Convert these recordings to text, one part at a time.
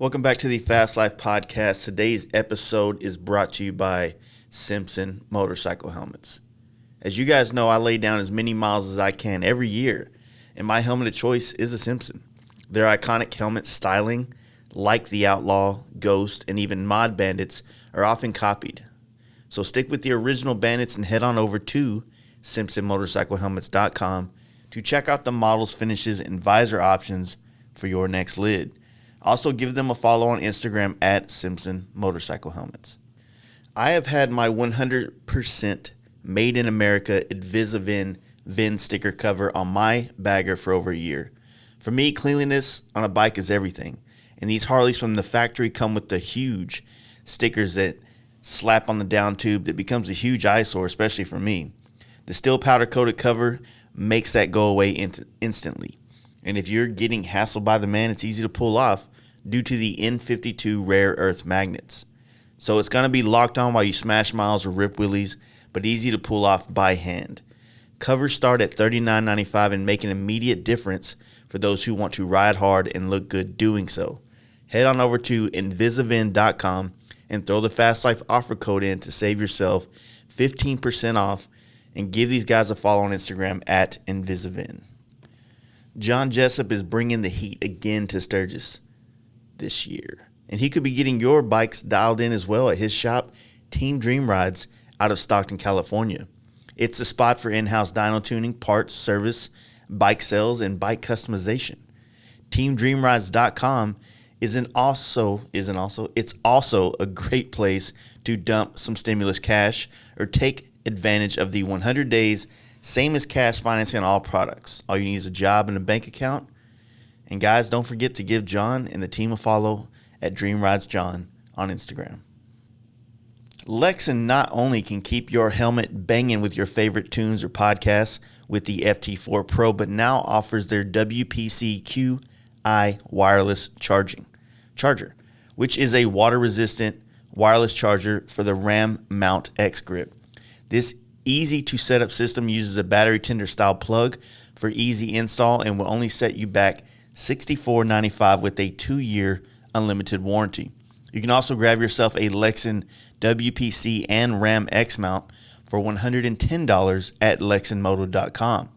Welcome back to the Fast Life Podcast. Today's episode is brought to you by Simpson Motorcycle Helmets. As you guys know, I lay down as many miles as I can every year, and my helmet of choice is a Simpson. Their iconic helmet styling, like the Outlaw, Ghost, and even Mod Bandits, are often copied. So stick with the original Bandits and head on over to SimpsonMotorcycleHelmets.com to check out the models, finishes, and visor options for your next lid. Also, give them a follow on Instagram at Simpson Motorcycle Helmets. I have had my 100% Made in America Invisivin VIN sticker cover on my bagger for over a year. For me, cleanliness on a bike is everything. And these Harleys from the factory come with the huge stickers that slap on the down tube that becomes a huge eyesore, especially for me. The steel powder coated cover makes that go away instantly. And if you're getting hassled by the man, it's easy to pull off due to the N52 rare earth magnets. So it's going to be locked on while you smash miles or rip wheelies, but easy to pull off by hand. Covers start at $39.95 and make an immediate difference for those who want to ride hard and look good doing so. Head on over to Invisivin.com and throw the Fast Life offer code in to save yourself 15% off, and give these guys a follow on Instagram at Invisivin. John Jessup is bringing the heat again to Sturgis this year, and he could be getting your bikes dialed in as well at his shop, Team Dream Rides, out of Stockton, California. It's a spot for in-house dyno tuning, parts, service, bike sales, and bike customization. TeamDreamRides.com it's also a great place to dump some stimulus cash or take advantage of the 100 days same as cash financing on all products. All you need is a job and a bank account. And guys, don't forget to give John and the team a follow at Dream Rides John on Instagram. Lexan not only can keep your helmet banging with your favorite tunes or podcasts with the FT4 Pro, but now offers their WPC QI wireless charger, which is a water-resistant wireless charger for the Ram Mount X grip. This easy-to-set-up system uses a battery tender style plug for easy install and will only set you back $64.95 with a 2-year unlimited warranty. You can also grab yourself a Lexan WPC and Ram X mount for $110 at LexanMoto.com.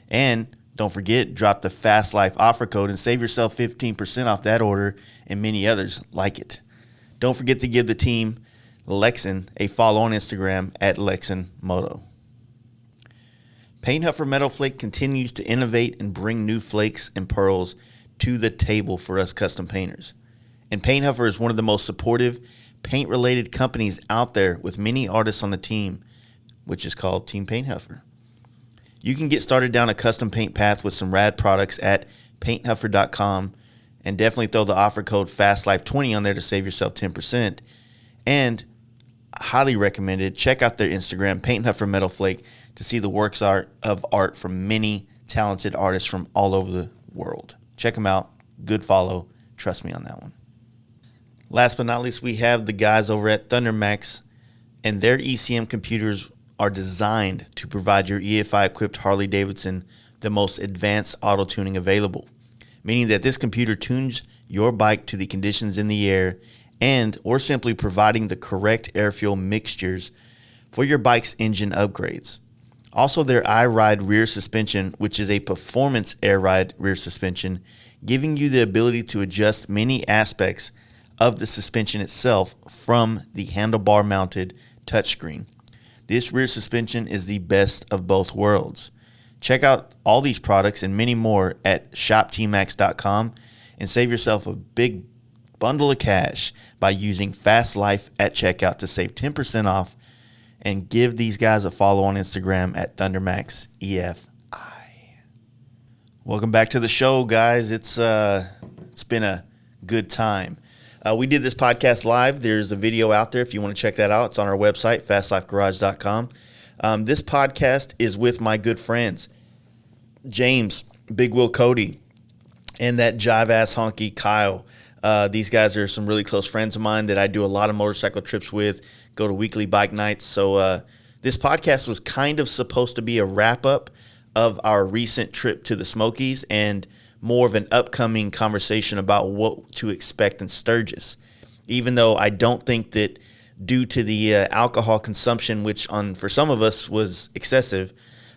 And don't forget, drop the Fast Life offer code and save yourself 15% off that order and many others like it. Don't forget to give the team Lexan a follow on Instagram at LexanMoto. Paint Huffer Metal Flake continues to innovate and bring new flakes and pearls to the table for us custom painters. And Paint Huffer is one of the most supportive paint-related companies out there with many artists on the team, which is called Team Paint Huffer. You can get started down a custom paint path with some rad products at painthuffer.com, and definitely throw the offer code FASTLIFE20 on there to save yourself 10%. And highly recommended, check out their Instagram, Paint Huffer Metal Flake, to see the works of art from many talented artists from all over the world. Check them out. Good follow. Trust me on that one. Last but not least, we have the guys over at ThunderMax, and their ECM computers are designed to provide your EFI-equipped Harley-Davidson the most advanced auto-tuning available, meaning that this computer tunes your bike to the conditions in the air or simply providing the correct air-fuel mixtures for your bike's engine upgrades. Also, their iRide rear suspension, which is a performance air ride rear suspension, giving you the ability to adjust many aspects of the suspension itself from the handlebar-mounted touchscreen. This rear suspension is the best of both worlds. Check out all these products and many more at shoptmax.com and save yourself a big bundle of cash by using Fast Life at checkout to save 10% off, and give these guys a follow on Instagram at ThunderMaxEFI. Welcome back to the show, guys. It's been a good time. We did this podcast live. There's a video out there if you want to check that out. It's on our website, fastlifegarage.com. This podcast is with my good friends, James, Big Will Cody, and that jive-ass honky Kyle. These guys are some really close friends of mine that I do a lot of motorcycle trips with, go to weekly bike nights. So this podcast was kind of supposed to be a wrap-up of our recent trip to the Smokies, and more of an upcoming conversation about what to expect in Sturgis. Even though I don't think that due to the alcohol consumption, which for some of us was excessive,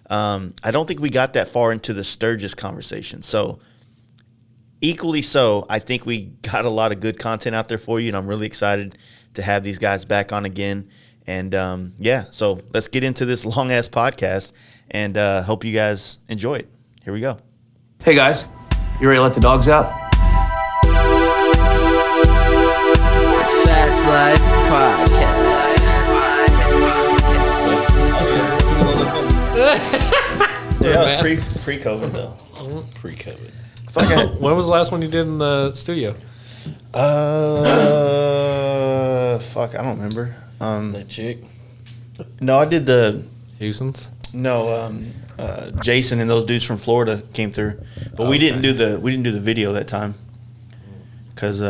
I don't think we got that far into the Sturgis conversation. So equally so, I think we got a lot of good content out there for you, and I'm really excited to have these guys back on again. And so let's get into this long-ass podcast, and hope you guys enjoy it. Here we go. Hey guys, you ready to let the dogs out? Fast Life Podcast. Dude, that was pre-COVID though. Pre-COVID. When was the last one you did in the studio? Fuck, I don't remember. That chick. No, I did the Houston's? Jason and those dudes from Florida came through, but we didn't do the video that time because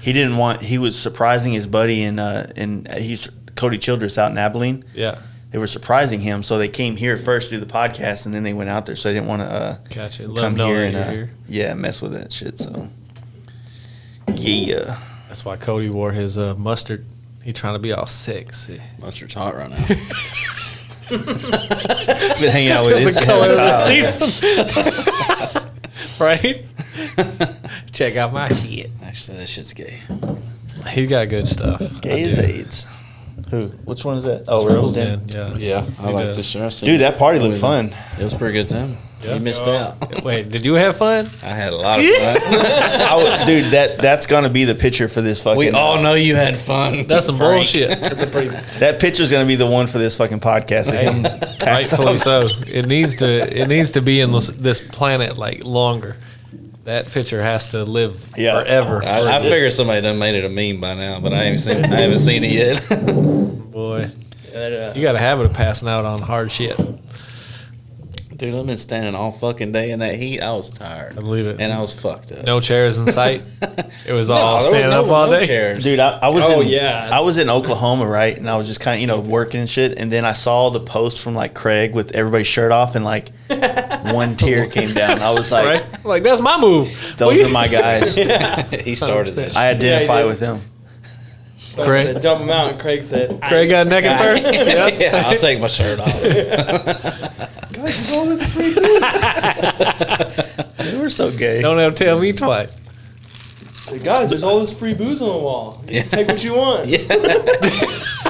he was surprising his buddy and he's Cody Childress out in Abilene. Yeah. They were surprising him, so they came here first to do the podcast, and then they went out there. So they didn't want to Gotcha. come here and here. mess with that shit. So yeah, That's why Cody wore his mustard. He trying to be all sexy. Mustard's hot right now. been hanging out with his the color of the season. Right? Check out my shit. Actually, that shit's gay. He got good stuff. Gay as AIDS. Who? Which one is that? Oh, Rebels Den. Yeah. Yeah, I He like does. this show. Dude, that party looked fun. It was a pretty good time. Yeah. You missed out. Wait, did you have fun? I had a lot of fun. Dude, that's gonna be the picture for this fucking. We all know you had fun. That's some Frank. bullshit. That picture's gonna be the one for this fucking podcast. Of him passed Rightfully out. so. It needs to be in this planet like longer. That picture has to live forever. I figure somebody done made it a meme by now, but I haven't seen it yet. Boy, you got a habit of passing out on hard shit. Dude, I've been standing all fucking day in that heat. I was tired. I believe it. And I was fucked up. No chairs in sight. It was all there was standing up all day. chairs. Dude, I was yeah. I was in Oklahoma, right? And I was just kind of, working and shit. And then I saw the post from like Craig with everybody's shirt off, and like one tear came down. I was like, Right? Like, that's my move. those are my guys. He started that shit. I identify did. with them. Craig- Said, dump him out, and Craig said, Craig got naked first. Yeah. Yeah, I'll take my shirt off. They were so gay. Don't have to tell me twice. guys, there's all this free booze on the wall. You just take what you want.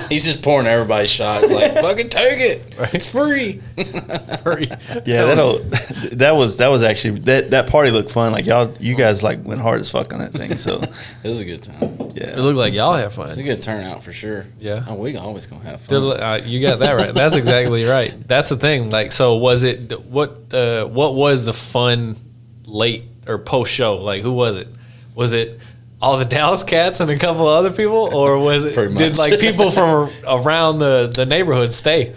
He's just pouring everybody shots. Like, fucking take it. Right. It's free. Yeah, that was actually that party looked fun. Like you guys like went hard as fuck on that thing. So It was a good time. It yeah, looked like y'all have fun. It's a good turnout for sure. Yeah. Oh, we always gonna have fun. You got that right. That's exactly right. That's the thing. Like, so was it what was the fun late or post show? Like, who was it? Was it all the Dallas cats and a couple of other people, or was it Pretty did much. like people from around the neighborhood stay?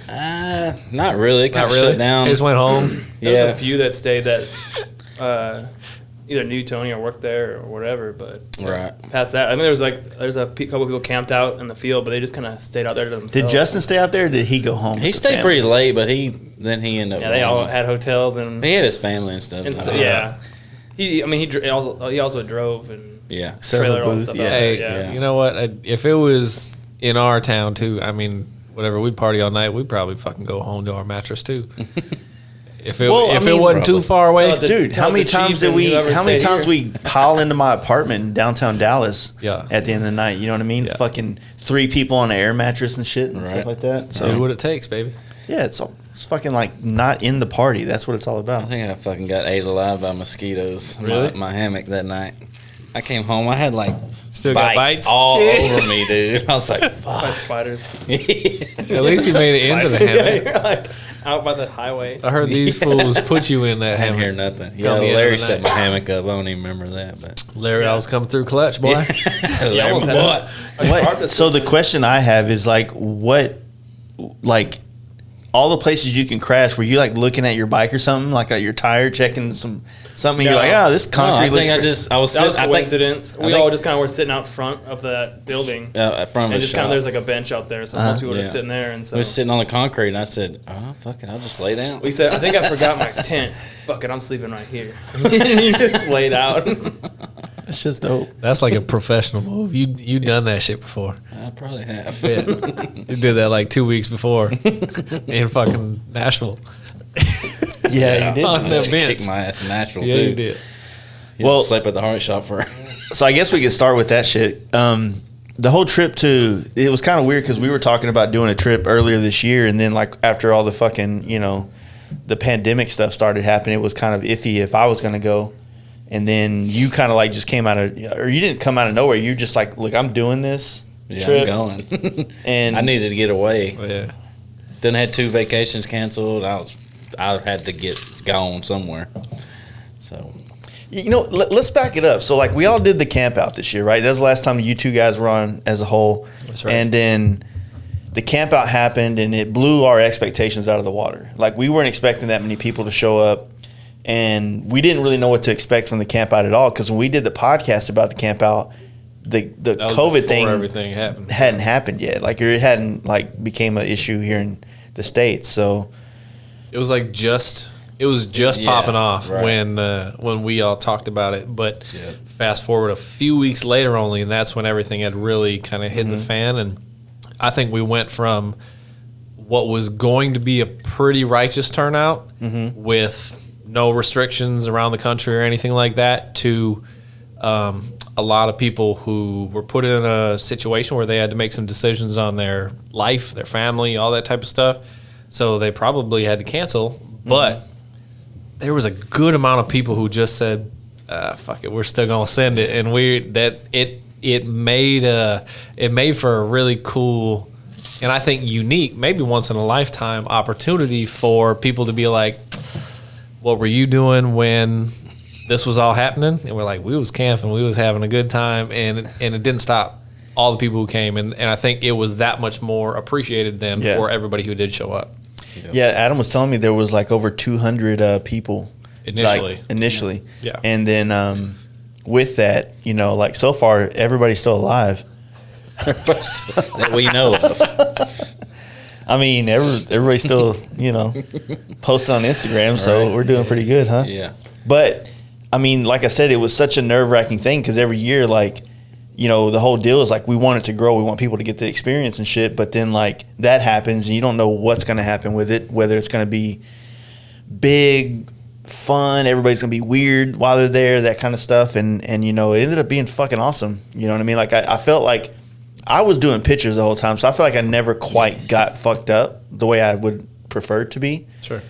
Not really. It kind Not of really. shut down. They just went home. There's Yeah. a few that stayed that either knew Tony or worked there or whatever, but Right. past that, I mean, there's a couple people camped out in the field, but they just kind of stayed out there to themselves. did Justin stay out there? Or did he go home? He with the stayed family? pretty late, but he ended up. Yeah, they all going. had hotels and He had his family and stuff. yeah. He also drove and Yeah. trailer all booths, stuff. yeah. out there, Hey, yeah. you know what? If it was in our town too, I mean, whatever, we'd party all night. We'd probably fucking go home to our mattress too. If it Well, I if mean, it wasn't too probably. far away, Tell the- Dude, how many the times chief did and we? whoever How many stayed times here. we pile into my apartment in downtown Dallas? Yeah. At the end of the night, you know what I mean? Yeah. Fucking 3 people on an air mattress and shit and Right. stuff like that. do So what it takes, baby. yeah, it's fucking like not in the party. That's what it's all I about. think I fucking got ate alive by mosquitoes. Really? My hammock that night. I came home. I had like Still got bites bites? all over me, dude. I was like, By fuck. spiders. At least you made it into the hammock. You're like out by the highway. I heard these fools put you in that I didn't hear hammock. nothing. Tell Yeah, me Larry the set night. my hammock up. I don't even remember that, but Larry, I was coming through clutch, boy. You almost had a What? carpet So the question I have is like, what, like, all the places you can crash, were you like looking at your bike or something, like at your tire, checking something? And you're like, this concrete looks great. That was coincidence. We all just kind of were sitting out front of that building. Front of and the just shop. kind of there's like a bench out there, so most people were just sitting there. And so we were sitting on the concrete, and I said, "Oh fuck it, I'll just lay down." we said, "I think I forgot my tent. Fuck it, I'm sleeping right here." And you just laid out. That's just dope. That's like a professional move. You done that shit before. I probably have. Yeah. You did that like 2 weeks before in fucking Nashville. Yeah, you did. On the bench. Kicked my ass natural Yeah, too. you did. Well, slept at the heart shop for. So I guess we could start with that shit. The whole trip it was kind of weird because we were talking about doing a trip earlier this year, and then like after all the fucking the pandemic stuff started happening, it was kind of iffy if I was going to go. And then you kind of like just came out of, or you didn't come out of nowhere. You just like, look, I'm doing this trip. I'm going. And I needed to get away. Yeah. Then had 2 vacations canceled. I had to get gone somewhere. So, let's back it up. So like we all did the camp out this year, right? That was the last time you two guys were on as a whole. That's right. And then the camp out happened, and it blew our expectations out of the water. Like we weren't expecting that many people to show up. And we didn't really know what to expect from the camp out at all, because when we did the podcast about the camp out, the COVID thing everything happened. hadn't happened yet. Like it hadn't like became an issue here in the States. So It was like just popping off right. when we all talked about it. But fast forward a few weeks later only, and that's when everything had really kind of hit the fan. And I think we went from what was going to be a pretty righteous turnout with no restrictions around the country or anything like that to a lot of people who were put in a situation where they had to make some decisions on their life, their family, all that type of stuff. So they probably had to cancel, but there was a good amount of people who just said, "Fuck it, we're still gonna send it," and it made for a really cool and I think unique, maybe once in a lifetime opportunity for people to be like, "What were you doing when this was all happening?" And we're like, "We was camping, we was having a good time," and it didn't stop. All the people who came, and I think it was that much more appreciated than for everybody who did show up. Yeah, Adam was telling me there was like over 200 people initially. Yeah. And then with that, like so far everybody's still alive. that we know of. I mean, everybody's still, posting on Instagram, so we're doing pretty good, huh? Yeah. But I mean, like I said, it was such a nerve-wracking thing because every year, like, the whole deal is like we want it to grow, we want people to get the experience and shit. But then like that happens, and you don't know what's going to happen with it, whether it's going to be big, fun, everybody's going to be weird while they're there, that kind of stuff. And it ended up being fucking awesome. You know what I mean? Like I felt like I was doing pictures the whole time, so I feel like I never quite got fucked up the way I would prefer it to be. Sure.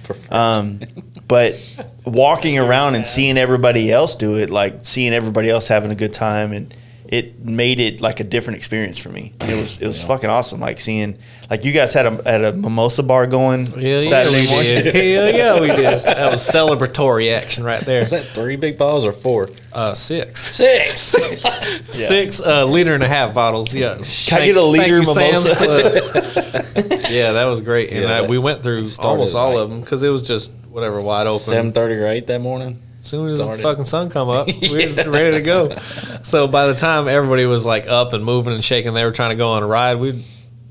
But walking around and seeing everybody else do it, like seeing everybody else having a good time, and it made it like a different experience for me. And it was fucking awesome. Like seeing, like you guys had a mimosa bar going Saturday morning. Hell yeah, we did. That was celebratory action right there. Is that 3 big bottles or 4? 6. 6. 6 1.5 bottles. Yeah. Can I get a liter mimosa? Yeah, that was great. And we went through almost all like of them because it was just whatever wide open. 7:30 or 8 that morning. As soon as the fucking sun come up, we were ready to go. So by the time everybody was like up and moving and shaking, they were trying to go on a ride. We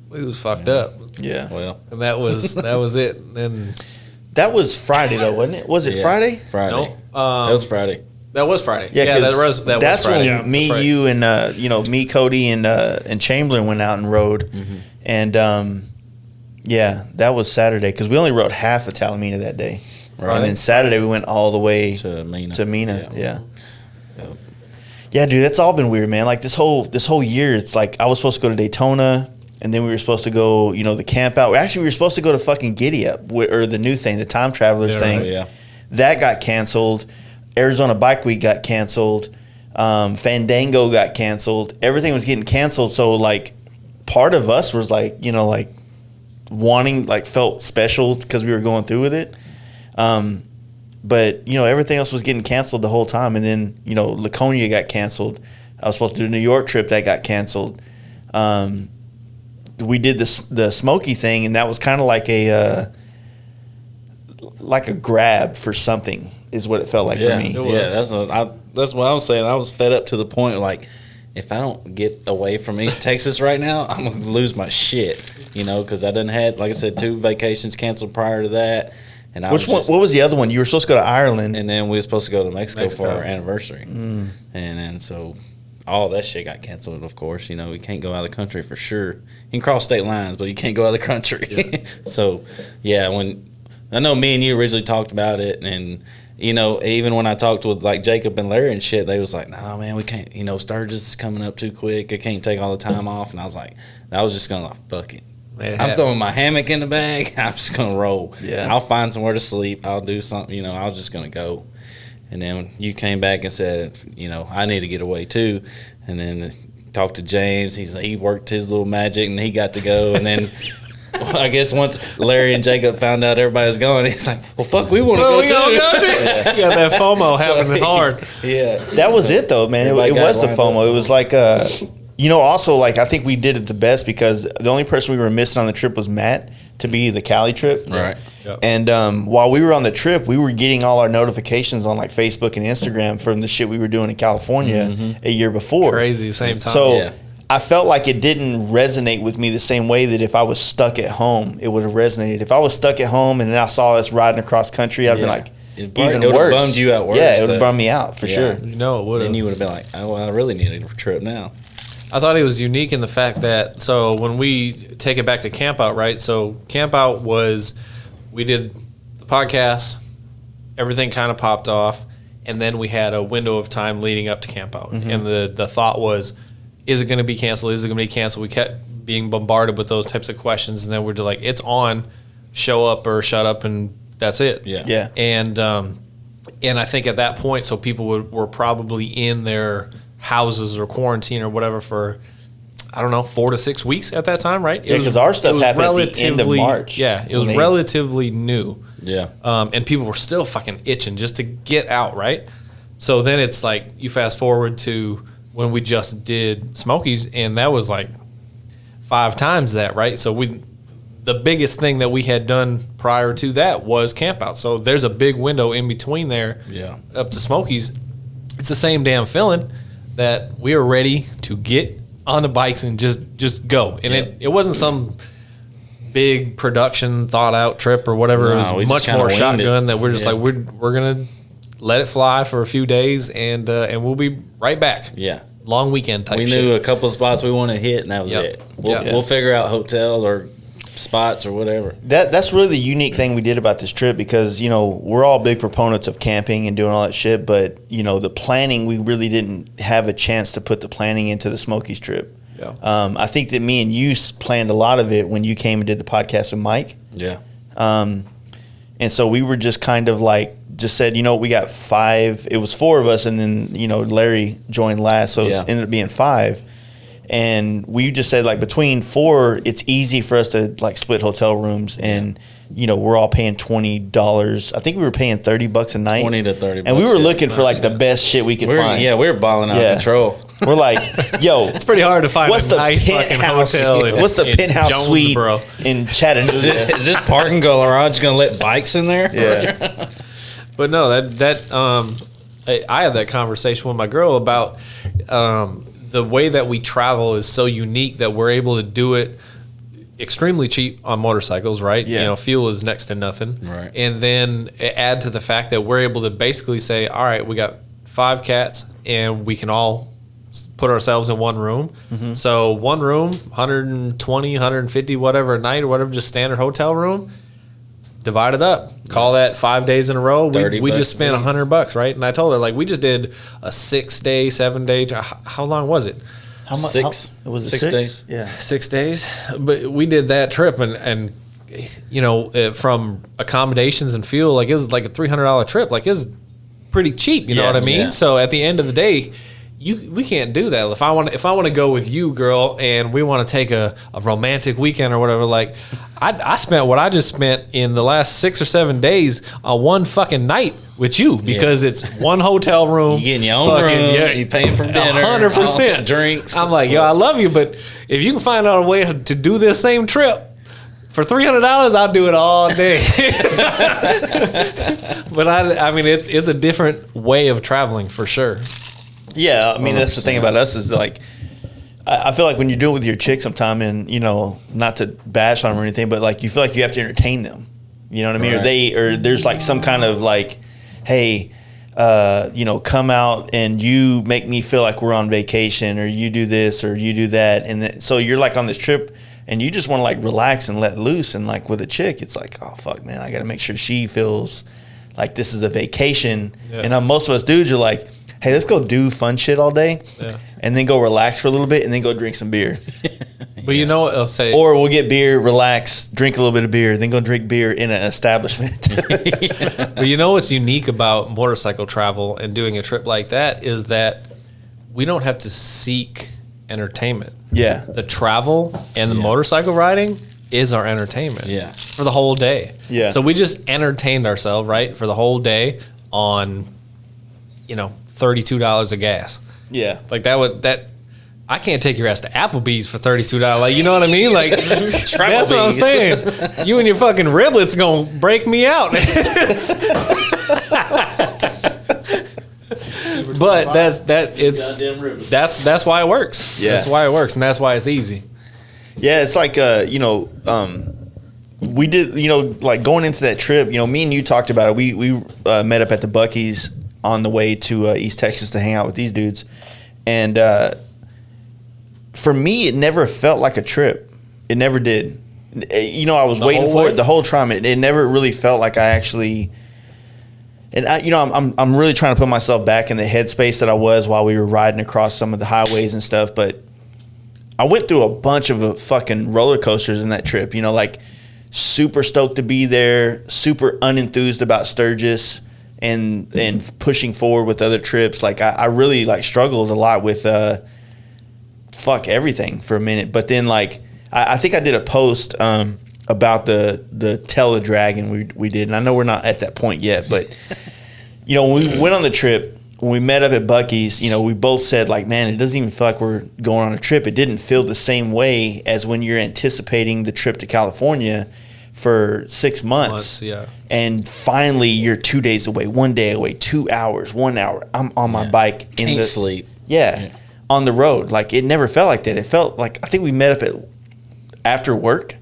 was fucked up. Yeah. Well, And that was it. And That was Friday though, wasn't it? Was it Friday? Friday. no, That was Friday. that was Friday. Yeah, that 'cause was that's Friday. when me, That's right. you, and me, Cody, and Chamberlain went out and rode, and that was Saturday because we only rode half of Talamina that day, Right. and then Saturday we went all the way To Mina. Yeah. Yeah, dude, that's all been weird, man. Like this whole year, it's like I was supposed to go to Daytona, and then we were supposed to go, the camp out. Actually, we were supposed to go to fucking Giddy Up, or the new thing, the Time Travelers thing. Oh, yeah. That got canceled. Arizona Bike Week got canceled. Fandango got canceled. Everything was getting canceled. So like, part of us was like, like wanting, like felt special because we were going through with it. But everything else was getting canceled the whole time. And then Laconia got canceled. I was supposed to do a New York trip that got canceled. We did the Smoky thing, and that was kind of like like a grab for something is what it felt like for me. Yeah, that's what I was saying. I was fed up to the point like, if I don't get away from East Texas right now, I'm gonna lose my shit. Because I done had, like I said, 2 vacations canceled prior to that. And Which one? What was the other one? You were supposed to go to Ireland, and then we were supposed to go to Mexico. For our anniversary. And then so all that shit got canceled. Of course, we can't go out of the country for sure. You can cross state lines, but you can't go out of the country. Yeah. So when I know me and you originally talked about it, and even when I talked with like Jacob and Larry and shit, they was like, "Nah, man, we can't. Sturgis is coming up too quick. I can't take all the time off." And I was like, I was just gonna fuck it. I'm throwing my hammock in the bag. I'm just gonna roll. Yeah, I'll find somewhere to sleep. I'll do something. I was just gonna go. And then you came back and said, I need to get away too. And then talked to James. He worked his little magic and he got to go. And then I guess once Larry and Jacob found out everybody was going, he's like, "Well, fuck, we want to go too." You got that FOMO happening hard. Yeah, that was it though, man. It was the FOMO. It was like also, like, I think we did it the best because the only person we were missing on the trip was Matt to be the Cali trip. Right. Yep. And while we were on the trip, we were getting all our notifications on, like, Facebook and Instagram from the shit we were doing in California a year before. Crazy, same time. So I felt like it didn't resonate with me the same way that if I was stuck at home, it would have resonated. If I was stuck at home and then I saw us riding across country, I'd be like, it would have bummed you out worse. Yeah, it would have bummed me out for sure. It would have. Then you would have been like, "Oh, well, I really need a trip now." I thought it was unique in the fact that, so when we take it back to Camp Out, right? So Camp Out was, we did the podcast, everything kind of popped off, and then we had a window of time leading up to Camp Out. And the thought was, is it going to be canceled? Is it going to be canceled? We kept being bombarded with those types of questions, and then we're just like, it's on, show up or shut up, and that's it. Yeah. And I think at that point, so people were probably in their houses or quarantine or whatever for, I don't know, 4 to 6 weeks at that time, right? Yeah, because our stuff happened at the end of March. Yeah, it was relatively new. Yeah. And people were still fucking itching just to get out, right? So then it's like, you fast forward to when we just did Smokies, and that was like 5 times that, right? So the biggest thing that we had done prior to that was Camp Out. So there's a big window in between there up to Smokies. It's the same damn feeling that we were ready to get on the bikes and just go. And it wasn't some big production thought out trip or whatever. It was much more shotgun that we're just like, we're going to let it fly for a few days and we'll be right back. Yeah. Long weekend type shit. We knew a couple of spots we want to hit, and that was it. We'll figure out hotels or spots or whatever. That's really the unique thing we did about this trip because, we're all big proponents of camping and doing all that shit, but, the planning, we really didn't have a chance to put the planning into the Smokies trip. Yeah. I think that me and you planned a lot of it when you came and did the podcast with Mike. Yeah. And so we were just kind of like, just said, we got 5. It was 4 of us, and then, Larry joined last, so it ended up being 5. And we just said, like, between 4, it's easy for us to, like, split hotel rooms. And, we're all paying $20. I think we were paying $30 a night. 20 to 30 bucks. And we were looking for, like, the best shit we could find. Yeah, we were balling out of control. We're like, yo. It's pretty hard to find what's a nice fucking hotel what's the penthouse suite in Chattanooga? Is this parking garage going to let bikes in there? Yeah. But no, I had that conversation with my girl about the way that we travel is so unique that we're able to do it extremely cheap on motorcycles, right? Yeah. Fuel is next to nothing. Right. And then add to the fact that we're able to basically say, all right, we got 5 cats and we can all put ourselves in one room. So one room, 120, 150, whatever a night or whatever, just standard hotel room. Divide it up. Call that 5 days in a row. We just spent $100, right? And I told her, like, we just did a 6-day, 7-day. How long was it? How much? 6. It was 6 days. Yeah, 6 days. But we did that trip, and from accommodations and fuel, like, it was like a $300 trip. Like, it was pretty cheap. You know what I mean? Yeah. So at the end of the day, we can't do that. If I want to go with you, girl, and we want to take a romantic weekend or whatever, like I spent what I just spent in the last 6 or 7 days on one fucking night with you because it's one hotel room. You getting your own room. You paying for dinner. 100% drinks. I'm like, yo, I love you, but if you can find out a way to do this same trip For $300, I'll do it all day. But I mean, it's a different way of traveling for sure. Yeah, I mean, that's the thing about us is like, I feel like when you do it with your chick sometime, and not to bash on them or anything, but like you feel like you have to entertain them. You know what I mean? Right. Or there's like some kind of like, hey, come out and you make me feel like we're on vacation, or you do this or you do that, and so you're like on this trip. And you just want to like relax and let loose. And like with a chick, it's like, oh fuck, man, I got to make sure she feels like this is a vacation. Yeah. And most of us dudes are like, hey, let's go do fun shit all day, and then go relax for a little bit, and then go drink some beer. But you know what I'll say? Or we'll get beer, relax, drink a little bit of beer, then go drink beer in an establishment. But you know what's unique about motorcycle travel and doing a trip like that is that we don't have to seek entertainment. Yeah. The travel and the motorcycle riding is our entertainment. Yeah. For the whole day. Yeah. So we just entertained ourselves, right, for the whole day on, $32 of gas. Yeah. Like that I can't take your ass to Applebee's for $32. Like, you know what I mean? Like, that's what I'm saying. You and your fucking riblets gonna break me out. But that's why it works. Yeah. That's why it works, and that's why it's easy. Yeah, it's like we did, like going into that trip, me and you talked about it. We met up at the Buc-ee's on the way to East Texas to hang out with these dudes, and for me, it never felt like a trip. It never did. I was waiting for it the whole time. It never really felt like I actually. And I'm really trying to put myself back in the headspace that I was while we were riding across some of the highways and stuff. But I went through a bunch of fucking roller coasters in that trip. Like super stoked to be there, super unenthused about Sturgis, and pushing forward with other trips. Like I really like struggled a lot with fuck everything for a minute. But then like I think I did a post about the Tell a Dragon we did, and I know we're not at that point yet, but when we went on the trip, when we met up at Buc-ee's, we both said like, man, it doesn't even feel like we're going on a trip. It didn't feel the same way as when you're anticipating the trip to California for 6 months. Yeah. And finally you're 2 days away, 1 day away, 2 hours, 1 hour. I'm on my bike in Can't the sleep. Yeah. On the road. Like it never felt like that. It felt like, I think we met up after work.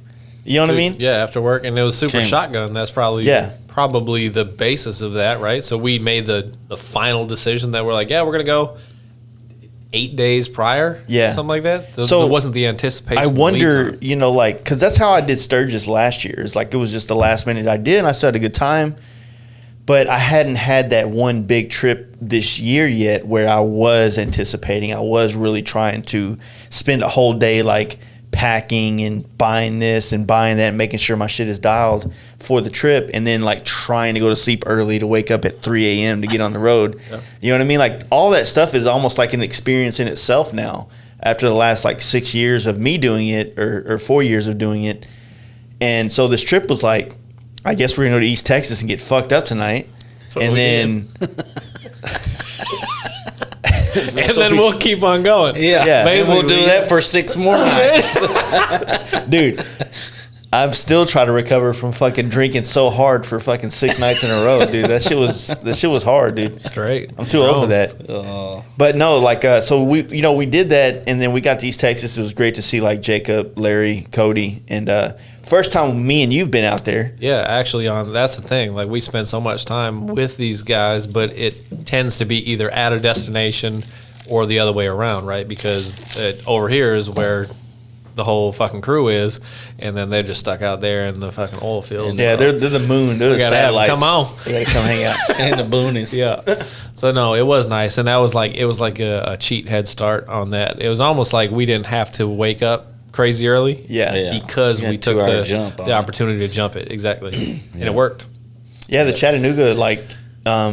You know what I mean? Yeah, after work, and it was super shotgun. That's probably the basis of that, right? So we made the final decision that we're like, we're gonna go 8 days prior, something like that. So it wasn't the anticipation. I wonder, like, because that's how I did Sturgis last year. It's like it was just the last minute I did, and I still had a good time. But I hadn't had that one big trip this year yet where I was anticipating. I was really trying to spend a whole day like packing and buying this and buying that and making sure my shit is dialed for the trip, and then like trying to go to sleep early to wake up at 3 a.m. to get on the road. You know what I mean? Like all that stuff is almost like an experience in itself now after the last like 6 years of me doing it, or 4 years of doing it. And so this trip was like, I guess we're gonna go to East Texas and get fucked up tonight, and then and then we'll keep on going. Yeah. Maybe we'll do that for 6 more nights. Dude, I'm still trying to recover from fucking drinking so hard for fucking 6 nights in a row, dude. That shit was hard, dude. Straight. I'm too old for that. But no, like, so we did that, and then we got to East Texas. It was great to see like Jacob, Larry, Cody, and first time me and you've been out there. Yeah, actually, that's the thing. Like we spend so much time with these guys, but it tends to be either at a destination or the other way around, right? Because over here is where the whole fucking crew is, and then they're just stuck out there in the fucking oil fields. Yeah, they're the moon. They're the satellites. Come on, they gotta come hang out. And the boonies. Yeah. So no, it was nice, and it was like a cheat head start on that. It was almost like we didn't have to wake up crazy early. Yeah. Because we took the opportunity to jump it. Exactly. And it worked. Yeah, the Chattanooga, like, I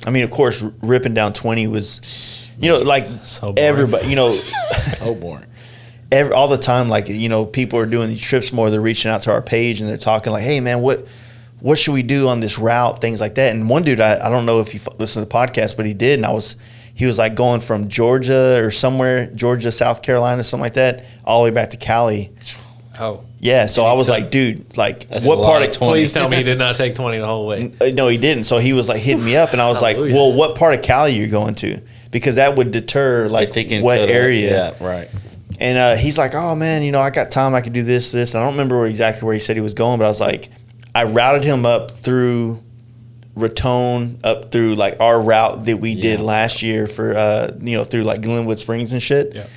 mean, of course, ripping down 20 was, like so everybody, So boring. All the time, like, people are doing these trips more. They're reaching out to our page and they're talking like, hey, man, what should we do on this route? Things like that. And one dude, I don't know if he listened to the podcast, but he did. And he was like going from Georgia or somewhere, Georgia, South Carolina, something like that, all the way back to Cali. Oh. Yeah, so I was like, dude, like, That's what a part lot of of 20. Please tell me he did not take 20 the whole way. No, he didn't. So he was like hitting me up, and I was like, Hallelujah. well, what part of Cali are you going to? Because that would deter like If he can what cut area. Yeah, right. And he's like, oh man, I got time. I could do this. And I don't remember exactly where he said he was going, but I was like, I routed him up through Raton, up through like our route that we did last year for through like Glenwood Springs and shit. Yeah.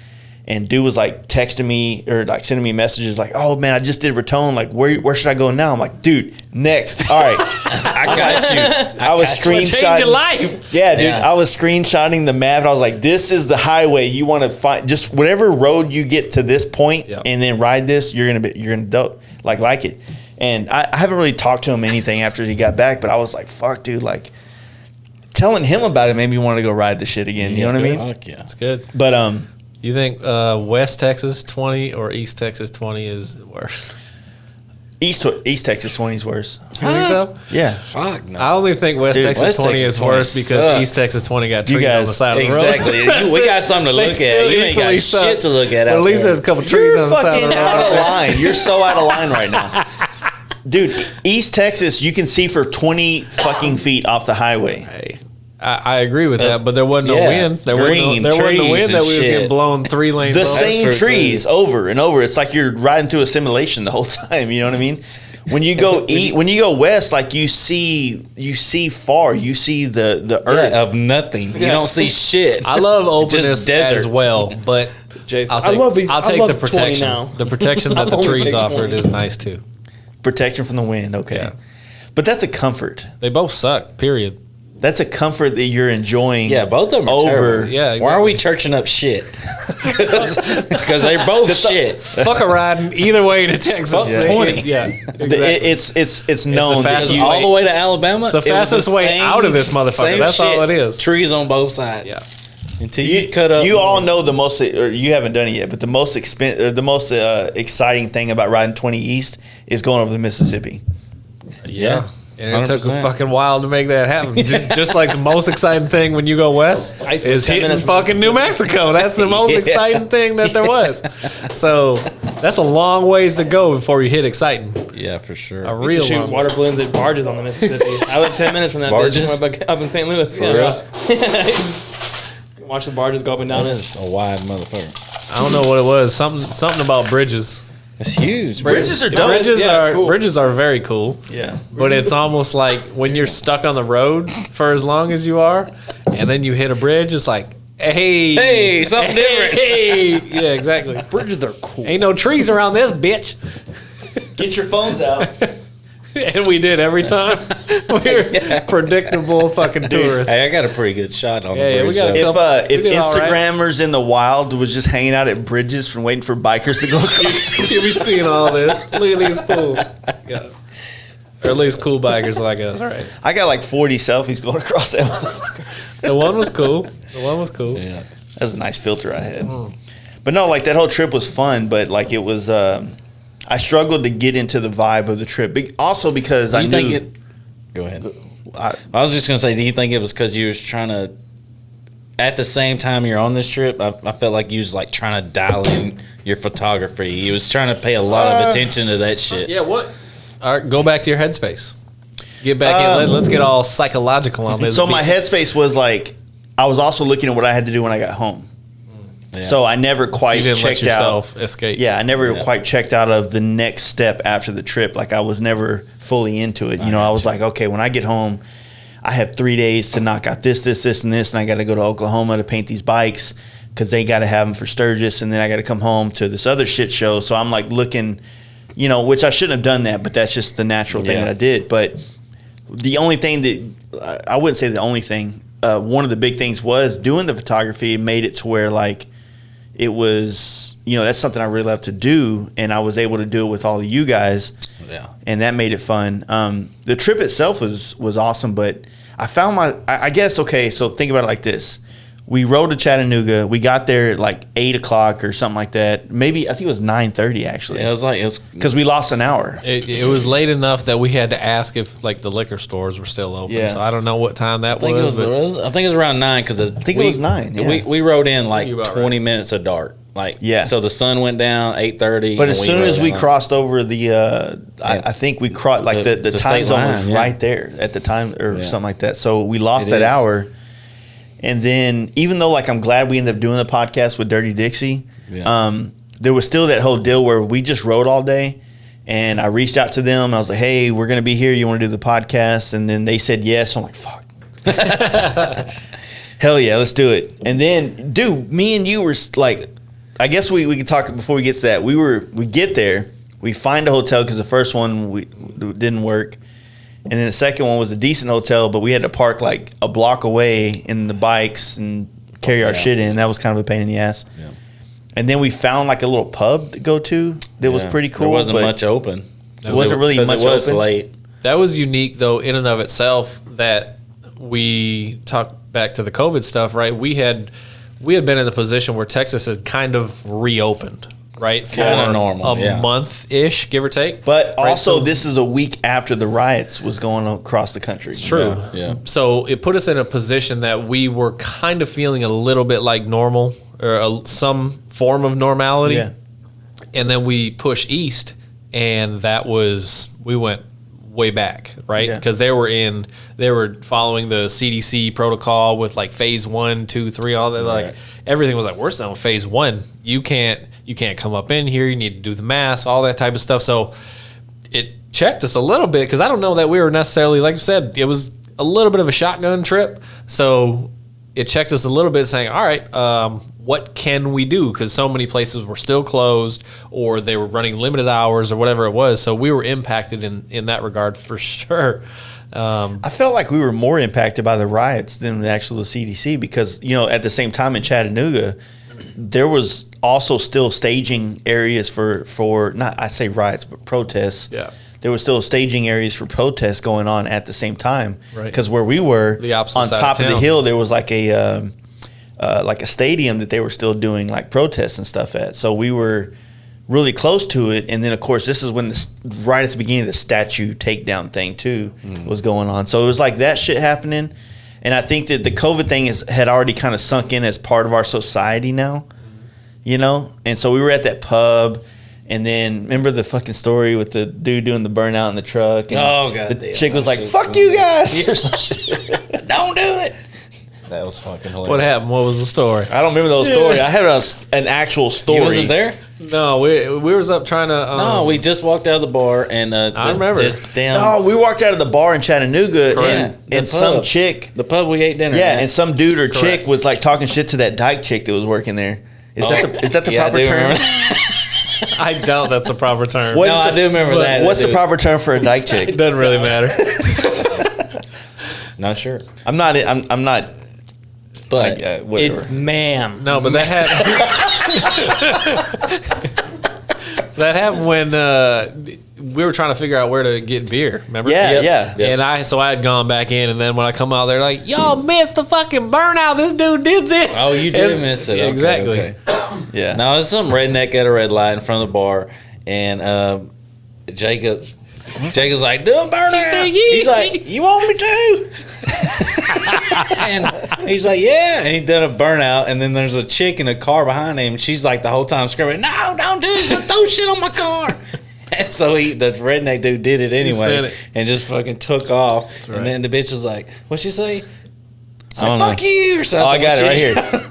And dude was like texting me or like sending me messages like, oh man, I just did Raton. Like, where should I go now? I'm like, dude, next. All right. I got you. I was Change your screenshotting. life. Yeah, dude. Yeah. I was screenshotting the map. And I was like, this is the highway you want to find. Just whatever road you get to this point and then ride this, you're gonna like it. And I haven't really talked to him anything after he got back, but I was like, fuck, dude, like telling him about it made me want to go ride the shit again. You know what I mean? Fuck yeah. That's good. But You think West Texas 20 or East Texas 20 is worse? East Texas 20 is worse. You think so? Yeah. Fuck no. I only think West Dude, Texas West 20 Texas is 20 worse because sucks. East Texas 20 got You trees on guys- the side of the road. Exactly. We got something to They look still at. You ain't got equally shit suck. to look at. But at least there. there's a couple trees You're on the side of fucking the road. out of line. You're so out of line right now. Dude, East Texas, you can see for 20 fucking feet off the highway. Hey, I agree with that, but there wasn't no yeah, wind. There green wasn't the trees wind that and we was getting shit. blown 3 lanes The over. same true, trees over and over. It's like you're riding through a simulation the whole time. You know what I mean? When you go when you go west, like you see far. You see the earth. of nothing. You don't see shit. I love openness desert. as well, but Jason, I'll I take, love these. I'll I take love the 20 protection. now. The protection that the I'll only trees take offered 20. is nice too. Protection from the wind. Okay, Yeah. but that's a comfort. They both suck. Period. That's a comfort that you're enjoying. Yeah, both of them are over. terrible. Yeah, Why are we churching up shit? Because they're both shit. Fuck a riding either way to Texas. Fuck They- 20. Yeah, exactly. It's known that fastest you. All the way to Alabama. It's the it was fastest way same- out of this motherfucker. same That's all shit. it is. Trees on both sides. Yeah. Until you cut up. You all know the most, or you haven't done it yet, but the most exciting thing about riding 20 East is going over the Mississippi. Yeah. And it took a 100%. fucking while to make that happen. Just like the most exciting thing when you go west I used to is 10 hitting minutes from fucking New Mexico. That's the most exciting thing that there was. So that's a long ways to go before you hit exciting. Yeah, for sure. A Used real to shoot long water balloons at barges on the Mississippi. I lived 10 minutes from that Barges? bitch up in St. Louis. For real? Watch the barges go up and down That it. is a wide motherfucker. I don't know what it was. Something about bridges. It's huge. Bridges are dope. Bridges Yeah, it's are cool. bridges are very cool. Yeah. But it's almost like when you're stuck on the road for as long as you are, and then you hit a bridge, it's like, hey, something different. Hey, yeah, exactly. Bridges are cool. Ain't no trees around this bitch. Get your phones out. And we did every time. We're predictable fucking tourists. Hey, I got a pretty good shot on Yeah, the we bridge. got a though. couple- If We did all right. Instagrammers in the wild was just hanging out at bridges from waiting for bikers to go across. You'll be seeing all this. Look at these fools. Yeah. Or at least cool bikers like us, right? I got like 40 selfies going across that motherfucker. The one was cool. The one was cool. Yeah. That's a nice filter I had. But no, like that whole trip was fun, but like it was, I struggled to get into the vibe of the trip. Also because I You knew. think it? Go ahead. I, I was just gonna say, do you think it was because you was trying to, at the same time you're on this trip? I felt like you was like trying to dial in your photography. You was trying to pay a lot of attention to that shit. Yeah, what? All right, go back to your headspace. Get back in. Let's get all psychological on this. so my headspace was like, I was also looking at what I had to do when I got home. Yeah. So I never quite you didn't let checked out. yourself escape. Yeah, I never quite checked out of the next step after the trip. Like I was never fully into it. You know, I was like, okay, when I get home, I have 3 days to knock out this, and this, and I got to go to Oklahoma to paint these bikes because they got to have them for Sturgis, and then I got to come home to this other shit show. So I'm like looking, you know, which I shouldn't have done that, but that's just the natural thing Yeah. that I did. But the only thing that I wouldn't say the only thing. One of the big things was doing the photography made it to where like it was, you know, that's something I really love to do, and I was able to do it with all of you guys. Yeah. And that made it fun. The trip itself was awesome, but I found I guess, okay, so think about it like this. We rode to Chattanooga. We got there at like 8 o'clock or something like that. Maybe, I think it was 9:30 actually. Yeah, it was like it's Because we lost an hour. It was late enough that we had to ask if like the liquor stores were still open. Yeah. So I don't know what time that I think was. it was around 9 because I think it was 9, yeah. We rode in like You about 20 minutes of dark. Like, Yeah. So the sun went down 8:30. But as soon as we crossed over the, I think we crossed like the time state zone line, was yeah. right there at the time or Yeah. something like that. So we lost It that is. hour. And then even though like I'm glad we ended up doing the podcast with Dirty Dixie, Yeah. there was still that whole deal where we just rode all day. And I reached out to them. I was like, hey, we're going to be here. You want to do the podcast? And then they said yes. I'm like, fuck. Hell yeah, let's do it. And then, dude, me and you were like, I guess we could talk before we get to that. We get there. We find a hotel because the first one didn't work. And then the second one was a decent hotel, but we had to park like a block away in the bikes and carry our shit in. That was kind of a pain in the ass. Yeah. And then we found like a little pub to go to that was pretty cool. There wasn't but much open. It wasn't really 'Cause much it was open. late. That was unique, though, in and of itself. That we talk back to the COVID stuff, right? We had been in the position where Texas had kind of reopened, right? Kinda For normal, a yeah. month-ish, give or take. But Right, also, so- this is a week after the riots was going across the country. It's true. Yeah. So it put us in a position that we were kind of feeling a little bit like normal or some form of normality. Yeah. And then we push east, and we went way back, right? Yeah. Because they were following the CDC protocol with like phase 1, 2, 3, all that. Like Right. everything was like, we're still in phase 1. You can't come up in here. You need to do the mask, all that type of stuff. So it checked us a little bit because I don't know that we were necessarily, like you said, it was a little bit of a shotgun trip. So it checked us a little bit saying, all right, what can we do? Because so many places were still closed or they were running limited hours or whatever it was. So we were impacted in that regard for sure. I felt like we were more impacted by the riots than the actual CDC because, at the same time in Chattanooga, there was also still staging areas for not, I say riots, but protests. Yeah. There was still staging areas for protests going on at the same time. Right. Because where we were, The opposite on side of top of the town. hill, there was like a stadium that they were still doing like protests and stuff at. So we were really close to it. And then, of course, this is when right at the beginning of the statue takedown thing, too, was going on. So it was like that shit happening. And I think that the COVID thing had already kind of sunk in as part of our society now, And so we were at that pub. And then remember the fucking story with the dude doing the burnout in the truck? And Oh, God the damn, chick was that like, shit's fuck funny. you guys. Don't do it. That was fucking hilarious. What happened? What was the story? I don't remember those stories. I had an actual story. You wasn't there? No, we was up trying to. No, we just walked out of the bar and I remember. Just down No, we walked out of the bar in Chattanooga Correct. and The some pub. chick, the pub we ate dinner. yeah, at. and some dude or chick Correct. was like talking shit to that dyke chick that was working there. Is that the Yeah, I proper do term? remember. I doubt that's a proper term. What No, is I do remember that. What's the dude. proper term for a dyke chick? It doesn't really matter. Not sure. I'm not. But whatever. It's ma'am. No, but that happened when we were trying to figure out where to get beer. Remember? Yeah, Yep. yeah. And I had gone back in, and then when I come out, they're like, "Y'all missed the fucking burnout. This dude did this." Oh, you did And- miss it. Okay, exactly. okay. Yeah. No, it's some redneck at a red light in front of the bar, and Jacob's like, "Do a burnout." He's like, "You want me to?" And he's like, "Yeah." And he done a burnout, and then there's a chick in a car behind him. And she's like the whole time screaming, "No, don't do it! Don't throw shit on my car!" And so the redneck dude did it said anyway, it. and just fucking took off. right. And then the bitch was like, "What'd she say?" She's I don't like, "Fuck know. you" or something. Oh, I got it right here.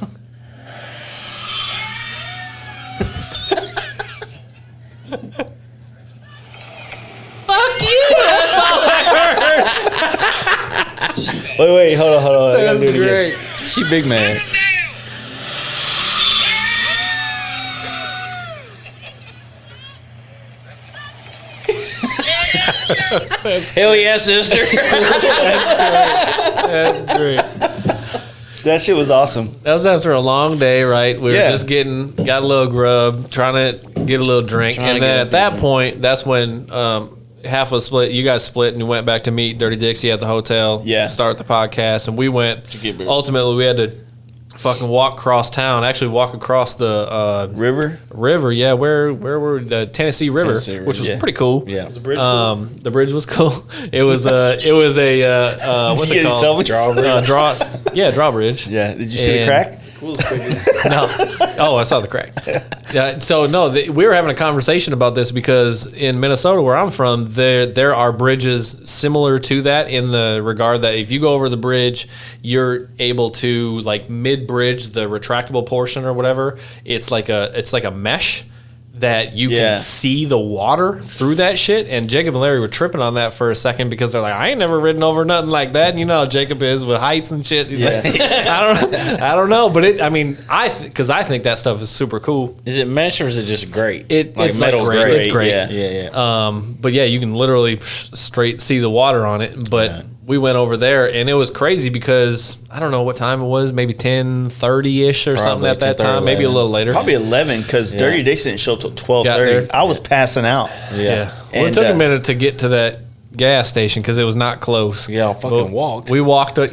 Fuck you! That's all I heard. Wait, hold on. I gotta That's do it again. great. She big mad. Hell yeah, sister. That's great. That shit was awesome. That was after a long day, right? We were Yeah. just got a little grub, trying to get a little drink. Trying to And get then a at that point, that's when half was split. You guys split and you went back to meet Dirty Dixie at the hotel. Yeah. Start the podcast. And we went, get beer? ultimately, we had to fucking walk across town, actually walk across the River. Yeah. Where were the Tennessee River, Tennessee River, which was yeah. pretty cool. Yeah. The bridge. The bridge was cool. It was a what's Did it you get called? yourself- Drawbridge. Yeah, drawbridge. Yeah. Did you see the And- crack? Coolest cookies. No. Oh, I saw the crack. Yeah. So no, we were having a conversation about this because in Minnesota, where I'm from, there are bridges similar to that in the regard that if you go over the bridge, you're able to like mid-bridge the retractable portion or whatever. It's like a mesh that you can see the water through that shit. And Jacob and Larry were tripping on that for a second because they're like, I ain't never ridden over nothing like that. And you know how Jacob is with heights and shit. He's like, I don't know. But because I think that stuff is super cool. Is it mesh or is it just great? It's metal grade. It's great. Yeah. But yeah, you can literally straight see the water on it. But we went over there and it was crazy because I don't know what time it was, maybe 10:30ish or something at that time, maybe a little later. Probably 11 because Dirty Dicks didn't show up till 12:30. I was passing out. Yeah. Well, it took a minute to get to that gas station because it was not close. Yeah, I fucking walked. We walked. Well,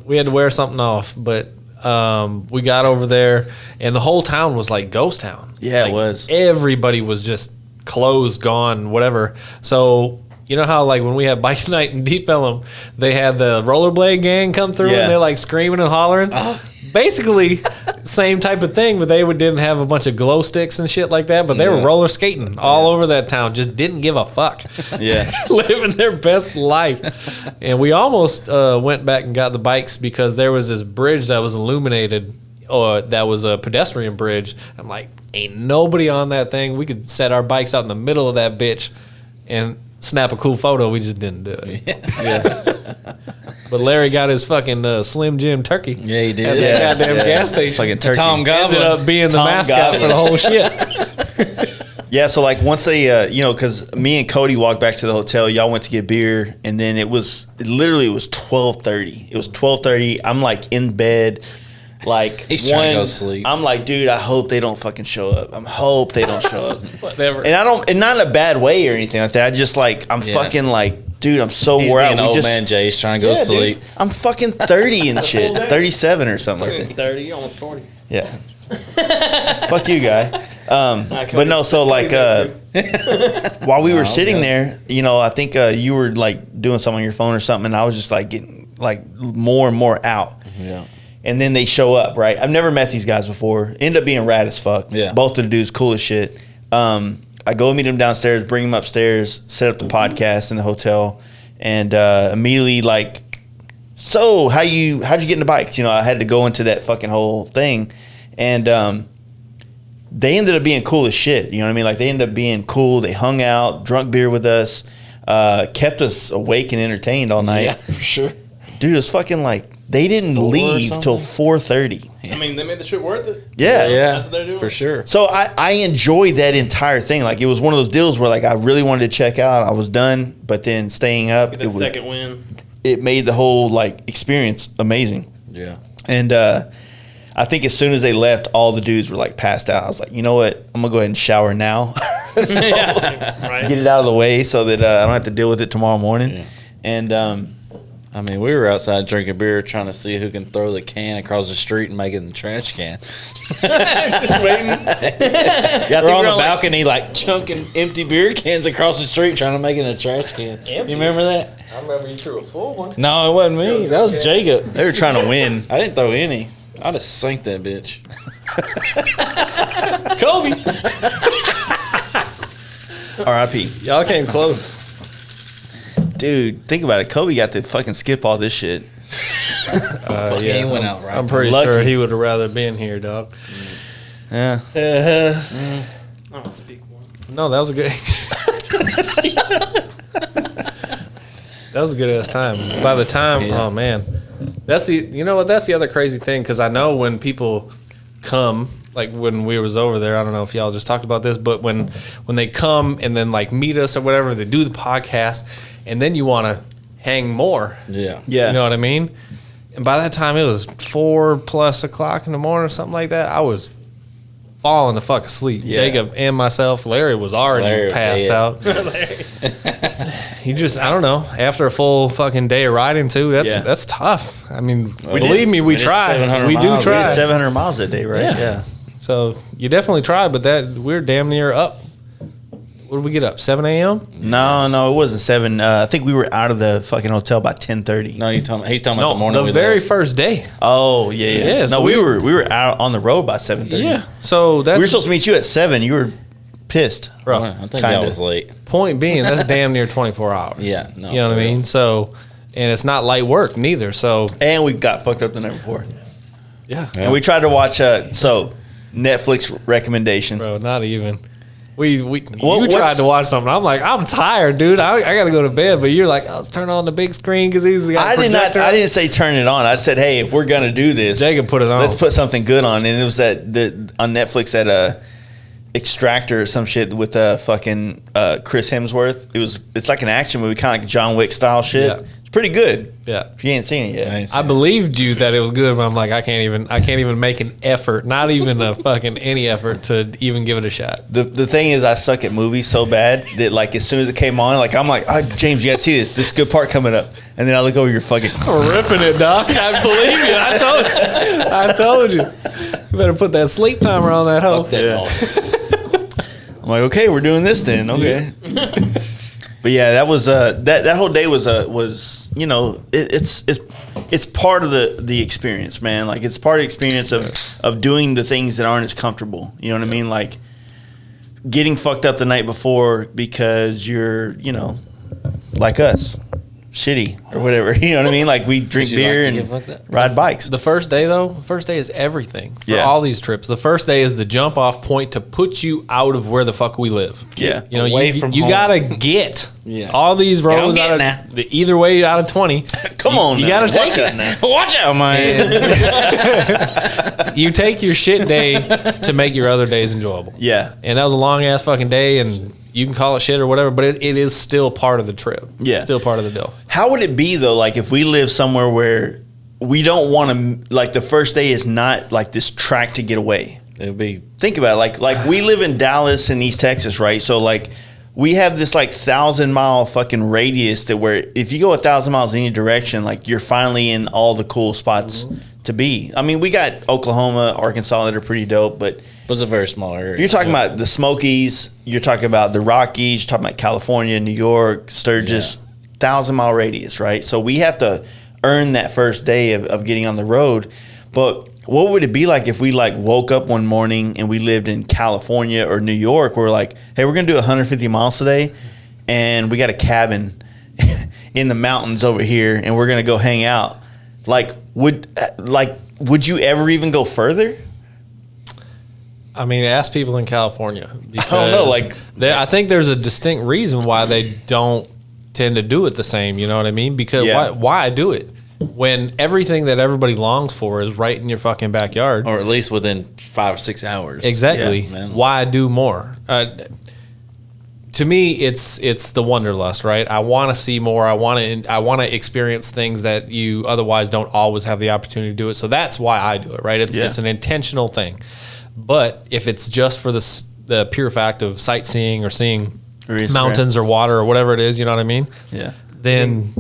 we had to wear something off, but we got over there and the whole town was like ghost town. Yeah, like, it was. Everybody was just closed, gone, whatever. So. You know how like when we had bike night in Deep Ellum, they had the rollerblade gang come through and they're like screaming and hollering. Basically, same type of thing, but they didn't have a bunch of glow sticks and shit like that. But they were roller skating all over that town, just didn't give a fuck. Yeah, living their best life. And we almost went back and got the bikes because there was this bridge that was illuminated, or that was a pedestrian bridge. I'm like, ain't nobody on that thing. We could set our bikes out in the middle of that bitch and snap a cool photo. We just didn't do it. But Larry got his fucking Slim Jim turkey. Yeah, he did. At that goddamn gas station. Fucking turkey. Tom Goblin ended up being the mascot for the whole shit. Yeah, so like once they, because me and Cody walked back to the hotel, y'all went to get beer, and then it was 12:30. It was 12:30. I'm like in bed. Like he's trying to go to sleep. I'm like, dude, I hope they don't fucking show up. I hope they don't show up. Whatever. And not in a bad way or anything like that. I just like I'm fucking like, dude, I'm so He's wore being out. old man Jay's trying to go to sleep. Dude, I'm fucking 30 and shit. 37 or something like that. 30, almost 40. Yeah. Fuck you, guy. But no, so like while we were sitting there, I think you were like doing something on your phone or something, and I was just like getting like more and more out. Yeah. And then they show up, right? I've never met these guys before. End up being rad as fuck. Yeah. Both of the dudes cool as shit. I go meet them downstairs, bring them upstairs, set up the podcast in the hotel, and immediately like, so how'd you get into bikes? I had to go into that fucking whole thing, and they ended up being cool as shit. You know what I mean? Like they ended up being cool. They hung out, drunk beer with us, kept us awake and entertained all night. Yeah, for sure. Dude, it was fucking like. They didn't leave till 4:30. I mean, they made the trip worth it. Yeah. That's what they're doing. For sure. So I enjoyed that entire thing. Like it was one of those deals where like I really wanted to check out. I was done, but then staying up, Get that second win. It made the whole like experience amazing. Yeah. And I think as soon as they left, all the dudes were like passed out. I was like, you know what? I'm gonna go ahead and shower now. So, Right. get it out of the way so that I don't have to deal with it tomorrow morning. Yeah. And I mean, we were outside drinking beer trying to see who can throw the can across the street and make it in the trash can. just waiting. Yeah, We're on the balcony, like chunking empty beer cans across the street trying to make it in a trash can. You remember that? I remember you threw a full one. No, it wasn't me. That was Jacob. They were trying to win. I didn't throw any. I just sank that bitch. Kobe. R.I.P. Y'all came close. Dude, think about it. Kobe got to fucking skip all this shit. He went out right. I'm pretty Lucky. sure he would have rather been here, dog. Yeah. I don't speak one. No, that was a good. That was a good ass time. By the time, oh man, that's the other crazy thing, because I know when people come, like when we was over there, I don't know if y'all just talked about this, but when they come and then like meet us or whatever, they do the podcast, and then you want to hang more. Yeah. Yeah. You know what I mean? And by that time, it was 4+ o'clock in the morning or something like that. I was falling the fuck asleep. Yeah. Jacob and myself, Larry was already passed out. You just, I don't know. After a full fucking day of riding too, that's tough. I mean, believe me, we try. We do We try. did 700 miles that day, right? Yeah. So you definitely try, but we're damn near up. What did we get up? 7 a.m. No, it wasn't 7. I think we were out of the fucking hotel by 10:30. No, he's talking about the morning. The very first day. Oh yeah. Yeah, No, so we were out on the road by 7:30. Yeah. So that's We were supposed to meet you at 7. You were pissed, bro. I think Kinda. I was late. Point being, that's damn near 24 hours. Yeah, no, you know what I for real. mean. So, and it's not light work neither. So And we got fucked up the night before. yeah, And we tried to watch. Netflix recommendation. bro, not even. You what's- tried to watch something. I'm like, I'm tired, dude. I got to go to bed. But you're like, let's turn on the big screen because he's the I didn't say turn it on. I said, hey, if we're gonna do this, Jacob put it on. let's put something good on. And it was on Netflix at Extractor or some shit with fucking Chris Hemsworth. It's like an action movie, kind of like John Wick style shit. Yeah. It's pretty good. Yeah. If you ain't seen it yet. I believed you that it was good, but I'm like, I can't even make an effort, not even a fucking any effort to even give it a shot. The thing is, I suck at movies so bad that like as soon as it came on, like I'm like, oh, James, you gotta see this. This is a good part coming up. And then I look over your fucking. Ripping it, Doc. I believe you. I told you. You better put that sleep timer on that hoe. Fuck that noise. I'm like, okay, we're doing this then. Okay. But yeah, that was that whole day was it's part of the experience, man. Like it's part of the experience of doing the things that aren't as comfortable. You know what I mean? Like getting fucked up the night before because you're, like us, shitty or whatever. You know what I mean? Like we drink you beer like to and get fucked up? ride bikes. The first day, though, the first day is everything for Yeah. all these trips. The first day is the jump off point to put you out of where the fuck we live. Yeah. You know, Away you from you home. gotta get Yeah. all these rows Yeah, I'm out of getting the either way out of 20. Come on, you now. gotta take Watch it. out now. Watch out, man. You take your shit day to make your other days enjoyable. Yeah. And that was a long ass fucking day, and you can call it shit or whatever, but it is still part of the trip. Yeah. It's still part of the deal. How would it be though? Like if we live somewhere where we don't want to, like the first day is not like this track to get away. It would be Think about it. Like we live in Dallas and East Texas, right? So like we have this like 1,000-mile fucking radius that where if you go 1,000 miles in any direction, like you're finally in all the cool spots to be. I mean, we got Oklahoma, Arkansas that are pretty dope, but was a very small area. you're talking about the Smokies, you're talking about the Rockies, you're talking about California, New York, Sturgis, 1,000-mile radius, right? So we have to earn that first day of getting on the road. But what would it be like if we like woke up one morning and we lived in California or New York? We're like, hey, we're gonna do 150 miles today, and we got a cabin in the mountains over here, and we're gonna go hang out. Would you ever even go further? I mean, ask people in California. I don't know, like- I think there's a distinct reason why they don't tend to do it the same. You know what I mean? Because Yeah. why do it when everything that everybody longs for is right in your fucking backyard? or at least within 5 or 6 hours. Exactly. Yeah, man. Why do more? To me, it's the wanderlust, right? I want to see more. I want to experience things that you otherwise don't always have the opportunity to do it. So that's why I do it, right? It's an intentional thing. But if it's just for the pure fact of sightseeing or seeing Or Instagram. mountains or water or whatever it is, you know what I mean? Yeah. Then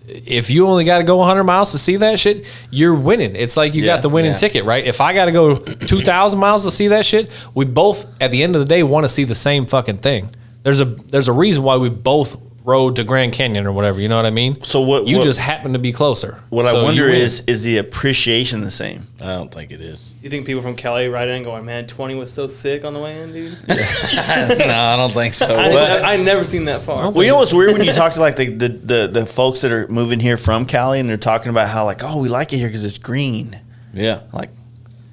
if you only got to go 100 miles to see that shit, you're winning. It's like you Yeah, got the winning yeah. ticket, right? If I got to go 2,000 miles to see that shit, we both, at the end of the day, want to see the same fucking thing. There's a reason why we both rode to Grand Canyon or whatever. You know what I mean? So what- You what- just happen to be closer. What So I wonder you win. is the appreciation the same? I don't think it is. You think people from Cali ride in going, man, 20 was so sick on the way in, dude? No, I don't think so. I never seen that far. Well, you know what's weird when you talk to like the folks that are moving here from Cali and they're talking about how like, oh, we like it here because it's green. Yeah. Like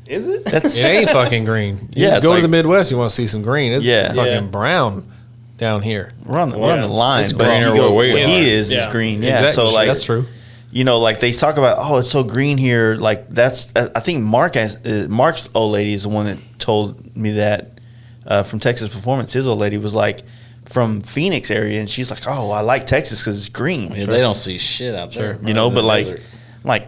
Is it? that's It ain't fucking green. You Yeah, it's go to like- the Midwest, you want to see some green. It's Yeah. fucking Yeah. brown down here. we're on the line, It's but greener you go, where we what he are. is Yeah. green. Yeah, Exactly. so like That's true. You know, like they talk about, oh, it's so green here. Like that's I think Mark's old lady is the one that told me that from Texas Performance. His old lady was like from Phoenix area, and she's like, oh, I like Texas because it's green. Yeah, they don't see shit out there. You know, In but the like, desert. like,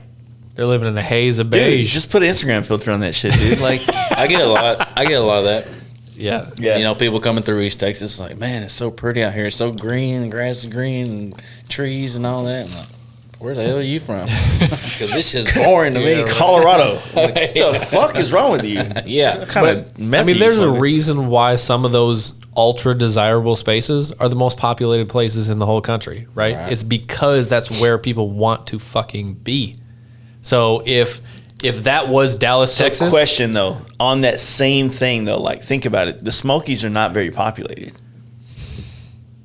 They're living in a haze of dude, beige. just put an Instagram filter on that shit, dude. Like, I get a lot. I get a lot of that. yeah. yeah, You know, people coming through East Texas like, man, it's so pretty out here. It's so green, and grass is green, and trees and all that. I'm like, where the hell are you from? Because this shit's boring to me. Colorado. Like, what the fuck is wrong with you? Yeah. Kind of I mean, there's a reason why some of those ultra desirable spaces are the most populated places in the whole country, right? It's because that's where people want to fucking be. So if that was Dallas, Texas. Question though, on that same thing though, like think about it. The Smokies are not very populated.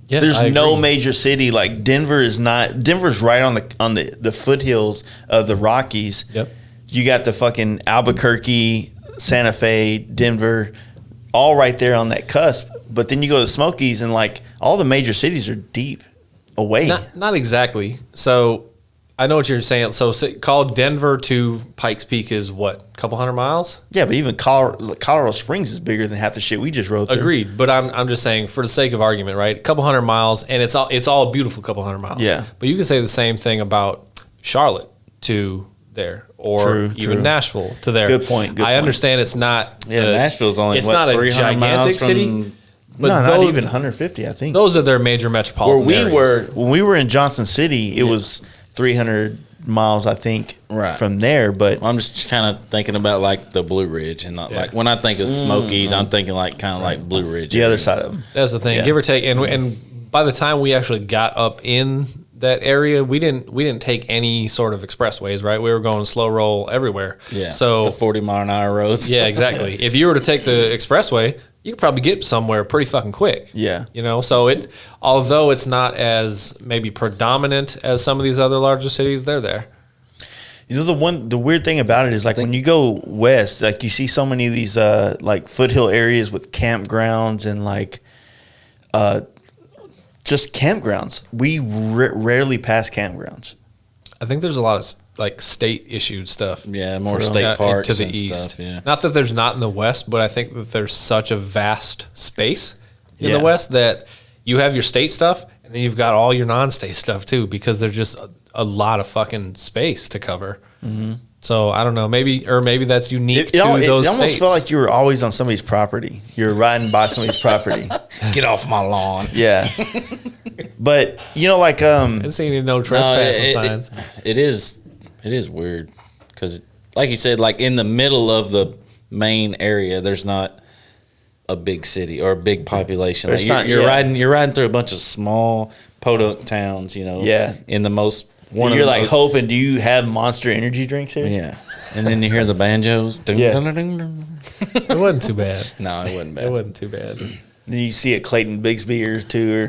Yeah, There's I no agree. major city like Denver is not. Denver's right on the foothills of the Rockies. Yep. You got the fucking Albuquerque, Santa Fe, Denver, all right there on that cusp. But then you go to the Smokies and like all the major cities are deep away. Not exactly. So I know what you're saying. So call Denver to Pikes Peak is what, a couple hundred miles? Yeah, but even Colorado Springs is bigger than half the shit we just rode through. Agreed. But I'm just saying for the sake of argument, right? A couple hundred miles, and it's all a beautiful couple hundred miles. Yeah. But you can say the same thing about Charlotte to there, or even Nashville to there. Good point. I understand it's not. Nashville's only it's not a 300 gigantic miles from city. But No, those, not even 150. I think. Those are their major metropolitan areas. When we were in Johnson City, it was 300 miles, I think, from there. But I'm just kind of thinking about like the Blue Ridge, and not like when I think of Smokies, I'm thinking like kind of like Blue Ridge. the other side of them. That's the thing, give or take. And by the time we actually got up in that area, we didn't take any sort of expressways, right? We were going slow roll everywhere. Yeah. So the 40-mile-an-hour roads. Yeah, exactly. If you were to take the expressway, you could probably get somewhere pretty fucking quick. Yeah. You know, so although it's not as maybe predominant as some of these other larger cities, they're there. You know, the weird thing about it is like when you go west, like you see so many of these like foothill areas with campgrounds and like just campgrounds. We rarely pass campgrounds. I think there's a lot of like state issued stuff. Yeah, more state parks to the and east. stuff, yeah. Not that there's not in the west, but I think that there's such a vast space in Yeah. the west that you have your state stuff and then you've got all your non-state stuff too, because there's just a lot of fucking space to cover. Mm-hmm. So I don't know, maybe that's unique to those It almost states. felt like you were always on somebody's property. You're riding by somebody's property. Get off my lawn. Yeah. But you know, like I didn't see any no trespassing signs. It is weird because, like you said, like in the middle of the main area, there's not a big city or a big population. Like you're riding through a bunch of small podunk towns. You know. Yeah. In the most. You're like hoping, do you have Monster energy drinks here? Yeah. And then you hear the banjos. Yeah. It wasn't too bad. No, it wasn't bad. It wasn't too bad. Then you see a Clayton Bigsby or two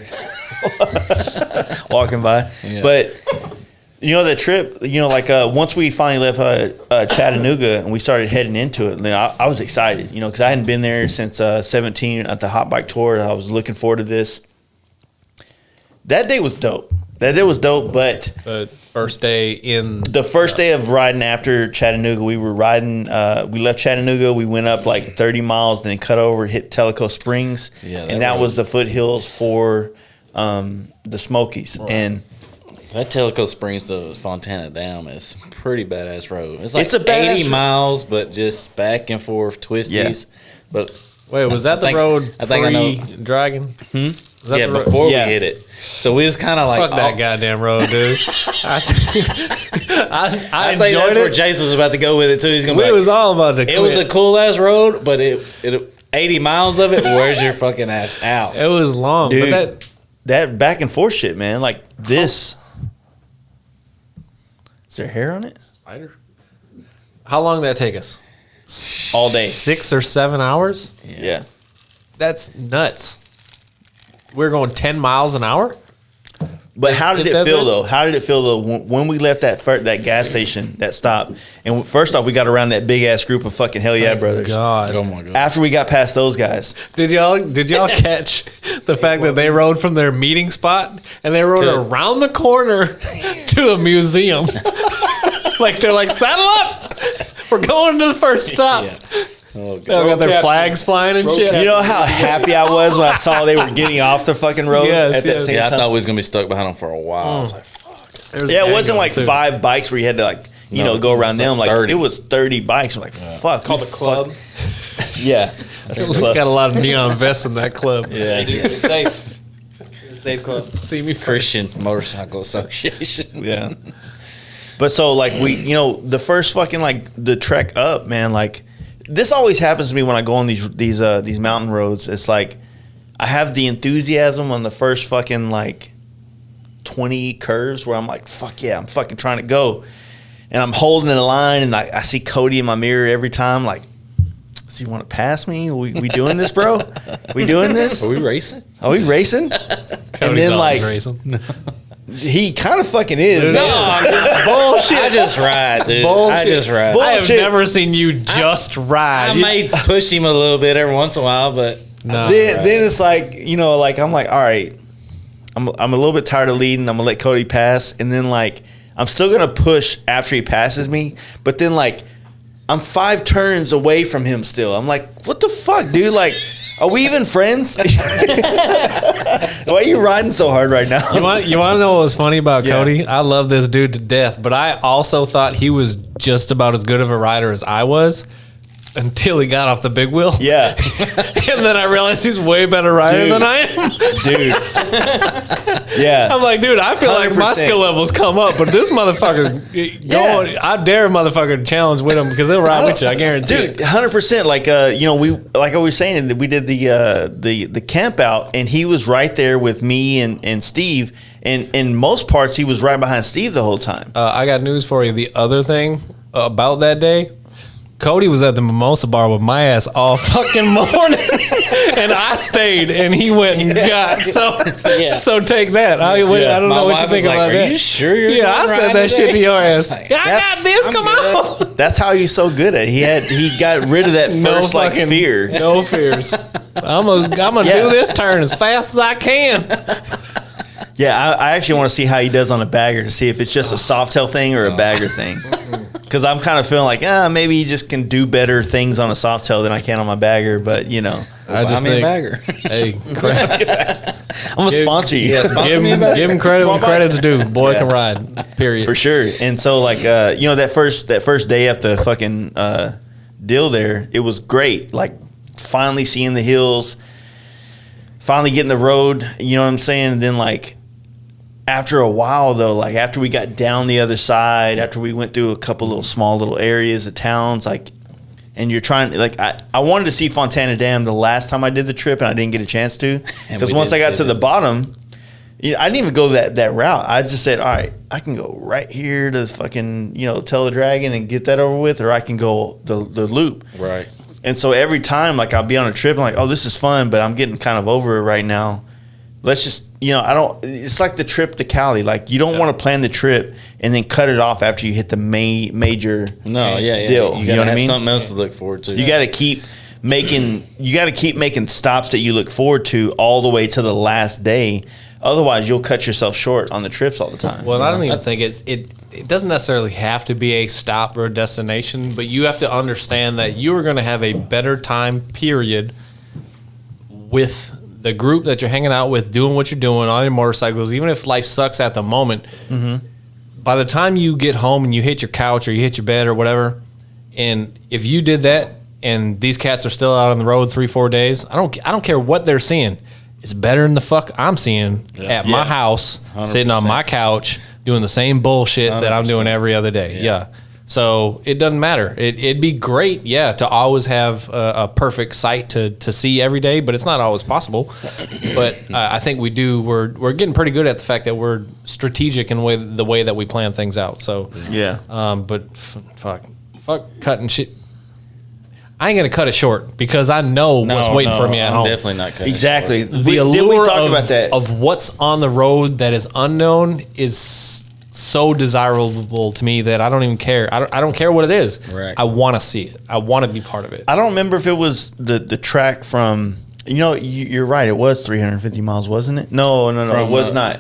walking by. Yeah. But you know, the trip, you know, like once we finally left Chattanooga and we started heading into it, I was excited, you know, because I hadn't been there since 17 at the Hot Bike Tour. I was looking forward to this. That day was dope. But The first day the first day of riding after Chattanooga, we were riding. We left Chattanooga. We went up like 30 miles, then cut over, hit Tellico Springs, and that was the foothills for the Smokies. Right. And that Tellico Springs to Fontana Dam is pretty badass road. It's like it's a badass 80 miles, but just back and forth twisties. Yeah. But Wait, was that the road I think I know. Dragon? Yeah, before we hit it. So we was kind of like, fuck that goddamn road, dude. I I think enjoyed that's where it. Jason was about to go with it too. He's gonna. We was all about to. It was a cool ass road, but it 80 miles of it. Where's your fucking ass out? It was long, dude, but that back and forth shit, man. Like this. Is there hair on it? Spider. How long did that take us? All day. 6 or 7 hours. Yeah. That's nuts. We're going 10 miles an hour. But how did it feel though? How did it feel though when we left that gas station, that stop? And first off, we got around that big ass group of fucking Hell Yeah brothers. God. Oh my god! After we got past those guys, Did y'all catch the fact that they rode from their meeting spot and they rode around the corner to a museum? Like they're like, saddle up, we're going to the first stop. Yeah. Oh god! They got their flags flying and shit. you know how happy I was when I saw they were getting off the fucking road Yes, at that yes. same Yeah, I time. thought we was gonna be stuck behind them for a while. I was like, fuck. Yeah, it wasn't like 5 bikes where you had to like go around them. Like 30. it was 30 bikes. We're like, fuck. Called the club. Yeah, that's a club. Got a lot of neon vests in that club. Yeah, It's safe. It's safe club. See me first. Christian Motorcycle Association. yeah. But so like the first fucking like the trek up, man. Like this always happens to me when I go on these mountain roads. It's like I have the enthusiasm on the first fucking like 20 curves where I'm like, fuck yeah, I'm fucking trying to go. And I'm holding the line, and I see Cody in my mirror every time, like, does he want to pass me? We doing this, bro? We doing this? Are we racing? Are we racing? And then like racing. he kind of fucking is. Dude, bullshit. I just ride, dude. Bullshit. I just ride. I have Bullshit. never seen you just ride. I may push him a little bit every once in a while, but No. Then it's like, you know, like I'm like, all right, I'm a little bit tired of leading. I'm gonna let Cody pass, and then like I'm still gonna push after he passes me, but then like I'm 5 turns away from him still. I'm like, what the fuck, dude? Like, are we even friends? Why are you riding so hard right now? You want to know what was funny about Yeah. Cody? I love this dude to death, but I also thought he was just about as good of a rider as I was until he got off the big wheel. Yeah, And then I realized he's way better rider Dude. than I am. dude. Yeah, I'm like, dude, I feel like my 100%. skill levels come up, but this motherfucker, Yeah. I dare a motherfucker to challenge with him because he'll ride with you. I guarantee dude, it. 100%. Like, you know, like I was saying that we did the camp out, and he was right there with me and Steve, and in most parts he was right behind Steve the whole time. I got news for you. The other thing about that day, Cody was at the mimosa bar with my ass all fucking morning, and I stayed, and he went and got. So take that. I don't My know what wife you think was like, about "Are that. you sure you're Yeah, I going said riding that shit to today?" your I was ass. like, Yeah, I got That's- this. I'm Come good. on. That's how he's so good at it. He got rid of that first like fucking- fear. No fears. I'm gonna Yeah. do this turn as fast as I can. Yeah, I actually want to see how he does on a bagger to see if it's just a soft tail thing or a bagger thing. Because I'm kind of feeling like, maybe he just can do better things on a soft tail than I can on my bagger. But you know, I just Buy me a think, bagger. hey, crap. I'm gonna sponsor you. Yeah, sponsor give me a bagger. him credit when credit's due. Boy can ride. Period. For sure. And so like you know, that first day up the fucking deal there, it was great. Like finally seeing the hills, finally getting the road, you know what I'm saying? And then like after a while though, like after we got down the other side, after we went through a couple little small little areas of towns, like, and you're trying, like, I wanted to see Fontana Dam the last time I did the trip, and I didn't get a chance to, because we once I did got see to the this. bottom, you know, I didn't even go that route. I just said, all right, I can go right here to fucking, you know, Tell the Dragon and get that over with, or I can go the loop. Right. And so every time, like, I'll be on a trip, and like, oh, this is fun, but I'm getting kind of over it right now. Let's just, you know, it's like the trip to Cali. Like, you don't want to plan the trip and then cut it off after you hit the major No, yeah. deal. You You gotta know what I have mean? something else to look forward to. You got to keep making stops that you look forward to all the way to the last day. Otherwise, you'll cut yourself short on the trips all the time. Well, I don't even think it doesn't necessarily have to be a stop or a destination, but you have to understand that you are going to have a better time period with the group that you're hanging out with, doing what you're doing on your motorcycles, even if life sucks at the moment. By the time you get home and you hit your couch or you hit your bed or whatever, and if you did that and these cats are still out on the road 3-4 days, I don't care what they're seeing. It's better than the fuck I'm seeing at my house, sitting on 100%. my couch, doing the same bullshit that I'm doing every other day. Yeah. So it doesn't matter. It'd be great, to always have a perfect sight to see every day, but it's not always possible. But I think we're getting pretty good at the fact that we're strategic in the way that we plan things out. So Yeah. but fuck cutting shit. I ain't gonna cut it short because I know what's waiting for me at I'm home. definitely not cutting. Exactly. The Didn't allure we talk about that? of what's on the road that is unknown is so desirable to me that I don't even care. I don't care what it is. Right. I want to see it. I want to be part of it. I don't remember if it was the track from, you know, you're right. It was 350 miles, wasn't it? No, it was not.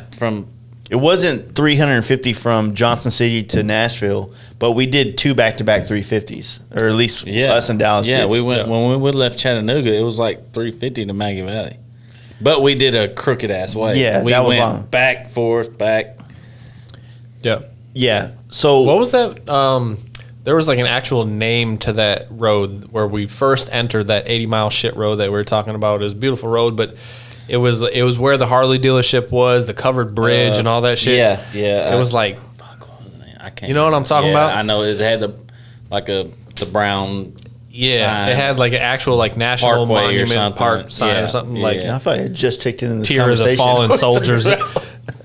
It wasn't 350 from Johnson City to Nashville, but we did 2 back-to-back 350s, or at least us and Dallas Yeah, did. we went when we left Chattanooga. It was like 350 to Maggie Valley, but we did a crooked ass way. Yeah, we that was went long. back, forth, back. Yeah. Yeah. So What was that? There was like an actual name to that road where we first entered that 80-mile shit road that we were talking about. It was a beautiful road, but it was where the Harley dealership was, the covered bridge and all that shit. Yeah. It was like, Fuck, what was the name? I can't. You know what I'm talking yeah, about? I know. It had the brown Yeah, sign. it had like an actual like national Parkway or monument something. park sign Yeah, or something yeah. like I thought I had just checked in this Tear of the conversation. Fallen Soldiers.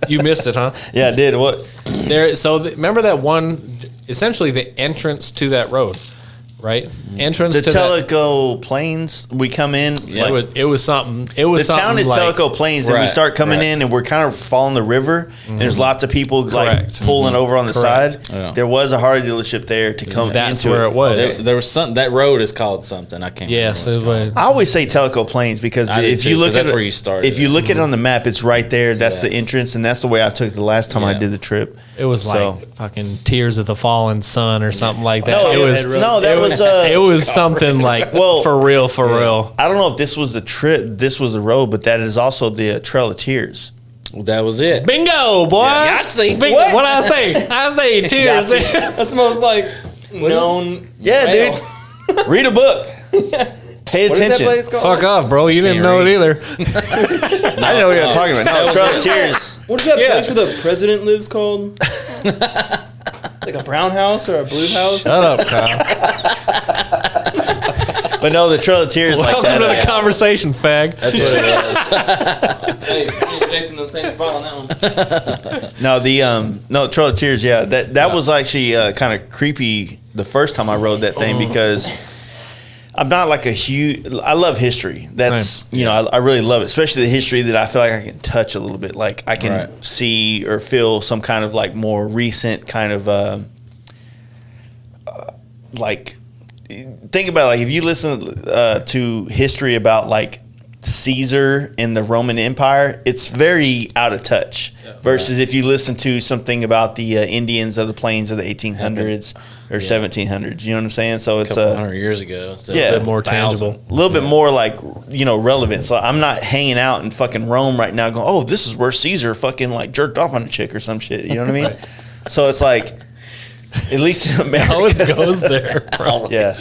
You missed it, huh? Yeah, I did. What? There. So remember that one, essentially the entrance to that road, right? Entrance The to that. Tellico Plains. We come in. Yeah. Like, It was something. It was the something town is like, Tellico Plains, and we Right, start coming right. in, and we're kind of following the river. And there's lots of people like Correct. pulling over on the Correct. side. Yeah. There was a Harley dealership there to come. That's into where it was. There was something. That road is called something. I can't. Yes, remember it what it's was. I always say Tellico Plains because I do if too, you look 'cause at that's it, where you started. if you look at it on the map, it's right there. That's Yeah. the entrance, and that's the way I took it the last time I Yeah. did the trip. It was like So- fucking Tears of the Fallen Sun or something like that. No, it was. no, that was It was something like Well, for real, for real. I don't know if this was the trip, this was the road, but that is also the Trail of Tears. called. That was it. Bingo, boy. Yahtzee. Bingo. What I say? I say tears. That's the most like known. Yeah, trail. dude. Read a book. Pay What is that attention. place called? Fuck off, bro. You didn't know it either. I didn't know what you're talking about. No, Trail of Tears. What is that Yeah. place where the president lives called? Like a brown house or a blue house? Shut up, Kyle. But no, the Trail of Tears like Welcome that. to the conversation, fag. That's what it was. Hey, Jason in the same spot on that one. No, the Trail of Tears, yeah. That was actually kind of creepy the first time I rode that thing because I'm not like a huge. I love history. That's Same. you know I really love it, especially the history that I feel like I can touch a little bit. Like I can Right. see or feel some kind of like more recent kind of like think about it, like if you listen to history about like Caesar and the Roman Empire, it's very out of touch. Versus if you listen to something about the Indians of the plains of the 1800s or 1700s, you know what I'm saying? So it's Couple 100 years ago. Instead Yeah. of A bit more 1,000. tangible. a little bit more like, you know, relevant. So I'm not hanging out in fucking Rome right now going, oh, this is where Caesar fucking like jerked off on a chick or some shit. You know what I mean? So it's like, at least in America. Always goes there, bro. Yeah,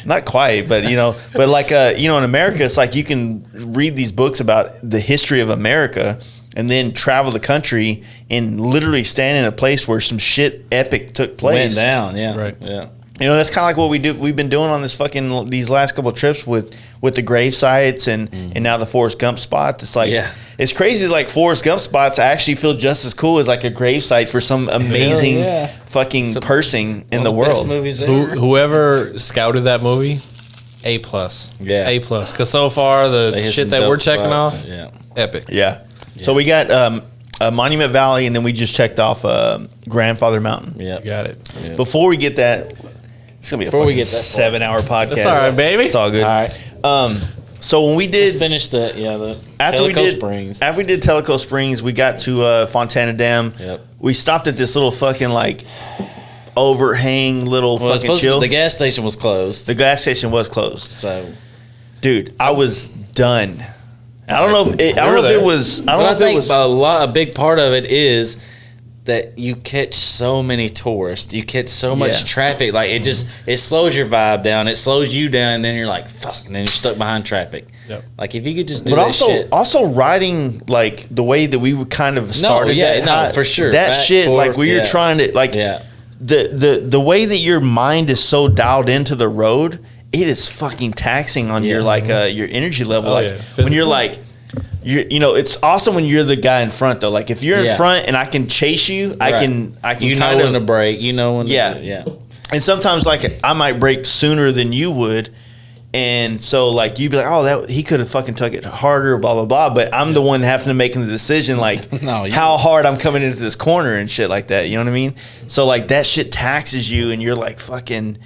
not quite, but you know, but like you know, in America, it's like you can read these books about the history of America, and then travel the country and literally stand in a place where some shit epic took Went place. down. Yeah. Right. Yeah. You know, that's kind of like what we do. We've been doing on this fucking these last couple of trips with the grave sites and now the Forrest Gump spot. It's like Yeah. it's crazy. Like Forrest Gump spots, I actually feel just as cool as like a grave site for some amazing yeah. fucking person in the Best world. movies Who, ever. whoever scouted that movie, A plus. Yeah. A plus. Because so far the They hit shit some that we're dope checking spots. off, Yeah. epic. Yeah. So we got Monument Valley, and then we just checked off Grandfather Mountain. Yeah. Got it. Yeah. Before we get that, it's gonna be a Before we fucking get that far. 7-hour podcast. That's all right, baby. It's all good. All right. So when we Let's did finish the after we Tellico did Springs. after we did Tellico Springs, we got to Fontana Dam. Yep. We stopped at this little fucking like overhang little Well, it's fucking supposed to be- chill. the gas station was closed. The gas station was closed. So Dude, I was done. I don't know if it, I don't We know were if it there. was. I But don't know I if it think was. a big part of it is that you catch so many tourists. You catch so much Yeah. traffic. Like it slows your vibe down. It slows you down, and then you're like, fuck, and then you're stuck behind traffic. Yep. Like if you could just do But that shit. also riding like the way that we would kind of started. yeah, that no, high- for sure. That Back, shit, like forth, where you're yeah. trying to like Yeah. the way that your mind is so dialed into the road, it is fucking taxing on your Yeah. like your energy level. Oh, like yeah. when you're Physically. like. You know, it's awesome when you're the guy in front though. Like if you're in Yeah. front and I can chase you, I Right. can You know kind when of to brake. You know when. Yeah. Yeah. And sometimes like I might break sooner than you would. And so like you'd be like, oh, that he could have fucking took it harder, blah blah blah. But I'm the one having to making the decision, like No, you- how hard I'm coming into this corner and shit like that. You know what I mean? So like that shit taxes you, and you're like fucking,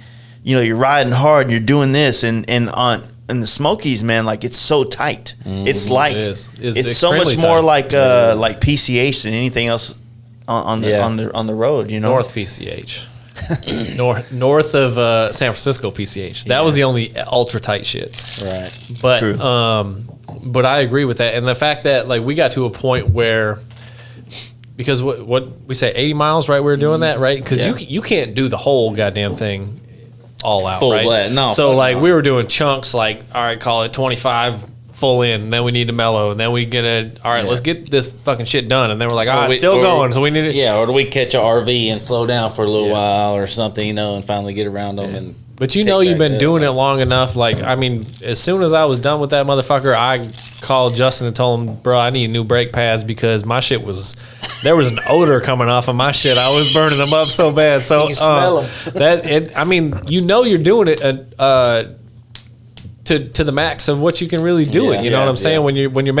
you know, you're riding hard, and you're doing this, and on the Smokies, man, like it's so tight. It's like It is. It's it's so much extremely more tight. like PCH than anything else on the Yeah. on the road. You know, North PCH. north of San Francisco PCH. That was the only ultra tight shit. Right. But True. but I agree with that, and the fact that like we got to a point where because what we say 80 miles, right? We were doing that, right? Because Yeah. you can't do the whole goddamn thing all out, Full right? blast. No, So fuck like no. we were doing chunks, like all right, call it 25 full in, and then we need to mellow, and then we gonna all right, let's get this fucking shit done, and then we're like, all right, still going, so we need to Yeah, or do we catch a RV and slow down for a little while or something, you know, and finally get around them? And But you know you've been doing it long enough. Like, I mean, as soon as I was done with that motherfucker, I called Justin and told him, bro, I need new brake pads because my shit was, there was an odor coming off of my shit. I was burning them up so bad. So You can smell 'em. I mean, you know you're doing it to the max of what you can really do it. You know what I'm saying? When you're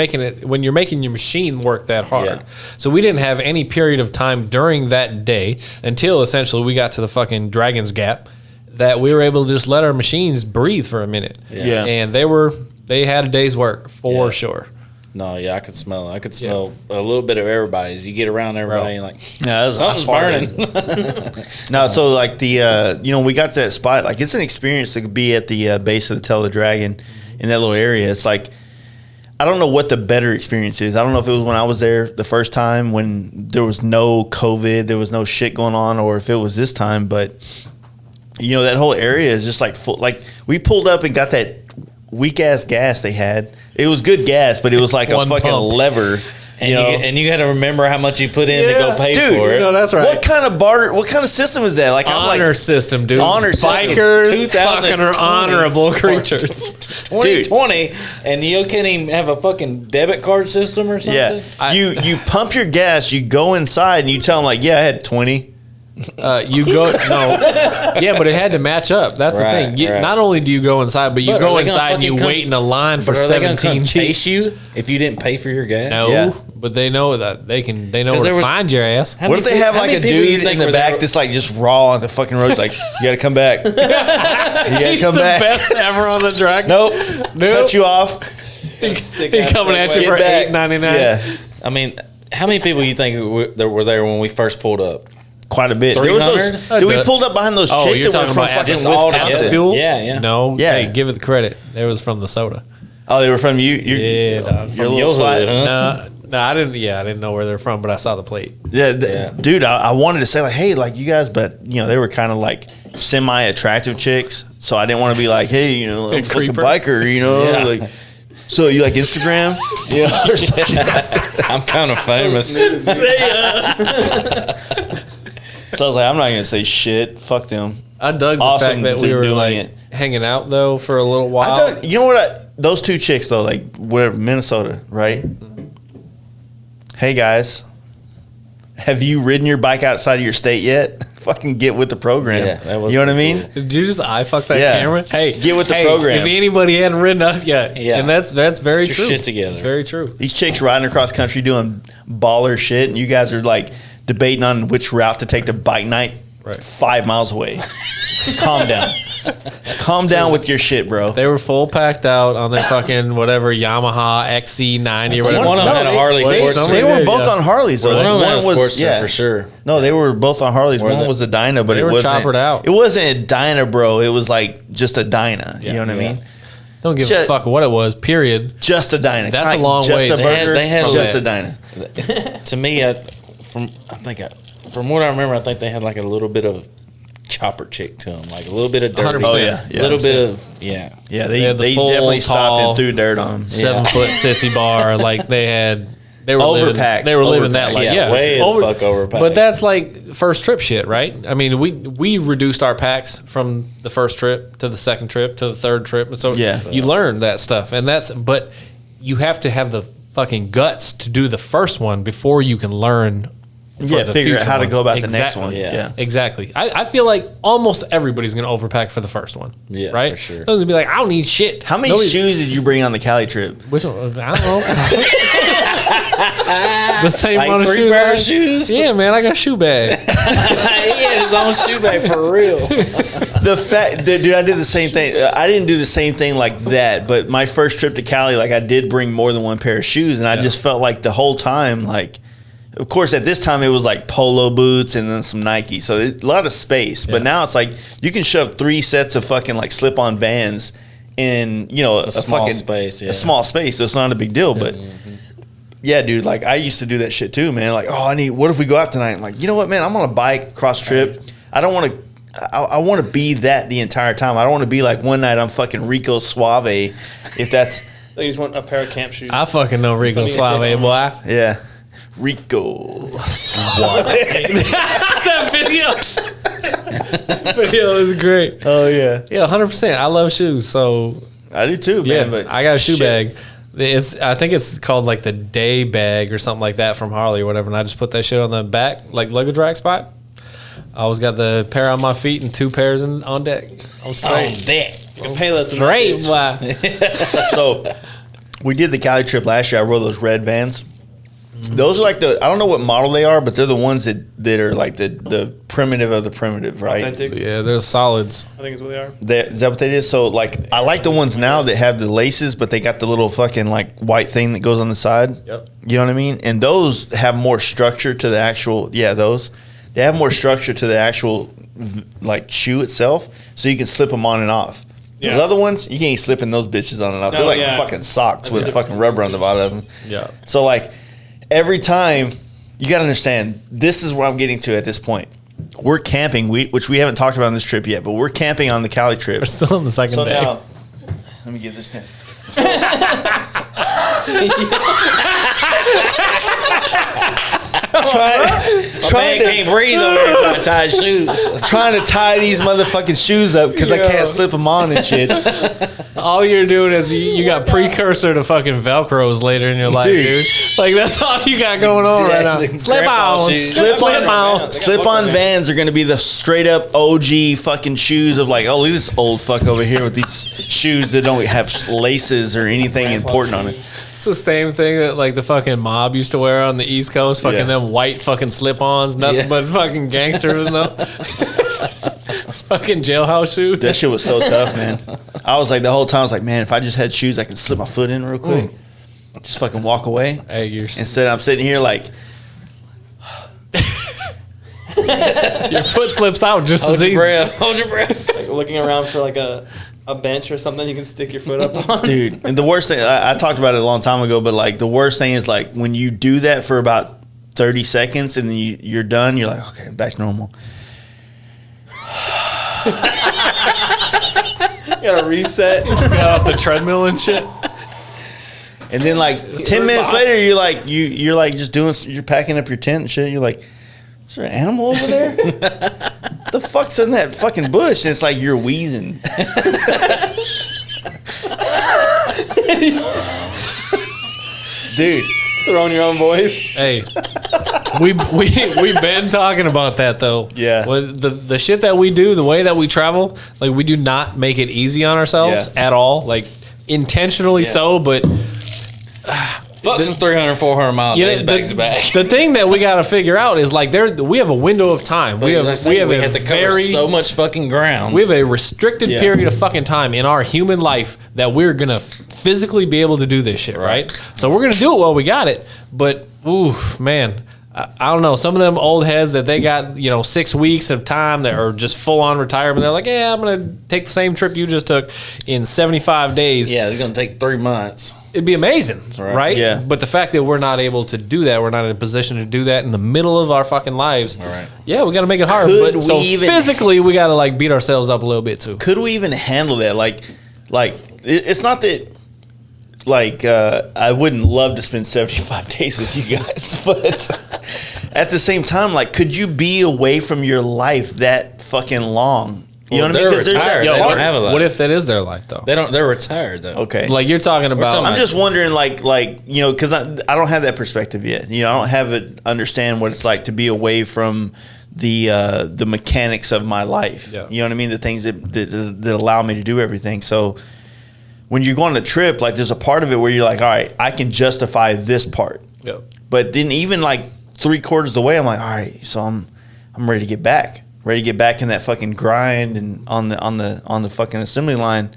making your machine work that hard. Yeah. So we didn't have any period of time during that day until essentially we got to the fucking Dragon's Gap that we were able to just let our machines breathe for a minute. Yeah. And they had a day's work for sure. No, I could smell it. I could smell a little bit of everybody's. You get around everybody and like, Yeah, something's burning. No, so like the we got to that spot. Like it's an experience to be at the base of the Tail of the Dragon in that little area. It's like I don't know what the better experience is. I don't know if it was when I was there the first time when there was no COVID, there was no shit going on, or if it was this time. But that whole area is just like full. Like we pulled up and got that weak ass gas they had. It was good gas, but it was like a One fucking pump. lever. And you got to remember how much you put in to go pay dude, for it. That's right. What kind of barter? What kind of system is that? Like Honor system, dude. Honor system. Bikers 2020. fucking are honorable creatures. 2020, and you can't even have a fucking debit card system or something. Yeah, you pump your gas. You go inside and you tell them like, yeah, I had 20. You go but it had to match up. That's the Right, thing. right. Not only do you go inside, but you But go are they gonna inside and you fucking wait in a line for But are they gonna 17 come G's. chase you if you didn't pay for your gas? No, Yeah. but they know that they know 'Cause where there to was- find your ass. How What if many they have how like a many people you dude think in the were back there? that's like just raw on the fucking road? Like, you gotta come back. You gotta He's come the back. best ever on the track. Nope. Cut you off. He coming at you Get for back. $8.99. Yeah, I mean, how many people you think were there when we first pulled up? quite a bit. There was 300? dude, we pulled up behind those Oh, chicks you're that were talking from about fucking just all Wisconsin. together? Fuel? Yeah. No, Yeah. Hey, give it the credit. It was from the soda. Oh, they were from you. Yeah, dog. You're a From little your slight. hood, huh? No, I didn't. Yeah, I didn't know where they're from, but I saw the plate. Yeah, Yeah. dude, I wanted to say like, hey, like you guys, but they were kind of like semi-attractive chicks, so I didn't want to be like, hey, I'm a Big fucking creeper. biker, Yeah. like. So you like Instagram? Or something. I'm kind of famous. So I was like, I'm not gonna say shit. Fuck them. I dug the Awesome fact that that we they're were doing like it. hanging out though for a little while. I dug, you know what? Those two chicks though, like whatever, Minnesota, right? Hey guys, have you ridden your bike outside of your state yet? Fucking get with the program. Yeah, that was you know what I pretty mean? cool. Did you just eye fuck that Yeah. camera? Hey, Get with the program. If anybody hadn't ridden us yet, Yeah. and that's very Get your true. shit together. It's very true. These chicks riding across country doing baller shit, and you guys are like debating on which route to take to bike night. Right. 5 miles away. Calm down. Calm down with your shit, bro. They were full packed out on their fucking whatever Yamaha XC90 or whatever. One of them had a Harley they, Sportser. they were Yeah, both yeah. on Harleys. Though. One of them had a was Sportster for sure. No, they were both on Harleys. Was One it? was a Dyna, but They it were wasn't. choppered out. It wasn't a Dyna, bro. It was like just a Dyna. You know what I Yeah. mean? Don't give a Shit. fuck what it was. Period. Just a Dyna. That's Like, a long just way. a They had- burger. they had just a- a Dyna. To me, from what I remember, I think they had like a little bit of chopper chick to them, like a little bit of dirt. 100%. Oh yeah, A little bit of Yeah, They they had the full, definitely stopped tall, and threw dirt on them. 7 foot sissy bar. Like they were Overpacked. They were living that like Yeah, way the fuck overpacked. But that's like first trip shit, right? I mean, we reduced our packs from the first trip to the second trip to the third trip, and so Yeah. you learn that stuff, but you have to have the fucking guts to do the first one before you can learn. for Yeah, the figure out future how to ones. go about the next Exactly. one. Yeah. Yeah. Exactly. I feel like almost everybody's gonna overpack for the first one. Yeah, right. for sure. Those gonna be like, I don't need shit. How many Nobody's- shoes did you bring on the Cali trip? Which one? I don't know. The same Like amount of 3 shoes. pair of shoes. Yeah, man, I got a shoe bag. He had his own shoe bag for real. The fact, dude, I did the same thing. I didn't do the same thing like that, but my first trip to Cali, like I did bring more than one pair of shoes, and I just felt like the whole time, like, of course, at this time it was like polo boots and then some Nike, so a lot of space. But now it's like you can shove 3 sets of fucking like slip-on Vans in a small fucking space, yeah. a small space, so it's not a big deal. But yeah, dude, like I used to do that shit too, man. Like, what if we go out tonight? Like, you know what, man? I'm on a bike cross trip. I don't want to. I want to be that the entire time. I don't want to be like one night I'm fucking Rico Suave, if that's They just want a pair of camp shoes. I fucking know Rico Suave, boy. yeah, Rico Suave. That video. Video is great. Oh yeah, Yeah, 100%. I love shoes, so I do too, yeah. man. But I got a shoe shit. bag. I think it's called like the day bag or something like that from Harley or whatever, and I just put that shit on the back, like luggage rack spot. I always got the pair on my feet and 2 pairs on deck. I'm straight. Payless in that Straight, bitch. boy. So we did the Cali trip last year. I rode those red Vans. Those are like I don't know what model they are, but they're the ones that are like the primitive of the primitive, right? Authentics. Yeah, they're solids. I think is what they are. Is that what they did? So like I like the ones now that have the laces, but they got the little fucking like white thing that goes on the side. Yep. You know what I mean? And those have more structure to the actual. Yeah, those they have more structure to the actual like shoe itself, so you can slip them on and off. Yeah. Those other ones, you can't slip in those bitches on and off. No, They're like yeah. fucking socks That's with a fucking rubber on the bottom of them. Yeah. So like every time, you got to understand, this is where I'm getting to at this point. We're camping, which we haven't talked about on this trip yet, but we're camping on the Cali trip. We're still on the second So day. now, let me get this down. Man can't breathe over there trying to tie his shoes. Trying to tie these motherfucking shoes up because I can't slip them on and shit. All you're doing is you got precursor to fucking Velcros later in your life, dude. Like that's all you got going on right now. Slip Grandpa on, shoes. slip Slip-on on. Slip-on Vans are going to be the straight up OG fucking shoes of like, oh, look at this old fuck over here with these shoes that don't have laces or anything important on it. It's the same thing that like the fucking mob used to wear on the East Coast. Fucking Yeah. them white fucking slip-ons, nothing but fucking gangsters and fucking jailhouse shoes. That shit was so tough, man. I was like, the whole time, I was like, man, if I just had shoes, I could slip my foot in real quick. Just fucking walk away. Hey, Instead, I'm sitting here like, your foot slips out just Hold as your easy. breath. Hold your breath. Like looking around for like a bench or something you can stick your foot up on. dude. And the worst thing, I talked about it a long time ago, but like the worst thing is like when you do that for about 30 seconds and then you're done, you're like, okay, back to normal. You gotta reset. Got off the treadmill and shit. And then like 10 minutes later, you're like, you're like just you're packing up your tent and shit. You're like, is there an animal over there? The fuck's in that fucking bush? And it's like you're wheezing. Dude, Throwing your own voice. Hey, we've been talking about that though. Yeah. Well, the shit that we do, the way that we travel, like we do not make it easy on ourselves Yeah. at all. Like intentionally so, but Fuck some 300, 400 mile you know, days back to back. the thing that we got to figure out is like we have a window of time. We have we a have to cover very so much fucking ground. we have a restricted Yeah. period of fucking time in our human life that we're gonna physically be able to do this shit, right? So we're gonna do it while we got it. But oof, man, I don't know. Some of them old heads that they got 6 weeks of time that are just full on retirement. They're like, yeah, I'm gonna take the same trip you just took in 75 days. Yeah, it's gonna take 3 months. It'd be amazing, right? Yeah. But the fact that we're not able to do that, we're not in a position to do that in the middle of our fucking lives. Right. Yeah, we got to make it hard. Could But so we even- physically, we got to like beat ourselves up a little bit too. could we even handle that? It's not that. I wouldn't love to spend 75 days with you guys, but at the same time, like, could you be away from your life that fucking long? You know what I mean? they're 'Cause there's that retired. They part. don't have a life. What if that is their life though? They don't. They're retired though. Okay. Like you're talking about. talking I'm just wondering, because I don't have that perspective yet. I don't have it understand what it's like to be away from the mechanics of my life. Yeah. You know what I mean? The things that allow me to do everything. So when you go on a trip, like there's a part of it where you're like, all right, I can justify this part. Yep. But then even like 3/4 of the way, I'm like, all right, so I'm ready to get back. Ready to get back in that fucking grind and on the fucking assembly line.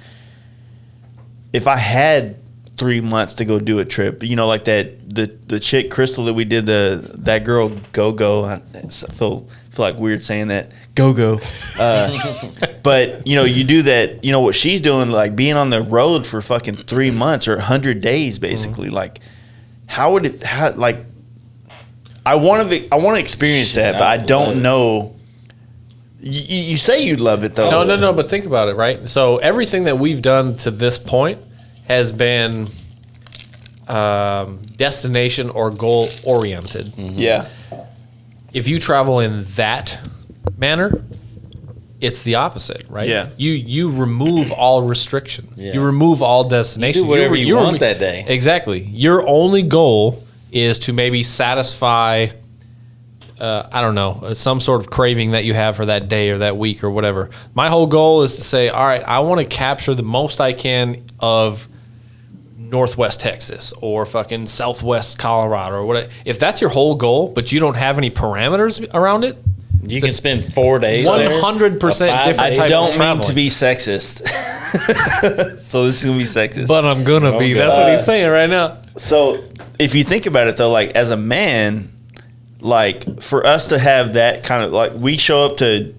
If I had 3 months to go do a trip, like the chick Crystal that we did that girl Go. I feel like weird saying that Go. But you do that. What she's doing, like being on the road for fucking 3 months or 100 days, basically. Like, how would it? I want to experience Shit, that, but I would love don't it. know. You say you'd love it though. No. But think about it, right? So everything that we've done to this point has been destination or goal oriented. Yeah. If you travel in that manner, it's the opposite, right? Yeah. You remove all restrictions. Yeah. You remove all destinations. You do whatever you want that day. Exactly. Your only goal is to maybe satisfy, I don't know, some sort of craving that you have for that day or that week or whatever. My whole goal is to say, all right, I want to capture the most I can of Northwest Texas or fucking Southwest Colorado or whatever. If that's your whole goal, but you don't have any parameters around it, You can spend 4 days. 100% different I type of don't mean traveling. to be sexist. So this is going to be sexist. But I'm gonna be. That's what he's saying right now. So if you think about it though, like as a man, like for us to have that kind of like we show up to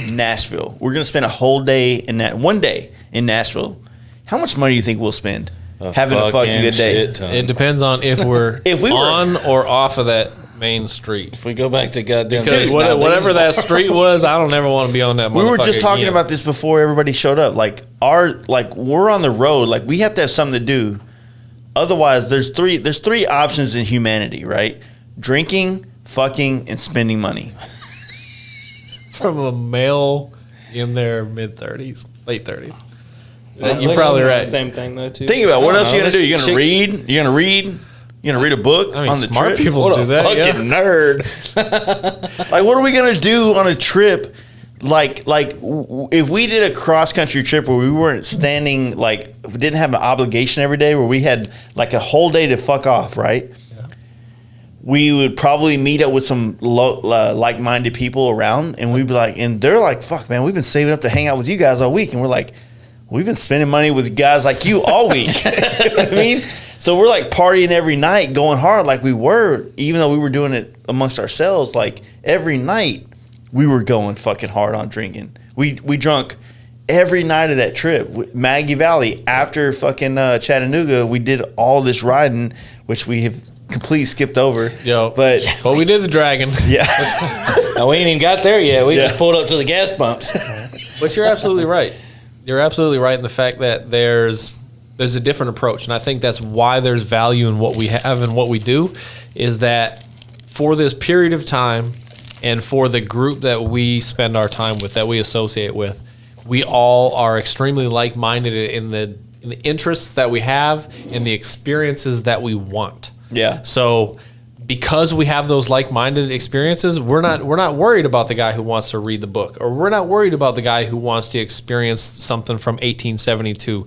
Nashville, we're gonna spend a whole day in that one day in Nashville. How much money do you think we'll spend having a fucking good day? It depends on if we're If we were- on or off of that main street. If we go back to goddamn Because Texas, whatever that street was, I don't ever want to be on that. We were just motherfucker talking again. about this before everybody showed up. Like we're on the road. Like we have to have something to do. Otherwise, there's three options in humanity, right? Drinking, fucking, and spending money. from a male in their mid 30s, late 30s. I You're think probably I'm doing right. the same thing though too. Think about what No, else you no, gonna do. You're gonna chicks- read. You're gonna read. You're gonna read a book I mean, on the smart trip. people What do a that. Yeah. fucking nerd. Like, what are we gonna do on a trip? If we did a cross country trip where we weren't standing, like we didn't have an obligation every day, where we had like a whole day to fuck off, right? We would probably meet up with some like-minded people around, and we'd be like, and they're like, "Fuck, man, we've been saving up to hang out with you guys all week," and we're like, "We've been spending money with guys like you all week." You know what I mean? So we're like partying every night, going hard like we were, even though we were doing it amongst ourselves. Like every night, we were going fucking hard on drinking. We drunk every night of that trip. Maggie Valley, after fucking Chattanooga, we did all this riding, which we have completely skipped over. But we did the dragon. yeah. No, we ain't even got there yet. We Yeah. just pulled up to the gas pumps. But you're absolutely right. You're absolutely right in the fact that there's a different approach, and I think that's why there's value in what we have and what we do, is that for this period of time and for the group that we spend our time with, that we associate with, we all are extremely like-minded in the interests that we have, in the experiences that we want. Yeah. So because we have those like-minded experiences, we're not worried about the guy who wants to read the book, or we're not worried about the guy who wants to experience something from 1872.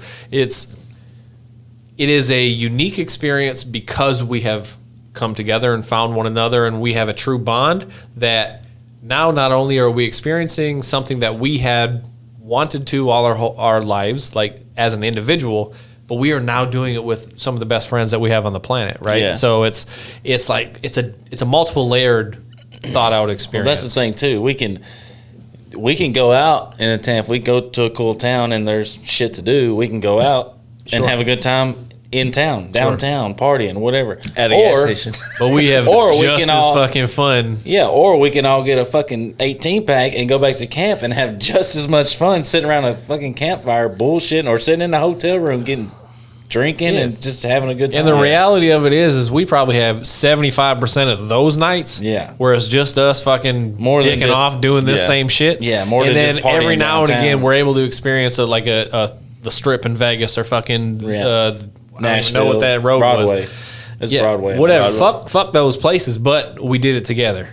It is a unique experience because we have come together and found one another, and we have a true bond that now not only are we experiencing something that we had wanted to all our lives, like as an individual, but we are now doing it with some of the best friends that we have on the planet, right? Yeah. So it's like it's a multiple layered, thought out experience. Well, that's the thing too. We can go out in a town. If we go to a cool town and there's shit to do, we can go out and Sure. have a good time in town, downtown, partying, whatever. At a gas station. But we have Or we just can as all- fucking fun. Yeah, or we can all get a fucking 18-pack and go back to camp and have just as much fun sitting around a fucking campfire bullshitting, or sitting in a hotel room drinking Yeah. and just having a good time. And the reality of it is we probably have 75% of those nights. Yeah. Where it's just us fucking More than dicking just- off doing this Yeah. same shit. Yeah, more and than then just partying every now and downtown. again we're able to experience the strip in Vegas, or fucking I don't even know what that road Broadway. was. It's Yeah, Broadway. whatever. Broadway. Fuck those places, but we did it together.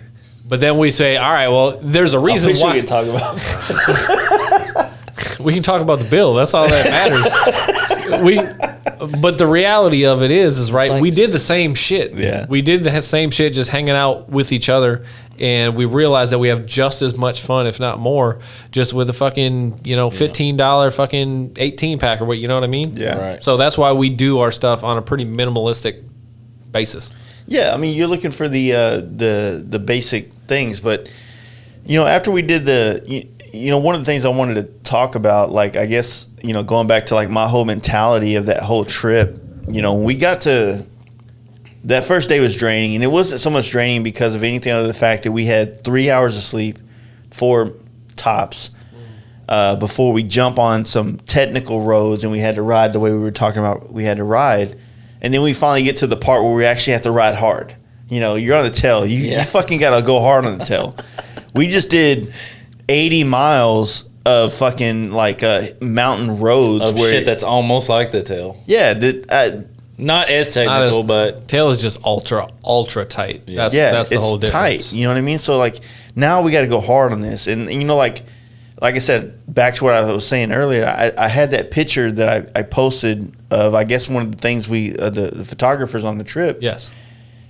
But then we say, all right, well, there's a reason why. we can talk about. We can talk about the bill. That's all that matters. But the reality of it is right. like- we did the same shit. Yeah. We did the same shit, just hanging out with each other, and we realized that we have just as much fun, if not more, just with a fucking $15 fucking 18-pack or what, you know what I mean? Yeah. Right. So that's why we do our stuff on a pretty minimalistic basis. Yeah, I mean, you're looking for the basic things, but after we did one of the things I wanted to talk about, like I guess going back to like my whole mentality of that whole trip, when we got to that first day was draining, and it wasn't so much draining because of anything other than the fact that we had 3 hours of sleep, 4 tops, before we jump on some technical roads and we had to ride the way we were talking about we had to ride. And then we finally get to the part where we actually have to ride hard. You're on the tail. You fucking got to go hard on the tail. We just did 80 miles of fucking like mountain roads of shit that's almost like the tail. Yeah, Not as technical, but tail is just ultra tight. yeah, That's the it's whole difference. tight. You know what I mean? So like now we got to go hard on this, and you know like I said, back to what I was saying earlier. I had that picture that I posted of, I guess, one of the things the photographers on the trip. Yes.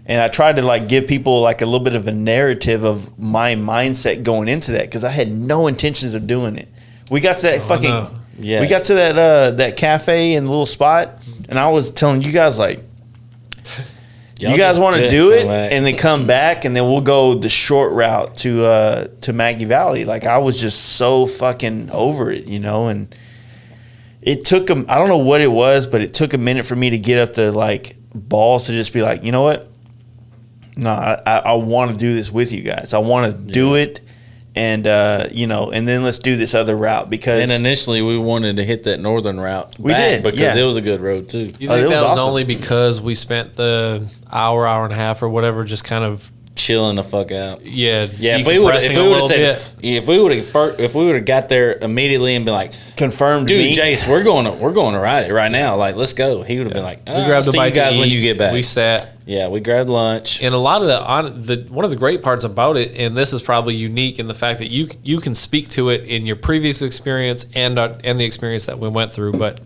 And I tried to like give people like a little bit of a narrative of my mindset going into that, because I had no intentions of doing it. We got to that we got to that cafe and little spot, and I was telling you guys like, you guys want to do it and then come back, and then we'll go the short route to Maggie Valley. Like I was just so fucking over it, you know. And it took I don't know what it was, but it took a minute for me to get up the like balls to just be like, you know what? No, I want to do this with you guys. I want to do it, and you know, and then let's do this other route, because. And initially we wanted to hit that northern route. We did, because it was a good road too. You think that was awesome. only because we spent the hour and a half or whatever just kind of chilling the fuck out. Yeah. If we would have got there immediately and been like, confirmed, dude, me. Jace, we're going to ride it right now. Like, let's go. He would have been like, we grabbed a see bite you guys to when eat. you get back. We sat. Yeah, we grabbed lunch. And a lot of one of the great parts about it, and this is probably unique in the fact that you can speak to it in your previous experience and the experience that we went through, but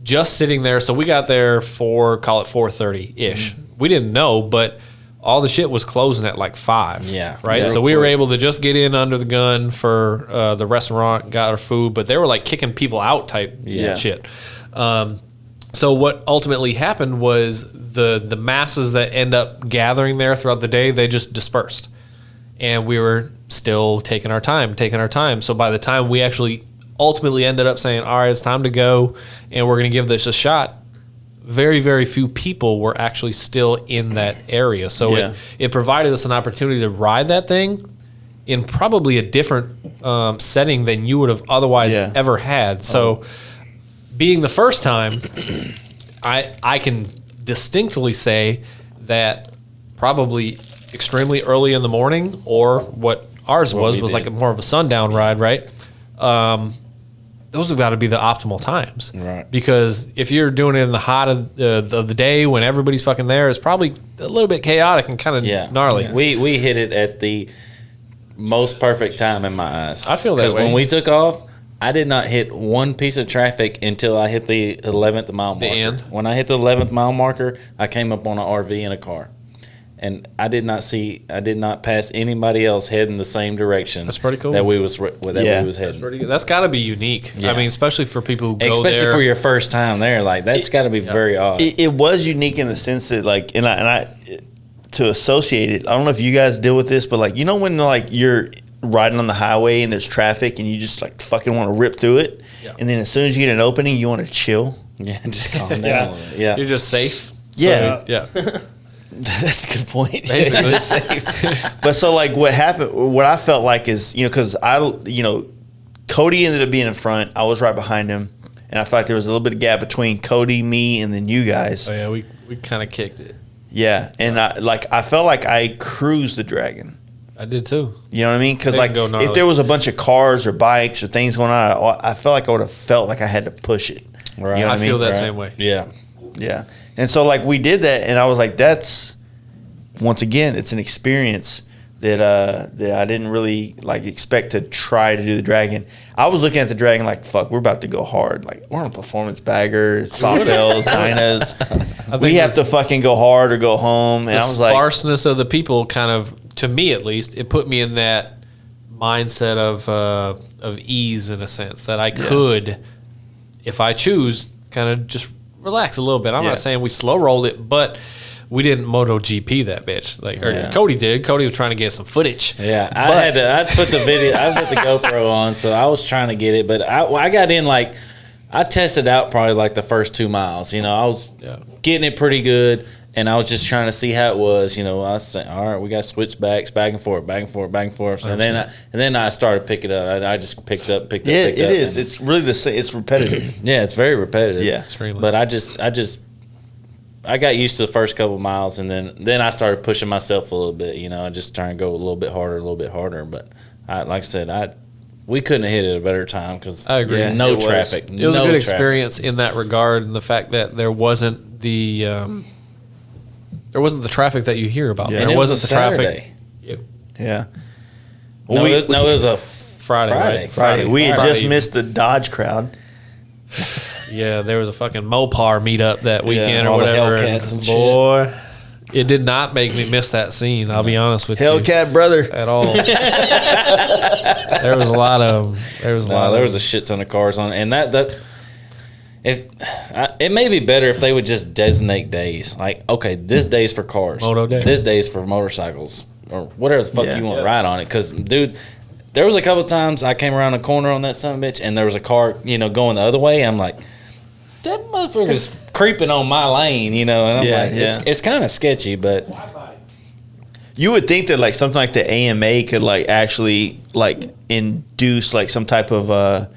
just sitting there. So we got there call it 4:30-ish. We didn't know, but all the shit was closing at like 5. Yeah. Right. Yeah, so we were able to just get in under the gun for the restaurant, got our food, but they were like kicking people out type shit. So what ultimately happened was the masses that end up gathering there throughout the day, they just dispersed. And we were still taking our time. So by the time we actually ultimately ended up saying, all right, it's time to go and we're going to give this a shot, very, very few people were actually still in that area. So it provided us an opportunity to ride that thing in probably a different setting than you would have otherwise ever had. So being the first time, I can distinctly say that probably extremely early in the morning, or what ours was like more of a sundown ride, right? Those have got to be the optimal times. Right. Because if you're doing it in the hot of the day when everybody's fucking there, it's probably a little bit chaotic and kind of gnarly. Yeah. We hit it at the most perfect time in my eyes. I feel that way. Because when we took off, I did not hit one piece of traffic until I hit the 11th mile marker. The end? When I hit the 11th mile marker, I came up on an RV in a car. And I did not pass anybody else heading the same direction. That's pretty cool. That we was heading. Pretty good. That's got to be unique. Yeah. I mean, especially for people who go there. Especially for your first time there, like that's got to be very odd. It was unique in the sense that like, and I to associate it, I don't know if you guys deal with this, but like, you know, when like you're riding on the highway and there's traffic and you just like fucking want to rip through it, and then as soon as you get an opening, you want to chill. Yeah, just calm down. Yeah, you're just safe. Yeah, yeah. That's a good point. Basically. But so like what happened, what I felt like is, you know, because Cody ended up being in front. I was right behind him. And I felt like there was a little bit of gap between Cody, me, and then you guys. Oh, yeah, we kind of kicked it. Yeah. And I felt like I cruised the Dragon. I did too. You know what I mean? Because like if there was a bunch of cars or bikes or things going on, I felt like I would have felt like I had to push it. Right. You know what I feel that Right. same way. Yeah. Yeah. And so like we did that, and I was like, that's, once again, it's an experience that I didn't really like expect to try to do the Dragon. I was looking at the Dragon like, fuck, we're about to go hard. Like we're on a performance bagger, Sawtails, Dynas. We have to fucking go hard or go home. And I was like, the sparseness of the people kind of, to me at least, it put me in that mindset of ease in a sense that I could, if I choose, kind of just relax a little bit. I'm not saying we slow rolled it, but we didn't MotoGP that bitch. Cody did. Cody was trying to get some footage. Yeah, I put the GoPro on, so I was trying to get it, but I got in like, I tested out probably like the first 2 miles. You know, I was getting it pretty good, and I was just trying to see how it was. You know, I was saying, all right, we got switchbacks, back and forth, and then I started picking up. I just picked up. Yeah, it is. It's really the same. It's repetitive. Yeah, it's very repetitive. Yeah, extremely. But I got used to the first couple miles, and then I started pushing myself a little bit. You know, I just trying to go a little bit harder. But like I said, we couldn't have hit it at a better time because I agree. No traffic. It was a good experience in that regard, and the fact that there wasn't the traffic that you hear about. Yeah. There And it was wasn't a the traffic. Saturday. Yeah. No, Well, it was a Friday, Friday. right? Friday. We had Friday just evening. missed the Dodge crowd. Yeah, there was a fucking Mopar meetup that weekend or all the whatever. Hellcats and shit. Boy, it did not make me miss that scene. I'll be honest with you. Hellcat brother. At all. There was a lot of. There was a lot. There was a shit ton of cars on, and it may be better if they would just designate days. Like, okay, this day's for cars, Moto day. This day's for motorcycles, or whatever the fuck Yeah. you want to ride on it. Because, dude, there was a couple times I came around the corner on that son of a bitch, and there was a car, going the other way. I'm like, that motherfucker's creeping on my lane, and I'm like, it's kind of sketchy, but. You would think that like something like the AMA could like actually like induce like some type of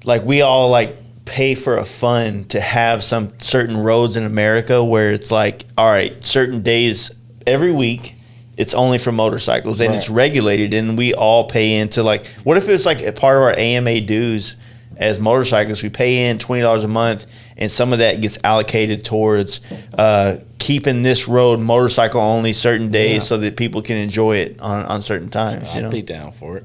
like we all like pay for a fund to have some certain roads in America where it's like, all right, certain days every week it's only for motorcycles and it's regulated and we all pay into like, what if it's like a part of our AMA dues as motorcyclists? We pay in $20 a month and some of that gets allocated towards keeping this road motorcycle only certain days so that people can enjoy it on certain times. I'd be down for it.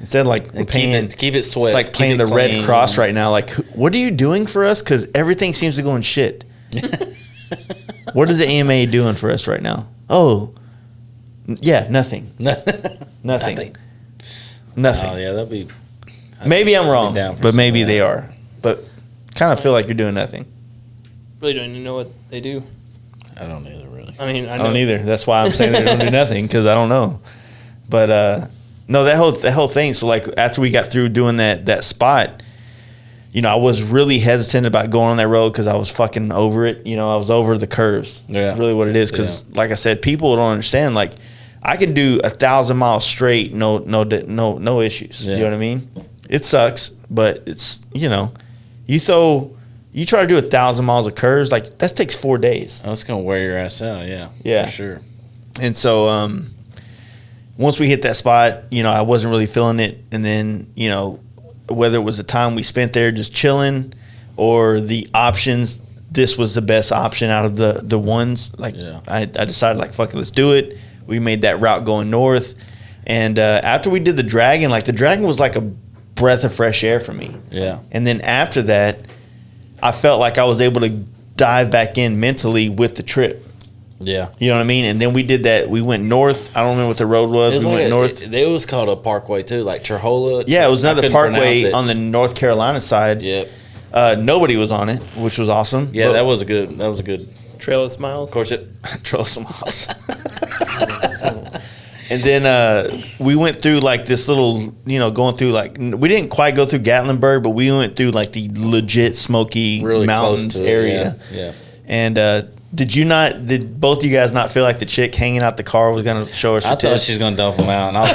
Instead, like we're paying, keep it sweat. It's like Keep playing it the Red clean. Cross right now. Like, what are you doing for us? Because everything seems to go in shit. What is the AMA doing for us right now? Oh, yeah, nothing. Nothing. Oh yeah, that'd be. Maybe I'm wrong, down for but some maybe of they that. are. But kind of feel like you're doing nothing. Really don't even know what they do. I don't either, really. I mean, I I know. don't either. That's why I'm saying they don't do nothing because I don't know. But no, that whole thing. So like after we got through doing that spot, I was really hesitant about going on that road because I was fucking over it. I was over the curves. Yeah. That's really what it is. Because like I said, people don't understand. Like I can do 1,000 miles straight, no issues. Yeah. You know what I mean? It sucks, but it's you try to do 1,000 miles of curves, like that takes 4 days. Oh, it's gonna wear your ass out. Yeah. For sure. And so once we hit that spot, I wasn't really feeling it. And then, whether it was the time we spent there just chilling or the options, this was the best option out of the ones. Like I decided like, fuck it, let's do it. We made that route going north. And after we did the Dragon was like a breath of fresh air for me. Yeah. And then after that, I felt like I was able to dive back in mentally with the trip. Yeah. You know what I mean? And then we did that. We went north. I don't remember what the road was. We went north. It was called a parkway too, like Trehola. Yeah, it was I another couldn't parkway pronounce it. on the North Carolina side. Yep. Nobody was on it, which was awesome. Yeah, But- that was a good. Trail of Smiles. Of course, it. Trail some miles. And then we went through like this little, going through like, we didn't quite go through Gatlinburg, but we went through like the legit Smoky Really Mountains close to it, area. yeah. And did both of you guys not feel like the chick hanging out the car was going to show us her I thought tits? she was gonna dump them out, and I was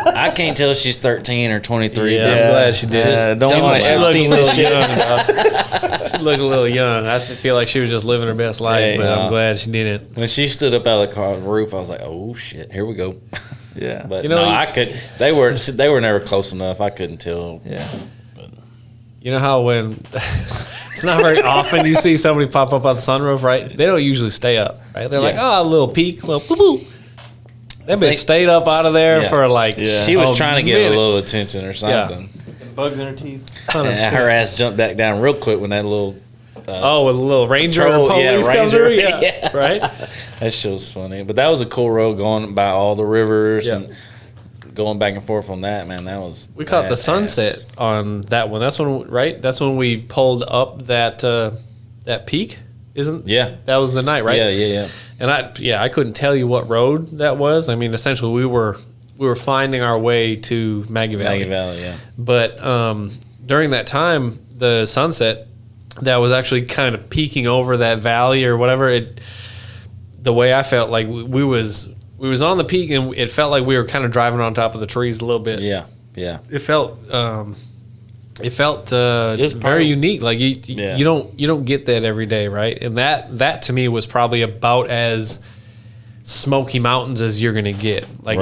like, I can't tell if she's 13 or 23. Yeah, but I'm glad she did. Don't Don't want to she looked Epstein this shit. She looked a little young. I feel like she was just living her best life, Hey, but I'm glad she didn't. When she stood up out of the car roof, I was like, "Oh shit, here we go." Yeah. But You know, no, I could. They were never close enough. I couldn't tell. Yeah. You know how when it's not very often you see somebody pop up on the sunroof, right? They don't usually stay up, right? They're like, oh, a little peek, a little poo poo. That bitch stayed up out of there Yeah. for like. She was trying to get minute. a little attention or something. Bugs in her teeth. 100%. And her ass jumped back down real quick when that little. Oh, with a little Ranger Patrol, yeah, police come Ranger. through? Yeah. Yeah. Right? That shit was funny, but that was a cool road going by all the rivers Yeah. and going back and forth on that. Man, that was. We caught the badass. sunset on that one. That's when, right? That's when we pulled up that peak, isn't? Yeah. That was the night, right? Yeah. And I couldn't tell you what road that was. I mean, essentially, we were finding our way to Maggie Valley. Maggie Valley, yeah. But during that time, the sunset that was actually kind of peeking over that valley or whatever. The way I felt like we was on the peak, and it felt like we were kind of driving on top of the trees a little bit. Yeah. It felt It's very unique. Like Yeah. you don't get that every day, right? And that to me was probably about as Smoky Mountains as you're gonna get. Like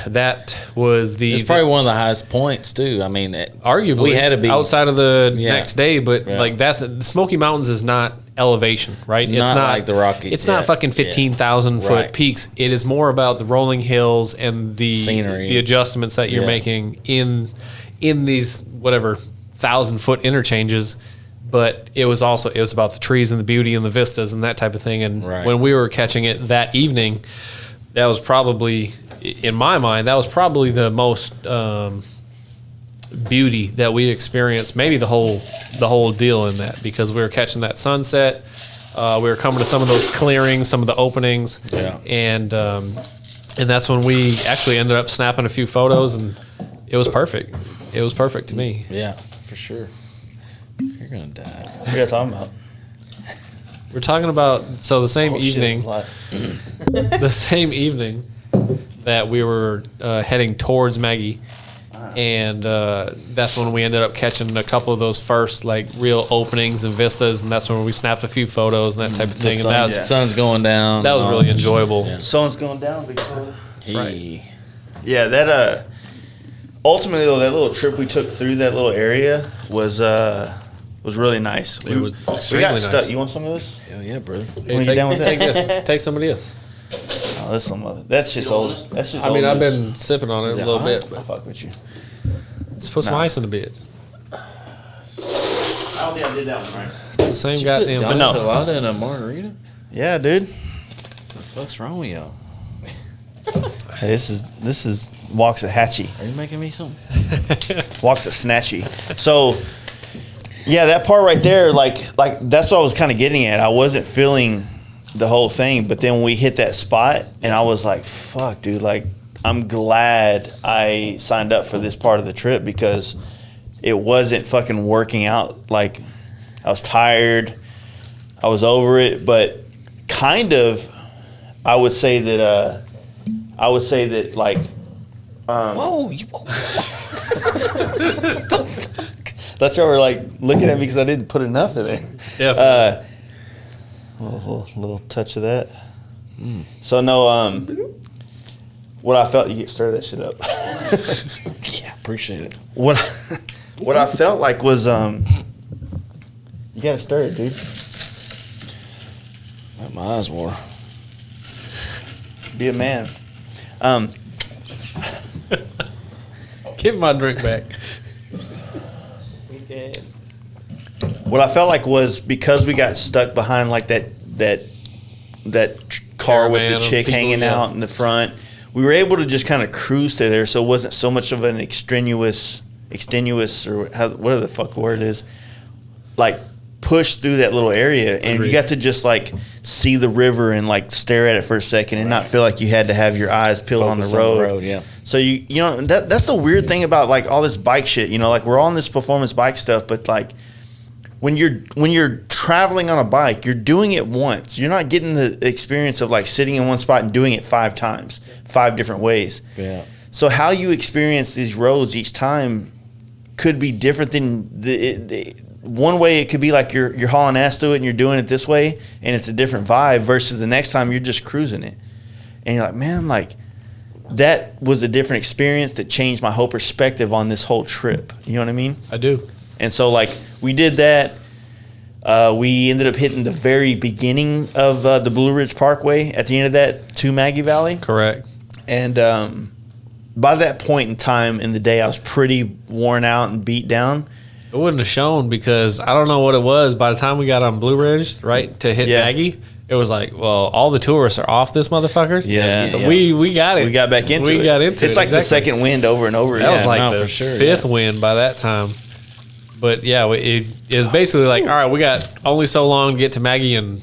that was It's probably one of the highest points too. I mean, arguably we had to be outside of the next day, but like the Smoky Mountains is not elevation, right? It's not like the Rockies. It's not fucking 15,000 foot peaks. It is more about the rolling hills and the scenery, the adjustments that you're making in these whatever 1,000-foot interchanges. But it was about the trees and the beauty and the vistas and that type of thing. And when we were catching it that evening, that was probably, in my mind, the most beauty that we experienced. Maybe the whole deal in that, because we were catching that sunset. We were coming to some of those clearings, some of the openings, and that's when we actually ended up snapping a few photos, and it was perfect. It was perfect to me. Yeah, for sure. You're gonna die. What are you guys talking about? We're talking about the same evening, the same evening that we were heading towards Maggie, and that's when we ended up catching a couple of those first like real openings and vistas, and that's when we snapped a few photos and that type of thing. The and sun's going down. That was really enjoyable. Yeah. Sun's going down, Victoria. Right. Yeah, that ultimately though, that little trip we took through that little area was really nice. It was we extremely got stuck. nice. You want some of this? Hell yeah, brother. Hey, get down with take that? this. Take some of this. Oh, that's some other. That's just old. That's just. I mean, old I've news. been sipping on it a little bit, I'll but fuck with you. let's put some ice in the bit. I don't think I did that one right. It's the same goddamn. But no. Colada in a margarita? Yeah, dude. The fuck's wrong with y'all? Hey, this is Waxahachie. Are you making me something? Waxahachie. So, yeah, that part right there, like that's what I was kind of getting at. I wasn't feeling the whole thing, but then we hit that spot, and I was like, "Fuck, dude!" Like, I'm glad I signed up for this part of the trip because it wasn't fucking working out. Like, I was tired, I was over it, but kind of, I would say that like. Whoa! That's why we're like looking at me because I didn't put enough in there. Yeah. A little touch of that. So no, what I felt, you get stir that shit up. Yeah, appreciate it. What I felt like was you gotta stir it, dude. Got my eyes water. Be a man. Give my drink back. What I felt like was because we got stuck behind like that car with the Caravan of chick people, hanging yeah. out in the front, we were able to just kind of cruise through there, so it wasn't so much of an extenuous or whatever the fuck the word is, like push through that little area, and Agreed. you got to just like see the river and like stare at it for a second and not feel like you had to have your eyes peeled on the Focus road. yeah. So you know that's the weird thing about like all this bike shit. You know, like we're all on this performance bike stuff, but like when you're traveling on a bike, you're doing it once. You're not getting the experience of like sitting in one spot and doing it 5 times, 5 different ways. Yeah. So how you experience these roads each time could be different than the one way. It could be like you're hauling ass through it and you're doing it this way, and it's a different vibe. Versus the next time you're just cruising it, and you're like, man, like that was a different experience that changed my whole perspective on this whole trip. You know what I mean? I do. And so like we did that. We ended up hitting the very beginning of the Blue Ridge Parkway at the end of that to Maggie Valley. Correct. And by that point in time in the day, I was pretty worn out and beat down. It wouldn't have shown because I don't know what it was. By the time we got on Blue Ridge, right, to hit Maggie, it was like, well, all the tourists are off this motherfucker. Yeah. So we got it. We got back into it. We got into it. It's like the exactly. second wind over and over That again. was like the for sure, fifth win by that time. But yeah, it was basically like, all right, we got only so long to get to Maggie, and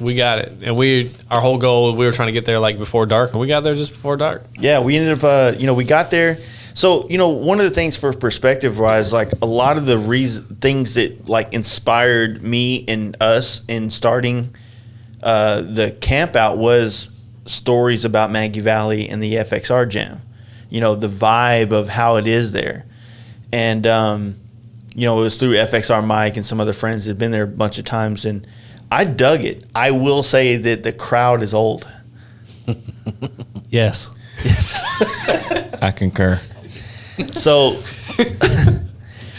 we got it. And our whole goal, we were trying to get there like before dark, and we got there just before dark. Yeah, we ended up, we got there. So, one of the things for perspective wise, like a lot of the things that like inspired me and us in starting the camp out was stories about Maggie Valley and the FXR Jam. The vibe of how it is there. And, it was through FXR Mike and some other friends that had been there a bunch of times, and I dug it. I will say that the crowd is old. Yes. Yes. I concur. So,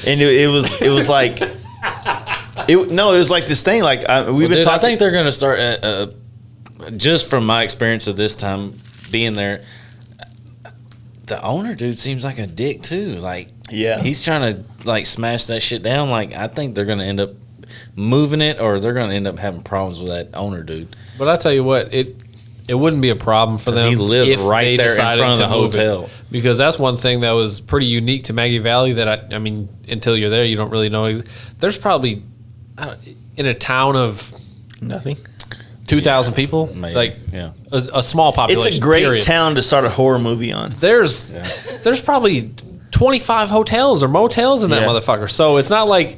and it was like, it was like this thing. Like we've been Dude, talking. I think they're going to start. Just from my experience of this time being there, the owner dude seems like a dick too. Like, yeah, he's trying to like smash that shit down. Like, I think they're going to end up moving it, or they're going to end up having problems with that owner dude. But I tell you what, it wouldn't be a problem for them. He lives if right they there in decided front of to the move it. hotel. Because that's one thing that was pretty unique to Maggie Valley that I mean, until you're there, you don't really know. There's probably in a town of nothing. 2,000 people, Maybe. like Yeah. a small population. It's a great period. town to start a horror movie on. There's probably 25 hotels or motels in that Yeah. motherfucker. So it's not like,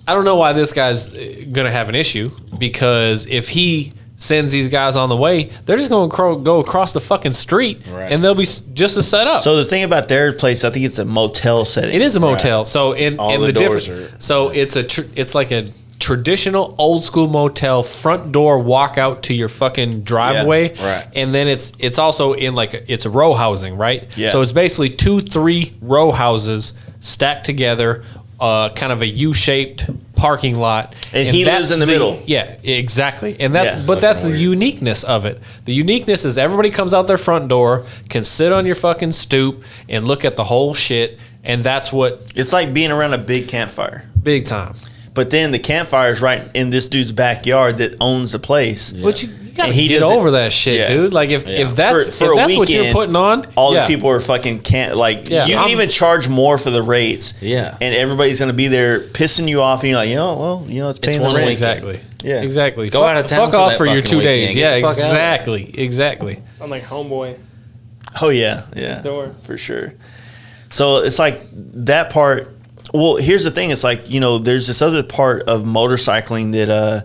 I don't know why this guy's gonna have an issue, because if he sends these guys on the way, they're just gonna go across the fucking street, Right. and they'll be just as set up. So the thing about their place, I think it's a motel setting. It is a motel. So in All the the doors difference, are- so it's like a traditional old school motel, front door walk out to your fucking driveway, Right. and then it's also in it's a row housing, right? Yeah. So it's basically 2-3 row houses stacked together, kind of a U-shaped parking lot, And he that's lives in the middle. Yeah, exactly. And that's Yeah. but that's the weird. uniqueness of it. The uniqueness is everybody comes out their front door, can sit on your fucking stoop and look at the whole shit, and that's what It's like being around a big campfire. big time. But then the campfire is right in this dude's backyard that owns the place. But you gotta And he get doesn't- over that shit, Yeah. dude. Like if that's For if a that's what you're weekend, putting on, All yeah. these people are fucking Yeah, you can I'm- even charge more for the rates. Yeah. And everybody's gonna be there pissing you off, and you're like, it's paying one the rent. week. Exactly. Yeah. Exactly. Go fuck, out of town Fuck for off that for your fucking 2 weekend. days. Get Yeah, the fuck out. exactly. Exactly. I'm like homeboy. Oh yeah, yeah, Door. for sure. So it's like that part. Well, here's the thing. It's like, there's this other part of motorcycling that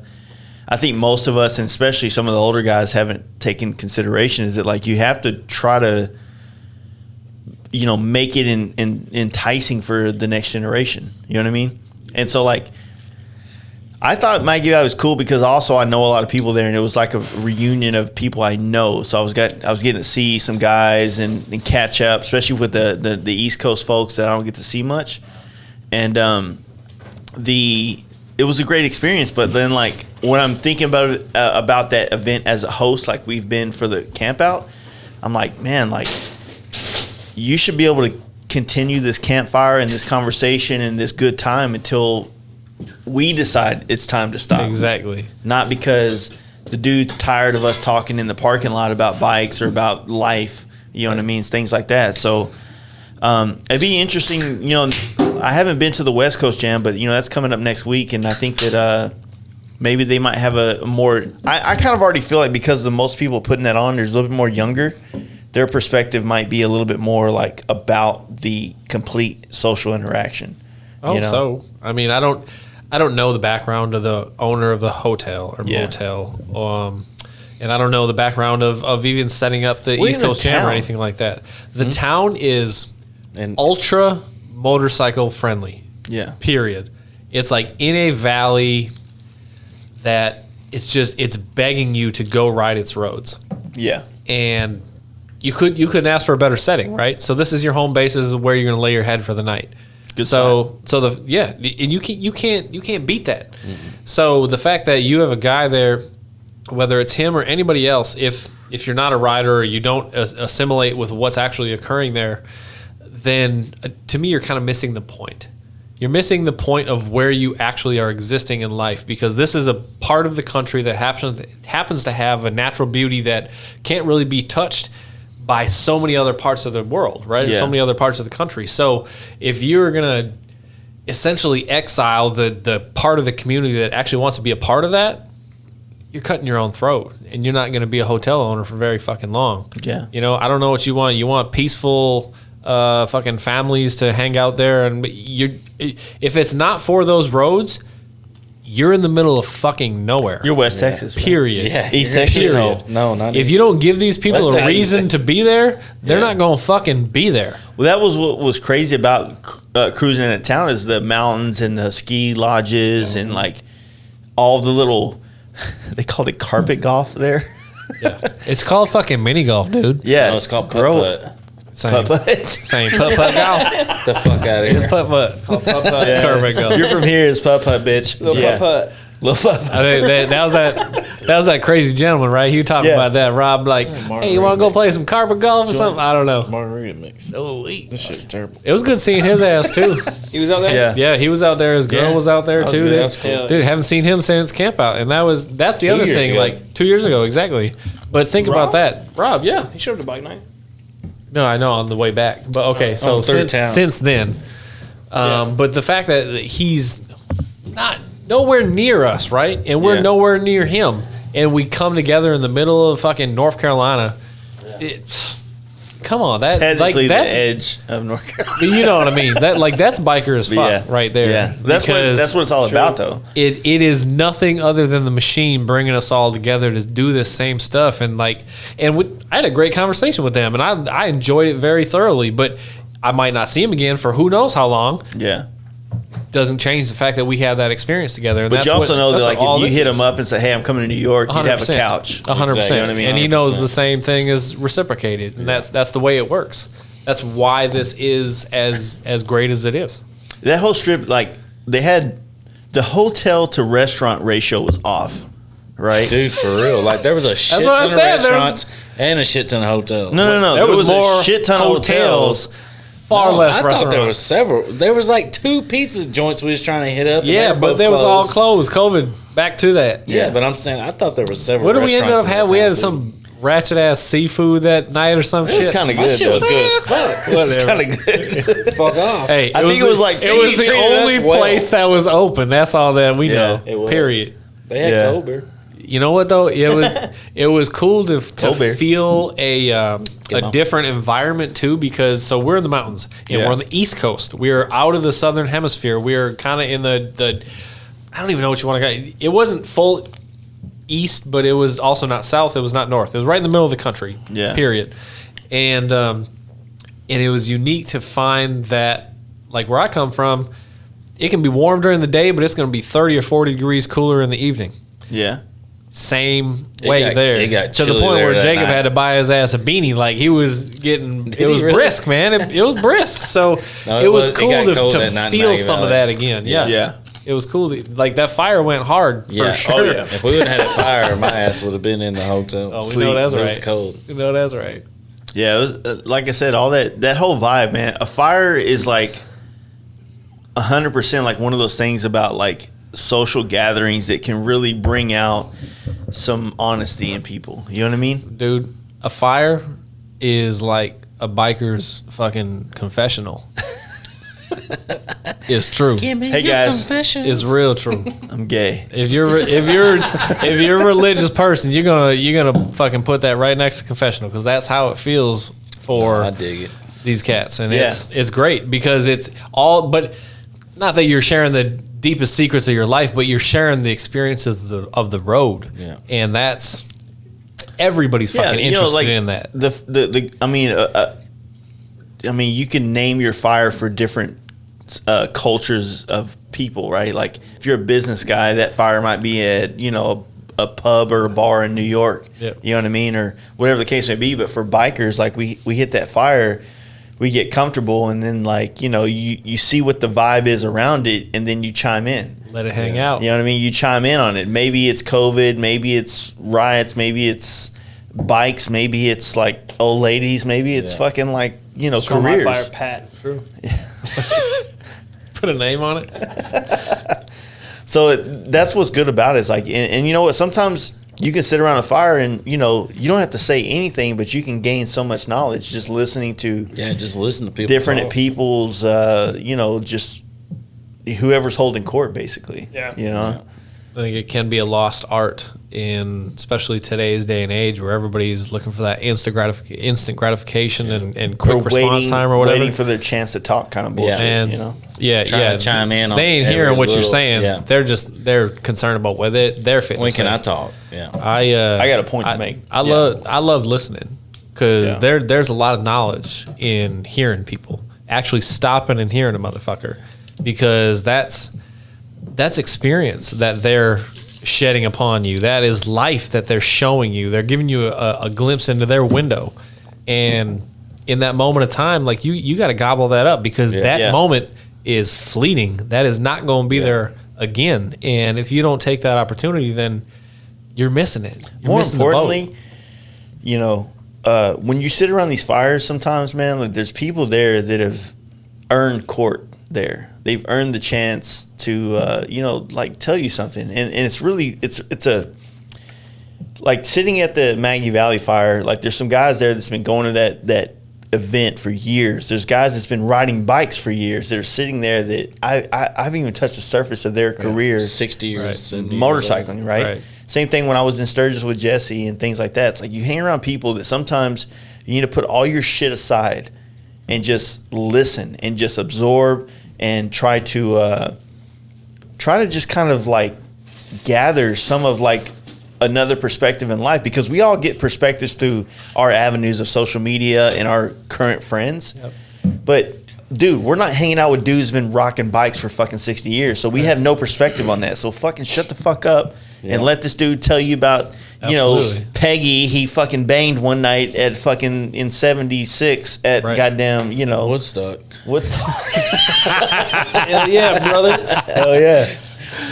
I think most of us, and especially some of the older guys, haven't taken consideration. Is that like you have to try to, make it enticing for the next generation. You know what I mean? And so like, I thought Maggie Valley was cool because also I know a lot of people there, and it was like a reunion of people I know. So I was getting to see some guys and catch up, especially with the East Coast folks that I don't get to see much. And it was a great experience. But then like when I'm thinking about that event as a host, like we've been for the camp out, I'm like, man, like you should be able to continue this campfire and this conversation and this good time until we decide it's time to stop. Exactly. Not because the dude's tired of us talking in the parking lot about bikes or about life, you know what I mean? Things like that. So it'd be interesting, I haven't been to the West Coast Jam, but that's coming up next week, and I think that maybe they might have a more I kind of already feel like because the most people putting that on, there's a little bit more younger, their perspective might be a little bit more like about the complete social interaction. So I mean, I don't know the background of the owner of the hotel or Yeah. motel, and I don't know the background of even setting up the Well, East even Coast the Jam or town. anything like that. The town is And ultra motorcycle friendly. Yeah. Period. It's like in a valley that it's begging you to go ride its roads. Yeah. And you couldn't ask for a better setting, right? So this is your home base. This is where you're going to lay your head for the night. Good And you can't beat that. So the fact that you have a guy there, whether it's him or anybody else, if you're not a rider or you don't assimilate with what's actually occurring there, then to me you're kind of missing the point. You're missing the point of where you actually are existing in life, because this is a part of the country that happens to have a natural beauty that can't really be touched by so many other parts of the world, right? Yeah. So many other parts of the country. So if you're gonna essentially exile the part of the community that actually wants to be a part of that, you're cutting your own throat, and you're not going to be a hotel owner for very fucking long. Yeah. I don't know what you want. You want peaceful fucking families to hang out there, and if it's not for those roads, you're in the middle of fucking nowhere. You're West Texas. right? Period. yeah, East you're- Texas? No, not If you don't give these people West a Texas. reason to be there, they're Yeah. not going to fucking be there. Well, that was what was crazy about cruising in that town is the mountains and the ski lodges and like all the little, they called it carpet golf there. Yeah. It's called fucking mini golf, dude. Yeah, No, it's called grow putt-putt. Same. putt. Same. Putt-putt golf. Get the fuck out of It's here. putt-putt. Putt-putt. Yeah. Kermit golf. You're from here, it's putt putt, bitch. Little yeah. putt-putt. Little putt. I think that was that crazy gentleman, right? He was talking Yeah. about that. Rob, like, hey, you want to go play some carpet golf or something? I don't know. Margarita mix. Oh, This shit's terrible. it was good seeing his ass too. He was out there? Yeah. Yeah, he was out there. His girl Yeah. was out there That was too. good. Dude, That was cool. dude, haven't seen him since camp out, and that's the 2 other years thing. ago. Like 2 years ago, exactly. But think about Rob? that, Rob. Yeah, He showed up to bike night. no, I know on the way back, but okay. So On Third Town. since then, but the fact that he's not nowhere near us, right, and we're Yeah. nowhere near him, and we come together in the middle of fucking North Carolina. Come on, that Technically, like that's the edge of North Carolina. you know what I mean. That like that's biker as fuck Yeah. right there. Yeah, that's Because what it's all about, though. it is nothing other than the machine bringing us all together to do this same stuff. And like, I had a great conversation with them, and I enjoyed it very thoroughly. But I might not see him again for who knows how long. Yeah. Doesn't change the fact that we had that experience together. And But that's you also what- know that, that's like, what all if you this hit is. him up and say, "Hey, I'm coming to New York," you'd have a 100%. couch. 100%. Exactly. You know what I mean? And he knows 100%. the same thing is reciprocated, and that's the way it works. That's why this is as great as it is. That whole strip, like, they had the hotel to restaurant ratio was off, right? Dude, for real. Like, there was a shit what I ton of said, there was- restaurants and a shit ton of hotels. No. There was more a shit ton of hotels. Far No, less I restaurants. thought there was several. There was like 2 pizza joints we was trying to hit up. and Yeah, they were but both they was all closed. closed. COVID. Back to that. Yeah, but I'm saying I thought there was several. What did we end restaurants up in that having? We town, had too. some ratchet ass seafood that night or some It was shit. kind of My good. shit was though. good as fuck. It was Whatever. kind of good. Fuck off. Hey, I think it was like it was the treated us only well. place that was open. That's all that we Yeah, know. it was. Period. They had Yeah. cold beer. You know what though? It was cool to Cold beer. feel a on. different environment too, because so we're in the mountains and Yeah. we're on the East Coast. We're out of the Southern Hemisphere. We're kind of in the I don't even know what you want to call it. It wasn't full east, but it was also not south. It was not north. It was right in the middle of the country. Yeah. Period. And it was unique to find that, like where I come from, it can be warm during the day, but it's going to be 30 or 40 degrees cooler in the evening. Yeah. Same way got- there. it got To the chilly point there where that Jacob night. had to buy his ass a beanie. Like he was getting, it he was really? brisk, man. It was brisk. So No, it was it cool got cold to that night in feel Maggie some of Valley. that again. Yeah. Yeah. It was cool. Like that fire went hard for Yeah. sure. Oh, yeah. If we would have had a fire, my ass would have been in the hotel. Oh, we know that's It was right. cold. You know that's right. Yeah, it was, like I said, all that whole vibe, man. A fire is like 100% like one of those things about like social gatherings that can really bring out some honesty in people. You know what I mean? Dude, a fire is like a biker's fucking confessional. It's true. Hey guys, It's real true. I'm gay. If you're a religious person, you're gonna fucking put that right next to confessional, because that's how it feels for I dig it. these cats, and Yeah. it's great because it's all, but not that you're sharing the deepest secrets of your life, but you're sharing the experiences of the road, Yeah. and that's everybody's fucking interested in that. I mean, you can name your fire for different cultures of people, right? Like if you're a business guy, that fire might be at a pub or a bar in New York. Yep. You know what I mean, or whatever the case may be. But for bikers, like we hit that fire, we get comfortable, and then like you see what the vibe is around it, and then you chime in. Let it hang out. You know what I mean? You chime in on it. Maybe it's COVID, maybe it's riots, maybe it's bikes, maybe it's like old ladies, maybe it's fucking like Call my fire careers. Pat. True. Put a name on it. So that's what's good about it. Is like, and you know what? Sometimes you can sit around a fire and you don't have to say anything, but you can gain so much knowledge just listening to Yeah, just listen to people. different talk. people's, just whoever's holding court, basically. Yeah. I think it can be a lost art in especially today's day and age, where everybody's looking for that instant gratification and quick Or response time or whatever. waiting for their chance to talk, kind of bullshit. And you know. Trying to chime in on They ain't every hearing what you're little- saying. yeah. They're concerned about whether they're fitting. When to can say. I talk? Yeah. I got a point to make. I love listening, because Yeah. there's a lot of knowledge in hearing people, actually stopping and hearing a motherfucker, because that's experience that they're shedding upon you. That is life that they're showing you. They're giving you a glimpse into their window. And in that moment of time, like you got to gobble that up, because that moment is fleeting. That is not going to be there again. And if you don't take that opportunity, then you're missing it. You're More missing importantly, you know, when you sit around these fires sometimes, man, like there's people there that have earned court there. They've earned the chance to, you know, like tell you something. And it's really, it's a, like sitting at the Maggie Valley fire, like there's some guys there that's been going to that event for years. There's guys that's been riding bikes for years that are sitting there that I haven't even touched the surface of their career. 60 years. Motorcycling, right? Same thing when I was in Sturgis with Jesse and things like that. It's like you hang around people that sometimes you need to put all your shit aside and just listen and just absorb and try to just kind of like gather some of like another perspective in life, because we all get perspectives through our avenues of social media and our current friends. But dude, we're not hanging out with dudes who's been rocking bikes for fucking 60 years. So we have no perspective on that. So fucking shut the fuck up and let this dude tell you about, you know, Peggy he fucking banged one night at fucking in 76 at goddamn, you know, Woodstock. Hell yeah, brother. Hell yeah.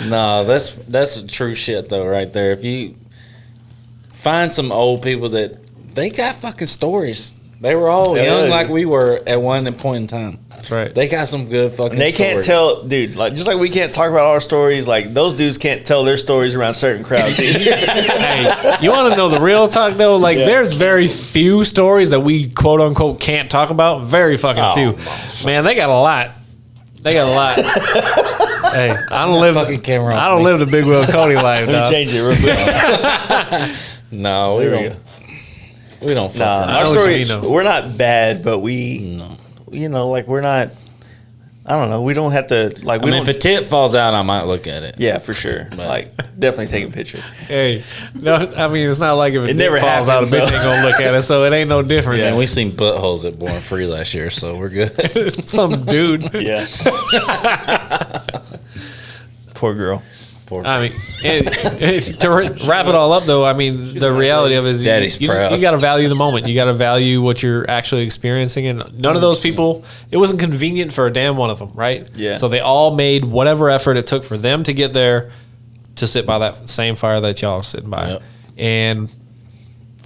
No, that's true shit though, right there. If you find some old people that they got fucking stories. They were all young like we were at one point in time. That's right. They got some good fucking and they stories. can't tell, dude, like just like we can't talk about our stories, like those dudes can't tell their stories around certain crowds. Hey, you want to know the real talk though? Like there's very few stories that we quote unquote can't talk about. Very fucking few. Man, they got a lot. They got a lot. Hey, I don't live fucking camera I don't live the Big Will Cody life, Let dog. me change it real quick. No, we don't. We don't fuck around. Our know what story, you mean, though. we're not bad, but we, you know, like we're not, I don't know, we don't have to, like, we I mean, don't. if a tit falls out, I might look at it. Yeah, for sure. Like, definitely take a picture. Hey, no, I mean it's not like if it never never falls out, a happens, bitch ain't gonna look at it, so it ain't no different. Man, we seen buttholes at Born Free last year, so we're good. Some dude. Yeah. Poor girl. I mean, to wrap it all up, though, I mean, the reality of it is Daddy's proud. you got to value the moment. You got to value what you're actually experiencing. And none of those people, it wasn't convenient for a damn one of them, right? Yeah. So they all made whatever effort it took for them to get there to sit by that same fire that y'all are sitting by. Yep. And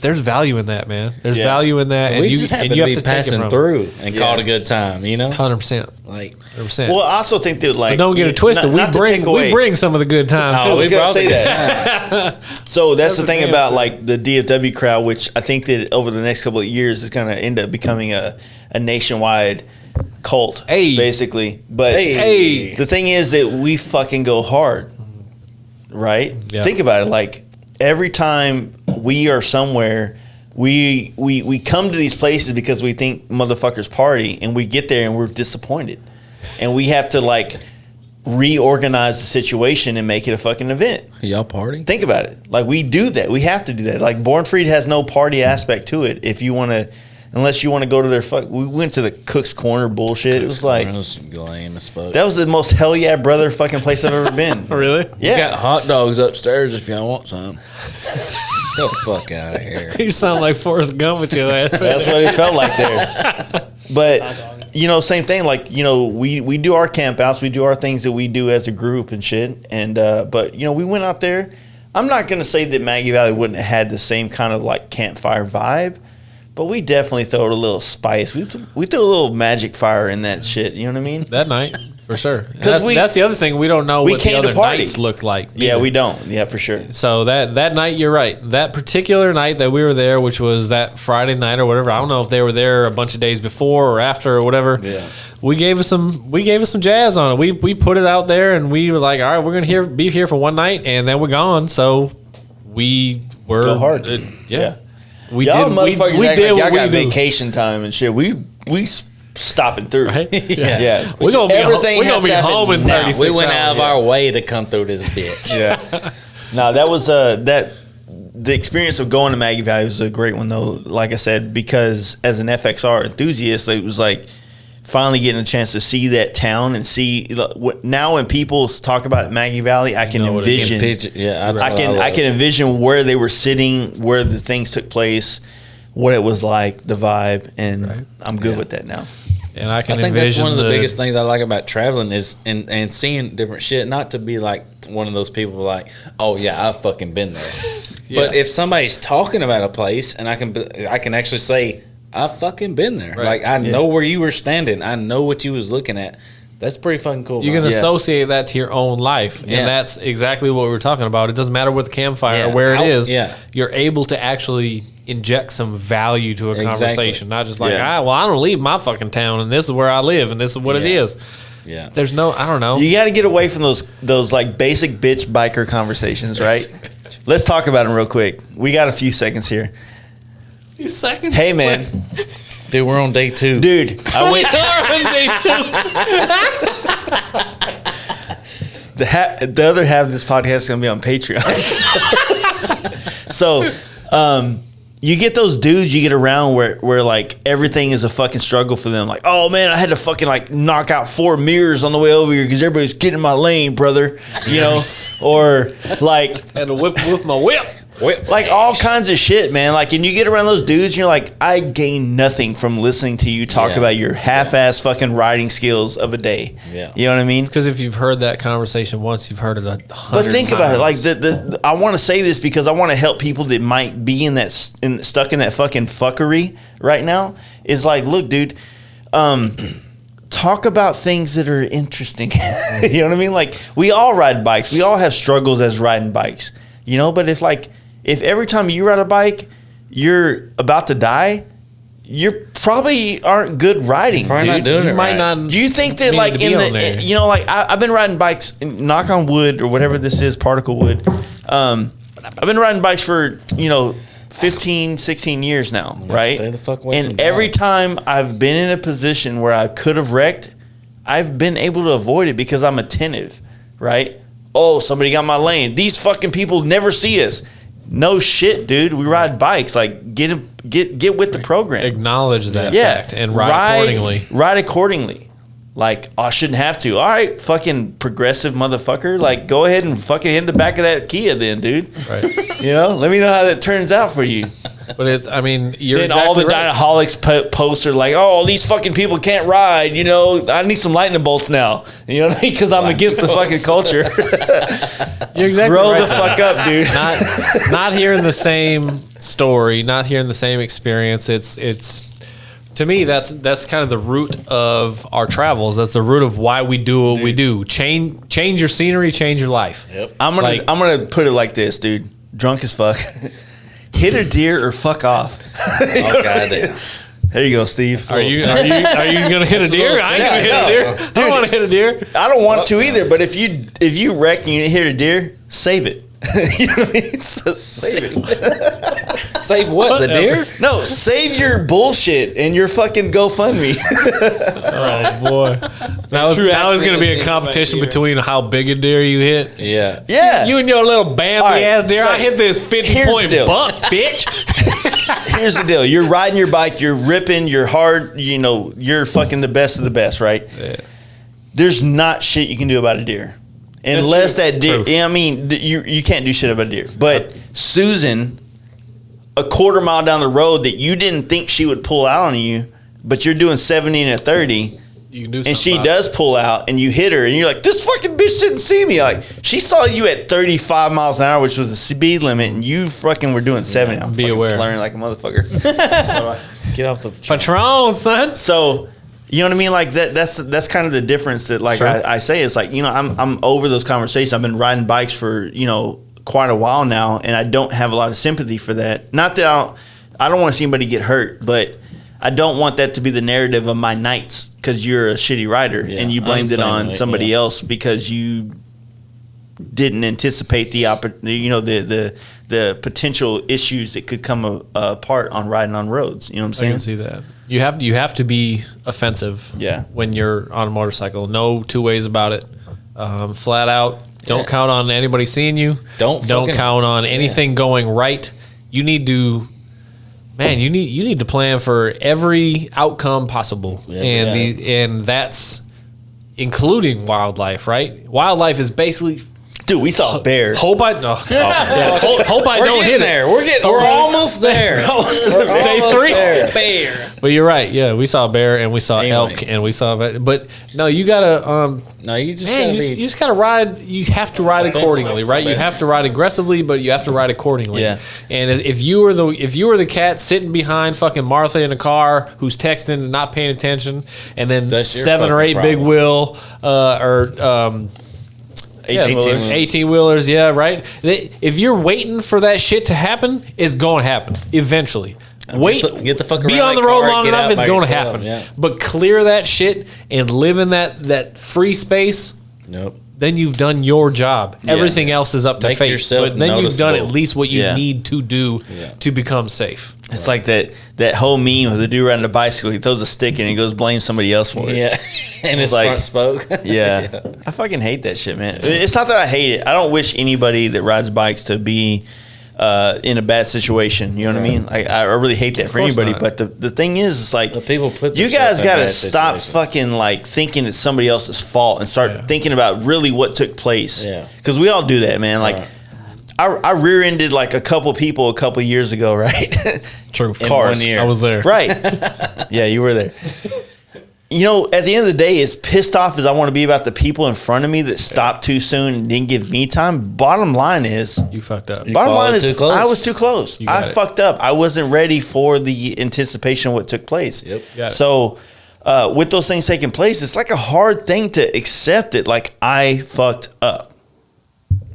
there's value in that, man. There's value in that. We and just happen and you to have be to take it passing from through and called a good time, you know? 100%. Like, 100%. Well, I also think that, like, But don't get it twisted. not to take away- we bring some of the good times, I too. was going to say brought that. So that's the a thing damn about thing. like the DFW crowd, which I think that over the next couple of years is going to end up becoming a nationwide cult, basically. But Hey. the thing is that we fucking go hard, right? Yeah. Think about it. Like every time we are somewhere, we come to these places because we think motherfuckers party, and we get there and we're disappointed, and we have to like reorganize the situation and make it a fucking event. y'all party? Think about it. Like we do that. We have to do that. Like Born Free has no party aspect to it. If you want to, unless you want to go to their we went to the Cook's Corner bullshit. It was like That was lame as fuck. that was the most hell yeah brother fucking place I've ever been. Really? Yeah. Got hot dogs upstairs if y'all want some. Get the fuck out of here. You sound like Forrest Gump with your ass. That's what it felt like there. But you know, same thing. Like, you know, we do our camp outs, we do our things that we do as a group and shit. And but you know, we went out there. I'm not gonna say that Maggie Valley wouldn't have had the same kind of like campfire vibe, but we definitely throw a little spice. We threw a little magic fire in that shit. You know what I mean? That night, for sure. 'Cause That's the other thing. We don't know we what the came to other party. nights looked like. Yeah, either. we don't. Yeah, for sure. So that night, you're right. That particular night that we were there, which was that Friday night or whatever. I don't know if they were there a bunch of days before or after or whatever. Yeah. We gave us some jazz on it. We put it out there and we were like, all right, we're gonna be here for one night and then we're gone. So we were Go hard. Yeah. We Y'all did. motherfuckers We act did like what y'all we got do. vacation time and shit. We stopping through. Right? Yeah. We're gonna be Everything we're has gonna be to happen home in now. 36 We went hours. out of our way to come through this bitch. Yeah. No, that was the experience of going to Maggie Valley was a great one though. Like I said, because as an FXR enthusiast, it was like finally getting a chance to see that town and see now when people talk about Maggie Valley, I can envision. I can envision where they were sitting, where the things took place, what it was like, the vibe, and I'm good with that now. And I think that's one of the biggest things I like about traveling is and seeing different shit. Not to be like one of those people like, oh yeah, I've fucking been there. But if somebody's talking about a place and I can actually say, I've fucking been there. Right. Like I know where you were standing. I know what you was looking at. That's pretty fucking cool. You can associate that to your own life. And that's exactly what we were talking about. It doesn't matter what the campfire or where it is. Yeah. You're able to actually inject some value to a conversation. Not just like, I don't leave my fucking town and this is where I live and this is what it is. Yeah. There's no, I don't know. You got to get away from those like basic bitch biker conversations, right? Let's talk about them real quick. We got a few seconds here. Few seconds? Hey, man. Dude, we're on day 2. Dude, I went. The other half of this podcast is going to be on Patreon. So, you get those dudes you get around where like everything is a fucking struggle for them. Like, oh man, I had to fucking like knock out 4 mirrors on the way over here because everybody's getting in my lane, brother. You know, or like had to whip with my whip. Like all kinds of shit, man. Like, and you get around those dudes, and you're like, I gain nothing from listening to you talk about your half-ass fucking riding skills of a day. Yeah, you know what I mean? Because if you've heard that conversation once, you've heard it 100 But think about it. Like, I want to say this because I want to help people that might be stuck in that fucking fuckery right now. Is like, look, dude, talk about things that are interesting. You know what I mean? Like, we all ride bikes. We all have struggles as riding bikes. You know, but if every time you ride a bike, you're about to die, you probably aren't good riding. Probably not doing it right. Do you think that like you know, like I've been riding bikes, knock on wood or whatever this is, particle wood. I've been riding bikes for 15, 16 years now, right? Stay the fuck away and every time I've been in a position where I could have wrecked, I've been able to avoid it because I'm attentive, right? Oh, somebody got my lane. These fucking people never see us. No shit, dude. We ride bikes. Like, get with the program. Acknowledge that fact and ride accordingly. Ride accordingly. Like, oh, I shouldn't have to. All right, fucking progressive motherfucker. Like, go ahead and fucking hit the back of that Kia then, dude. Right. You know, let me know how that turns out for you. But you're then exactly all the Diaholics posts are like, oh, these fucking people can't ride. You know, I need some lightning bolts now. You know what I mean? Because I'm against the fucking culture. You're exactly Grow right. the fuck up, dude. Not hearing the same story, not hearing the same experience. It's to me that's kind of the root of our travels. That's the root of why we do what we do. Change your scenery, change your life. Yep. I'm gonna put it like this, dude. Drunk as fuck. Hit a deer or fuck off. Oh goddamn. There you go, Steve. Are you gonna hit a deer? I ain't gonna hit a deer. Dude, I don't want to hit a deer. I don't want to either. But if you wreck and you hit a deer, save it. You know what I mean? So save it. Save what? The deer? No, save your bullshit and your fucking GoFundMe. Oh boy! Now it's going to be a competition between how big a deer you hit. Yeah. Yeah. You and your little Bambi ass deer. I hit this 50-point buck, bitch. Here's the deal. You're riding your bike. You're ripping. You're hard. You know, you're fucking the best of the best, right? Yeah. There's not shit you can do about a deer. Unless that deer, I mean, you can't do shit about a deer. But Susan, a quarter mile down the road that you didn't think she would pull out on you, but you're doing 70 and a 30, you can do and she does pull out, and you hit her, and you're like, this fucking bitch didn't see me. Like, she saw you at 35 miles an hour, which was the speed limit, and you fucking were doing 70. I'm be fucking aware. slurring like a motherfucker. Get off the Patron, son. So, you know what I mean? Like that's kind of the difference that like I say. It's like, you know, I'm over those conversations. I've been riding bikes for, you know, quite a while now, and I don't have a lot of sympathy for that. Not that I don't want to see anybody get hurt, but I don't want that to be the narrative of my nights because you're a shitty rider and you blamed it on somebody else because you didn't anticipate the potential issues that could come apart on riding on roads. You know what I'm saying? I can see that. You have to be offensive. Yeah. When you're on a motorcycle, no two ways about it. Flat out. Don't count on anybody seeing you. Don't count on anything going right. You need to man, you need to plan for every outcome possible, and that's including wildlife, right? Wildlife is basically. Dude, we saw a bear. Hope I no. Hope I don't hit there. it. We're almost there. Day 3. Bear. But you're right. Yeah, we saw a bear and we saw elk and we saw. But no, you gotta. No, you just Man, you just gotta ride. You have to ride accordingly, right? You have to ride aggressively, but you have to ride accordingly. Yeah. And if you were the cat sitting behind fucking Martha in a car who's texting and not paying attention, and then That's your 7 or 8 fucking big wheel 18 wheelers, yeah, right. If you're waiting for that shit to happen, it's going to happen eventually. Wait, get the fuck around be on the that road car, long get enough, out it's by going to yourself, happen. yeah. But clear that shit and live in that free space. Nope. Then you've done your job. Everything else is up to Make fate. yourself But then you've done at noticeable. least what you Yeah. need to do Yeah. to become safe. It's like that whole meme of the dude riding a bicycle. He throws a stick and he goes blame somebody else for it. Yeah. And his like- front spoke. Yeah. I fucking hate that shit, man. It's not that I hate it. I don't wish anybody that rides bikes to be in a bad situation. You know what I mean? I really hate that for course anybody. not. But the thing is, it's The people put you themselves guys in got to bad stop situations. fucking like thinking it's somebody else's fault and start thinking about really what took place. Yeah. Because we all do that, man. Like. Right. I rear-ended like a couple people a couple years ago, right? True. Cars. 1 year. I was there. Right. Yeah, you were there. You know, at the end of the day, as pissed off as I want to be about the people in front of me that stopped too soon and didn't give me time, bottom line is, You fucked up. bottom line followed is too close. I was too close. You got I it. fucked up. I wasn't ready for the anticipation of what took place. Yep. Got it. So with those things taking place, it's like a hard thing to accept it. Like, I fucked up.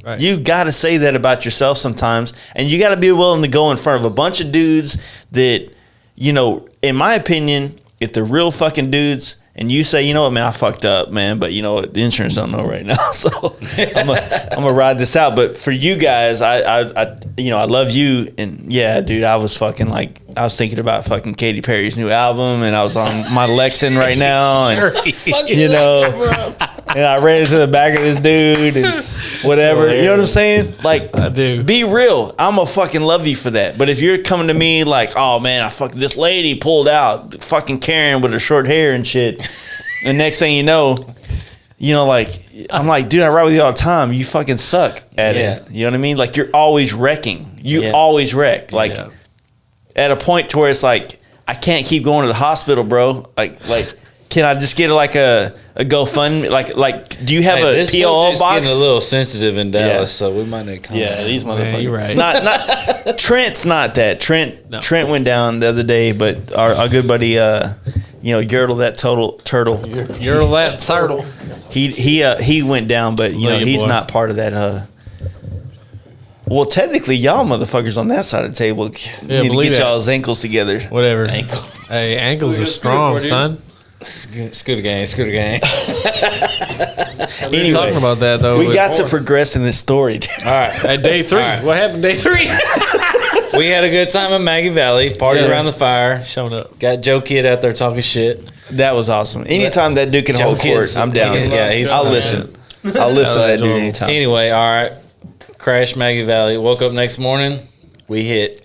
Right. You got to say that about yourself sometimes, and you got to be willing to go in front of a bunch of dudes that, you know, in my opinion, if they're real fucking dudes, and you say, you know what, man, I fucked up, man, but you know what, the insurance don't know right now, so I'm gonna ride this out. But for you guys, I you know, I love you, and yeah, dude, I was fucking like, I was thinking about fucking Katy Perry's new album, and I was on my Lexan right now, and you know. And I ran into the back of this dude and whatever. You know what I'm saying? Like, I do. Be real. I'm going to fucking love you for that. But if you're coming to me like, oh, man, I fucking, this lady pulled out, fucking Karen with her short hair and shit. And next thing you know, like, I'm like, dude, I ride with you all the time. You fucking suck at it. You know what I mean? Like, you're always wrecking. You always wreck. Like, at a point to where it's like, I can't keep going to the hospital, bro. Like, can I just get like a GoFundMe? Like, do you have a this PO subject's box? getting a little sensitive in Dallas, so we might not come. Yeah, these motherfuckers. you're right. Not Trent's not that. Trent went down the other day, but our good buddy, Yertle that turtle. You're that turtle. He went down, but Love you, he's boy. not part of that. Well, technically, y'all motherfuckers on that side of the table need to believe get that. y'all's ankles together. Whatever. Ankles. Hey, ankles are Let's do it strong, for you. son. Scooter gang. We were talking about that though. We got to progress in this story. All right. at day 3. All right. What happened day 3? We had a good time in Maggie Valley, party Yeah. around the fire. Showing up. Got Joe Kid out there talking shit. That was awesome. Anytime that dude can Joe hold court, Kidd's- I'm down. Yeah, he's I'll fun. listen. I'll listen to that dude enjoyable. anytime. Anyway, all right. Crashed Maggie Valley. Woke up next morning. We hit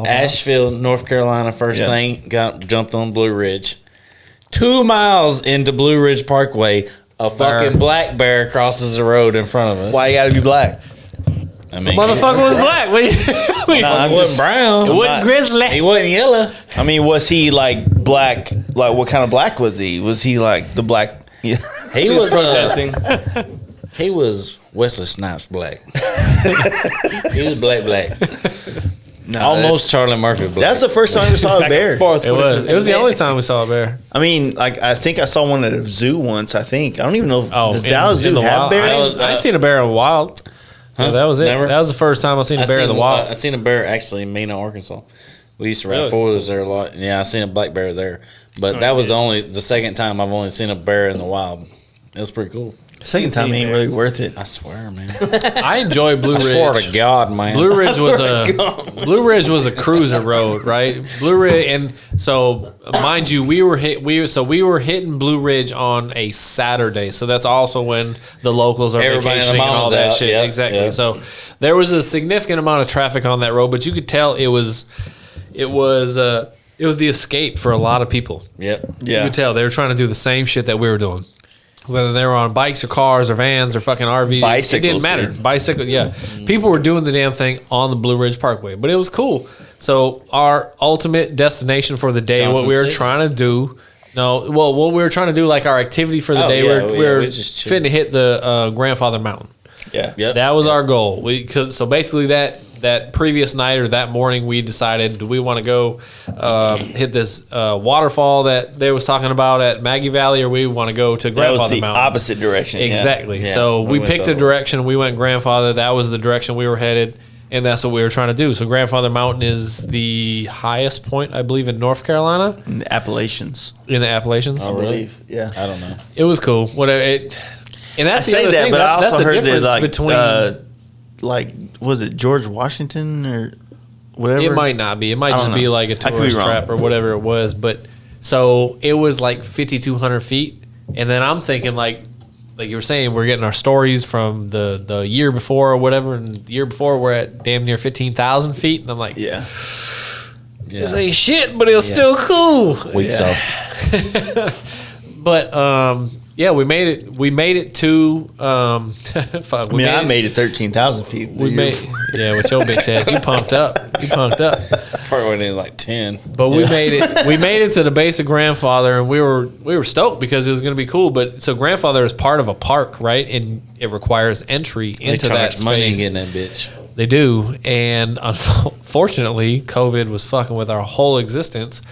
Asheville, North Carolina first Yeah. thing. Jumped on Blue Ridge. 2 miles into Blue Ridge Parkway, a fucking black bear crosses the road in front of us. Why you gotta be black? I mean, Motherfucker was black. I'm he wasn't just- brown. It wasn't grizzly. He wasn't yellow. I mean, was he like black? Like, what kind of black was he? Was he like the black? Yeah. He was protesting. he was Wesley Snipes black. He was black. No, Almost Charlie Murphy black. That's the first time I ever saw a bear. It was. It was the only time we saw a bear. I mean, like, I think I saw one at a zoo once. I think I don't even know. If, does in- Dallas in Zoo the have wild. bears? I ain't seen a bear in the wild. Yeah, that was it. Never? That was the first time I seen a bear in the wild. I seen a bear actually in Mena, Arkansas. We used to ride Really? four-wheelers there a lot. And yeah, I seen a black bear there. But that was the second time I've only seen a bear in the wild. It was pretty cool. Second time ain't really worth it. I swear, man. I enjoy Blue I Ridge. swear to God, man. Blue Ridge was a cruiser road, right? Blue Ridge, and so mind you, we were hitting Blue Ridge on a Saturday, so that's also when the locals are Everybody and the vacationing and all mama's that out, shit. yep, Exactly. yep. So there was a significant amount of traffic on that road, but you could tell it was it was the escape for a lot of people. Yep. Yeah. You could tell they were trying to do the same shit that we were doing. Whether they were on bikes or cars or vans or fucking RVs, Bicycles, it didn't matter. dude. Bicycle, yeah. People were doing the damn thing on the Blue Ridge Parkway, but it was cool. So our ultimate destination for the day, what we were Johnson City? trying to do, what we were trying to do, like our activity for the Oh, day, yeah, we were we just chilled. fitting to hit the Grandfather Mountain. Yeah. Yep. That was our goal. So basically that previous night or that morning, we decided, do we want to go hit this waterfall that they was talking about at Maggie Valley, or we want to go to That was Grandfather the Mountain? opposite direction. yeah. Exactly. Yeah, So we we went picked the a other direction. We went Grandfather. That was the direction we were headed, and that's what we were trying to do. So Grandfather Mountain is the highest point, I believe, in North Carolina, In the Appalachians. in the Appalachians. I really? believe. Yeah. I don't know. It was cool. Whatever. And I that's the say other that, thing. but I That's also the heard that difference between. like was it George Washington or whatever? It might not be. It might I just don't be know. like a I could be tourist wrong. trap or whatever it was. But so it was like 5,200 feet, and then I'm thinking like you were saying, we're getting our stories from the year before or whatever, and the year before we're at damn near 15,000 feet, and I'm like, Yeah. this ain't shit, but it was still cool. Weak Yeah. sauce. But yeah, we made it. We made it to. Fuck, I mean, I made it 13,000 feet. We made. Yeah, with your bitch ass, you pumped up. You pumped up. Probably went in like 10. But we made it. We made it to the base of Grandfather, and we were stoked because it was going to be cool. But so Grandfather is part of a park, right? And it requires entry They into that charge money space. getting that bitch. They do, and unfortunately, COVID was fucking with our whole existence,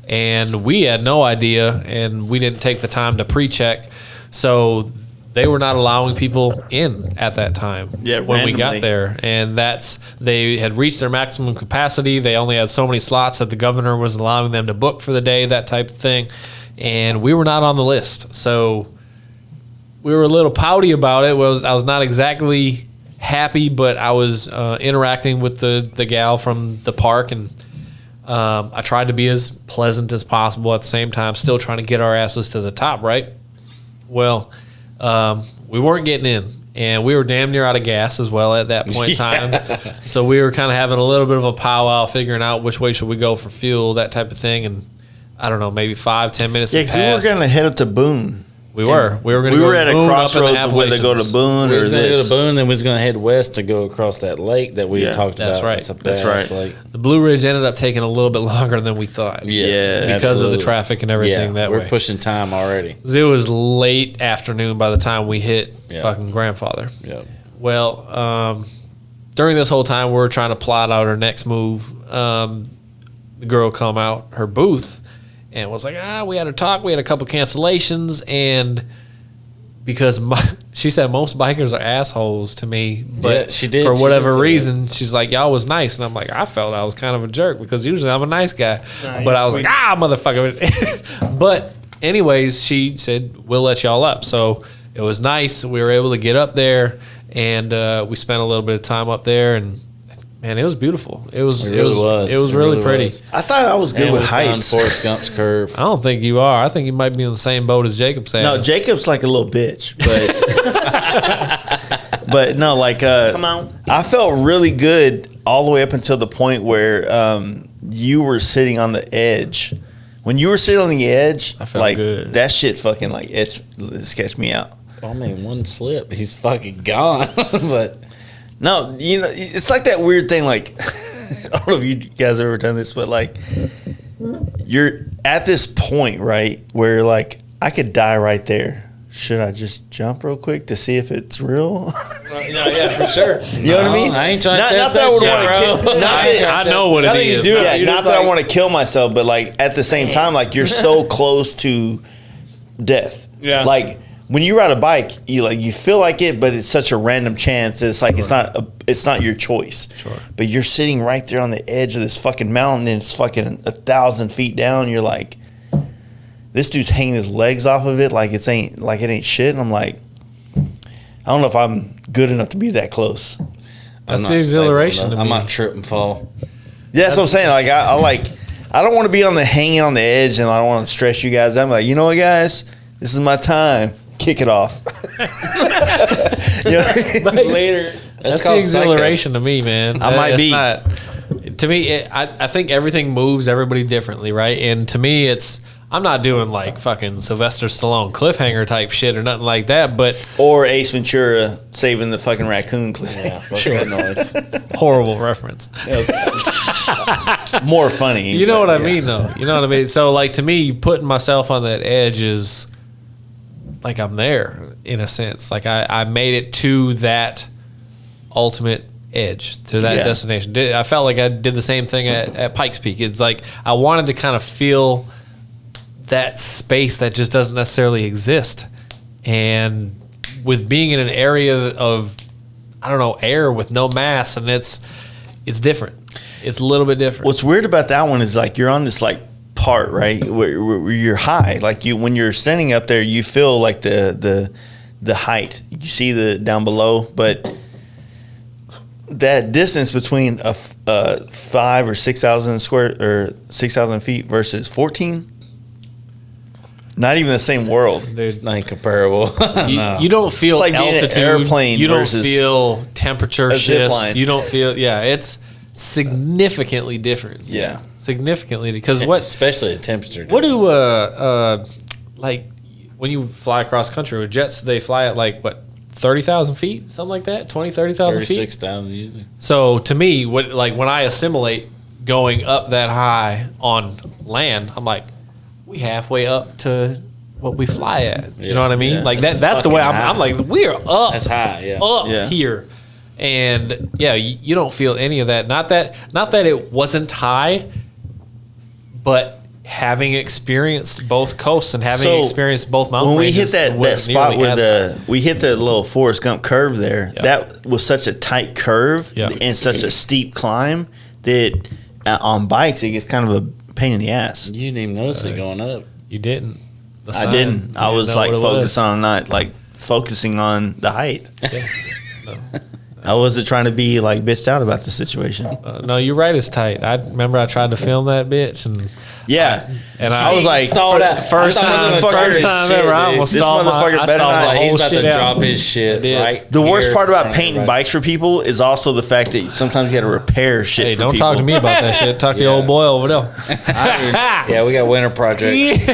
and we had no idea, and we didn't take the time to pre-check, so they were not allowing people in at that time. Yeah, when we got randomly. there, and they had reached their maximum capacity. They only had so many slots that the governor was allowing them to book for the day, that type of thing, and we were not on the list, so we were a little pouty about it. I was not exactly happy, but I was interacting with the gal from the park, and I tried to be as pleasant as possible at the same time, still trying to get our asses to the top, right? Well, we weren't getting in, and we were damn near out of gas as well at that point in time. So we were kind of having a little bit of a powwow, figuring out which way should we go for fuel, that type of thing. And I don't know, maybe 5-10 minutes Yeah, had because we were passed. going to head up to Boone. We were going to We go were at a Boone up in the crossroads of whether to go to Appalachians. Boone We or was going to go this. to Boone, then we was going to head west to go across that lake that we Yeah, talked that's about. right. It's a That's badass right. lake. The Blue Ridge ended up taking a little bit longer than we thought. Yes, Yeah, because of the absolutely. traffic and everything that we're way. pushing time already. It was late afternoon by the time we hit Yeah. fucking Grandfather. Yep. Well, during this whole time, we were trying to plot out our next move. The girl come out her booth and was like, we had a talk. We had a couple cancellations, and because she said most bikers are assholes to me, but Yeah, she did. for She whatever did say reason, she's like, y'all was nice, and I'm like, I felt I was kind of a jerk because usually I'm a nice guy, Nah, but you're I was sweet. like, motherfucker. But anyways, she said we'll let y'all up, so it was nice. We were able to get up there, and we spent a little bit of time up there, and man, it was beautiful. It was It really was. It was It really really pretty. was. I thought I was good And with we found heights. Forrest Gump's curve. I don't think you are. I think you might be in the same boat as Jacob saying. No, Jacob's like a little bitch, but no, like Come on. I felt really good all the way up until the point where you were sitting on the edge. When you were sitting on the edge, I felt like good. that shit fucking like it sketched me out. I mean, one slip, he's fucking gone. But No, you know, it's like that weird thing. Like, I don't know if you guys have ever done this, but like, you're at this point, right, where like I could die right there. Should I just jump real quick to see if it's real? Yeah, for sure. You know what I mean? I ain't trying to not, test not that I would that want to shit, kill. bro. Not I ain't that, I know what How it do you is. do bro. it? yeah, You're not just that I like- want to kill myself, but like at the same time, like you're so close to death. Yeah. Like when you ride a bike, you feel like it, but it's such a random chance that it's like it's not your choice. Sure. But you're sitting right there on the edge of this fucking mountain, and it's fucking 1,000 feet down. You're like, this dude's hanging his legs off of it like it ain't shit. And I'm like, I don't know if I'm good enough to be that close. I'm That's not the exhilaration stable to enough. me. I might trip and fall. Yeah, that's what I'm saying. Like I don't want to be hanging on the edge, and I don't want to stress you guys. I'm like, you know what, guys, this is my time. Kick it off. You know? Later. That's the called exhilaration to me, man. I might That's be. not to me, I think everything moves everybody differently, right? And to me, I'm not doing like fucking Sylvester Stallone cliffhanger type shit or nothing like that, but Or Ace Ventura saving the fucking raccoon clip. Yeah, fuck that noise. horrible reference. More funny. You know but what I yeah. mean, though. You know what I mean. So, like, to me, putting myself on that edge is like I'm there in a sense. Like I made it to that ultimate edge, to that destination. I felt like I did the same thing at Pikes Peak. It's like I wanted to kind of feel that space that just doesn't necessarily exist. And with being in an area of, I don't know, air with no mass, and it's different. It's a little bit different. What's weird about that one is like you're on this like part, right, where you're high. Like when you're standing up there, you feel like the height. You see the down below, but that distance between a 5,000 or 6,000 feet versus 14. Not even the same world. There's not comparable. You don't feel It's like being in an altitude. airplane You don't versus feel temperature a zip shifts. line. You don't feel. Yeah, it's significantly different. Significantly, because what? Especially the temperature. What do like when you fly across country with jets? They fly at like what, 30,000 feet, something like that. 30,000 feet. 36,000 usually. So to me, when I assimilate going up that high on land, I'm like, we halfway up to what we fly at. You know what I mean? Yeah. Like that's the way I'm like, we are up. That's high, yeah. Up Yeah. here. And yeah, you don't feel any of that. Not that it wasn't high, but having experienced both coasts and having experienced both mountain when we ranges, hit it that wasn't spot nearly where as we hit the little Forrest Gump curve there, that was such a tight curve and such a steep climb that on bikes it gets kind of a pain in the ass. You didn't even notice it going up. You didn't. The I sign, didn't. you I was know like what it was. focused on not like focusing on the height. Yeah. I wasn't trying to be like bitched out about the situation. No, you're right. It's tight. I remember I tried to film that bitch, and I was like, stalled out. first time ever. I almost This stalled my. motherfucker I better stalled not- my He's whole about shit to out. drop his shit. did. Right. the worst here part in about front of painting everybody. bikes for people is also the fact that sometimes you got to repair shit Hey, for don't people. talk to me about that shit. Talk to the old boy over there. Yeah, we got winter projects.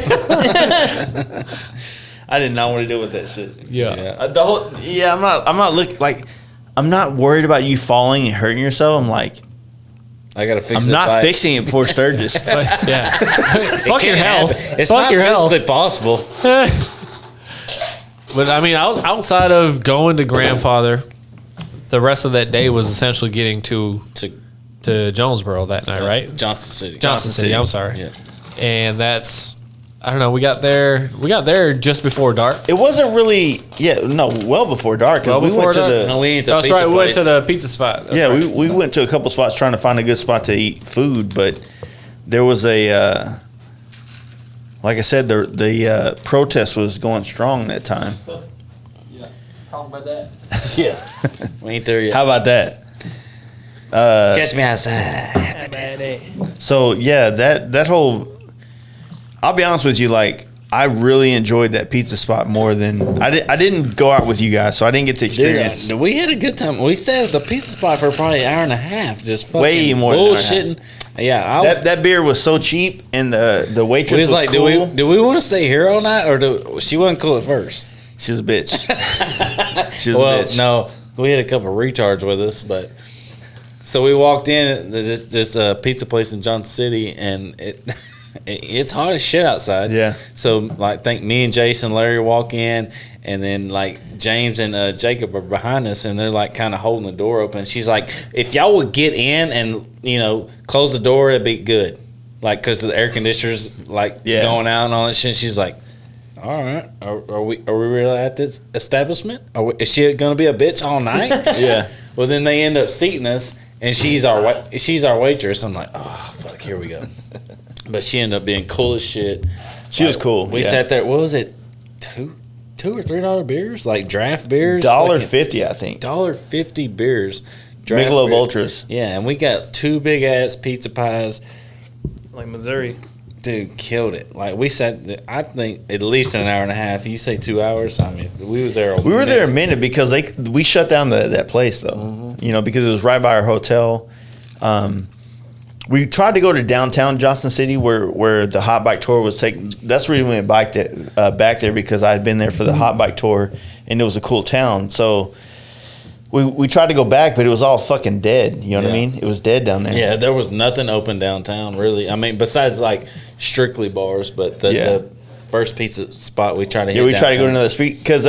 I did not want to deal with that shit. Yeah. I'm not worried about you falling and hurting yourself. I'm like, I gotta fix. I'm the not bike. fixing it before Sturgis. Yeah. Fuck your Can't health. happen. It's Fuck not your health. physically possible. But I mean, outside of going to Grandfather, the rest of that day was essentially getting to Jonesboro that night, right? Johnson City. Johnson City. I'm sorry. Yeah. And that's, I don't know. We got there just before dark. It wasn't really, well before dark. 'Cause Well we before went to dark? the, No, we ain't the That's pizza right. We went place. to the pizza spot. That's yeah, right. we went to a couple spots trying to find a good spot to eat food, but there was a, like I said, the protest was going strong that time. Talking about that. Yeah. We ain't there yet. How about that? Catch me outside. So yeah, that whole, I'll be honest with you, like I really enjoyed that pizza spot more than I didn't go out with you guys, so I didn't get to experience. Dude, we had a good time. We stayed at the pizza spot for probably an hour and a half, just fucking Way more than an hour and a half. bullshitting. Yeah, I was. That beer was so cheap, and the waitress We was was like, cool. do we want to stay here all night, or she wasn't cool at first? She was a bitch. She was a Well, bitch. no, we had a couple of retards with us, but so we walked in this pizza place in Johnson City, and it's hot as shit outside. Yeah. So like, think me and Jason, Larry walk in, and then like James and Jacob are behind us, and they're like kind of holding the door open. She's like, if y'all would get in and close the door, it'd be good. Like, cause the air conditioner's like going out and all that shit. She's like, all right, are we really at this establishment? Is she gonna be a bitch all night? Yeah. Well, then they end up seating us, and she's our waitress. I'm like, oh fuck, here we go. But she ended up being cool as shit. She was cool. We sat there. What was it? $2 or $3 beers, like draft beers. $1.50, I think. $1.50 beers. Draft Michelob beer. Ultras. Yeah, and we got 2 big ass pizza pies. Like Missouri. Dude, killed it. Like we sat, I think at least an hour and a half. You say 2 hours? I mean, we was there. We were there a minute because we shut down that place though. Mm-hmm. Because it was right by our hotel. we tried to go to downtown Johnson City where the hot bike tour was taking. That's the reason we went back there because I had been there for the hot bike tour and it was a cool town. So we tried to go back, but it was all fucking dead. You know what I mean? It was dead down there. Yeah, there was nothing open downtown really. I mean, besides like strictly bars, but the first pizza spot we tried to hit. Yeah, we tried to go to downtown. another street because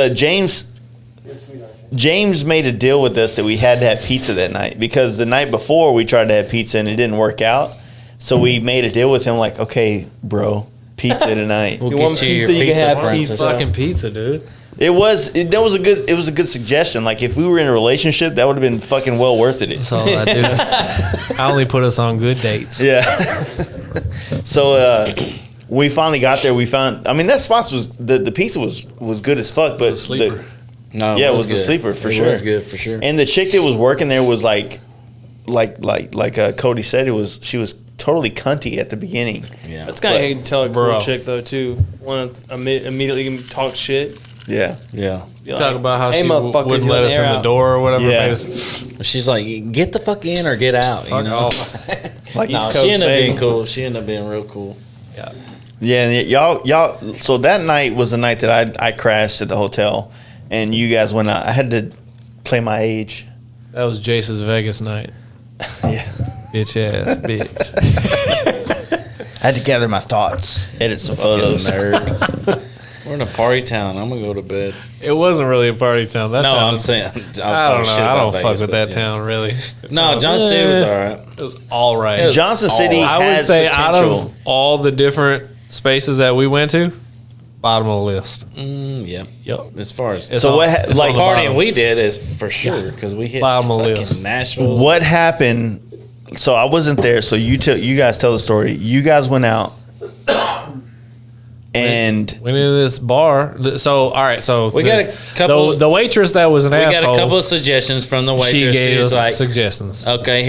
James made a deal with us that we had to have pizza that night because the night before we tried to have pizza and it didn't work out. So we made a deal with him like, okay, bro, pizza tonight. We'll You get want you your pizza, you can have princess. pizza. Fucking pizza, dude. It was a good suggestion. Like if we were in a relationship, that would have been fucking well worth it. That's all I do. I only put us on good dates. Yeah. So we finally got there. We found. I mean, that spot was the pizza was good as fuck, but Sleeper. No, it was good. a sleeper for it sure. It was good for sure. And the chick that was working there was like Cody said, she was totally cunty at the beginning. Yeah, That's kind of hate to tell a Bro. cool chick though too. One that's immediately talk shit. Yeah. yeah. Be Talk about how "Hey, she motherfuckers, wouldn't you let let us the in air the out." door or whatever. Yeah. She's like, get the fuck in or get out. Fuck you know? off. Like East No, Coast, she ended up baby. being cool. She ended up being real cool. Yeah. Yeah, and y'all. So that night was the night that I crashed at the hotel, and you guys went out. I had to play my age. That was Jace's Vegas night. Yeah. Bitch ass bitch. I had to gather my thoughts, edit some photos. Nerd. We're in a party town. I'm gonna go to bed. It wasn't really a party town. That No, town, I'm saying I don't know. I don't fuck with that town really. No, Johnson City was all right. It was all right. Johnson City I would has say potential. out of all the different spaces that we went to, bottom of the list. Yeah. Yep. As far as It's So on- what it's like on the partying bottom. we did is for sure because we hit Bottom of the fucking list. Nashville. what happened? So I wasn't there. So you guys tell the story. You guys went out, and Went into this bar. So all right. So We got a couple- The waitress that was an We asshole. got a couple of suggestions from the waitress. She gave She's us like, suggestions. okay,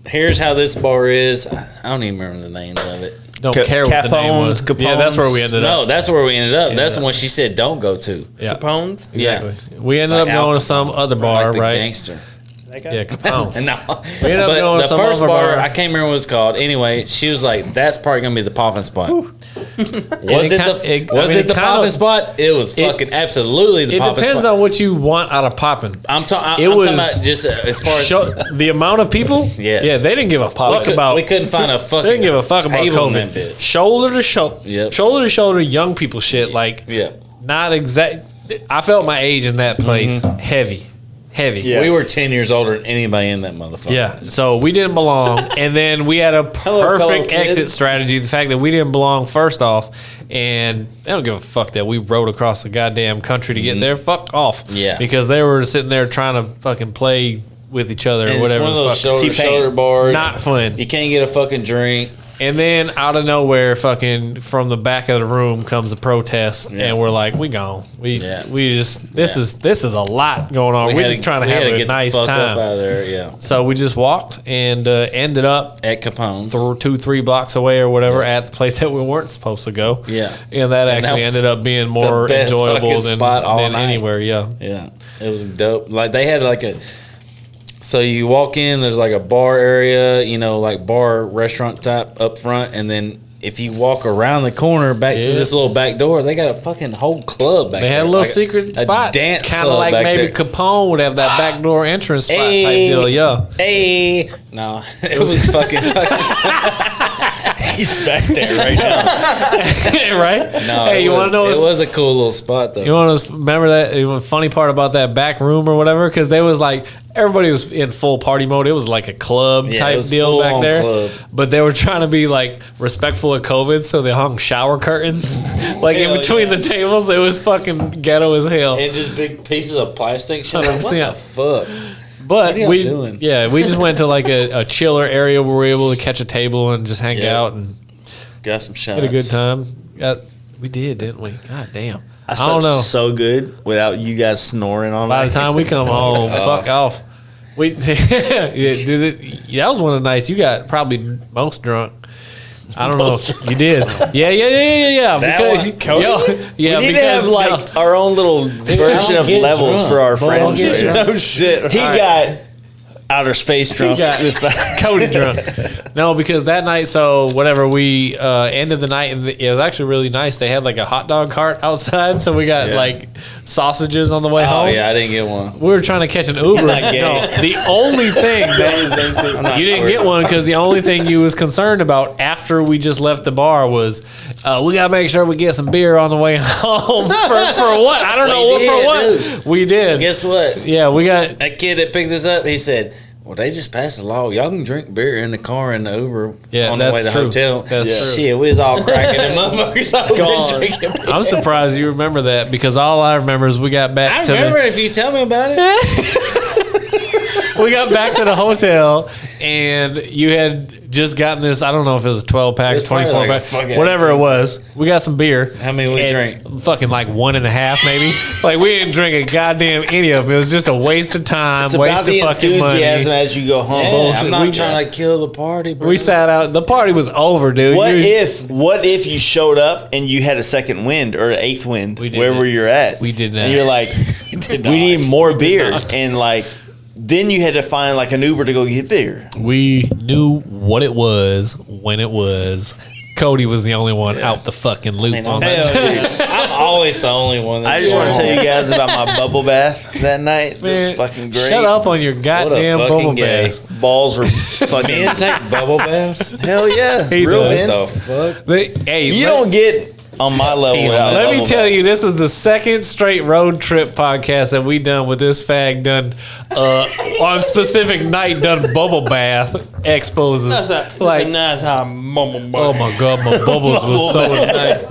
here's how this bar is. I don't even remember the names of it. Don't care what the name was. Capone's, Yeah, that's where we ended No, up. that's where we ended up. That's Yeah. the one she said don't go to. Yeah, Capone's. exactly. We ended Like up going Al to some Capone, other bar, like the right? Gangster. That guy? Yeah, Capone. No, We ended up but going to the some first other bar, bar. I can't remember what it's called. Anyway, she was like, "That's probably gonna be the popping spot." Was it it ki- the it- I was mean, it the it kinda- popping spot? It was it- fucking absolutely the It popping depends spot. on what you want out of popping. I'm talking. It I'm was talking about just as far as The amount of people. Yes. Yeah, they didn't give a fuck about. we couldn't find a fucking. They didn't give a fuck about table in that COVID. bitch. Shoulder to shoulder, Yep. shoulder to shoulder, young people shit. Like, Yeah. not exact. I felt my age in that place heavy. Yeah. We were 10 years older than anybody in that motherfucker. Yeah, so we didn't belong, and then we had a fellow perfect kids. exit strategy. The fact that we didn't belong first off, and they don't give a fuck that we rode across the goddamn country to get there. Fuck off. Yeah. because they were sitting there trying to fucking play with each other And or whatever. it's one of the those fuck. shoulder to T-Pain. shoulder bars. Not fun. You can't get a fucking drink. And then out of nowhere, fucking from the back of the room comes a protest, Yeah. and we're like, we gone. We just this is a lot going on. We We're had just to- trying to we have had to a get the nice fuck time. up out of there. Yeah. So we just walked and ended up At Capone's. 2-3 blocks away or whatever at the place that we weren't supposed to go. Yeah. and that And that actually was ended up being more best enjoyable fucking than, spot all than night. anywhere. Yeah, Yeah, it was dope. Like they had like a, so you walk in, there's like a bar area, you know, like bar restaurant type up front, and then if you walk around the corner back to Yeah. this little back door, they got a fucking whole club back they there. had a little Like secret a spot, dance kind of club like back maybe there. Capone would have that back door entrance spot type deal. Yeah, Hey, no, it was fucking. he's back there right now. right. No, hey, it you was- want to know? It was a cool little spot though. You want to remember that the funny part about that back room or whatever? Because they was like everybody was in full party mode. It was like a club Yeah, it type was deal back full-on there. club. But they were trying to be like respectful of COVID, so they hung shower curtains like in Hell between yeah. the tables. It was fucking ghetto as hell. And just big pieces of plastic shit. Like, what the 100%. fuck? But What are y'all we, doing? yeah, we just went to like a chiller area where we were able to catch a table and just hang Yeah. out and Got some shots. had a good time. We did, didn't we? God damn. I I don't slept know. so good without you guys snoring on By night. the time we come home, fuck off. We yeah, dude, that was one of the nights you got probably most drunk. I don't know. You did. Yeah. That Because, one, Cody? yeah, we need because to have like our own little version of get levels drunk. for our Boy, friends. don't get right drunk. now. No shit. He got outer space drunk got- this night. Cody drunk. No, because that night, so whatever, we ended the night, and it was actually really nice. They had like a hot dog cart outside, so we got like sausages on the way home. Oh yeah, I didn't get one. We were trying to catch an Uber. No, the only thing that you didn't get one because the only thing you was concerned about after we just left the bar was we gotta make sure we get some beer on the way home. for what? I don't know what for what. We did. Guess what? Yeah, we got That kid that picked us up, he said, well, they just passed a law. Y'all can drink beer in the car in the Uber on the way to the true. hotel. That's true. Shit, we was all cracking them motherfuckers open drinking beer. I'm surprised you remember that because all I remember is we got back I remember if you tell me about it. we got back to the hotel and you had just gotten this. I don't know if it was a 12 pack, 24 pack, whatever it was. We got some beer. How many we drank? Fucking like 1.5 maybe. Like we didn't drink a goddamn any of it. It was just a waste of time, It's waste about the of fucking enthusiasm money. as you go home. Yeah, bullshit. I'm not We- trying to kill the party, bro. We sat out. The party was over, dude. What You- if you showed up and you had a second wind or an eighth wind We did wherever not. you're at? We did not. And you're like, we need more beer. And like, then you had to find like an Uber to go get beer. We knew what it was when it was. Cody was the only one out the fucking loop on that. I'm always the only one. I just want to tell you guys about my bubble bath that night. This Man, fucking great. Shut up on your goddamn fucking bubble gay. bath. Balls were fucking. Men take bubble baths. Hell yeah. He Real does. men. What the fuck? Hey, You don't get on my level without a Let me bubble tell bath. you, this is the second straight road trip podcast that we done with this fag done on a specific night done bubble bath exposes. That's a Like, nice how oh my god, my bubbles was so nice.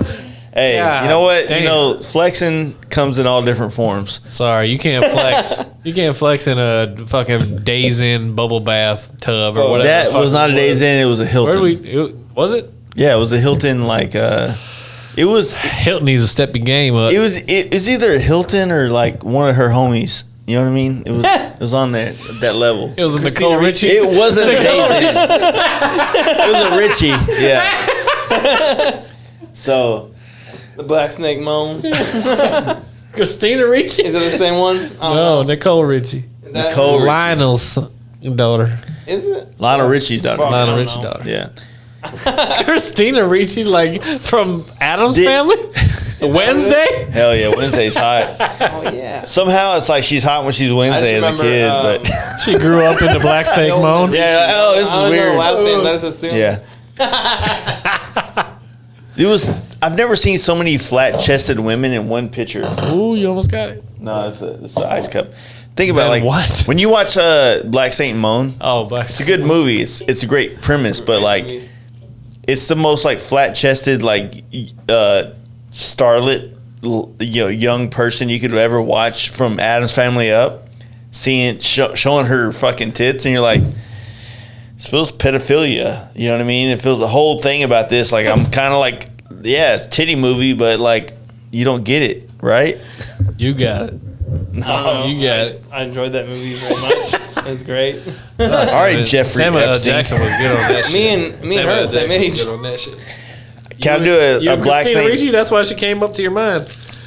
Hey, God you know what? damn. You know, flexing comes in all different forms. Sorry, you can't flex. You can't flex in a fucking Days Inn bubble bath tub or whatever. the That fuck was not a it Days Inn. It was a Hilton. Where was it? Yeah, it was a Hilton. Like, it was Hilton needs to step your game up. it was either a Hilton or like one of her homies. You know what I mean? It was on there at that level. It was a Nicole Richie. It wasn't a Days Inn. It was a Richie. Yeah. So the Black Snake Moan. Christina Ricci. Is it the same one? I don't No, know. Nicole Richie. Is that Nicole Richie. Lionel's daughter. Is it? Lionel Richie's daughter. Fuck. Lionel I don't Richie know. daughter. Yeah. Christina Ricci, like from Adam's Did- family. Wednesday. Hell yeah. Wednesday's hot. Oh yeah. Somehow it's like she's hot when she's Wednesday as a remember, kid, but She grew up in the Black Snake Moan. yeah. Oh, this is I don't know weird. the last name. Let's assume. Yeah. It was. I've never seen so many flat-chested women in one picture. Ooh, you almost got it. No, it's an ice cup. Think about Then like what? when you watch Black Saint Moan. Oh, Black It's a good movie. It's a great premise, but like it's the most like flat-chested like starlet young person you could ever watch from Adam's Family up. Seeing showing her fucking tits, and you're like, this feels pedophilia. You know what I mean? It feels the whole thing about this. Like I'm kind of like, yeah, it's a titty movie, but like you don't get it, right? You got it. No, You got it. I enjoyed that movie very much. It was great. All right, Jeffrey Samuel L. Epstein. Jackson was good on that shit. Me and her Samuel L. the same Jackson was age. good on that shit. Can I do You a and Black Christina Snake? Ricci, that's why she came up to your mind.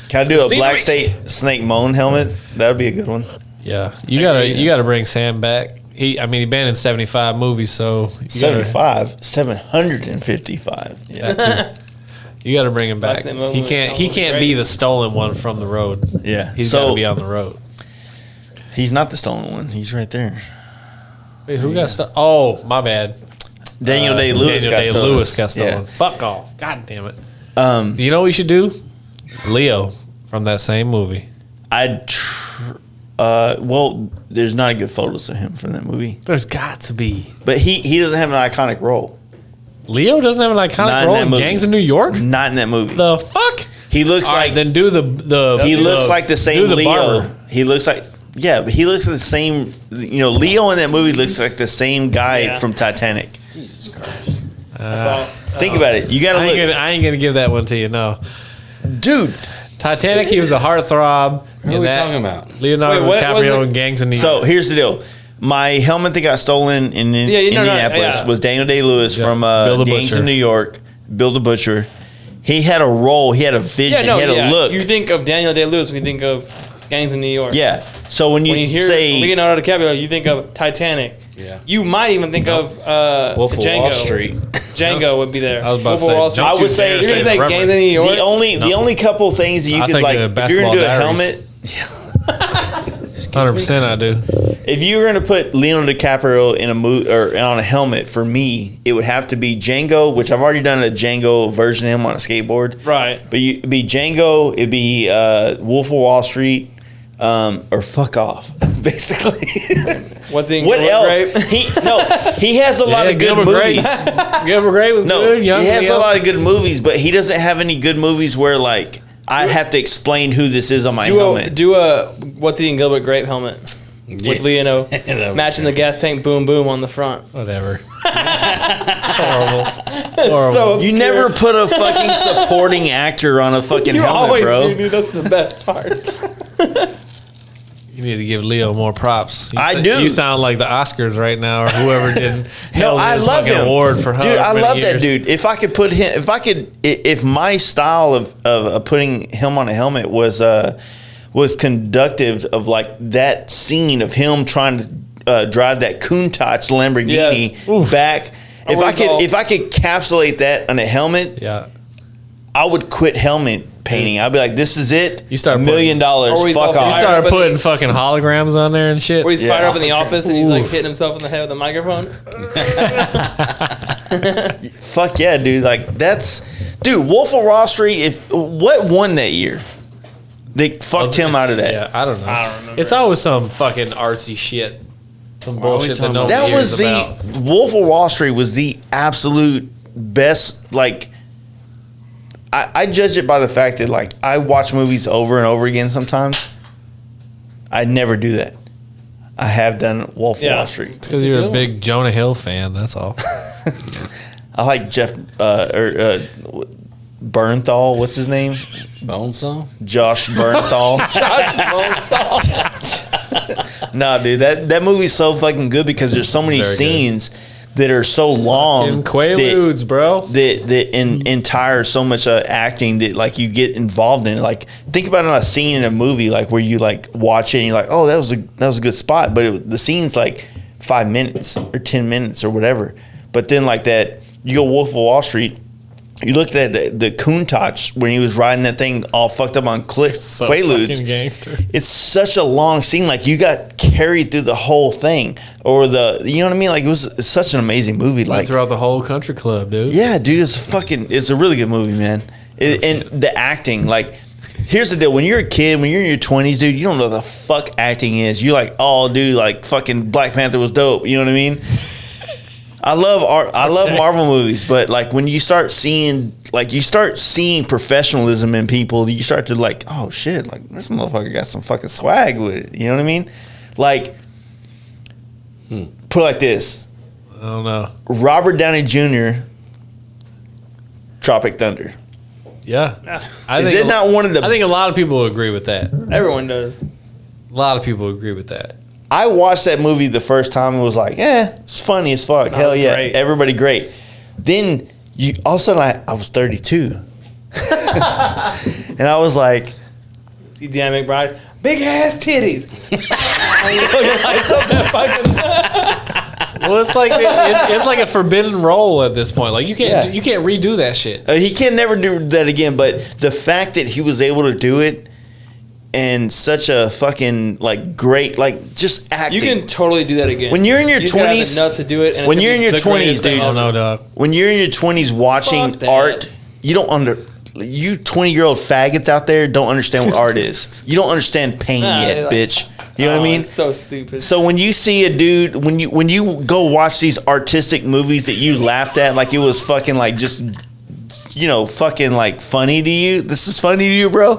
Can I do a Christina Black Ricci. Snake Moan helmet? That would be a good one. Yeah, you gotta bring Sam back. He been in 75 movies, so you 75, 755. Yeah, You gotta bring him back. Black Snake Moan He was- can't. that He was can't great. be the stolen one from the road. yeah. He's So gotta be on the road. he's not the stolen one. He's right there. Wait, who got stolen? Oh, my bad. Daniel Day Lewis Daniel got Day stolen. Lewis got stolen. Yeah. Fuck off. God damn it. Um, You know what we should do? Leo from that same movie. well, there's not good photos of him from that movie, There's got to be. but he doesn't have an iconic role. Leo doesn't have an Not iconic in role that in movie. Gangs of New York. Not in that movie. The fuck? He looks All right, like then do the. he looks like the do same the Leo. barber. He looks like but he looks like the same. You know, Leo in that movie looks like the same guy Yeah. from Titanic. Jesus Christ. I Think about it. You gotta I look, ain't gonna give that one to you. No, dude. Titanic. He was a heartthrob. What are we talking about? Leonardo Wait, what was DiCaprio it? in Gangs of New So York. here's the deal. My helmet that got stolen in Indianapolis was Daniel Day Lewis from Bill the Gangs Butcher. of New York. Bill the Butcher. He had a role. He had a vision. he had a look. You think of Daniel Day-Lewis when you think of Gangs of New York. Yeah. So when you, When you hear say Leonardo DiCaprio, you think of Titanic. Yeah. You might even think of Wolf of Django. Wall Street. Django would be there. I was about Wolf to of say, Wall Street. I would say- You're gonna say Remember. Gangs of New York. The only couple things that you I could think like, the if you're gonna do a Basketball helmet, 100% I do. if you were gonna put Leonardo DiCaprio in a or on a helmet, for me, it would have to be Django, which I've already done a Django version of him on a skateboard. Right. But it'd be Django, it'd be Wolf of Wall Street, or fuck off, basically. What's he? What else? He has a lot of good Gilbert movies. Grape. Gilbert Grape was No, good. Young he has a Leo. lot of good movies, but he doesn't have any good movies where like I have to explain who this is on my helmet. Do a What's he in Gilbert Grape helmet with Leonardo matching the gas tank boom boom on the front. Whatever. Horrible. Horrible. So You never put a fucking supporting actor on a fucking You helmet, always bro. do, dude. That's the best part. You need to give Leo more props. I do. You sound like the Oscars right now, or whoever did No, held I his love fucking him. award for dude. however I many love that years. dude. If I could put him, if my style of putting him on a helmet was conductive of like that scene of him trying to drive that Countach Lamborghini Yes. back. If I could encapsulate that on a helmet, Yeah. I would quit helmet painting. I'd be like, this is it. You start $1 million. Or he's Fuck also- You off. Fire started up in putting the- fucking holograms on there and shit. Where he's Yeah. fired up in the office and he's like hitting himself in the head with a microphone. Fuck yeah, dude. Like dude, Wolf of Wall Street. What won that year? They fucked him out of that. Yeah, I don't know. I don't remember. It's always some fucking artsy shit. Some Why are we bullshit that talking no about one That hears was the about. Wolf of Wall Street was the absolute best. Like, I judge it by the fact that like I watch movies over and over again. Sometimes I never do that. I have done Wolf of Yeah. Wall Street. Because you're a big Jonah Hill fan, that's all. I like Jeff Bernthal. What's his name? Bonesaw? Josh Bernthal. Nah, dude, that movie's so fucking good because there's so many Very good. scenes that are so long. In Quaaludes, bro. That entire so much acting that like you get involved in. Like think about a scene in a movie like where you like watch it and you're like, oh, that was a good spot, but the scene's like 5 minutes or 10 minutes or whatever. But then like that, you go Wolf of Wall Street. You looked at the Countach when he was riding that thing all fucked up on So Quaaludes. fucking gangster. It's such a long scene. Like you got carried through the whole thing, or you know what I mean? Like it's such an amazing movie. Like Throughout the whole country club, dude. yeah, dude, it's a really good movie, man. And the acting, like, here's the deal: when you're a kid, when you're in your 20s, dude, you don't know what the fuck acting is. You're like, oh, dude, like fucking Black Panther was dope. You know what I mean? I love art. I love Marvel movies, but like when you start seeing professionalism in people, you start to like, oh shit, like this motherfucker got some fucking swag with it. You know what I mean? Like, put it like this: I don't know. Robert Downey Jr. Tropic Thunder. Yeah. Is it not one of the? I think a lot of people agree with that. Everyone does. A lot of people agree with that. I watched that movie the first time and was like, it's funny as fuck. Hell yeah, great. everybody great. Then all of a sudden I was 32, and I was like, See Dan McBride, big ass titties. Well, it's like it's like a forbidden role at this point. Like you can't redo that shit. he can never do that again. But the fact that he was able to do it and such a fucking like great like just acting. You can totally do that again. When you're in your You just gotta have 20s the nuts to do it. And when it's you're gonna in be your the 20s, greatest thing dude. Oh ever. no, dog. When you're in your 20s watching Fuck that. art, you don't you 20-year-old faggots out there don't understand what art is. You don't understand pain Nah, yet, like- bitch. You know what I Oh, mean? It's so stupid. So when you see a dude, when you go watch these artistic movies that you laughed at like it was fucking like just, fucking like funny to you. This is funny to you, bro.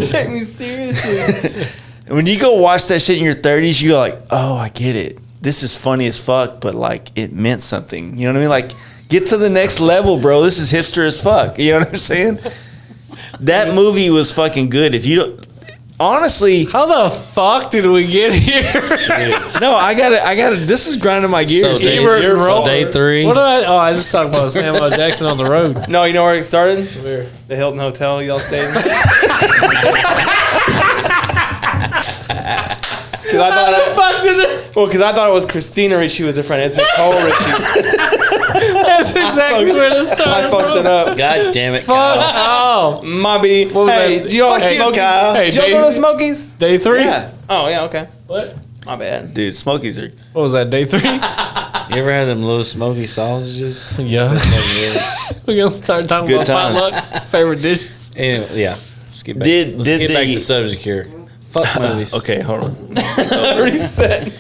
Take me seriously. When you go watch that shit in your 30s, you're like, oh, I get it. This is funny as fuck, but like it meant something. You know what I mean? Like get to the next level, bro. This is hipster as fuck. You know what I'm saying? That movie was fucking good. If you don't. Honestly, How the fuck did we get here? no, I gotta. This is grinding my gears. So day, Ebert and so Roll. day 3. What did I just talked about Samuel Jackson on the road. No, you know where it started? Where? The Hilton Hotel y'all stayed in. Because I thought I thought it was Christina Ritchie was her friend. It's Nicole Ritchie. That's exactly where this started. I fucked it up. God damn it, Fuck. Kyle. Oh. Mobby. What was Hey, that? do y'all Fuck you, Smokies? Kyle. Hey, Did y'all go to Smokies? Day 3? Yeah. Oh, yeah, okay. What? My bad. Dude, Smokies are. What was that, day 3? You ever had them little smoky sausages? Yeah. We're going to start talking Good about times. potlucks, favorite dishes. Anyway, yeah. Let's get back, Did get back the- to subject here. Fuck movies. Okay, hold on. Reset.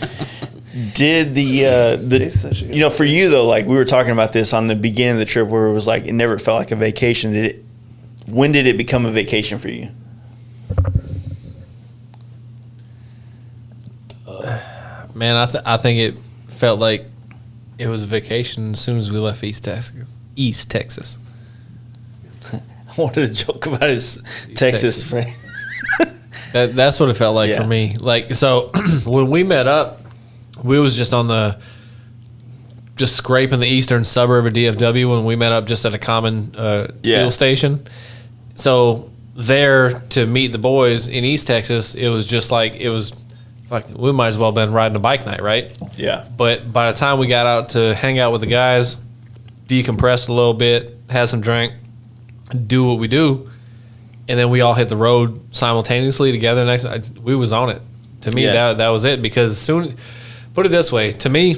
Did It's such a good- you know, for you though, like we were talking about this on the beginning of the trip where it was like it never felt like a vacation. When did it become a vacation for you? Man, I think it felt like it was a vacation as soon as we left East Texas. East Texas. I wanted to joke about his Texas Texas. friend. That's what it felt like Yeah. for me. Like, so when we met up, we was just scraping the eastern suburb of DFW when we met up just at a common fuel station. So there to meet the boys in East Texas, it was just like, we might as well have been riding a bike night, right? Yeah. But by the time we got out to hang out with the guys, decompress a little bit, have some drink, do what we do, and then we all hit the road simultaneously together. We was on it. To me, that was it. Because put it this way, to me,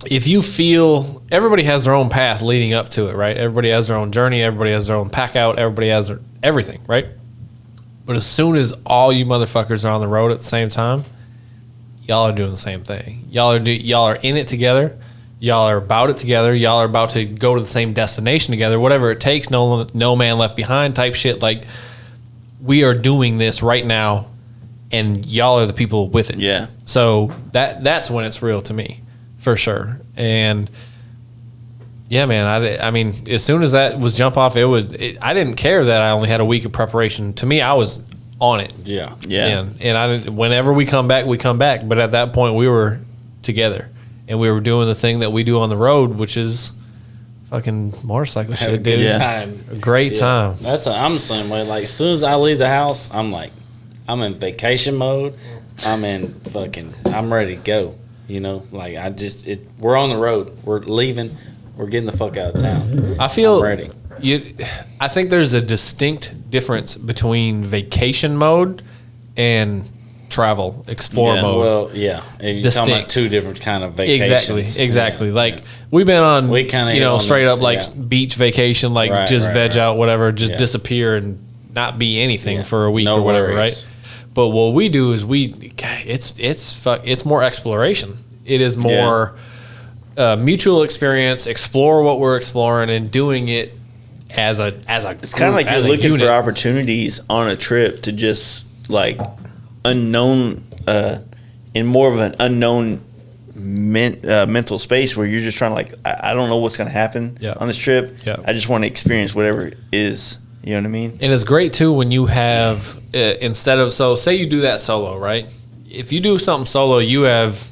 if you feel everybody has their own path leading up to it, right? Everybody has their own journey. Everybody has their own pack out. Everybody has everything, right? But as soon as all you motherfuckers are on the road at the same time, y'all are doing the same thing. Y'all are in it together. Y'all are about it together. Y'all are about to go to the same destination together. Whatever it takes, no man left behind type shit. Like, we are doing this right now, and y'all are the people with it. Yeah. So that's when it's real to me, for sure. And yeah, man, I mean, as soon as that was jump off, I didn't care that I only had a week of preparation. To me, I was on it. Yeah. Yeah. And whenever we come back, we come back. But at that point, we were together, and we were doing the thing that we do on the road, which is fucking motorcycle Have a shit, good dude. time. A great time. I'm the same way. Like, as soon as I leave the house, I'm in vacation mode. I'm ready to go. You know, like we're on the road. We're leaving. We're getting the fuck out of town. I feel I'm ready. I think there's a distinct difference between vacation mode and travel, explore mode. Well, yeah. If you're talking about two different kind of vacations. Exactly. Yeah. Like, we've been on, We kinda on straight this, up like beach vacation, like Right, just right, veg right. out, whatever, just Yeah. disappear and not be anything for a week No or whatever, worries. right? But what we do is it's more exploration. It is more mutual experience, explore what we're exploring and doing it as a It's kind of like you're looking for opportunities on a trip to just like unknown, in more of an unknown mental space where you're just trying to like, I don't know what's going to happen on this trip. Yeah. I just want to experience whatever it is. You know what I mean? And it's great too when you have instead of say you do that solo, right? If you do something solo, you have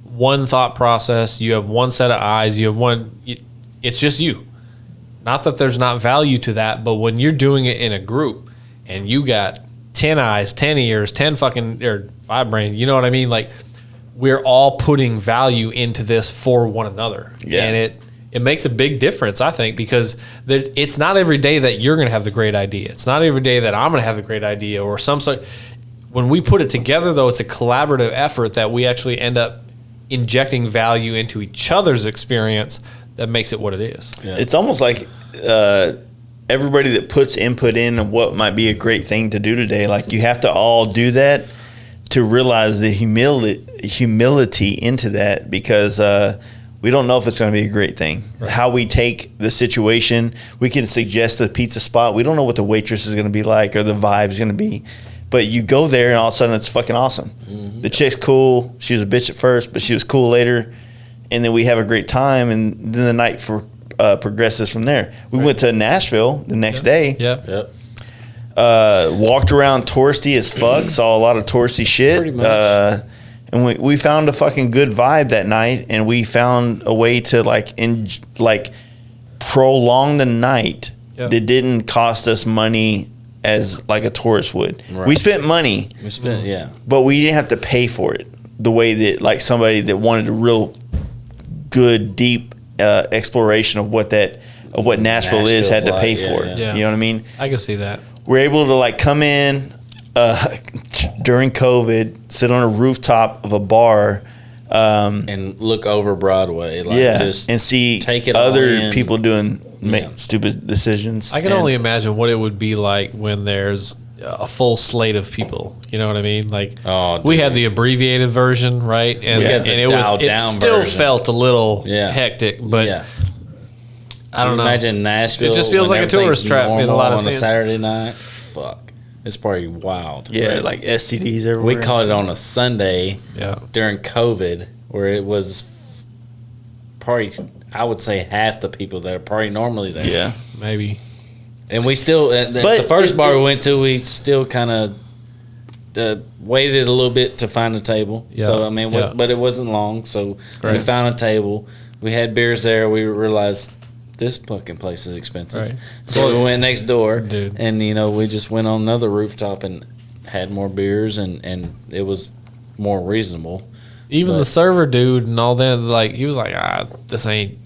one thought process, you have one set of eyes, you have it's just you. Not that there's not value to that, but when you're doing it in a group and you got 10 eyes, 10 ears, 10 fucking or 5 brain, you know what I mean? Like, we're all putting value into this for one another. Yeah. And it makes a big difference, I think, because it's not every day that you're going to have the great idea. It's not every day that I'm going to have the great idea or some sort. When we put it together, though, it's a collaborative effort that we actually end up injecting value into each other's experience that makes it what it is. Yeah. It's almost like everybody that puts input in what might be a great thing to do today, like you have to all do that to realize the humility into that, because we don't know if it's going to be a great thing. Right. How we take the situation, we can suggest a pizza spot. We don't know what the waitress is going to be like or the vibe's going to be. But you go there and all of a sudden it's fucking awesome. Mm-hmm. The chick's cool. She was a bitch at first, but she was cool later. And then we have a great time, and then the night progresses from there. We went to Nashville the next day. Yep. Walked around touristy as fuck, saw a lot of touristy shit. Pretty much. And we found a fucking good vibe that night, and we found a way to prolong the night that didn't cost us money as like a tourist would. Right. We spent money. But we didn't have to pay for it. the way that like somebody that wanted a real good deep exploration of what Nashville is had to pay for it. Yeah. You know what I mean? I can see that. We're able to like come in during COVID, sit on a rooftop of a bar, and look over Broadway, like just and see take it all other in. people doing stupid decisions. I can only imagine what it would be like when there's a full slate of people. You know what I mean? Like, we had the abbreviated version, right? And, had the it still version. felt a little hectic, but I don't know. Imagine Nashville. It just feels when like a tourist trap in a lot of on a sense. Saturday night. Fuck, it's probably wild. Yeah, right? like STDs everywhere. We caught it on a Sunday during COVID, where it was probably, I would say, half the people that are probably normally there. Yeah, maybe. And we still, the first bar we went to, we still kind of waited a little bit to find a table. Yeah. So, I mean, but it wasn't long. So we found a table. We had beers there. We realized this fucking place is expensive. Right. So we went next door. Dude. And, we just went on another rooftop and had more beers, and it was more reasonable. Even the server dude and all that, like, he was like, this ain't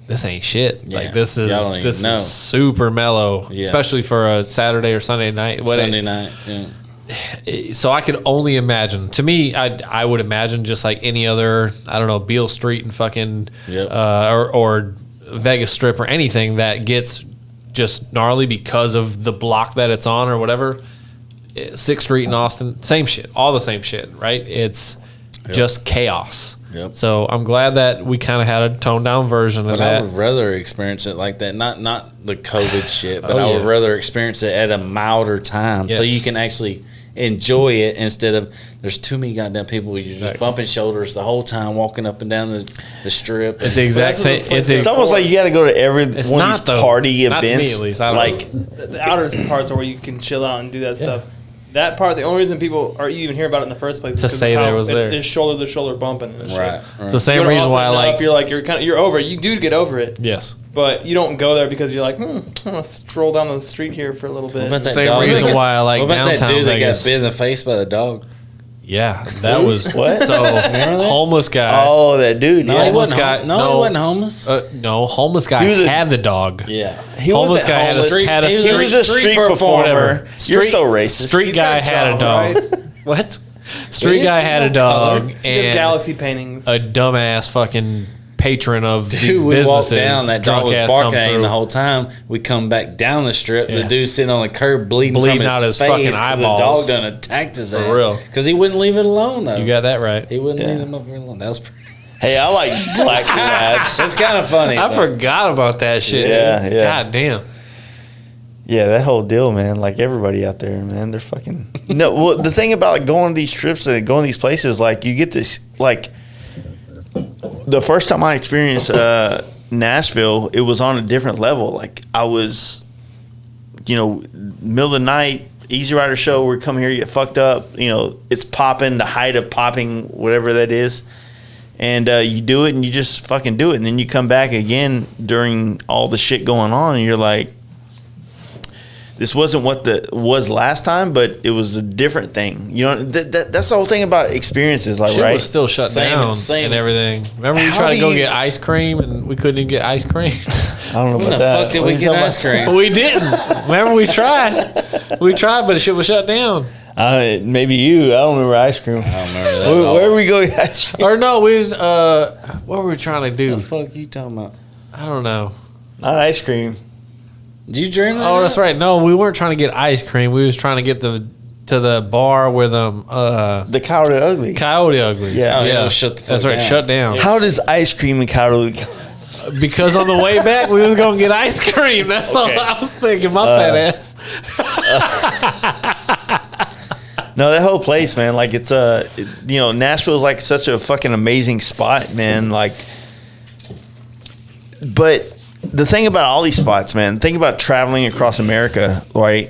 shit. Yeah. Like, this is know. super mellow, especially for a Saturday or Sunday night. Sunday night, yeah. So I could only imagine. To me, I would imagine just like any other, I don't know, Beale Street and fucking, or Vegas Strip or anything that gets just gnarly because of the block that it's on or whatever. 6th Street in Austin, same shit, all the same shit, right? It's just chaos. Yep. So I'm glad that we kind of had a toned down version of that. I would rather experience it like that. Not the COVID shit, but I would rather experience it at a milder time, so you can actually enjoy it instead of there's too many goddamn people. You're just bumping shoulders the whole time, walking up and down the strip. It's the exact same. It's almost like you got to go to every one of these party events. Not to me, at least. The outer parts are where you can chill out and do that stuff. That part, the only reason people are even hear about it in the first place is because it's shoulder to shoulder bumping and shit. Right. It's the same reason why I like. You're over it. You do get over it. Yes. But you don't go there because you're like, I'm gonna stroll down the street here for a little bit. Same reason why I like downtown Vegas. What about that dude that got bit in the face by the dog? Yeah, that was what? So homeless guy. Oh, that dude. No, he wasn't homeless. No, he wasn't homeless. No, homeless guy had the dog. Yeah, he was a street performer. You're so racist. Street guy had a dog. What? Street guy had a dog and galaxy paintings. A dumbass fucking patron of these we businesses. Walked down. That dog was barking at him the whole time. We come back down the strip. The dude sitting on the curb bleeding from his out his face fucking eyeballs. The dog done attacked his ass. For real. Because he wouldn't leave it alone, though. You got that right. He wouldn't leave him alone. That was pretty. Hey, I like black labs. That's kind of funny. I forgot about that shit. Yeah, dude. yeah. God damn. Yeah, that whole deal, man. Like everybody out there, man, they're fucking. No, well, the thing about like, going to these trips and going to these places, like you get this, like the first time I experienced Nashville, it was on a different level. Like I was, middle of the night, Easy Rider show. We come here, you get fucked up. It's popping, the height of popping, whatever that is. And you do it, and you just fucking do it. And then you come back again during all the shit going on, and you're like, this wasn't what was last time, but it was a different thing. That's the whole thing about experiences, like, shit right? was still shut down and everything. Remember, you tried to go get ice cream, and we couldn't even get ice cream. I don't know when about the that. fuck did we get ice cream? We didn't. Remember, we tried. But the shit was shut down. Maybe you. I don't remember ice cream. I don't remember that. Where we go get ice cream? Or no, we was, what were we trying to do? What the fuck you talking about? I don't know. Not ice cream. Did you dream that? Oh, that's right. No, we weren't trying to get ice cream. We was trying to get to the bar where the Coyote Ugly. Coyote Ugly. Yeah. Oh, yeah. Shut the fuck That's right. down. Shut down. How does ice cream and Coyote Ugly? Because on the way back we was gonna get ice cream. That's all I was thinking. My fat ass. No, that whole place, man. Like it's Nashville's like such a fucking amazing spot, man. Like, but the thing about all these spots, man, think about traveling across America, right?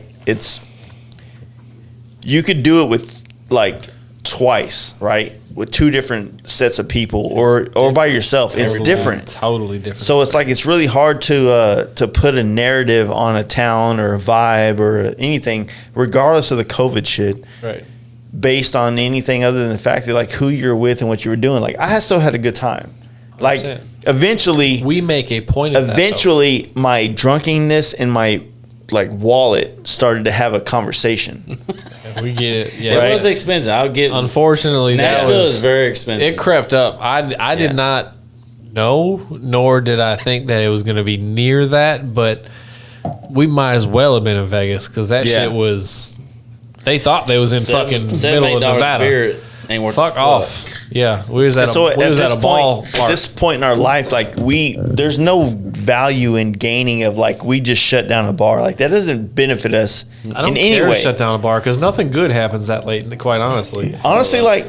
You could do it with like twice, right? With two different sets of people or by yourself. It's different. Totally different. So it's like it's really hard to put a narrative on a town or a vibe or anything, regardless of the COVID shit. Right. based on anything other than the fact that like who you're with and what you were doing. Like I still had a good time. Like eventually, we make a point of that, my drunkenness and my like wallet started to have a conversation. We get it. Yeah, it was expensive. I'll get. Unfortunately, Nashville is very expensive. It crept up. I did not know, nor did I think that it was going to be near that. But we might as well have been in Vegas because that shit was. They thought they was in fucking middle of Nevada. Beer ain't worth fuck off. Yeah, we was at a ball park. At this point in our life, like there's no value in gaining of like we just shut down a bar. Like that doesn't benefit us I don't in any care way. To shut down a bar because nothing good happens that late. Quite honestly, like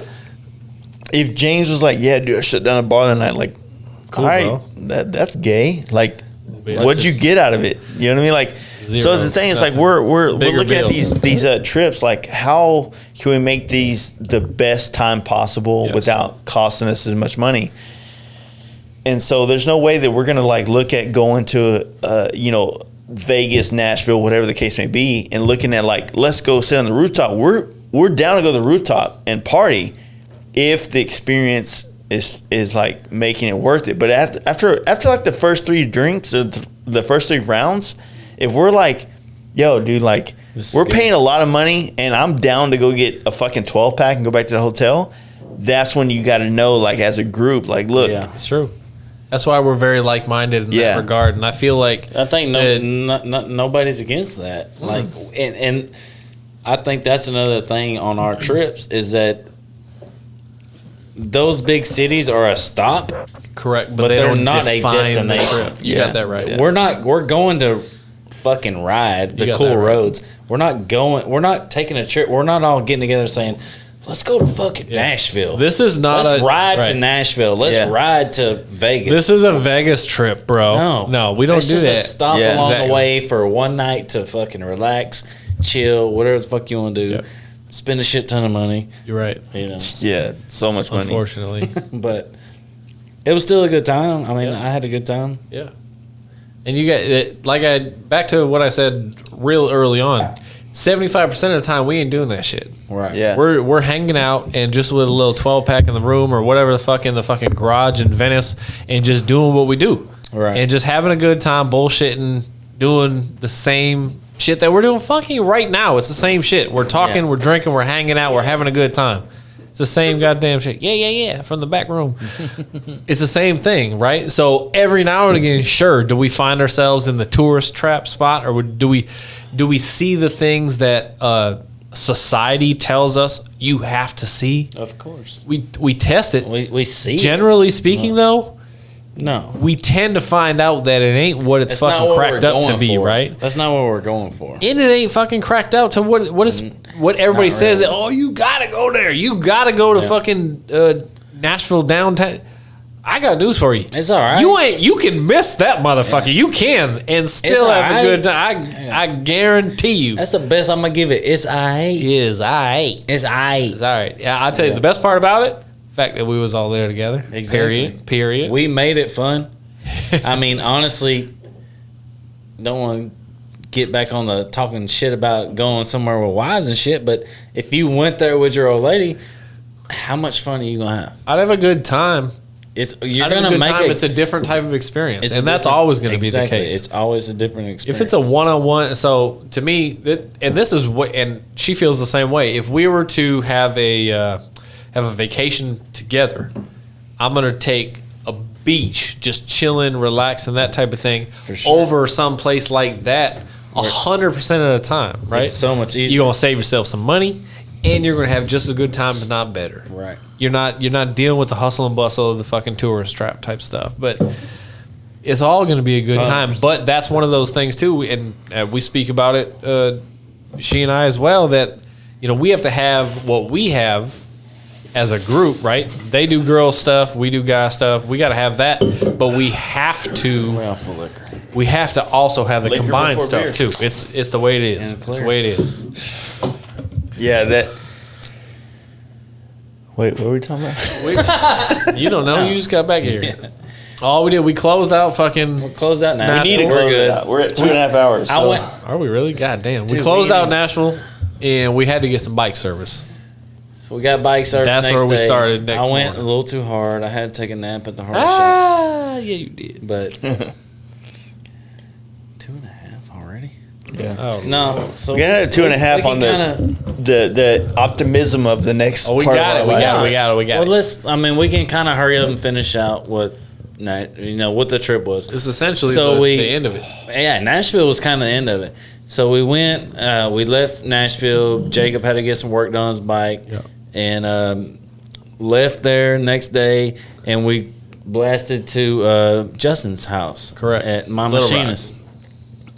if James was like, "Yeah, dude, I shut down a bar that night," like, cool, all right, bro. That's gay. Like, what'd you get out of it? You know what I mean? Like. Zero, so the thing is, like, we're looking at these trips. Like, how can we make these the best time possible without costing us as much money? And so there's no way that we're gonna like look at going to Vegas, Nashville, whatever the case may be, and looking at like let's go sit on the rooftop. We're down to go to the rooftop and party if the experience is like making it worth it. But after like the first 3 drinks or the first 3 rounds. If we're like, yo, dude, like, we're paying a lot of money and I'm down to go get a fucking 12-pack and go back to the hotel, that's when you got to know, like, as a group, like, look. Yeah, it's true. That's why we're very like-minded in that regard. And I feel like... I think nobody's against that. Like, and I think that's another thing on our trips is that those big cities are a stop. Correct. But they're not a destination. You got that right. Yeah. We're going to... fucking ride the cool roads. We're not taking a trip. We're not all getting together saying, let's go to fucking Nashville. This is not Let's ride to Nashville. Let's ride to Vegas. This is a Vegas trip, bro. No, we don't do that. Just a stop along the way for one night to fucking relax, chill, whatever the fuck you want to do. Yep. Spend a shit ton of money. You're right. You know. Yeah, so much money. Unfortunately. But it was still a good time. I mean, I had a good time. Yeah. And you got back to what I said real early on. 75% of the time we ain't doing that shit. Right. Yeah. We're hanging out and just with a little 12-pack in the room or whatever the fuck in the fucking garage in Venice and just doing what we do. Right. And just having a good time, bullshitting, doing the same shit that we're doing fucking right now. It's the same shit. We're talking, we're drinking, we're hanging out, we're having a good time. It's the same goddamn shit. Yeah, from the back room. It's the same thing, right? So every now and again, sure, do we find ourselves in the tourist trap spot, or do we see the things that society tells us you have to see? Of course, we test it. We see. Generally speaking, though, no, we tend to find out that it ain't what it's fucking cracked up to be, right? That's not what we're going for. And it ain't fucking cracked out to what everybody says. Really. Oh, you gotta go there. You gotta go to fucking Nashville downtown. I got news for you. It's all right. You can miss that motherfucker. Yeah. You can and still have a good time. I guarantee you. That's the best I'm gonna give it. It's all right. It is all right. It's all right. It's all right. Yeah, I'll tell you the best part about it. The fact that we was all there together. Exactly. Period. We made it fun. I mean, honestly, don't want to get back on the talking shit about going somewhere with wives and shit, but if you went there with your old lady, how much fun are you gonna have? I'd have a good time. You're gonna make it. It's a different type of experience, and that's always going to be the case. It's always a different experience. If it's a one-on-one, so to me, and this is what, and she feels the same way. If we were to have a vacation together, I'm going to take a beach, just chilling, relaxing, that type of thing, over some place like that 100% of the time, right? It's so much easier. You're going to save yourself some money, and you're going to have just a good time, but not better. Right. You're not dealing with the hustle and bustle of the fucking tourist trap type stuff, but it's all going to be a good time. But that's one of those things too, and we speak about it, she and I as well, that we have to have what we have as a group, right? They do girl stuff, we do guy stuff. We got to have that, but we have to. Way off the liquor. We have to also have the liquor combined stuff beer. too. It's the way it is. It's the way it is. Yeah, that. Wait, what were we talking about? You don't know. You just got back here. Yeah. All we did, we closed out fucking. We're closed out now. We need to close it out. We're at 2.5 hours. Are we really? God damn. We closed out Nashville, and we had to get some bike service. We got bike service. That's next where we day. started next I went morning. a little too hard. I had to take a nap at the hard shop. Yeah, you did. But 2.5 already? Yeah. Oh, No. So We got a 2.5 on the optimism of the next we part got of it. our We life. got it. We got it. We got Well, it. we can kind of hurry up and finish out what the trip was. It's essentially So the end of it. Yeah, Nashville was kind of the end of it. So we went, we left Nashville. Jacob had to get some work done on his bike. Yeah. And left there next day, and we blasted to Justin's house. Correct. At My Little Machinist.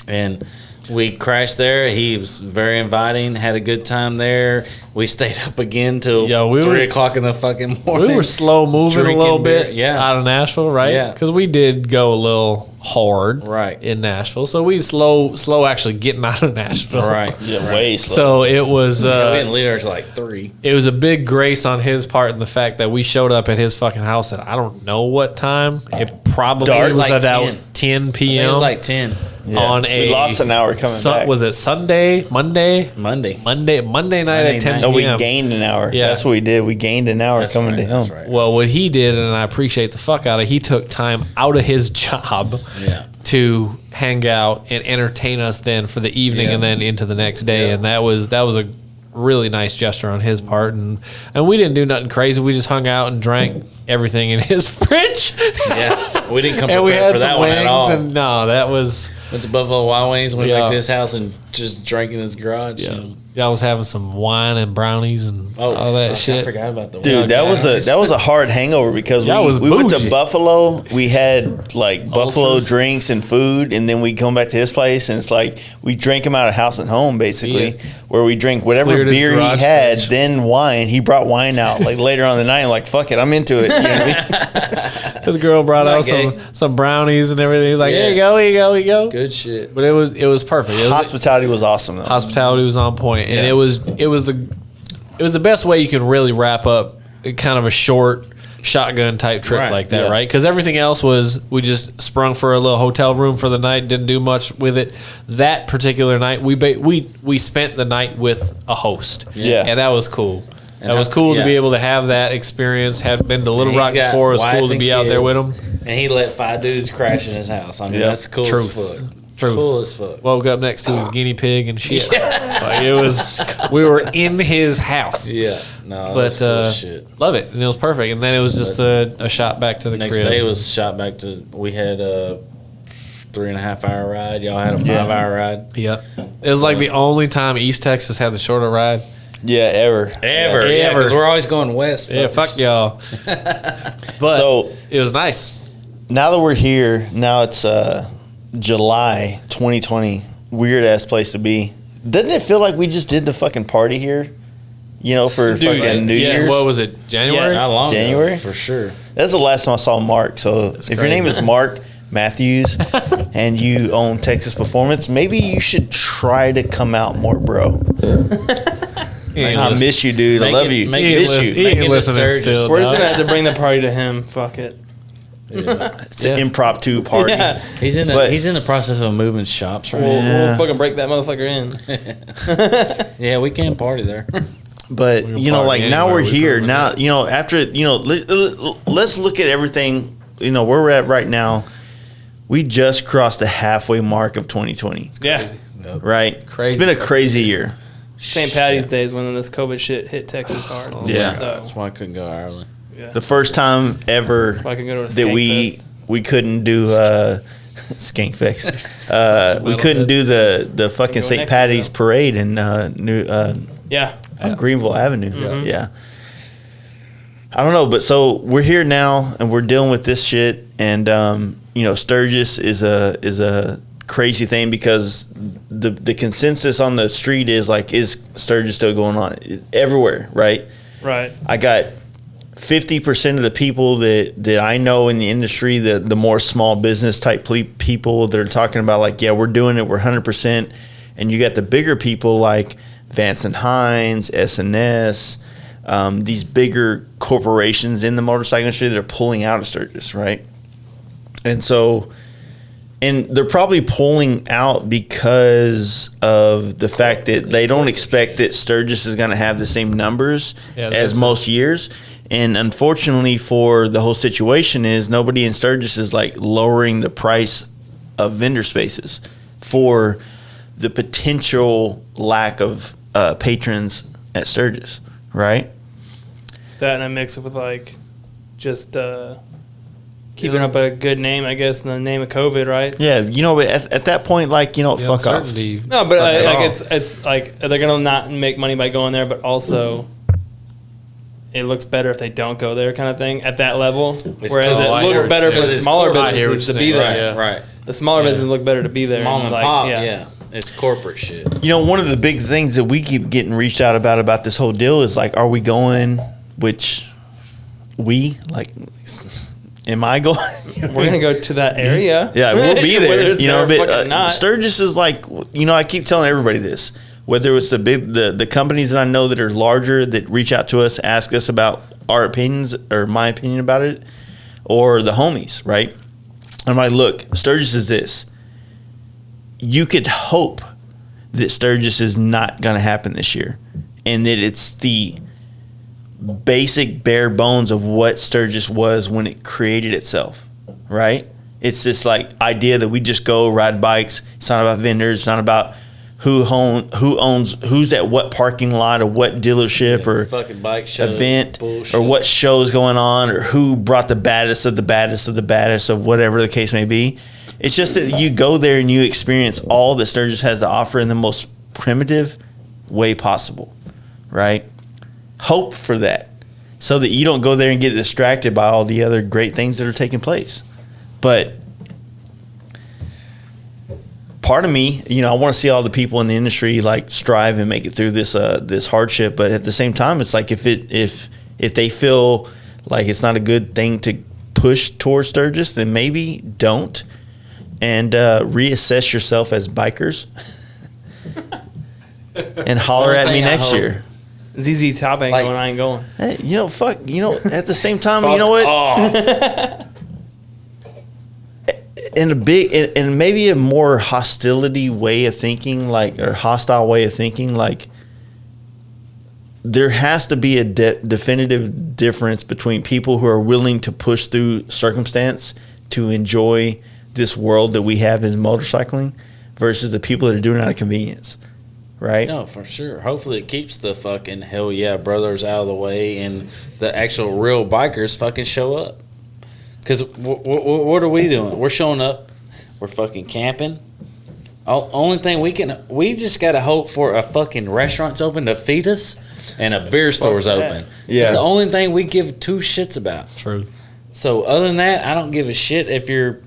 And we crashed there. He was very inviting, had a good time there. We stayed up again till 3 o'clock in the fucking morning. We were slow moving a little bit out of Nashville, right? Yeah. Because we did go a little hard in Nashville. So we slow actually getting out of Nashville. Right. Yeah, way slow. So it was... we didn't leave there until like 3. It was a big grace on his part in the fact that we showed up at his fucking house at I don't know what time. It probably was like about 10 p.m. It was like 10. Yeah. On we lost an hour coming back. Was it Sunday? Monday night at 10 No, we p.m. gained an hour. Yeah. That's what we did. We gained an hour coming to him. That's right. Well, what he did, and I appreciate the fuck out of, he took time out of his job to hang out and entertain us then for the evening and then into the next day, and that was a really nice gesture on his part, and we didn't do nothing crazy. We just hung out and drank everything in his fridge. Yeah, we didn't come and we prepared had for that some one at all. wings, and no, that was went to Buffalo Wild Wings, went back to his house and just drank in his garage. Yeah. Y'all was having some wine and brownies and all that shit. I forgot about the Dude, that was a hard hangover because we went to Buffalo. We had like Buffalo drinks and food, and then we come back to his place, and it's like we drank him out of house and home basically, where we drink whatever beer he had, then wine. He brought wine out like later on in the night. Like fuck it, I'm into it. You know what I mean? This girl brought out some brownies and everything. He's like, here you go. Good shit. But it was perfect. Hospitality was awesome though. Hospitality was on point, and it was the best way you can really wrap up kind of a short shotgun type trip like that, right? Because everything else was we just sprung for a little hotel room for the night, didn't do much with it. That particular night, we spent the night with a host, and that was cool. That was cool to be able to have that experience. Hadn't been to Little Rock before. It was cool to be out there with him. And he let 5 dudes crash in his house. I mean, that's cool as fuck. Cool as fuck. Woke up next to his guinea pig and shit. Like it was, we were in his house. Yeah, no, but cool shit. Love it, and it was perfect. And then it was just a shot back to the next crib. day was shot back to. We had a 3.5 hour ride. Y'all had a 5 hour ride. Yeah, it was like the only time East Texas had the shorter ride. Yeah, ever. Yeah, because we're always going west. Yeah, fuck y'all. But so it was nice. Now that we're here, now it's July 2020. Weird ass place to be. Doesn't it feel like we just did the fucking party here? You know, for fucking New Year's. What was it? January? Yeah, not long January ago, for sure. That's the last time I saw Mark. So if your name is Mark Matthews and you own Texas Performance, maybe you should try to come out more, bro. I miss you, dude. I love you. Miss you. He ain't listening still. We're just gonna have to bring the party to him. Fuck it. Yeah. It's an impromptu party. Yeah. He's in the process of moving shops right now. We'll fucking break that motherfucker in. Yeah, we can party there. But you know, like now we're here. Now you know after let's look at everything. You know where we're at right now. We just crossed the halfway mark of 2020. Yeah, right. Crazy. It's been a crazy year. St. Patty's Day is when this COVID shit hit Texas hard. Yeah, that's why I couldn't go to Ireland. Yeah. The first time ever that we couldn't do Skank Fest. We couldn't do the fucking St. Patty's parade in on Greenville Avenue. Yeah. I don't know, but so we're here now and we're dealing with this shit, and you know, Sturgis is a crazy thing because the consensus on the street is like, is Sturgis still going on everywhere, right? Right. I got 50% of the people that I know in the industry, the more small business type people that are talking about like, yeah, we're doing it, we're 100%. And you got the bigger people like Vance and Hines, S&S, these bigger corporations in the motorcycle industry that are pulling out of Sturgis, right? And so, And they're probably pulling out because of the fact that they don't expect that Sturgis is going to have the same numbers as most years. And unfortunately for the whole situation is nobody in Sturgis is like lowering the price of vendor spaces for the potential lack of patrons at Sturgis, right? That and I mix it with like just keeping up a good name, I guess, in the name of COVID, right? Yeah, but at that point, like, fuck off. No, but it's like they're gonna not make money by going there, but also it looks better if they don't go there, kind of thing, at that level. Whereas it looks better for smaller businesses to be there. Right. The smaller businesses look better to be there. Small and pop, yeah. It's corporate shit. One of the big things that we keep getting reached out about this whole deal is like, are we going? Which am I going? We're gonna go to that area. Yeah, we'll be there. But not. Sturgis is like, I keep telling everybody this. Whether it's the companies that I know that are larger that reach out to us, ask us about our opinions or my opinion about it, or the homies, right? I'm like, look, Sturgis is this. You could hope that Sturgis is not going to happen this year, and that it's the basic bare bones of what Sturgis was when it created itself, right? It's this like idea that we just go ride bikes. It's not about vendors. It's not about who's at what parking lot or what dealership or fucking bike show, event bullshit. Or what show's going on or who brought the baddest of the baddest of the baddest of whatever the case may be. It's just that you go there and you experience all that Sturgis has to offer in the most primitive way possible, right? Hope for that so that you don't go there and get distracted by all the other great things that are taking place. But part of me, I want to see all the people in the industry like strive and make it through this hardship. But at the same time, it's like if they feel like it's not a good thing to push towards Sturgis, then maybe don't, and reassess yourself as bikers, and holler at me next year. ZZ Top ain't going. I ain't going. Hey, fuck. At the same time, you know what? In a big, in maybe a more hostility way of thinking, or hostile way of thinking, there has to be a definitive difference between people who are willing to push through circumstance to enjoy this world that we have in motorcycling versus the people that are doing it out of convenience, right? No, for sure. Hopefully it keeps the fucking hell yeah brothers out of the way and the actual real bikers fucking show up. Because what are we doing? We're showing up. We're fucking camping. Only thing we just got to hope for a fucking restaurant's open to feed us and a beer store's open. Yeah. It's the only thing we give two shits about. True. So other than that, I don't give a shit if your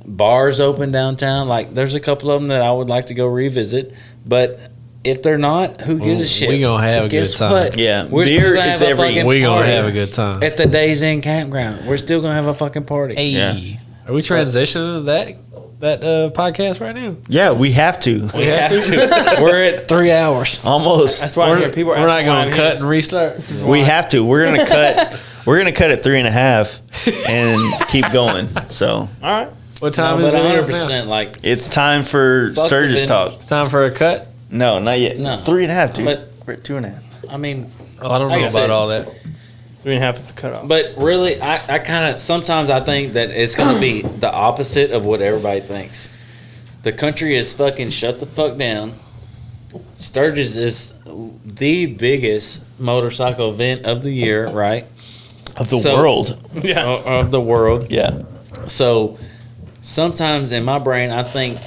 bar's open downtown. There's a couple of them that I would like to go revisit. But if they're not, who gives a shit? We gonna have a good time. What? Yeah. We're Beer still gonna is have a everything. fucking We gonna party have a good time. at the Days Inn campground. We're still gonna have a fucking party. Hey, Yeah. Are we transitioning to that podcast right now? Yeah, we have to. We have to. We're at 3 hours. Almost. That's why people are We're not asking why gonna I'm cut here. and restart. We have to. We're gonna cut. We're gonna cut at 3.5 and keep going. So All right. What time No, is but it? 100% it's time for Fuck Sturgis the talk. It's time for a cut. No, not yet. No. 3.5, dude. But- We're at 2.5. I mean, Oh, I don't know Like I about said, all that. 3.5 is the cutoff. but really, I kind of sometimes I think that it's going to be the opposite of what everybody thinks. The country is fucking shut the fuck down. Sturgis is the biggest motorcycle event of the year, right? Of the So- world. Yeah. Of the world. Yeah. So sometimes in my brain, I think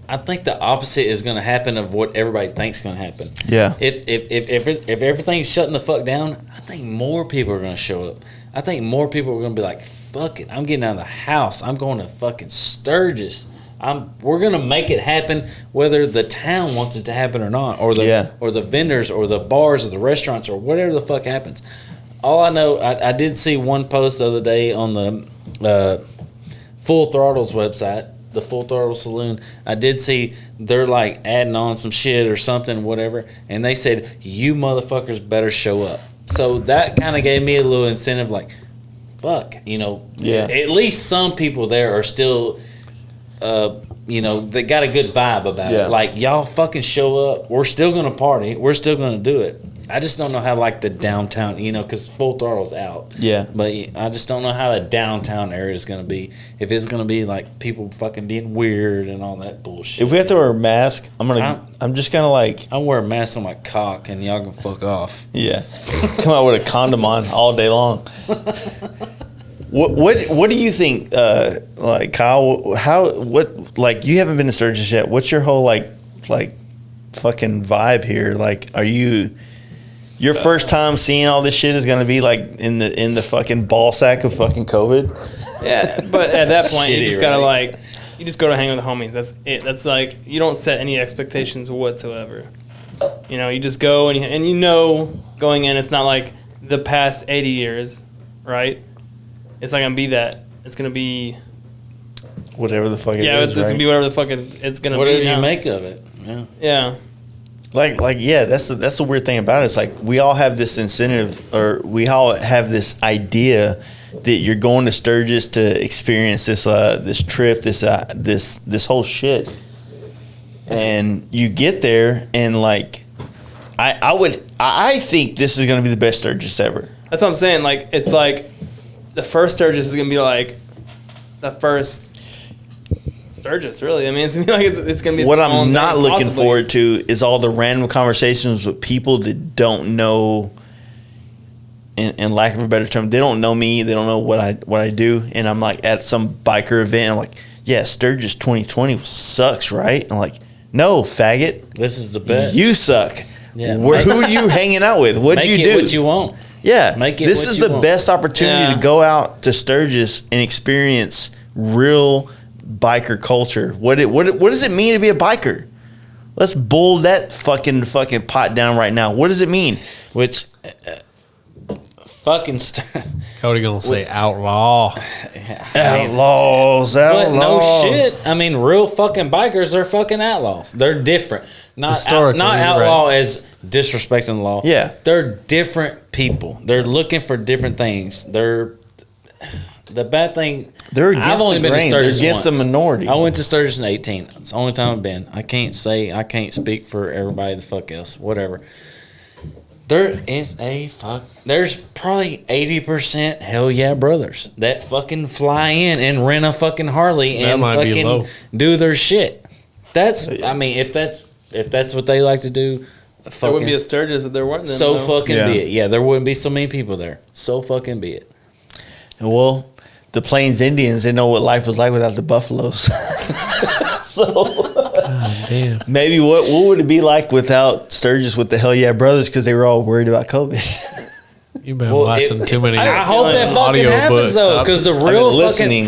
the opposite is going to happen of what everybody thinks is going to happen. Yeah. If everything's shutting the fuck down, I think more people are going to show up. I think more people are going to be like, fuck it, I'm getting out of the house. I'm going to fucking Sturgis. We're going to make it happen whether the town wants it to happen or not, or the vendors or the bars or the restaurants or whatever the fuck happens. All I know, I did see one post the other day on the Full Throttle's website, the Full Throttle Saloon. I did see they're like adding on some shit or something, whatever, and they said, you motherfuckers better show up. So that kind of gave me a little incentive, like, fuck, Yeah. at least some people there are still they got a good vibe about it. Like, y'all fucking show up. We're still going to party. We're still going to do it. I just don't know how, like, the downtown, because Full Throttle's out. Yeah. But I just don't know how the downtown area is going to be. If it's going to be, like, people fucking being weird and all that bullshit. If we have to wear a mask, I'm just going to, like... I wear a mask on my cock, and y'all can fuck off. Yeah. Come out with a condom on all day long. What do you think, like, Kyle, you haven't been to Sturgis yet. What's your whole, like fucking vibe here? Like, are you... Your first time seeing all this shit is going to be like in the fucking ball sack of fucking COVID. Yeah, but at that point, you just gotta you just go to hang with the homies. That's it. That's like, you don't set any expectations whatsoever. You just go and going in, it's not like the past 80 years, right? It's not gonna be that. It's gonna be whatever the fuck it is. Yeah, it's gonna be whatever the fuck it's gonna be. Whatever you make of it. Yeah. Yeah. That's the weird thing about it. It's like we all have this incentive, or we all have this idea that you're going to Sturgis to experience this trip, this whole shit, and you get there and like, I think this is going to be the best Sturgis ever. That's what I'm saying. Like, it's like the first Sturgis is going to be like the first Sturgis, really. I mean, it's gonna be like it's gonna be. What I'm not looking forward to is all the random conversations with people that don't know, in lack of a better term, they don't know me. They don't know what I do, and I'm like at some biker event. I'm like, yeah, Sturgis 2020 sucks, right? I'm like, no, faggot, this is the best. You suck. Yeah, who are you hanging out with? What'd you do? Make it what you want. Yeah, make it. This is the best opportunity to go out to Sturgis and experience real biker culture. What does it mean to be a biker? Let's boil that fucking pot down right now. What does it mean? Which Cody gonna say outlaw. Outlaws. But no shit. I mean, real fucking bikers are fucking outlaws. They're different. Not outlaw as disrespecting the law. Yeah. They're different people. They're looking for different things. The bad thing, they're against I've only been to Sturgis against once. the minority. I went to Sturgis in 18. It's the only time I've been. I can't speak for everybody the fuck else. Whatever. There's probably 80% hell yeah brothers that fucking fly in and rent a fucking Harley and fucking do their shit. I mean, if that's what they like to do, there wouldn't be a Sturgis if there weren't them. So fucking be it. Yeah, there wouldn't be so many people there. So fucking be it. Well, the Plains Indians didn't know what life was like without the buffaloes. So damn. Maybe what would it be like without Sturgis with the Hell Yeah Brothers, because they were all worried about COVID. You've been watching too many. I hope that fucking happens though, because the real fucking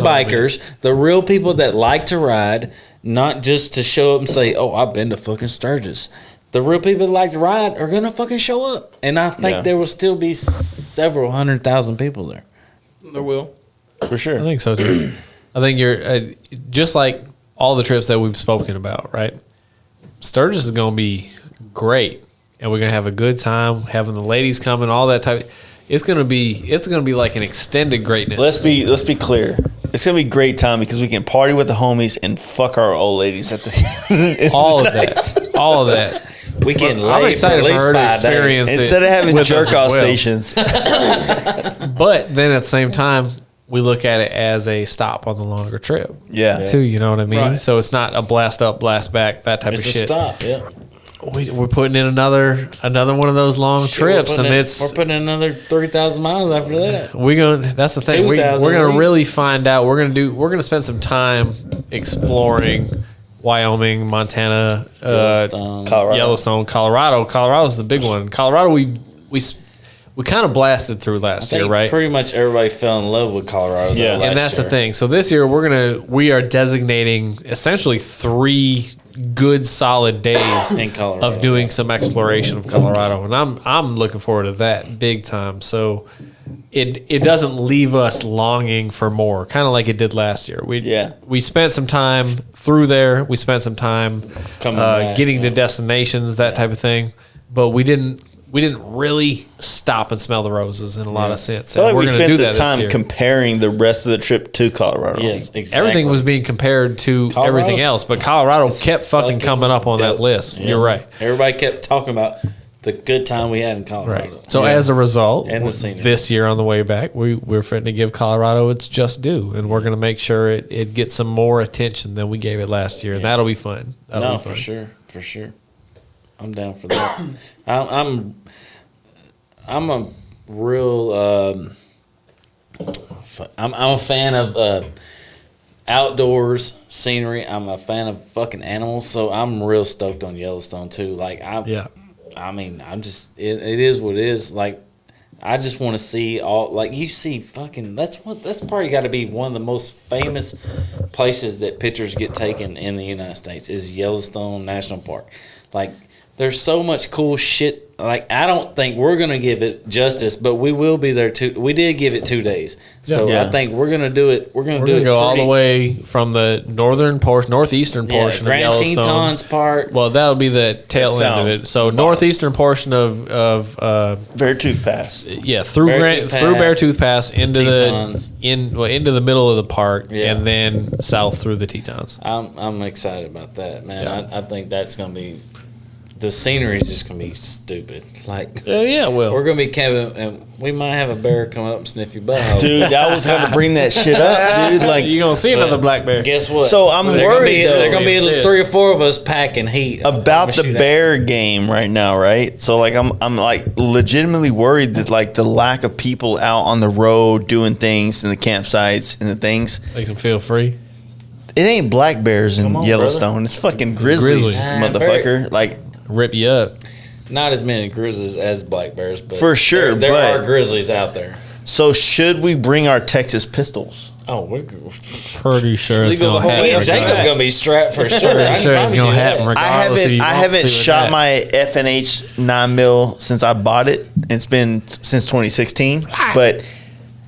bikers, the real people that like to ride, not just to show up and say, "Oh, I've been to fucking Sturgis." The real people that like to ride are gonna fucking show up, and I think there will still be several 100,000 people there. There will, for sure. I think so too. I think you're just like all the trips that we've spoken about, right? Sturgis is gonna be great, and we're gonna have a good time having the ladies coming, all that type. It's gonna be like an extended greatness. Let's be clear. It's gonna be a great time because we can party with the homies and fuck our old ladies at the all of that. All of that. We can. I'm excited for her to experience it instead of having jerk off stations. But then at the same time, we look at it as a stop on the longer trip. Yeah. Too, you know what I mean? Right. So it's not a blast up, blast back, that type of shit. It's a stop. Yeah. We're putting in another one of those long trips, and we're putting in another 3,000 miles after that. That's the thing. We're gonna really find out. We're gonna spend some time exploring Wyoming, Montana, Yellowstone, Colorado. Colorado's the big one. Colorado, we kind of blasted through last year, right? Pretty much everybody fell in love with Colorado. Yeah, and that's the thing. So this year we are designating essentially 3 good solid days in Colorado, of doing some exploration of Colorado, and I'm looking forward to that big time. So it doesn't leave us longing for more, kind of like it did last year. We spent some time through there. We spent some time getting to destinations, that type of thing. But we didn't we didn't really stop and smell the roses in a lot of sense. I feel like we're we going to spent do the that time this year. comparing the rest of the trip to Colorado. Yes, exactly. Everything was being compared to everything else, but Colorado kept fucking coming up on that list. You're right. Everybody kept talking about the good time we had in Colorado. Right. So as a result, And the scenery. this year on the way back, we're fitting to give Colorado its just due, and we're going to make sure it gets some more attention than we gave it last year, and that'll be fun. That'll be fun. For sure. I'm down for that. I'm a real. I'm a fan of outdoors scenery. I'm a fan of fucking animals, so I'm real stoked on Yellowstone too. Like I mean, I'm just it is what it is. Like I just want to see all like you see fucking that's probably got to be one of the most famous places that pictures get taken in the United States is Yellowstone National Park. Like there's so much cool shit. Like I don't think we're gonna give it justice, but we will be there too. We did give it 2 days, so I think we're gonna do it. We're gonna go all the way from the northeastern portion Grand of Yellowstone. Tetons Park. Well, that'll be the tail end of it. So northeastern portion of Beartooth Pass. Yeah, through Beartooth Pass into into the middle of the park, and then south through the Tetons. I'm excited about that, man. Yeah. I think that's gonna be. The scenery is just gonna be stupid. Like, we're gonna be camping, and we might have a bear come up and sniff your butthole. Dude, I was gonna bring that shit up, dude. Like, you gonna see another black bear? Guess what? So I'm worried though. There's gonna be 3 or 4 of us packing heat about the bear game right now, right? So like, I'm like legitimately worried that like the lack of people out on the road doing things in the campsites and the things makes them feel free. It ain't black bears in Yellowstone. Brother. It's fucking grizzlies. Motherfucker. Like. Rip you up. Not as many grizzlies as black bears, but for sure, there are grizzlies out there. So should we bring our Texas pistols? Oh, we're pretty sure it's gonna happen. Me and Jacob gonna be strapped for sure. Pretty sure it's gonna happen. I haven't shot my FNH 9mm since I bought it. It's been since 2016, but.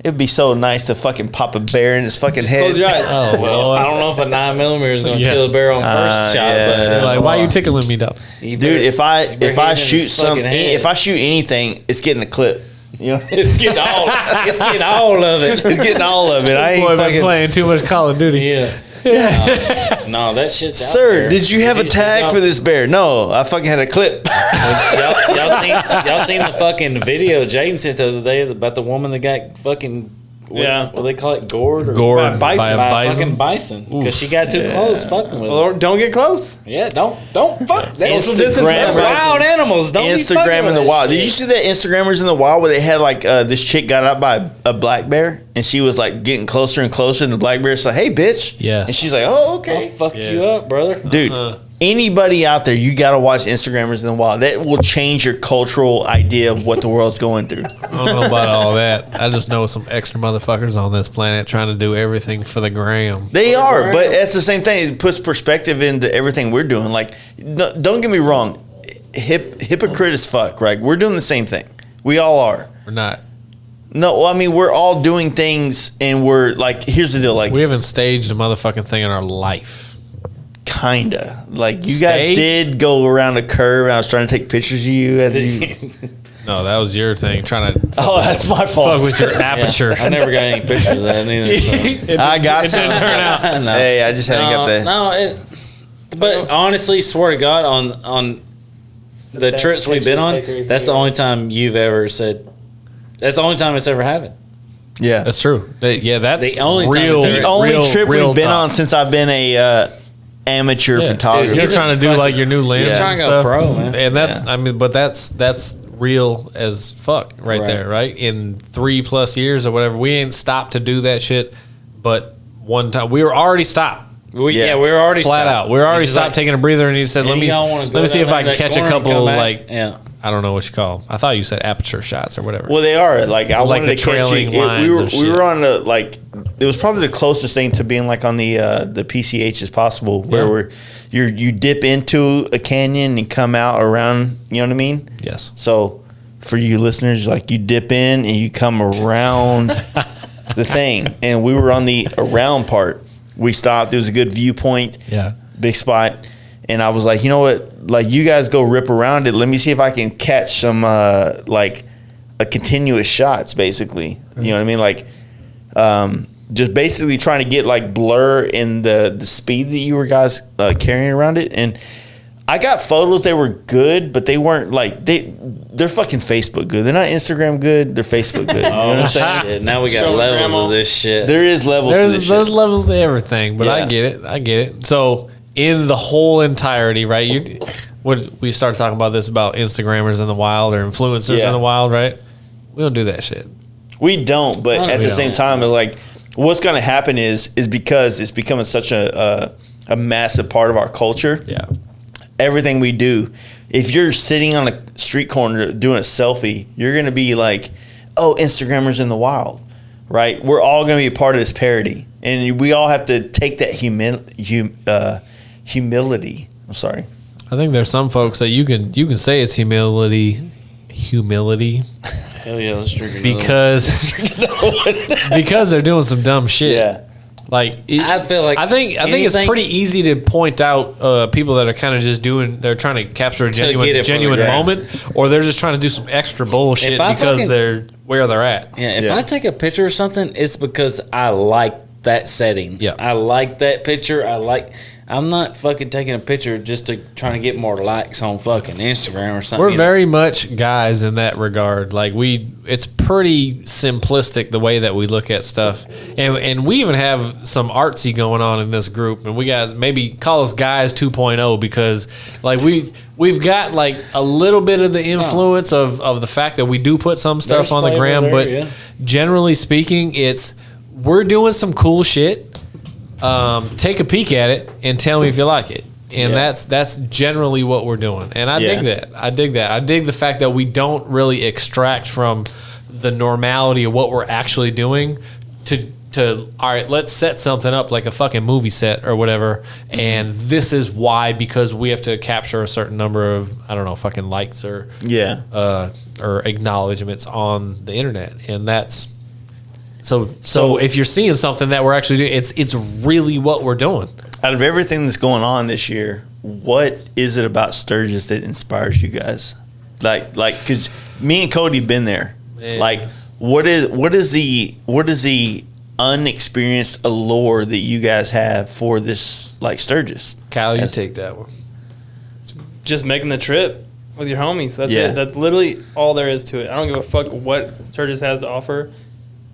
It'd be so nice to fucking pop a bear in his fucking head. Close your eyes. Oh well, I don't know if a 9mm is gonna kill a bear on first shot, but like, why are you tickling me, dog? Dude, if I shoot anything, it's getting a clip. You know, it's getting all of it. It's getting all of it. I ain't been playing too much Call of Duty. Yeah. No, that shit's out Sir, there. did you have a tag for this bear? No, I fucking had a clip. y'all seen the fucking video Jaden sent the other day about the woman that got fucking what do they call it, gored by a fucking bison because she got too close fucking with it. Don't get close. Yeah, don't fuck. Instagram wild animals. Don't Instagram in the wild. Did you see that Instagrammers in the wild where they had like this chick got up by a black bear and she was like getting closer and closer and the black bear's like, "Hey, bitch." Yes. And she's like, "Oh, okay." I'll fuck you up, brother. Dude. Anybody out there, you gotta watch Instagrammers in the wild. That will change your cultural idea of what the world's going through. I don't know about all that. I just know some extra motherfuckers on this planet trying to do everything for the gram. They are, but it's the same thing. It puts perspective into everything we're doing. Like, don't get me wrong, hypocrite as fuck, right? We're doing the same thing. We all are. We're not. No, I mean, we're all doing things, and we're like, here's the deal. Like, we haven't staged a motherfucking thing in our life. Kinda. Like, you guys did go around a curve, and I was trying to take pictures of you as you. No, that was your thing. Trying to. That's my fault. Fuck with your aperture. I never got any pictures of that either. So. I got some. It didn't turn out. No. Hey, I just hadn't got that. But honestly, swear to God, on the trips we've been on, that's the only time you've ever said. That's the only time it's ever happened. Yeah, that's true. That's the only trip we've been on since I've been a amateur photographer. Dude, you're trying to do like your new lens. You're trying to go pro, man. And that's I mean, but that's real as fuck right there, right? In 3+ years or whatever, we ain't stopped to do that shit. But one time we were already stopped. We were already flat stopped. out. We were already stopped taking a breather, and he said, "Let me see if I can catch a couple like I don't know what you call them. I thought you said aperture shots or whatever." Well, they are like I like wanted the to catch trailing you. lines. We were on the like. It was probably the closest thing to being like on the PCH as possible, where you dip into a canyon and come out around. You know what I mean? Yes. So for you listeners, like you dip in and you come around the thing, and we were on the around part. We stopped. There was a good viewpoint. Yeah. Big spot. And I was like, you know what? Like, you guys go rip around it. Let me see if I can catch some like a continuous shots, basically. You know what I mean? Like, just basically trying to get like blur in the speed that you were guys carrying around it. And I got photos. They were good, but they weren't like they're fucking Facebook good. They're not Instagram good. They're Facebook good. You know what I'm saying? Yeah, now we got levels of this shit. There is levels. There's levels to everything, but I get it. So in the whole entirety, right? We started talking about this about Instagrammers in the wild or influencers in the wild, right? We don't do that shit. We don't, but at the same time, like, what's going to happen is because it's becoming such a massive part of our culture. Yeah. Everything we do, if you're sitting on a street corner doing a selfie, you're going to be like, oh, Instagrammers in the wild, right? We're all going to be a part of this parody. And we all have to take that humility. I'm sorry. I think there's some folks that you can say it's humility. Hell yeah, let's drink because they're doing some dumb shit. Yeah. Like I feel like I think it's pretty easy to point out people that are kind of just they're trying to capture a genuine moment, or they're just trying to do some extra bullshit because they're where they're at. Yeah, if I take a picture of something, it's because I like that setting. Yeah, I like that picture. I'm not fucking taking a picture just to trying to get more likes on fucking Instagram or something. We're very much guys in that regard. Like it's pretty simplistic the way that we look at stuff, and we even have some artsy going on in this group, and we got maybe call us guys 2.0 because like we've got like a little bit of the influence of the fact that we do put some stuff on the gram, but generally speaking, we're doing some cool shit. Take a peek at it and tell me if you like it. And that's generally what we're doing. And I dig that. I dig the fact that we don't really extract from the normality of what we're actually doing to all right, let's set something up like a fucking movie set or whatever. And this is why, because we have to capture a certain number of, I don't know, fucking likes or acknowledgments on the internet. And that's So if you're seeing something that we're actually doing, it's really what we're doing. Out of everything that's going on this year, what is it about Sturgis that inspires you guys? Like, because me and Cody been there. Man. Like, what is the unexperienced allure that you guys have for this, like, Sturgis? Kyle, you take that one. It's just making the trip with your homies. That's it. That's literally all there is to it. I don't give a fuck what Sturgis has to offer.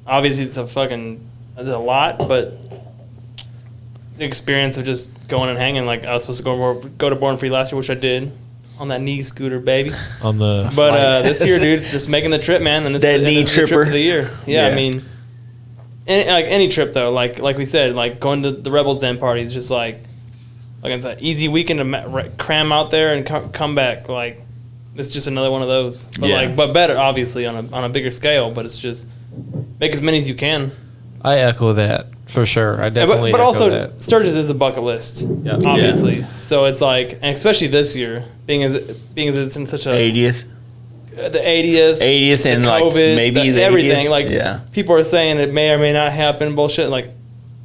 Obviously, it's a lot, but the experience of just going and hanging. Like, I was supposed to go to Born Free last year, which I did on that knee scooter, baby. But this year, dude, just making the trip, man. And this is the trip of the year. Yeah. I mean, any trip though, like we said, like going to the Rebels Den parties, just like it's an easy weekend to cram out there and come back. Like, it's just another one of those. But but better, obviously, on a bigger scale. But it's just make as many as you can. I echo that for sure. I definitely. But also, that. Sturgis is a bucket list, obviously. Yeah. So it's like, and especially this year, being as it's in such a 80th, the 80th, and COVID, like maybe the everything. 80th. Like people are saying it may or may not happen. Bullshit. Like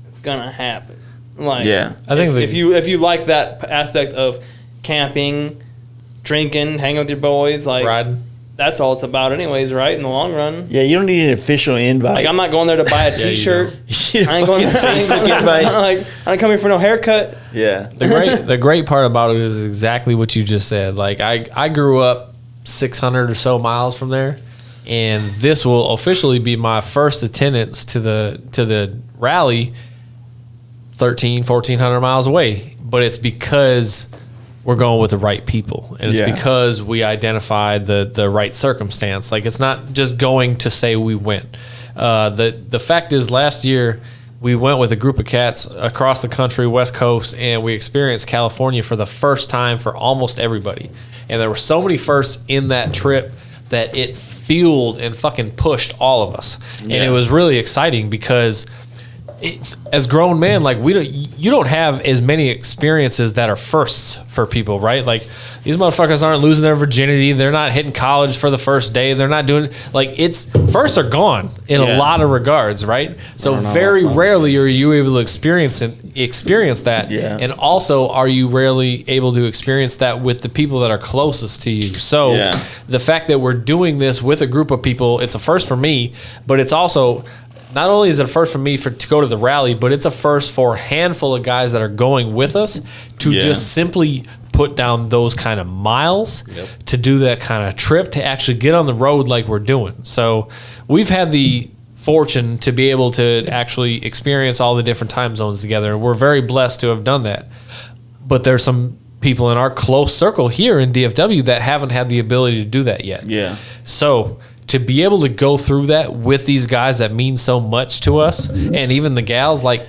it's gonna happen. Like I think if you like that aspect of camping, drinking, hanging with your boys, like riding. That's all it's about anyways, right? In the long run. Yeah, you don't need an official invite. Like, I'm not going there to buy a T-shirt. I ain't going there. I ain't coming for no haircut. Yeah. The great part about it is exactly what you just said. Like, I grew up 600 or so miles from there, and this will officially be my first attendance to the rally 1,400 miles away. But it's because we're going with the right people, and it's because we identified the right circumstance. Like, it's not just going to say we went. The fact is, last year we went with a group of cats across the country, West Coast, and we experienced California for the first time for almost everybody. And there were so many firsts in that trip that it fueled and fucking pushed all of us. Yeah. And it was really exciting because as grown men, like you don't have as many experiences that are firsts for people, right? Like these motherfuckers aren't losing their virginity. They're not hitting college for the first day. They're not doing it's firsts are gone in a lot of regards, right? So very rarely are you able to experience that. Yeah. And also are you rarely able to experience that with the people that are closest to you. So the fact that we're doing this with a group of people, it's a first for me, but it's also not only is it a first for me to go to the rally, but it's a first for a handful of guys that are going with us to just simply put down those kind of miles, to do that kind of trip, to actually get on the road like we're doing. So we've had the fortune to be able to actually experience all the different time zones together. We're very blessed to have done that. But there's some people in our close circle here in DFW that haven't had the ability to do that yet. Yeah. So to be able to go through that with these guys that mean so much to us, and even the gals, like,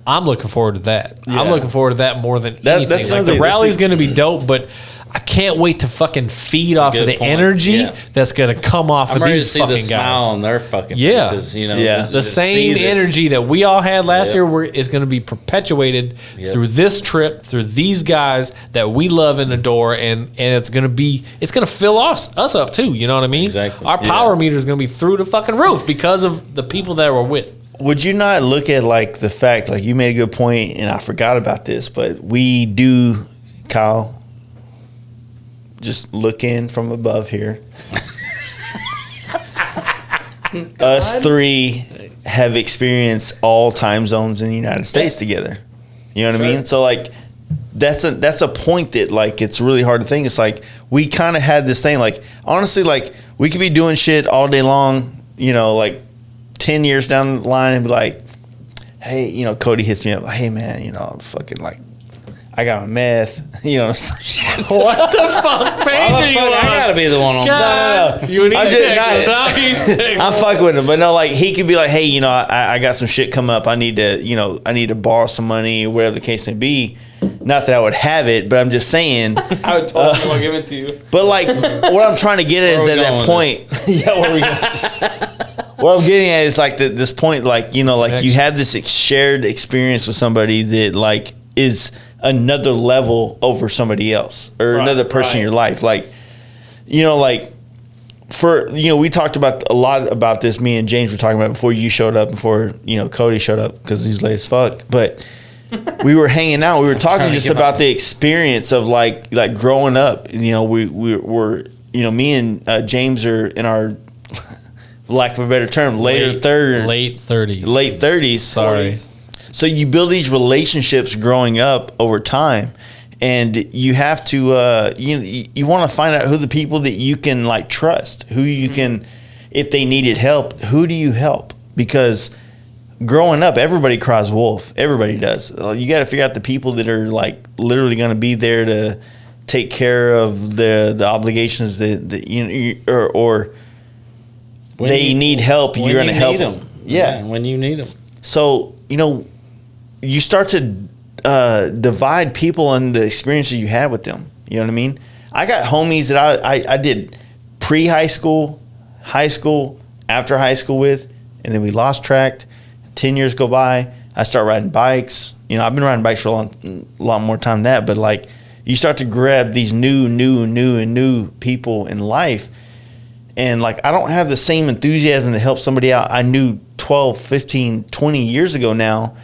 I'm looking forward to that. I'm looking forward to that more than anything. Like, the rally's going to be dope, but I can't wait to fucking feed off of the energy that's going to come off of these fucking guys. I'm ready to see the smile on their fucking faces. You know, the same energy that we all had last year is going to be perpetuated through this trip, through these guys that we love and adore, and it's going to fill us up too. You know what I mean? Exactly. Our power meter is going to be through the fucking roof because of the people that we're with. Would you not look at like the fact, like you made a good point, and I forgot about this, but we do, Kyle, just look in from above here. Us three have experienced all time zones in the United States together. You know what I mean? So like that's a point that like it's really hard to think. It's like we kind of had this thing, like honestly, like we could be doing shit all day long, you know, like 10 years down the line and be like, hey, you know, Cody hits me up, like, hey man, you know, I'm fucking like, I got my meth, you know. What the fuck page are you on? I gotta be the one on. No. You need I'm fucking with him, but no, like he could be like, hey, you know, I got some shit come up. I need to borrow some money, or whatever the case may be. Not that I would have it, but I'm just saying. I would totally give it to you. But like, what I'm trying to get at is at that point. Yeah, where we going? What I'm getting at is like this point, like, you know, like you had this shared experience with somebody that like is another level over somebody else or another person in your life. Like, you know, like we talked about a lot about this. Me and James were talking about before you showed up, before, you know, Cody showed up because he's late as fuck. But we were hanging out. We were talking just about the experience of like growing up. You know, we were, you know, me and James are in our, for lack of a better term, late 30s. Sorry. So you build these relationships growing up over time, and you have to you want to find out who the people that you can like trust, who you can, if they needed help, who do you help? Because growing up, everybody cries wolf. Everybody does. You got to figure out the people that are like literally going to be there to take care of the obligations that you know, or they need help. You're going to help them. Yeah, when you need them. So, you know, you start to divide people and the experiences you had with them. You know what I mean? I got homies that I did pre-high school, high school, after high school with, and then we lost track. 10 years go by. I start riding bikes. You know, I've been riding bikes for a lot more time than that, but like you start to grab these new people in life. And like, I don't have the same enthusiasm to help somebody out I knew 12, 15, 20 years ago now.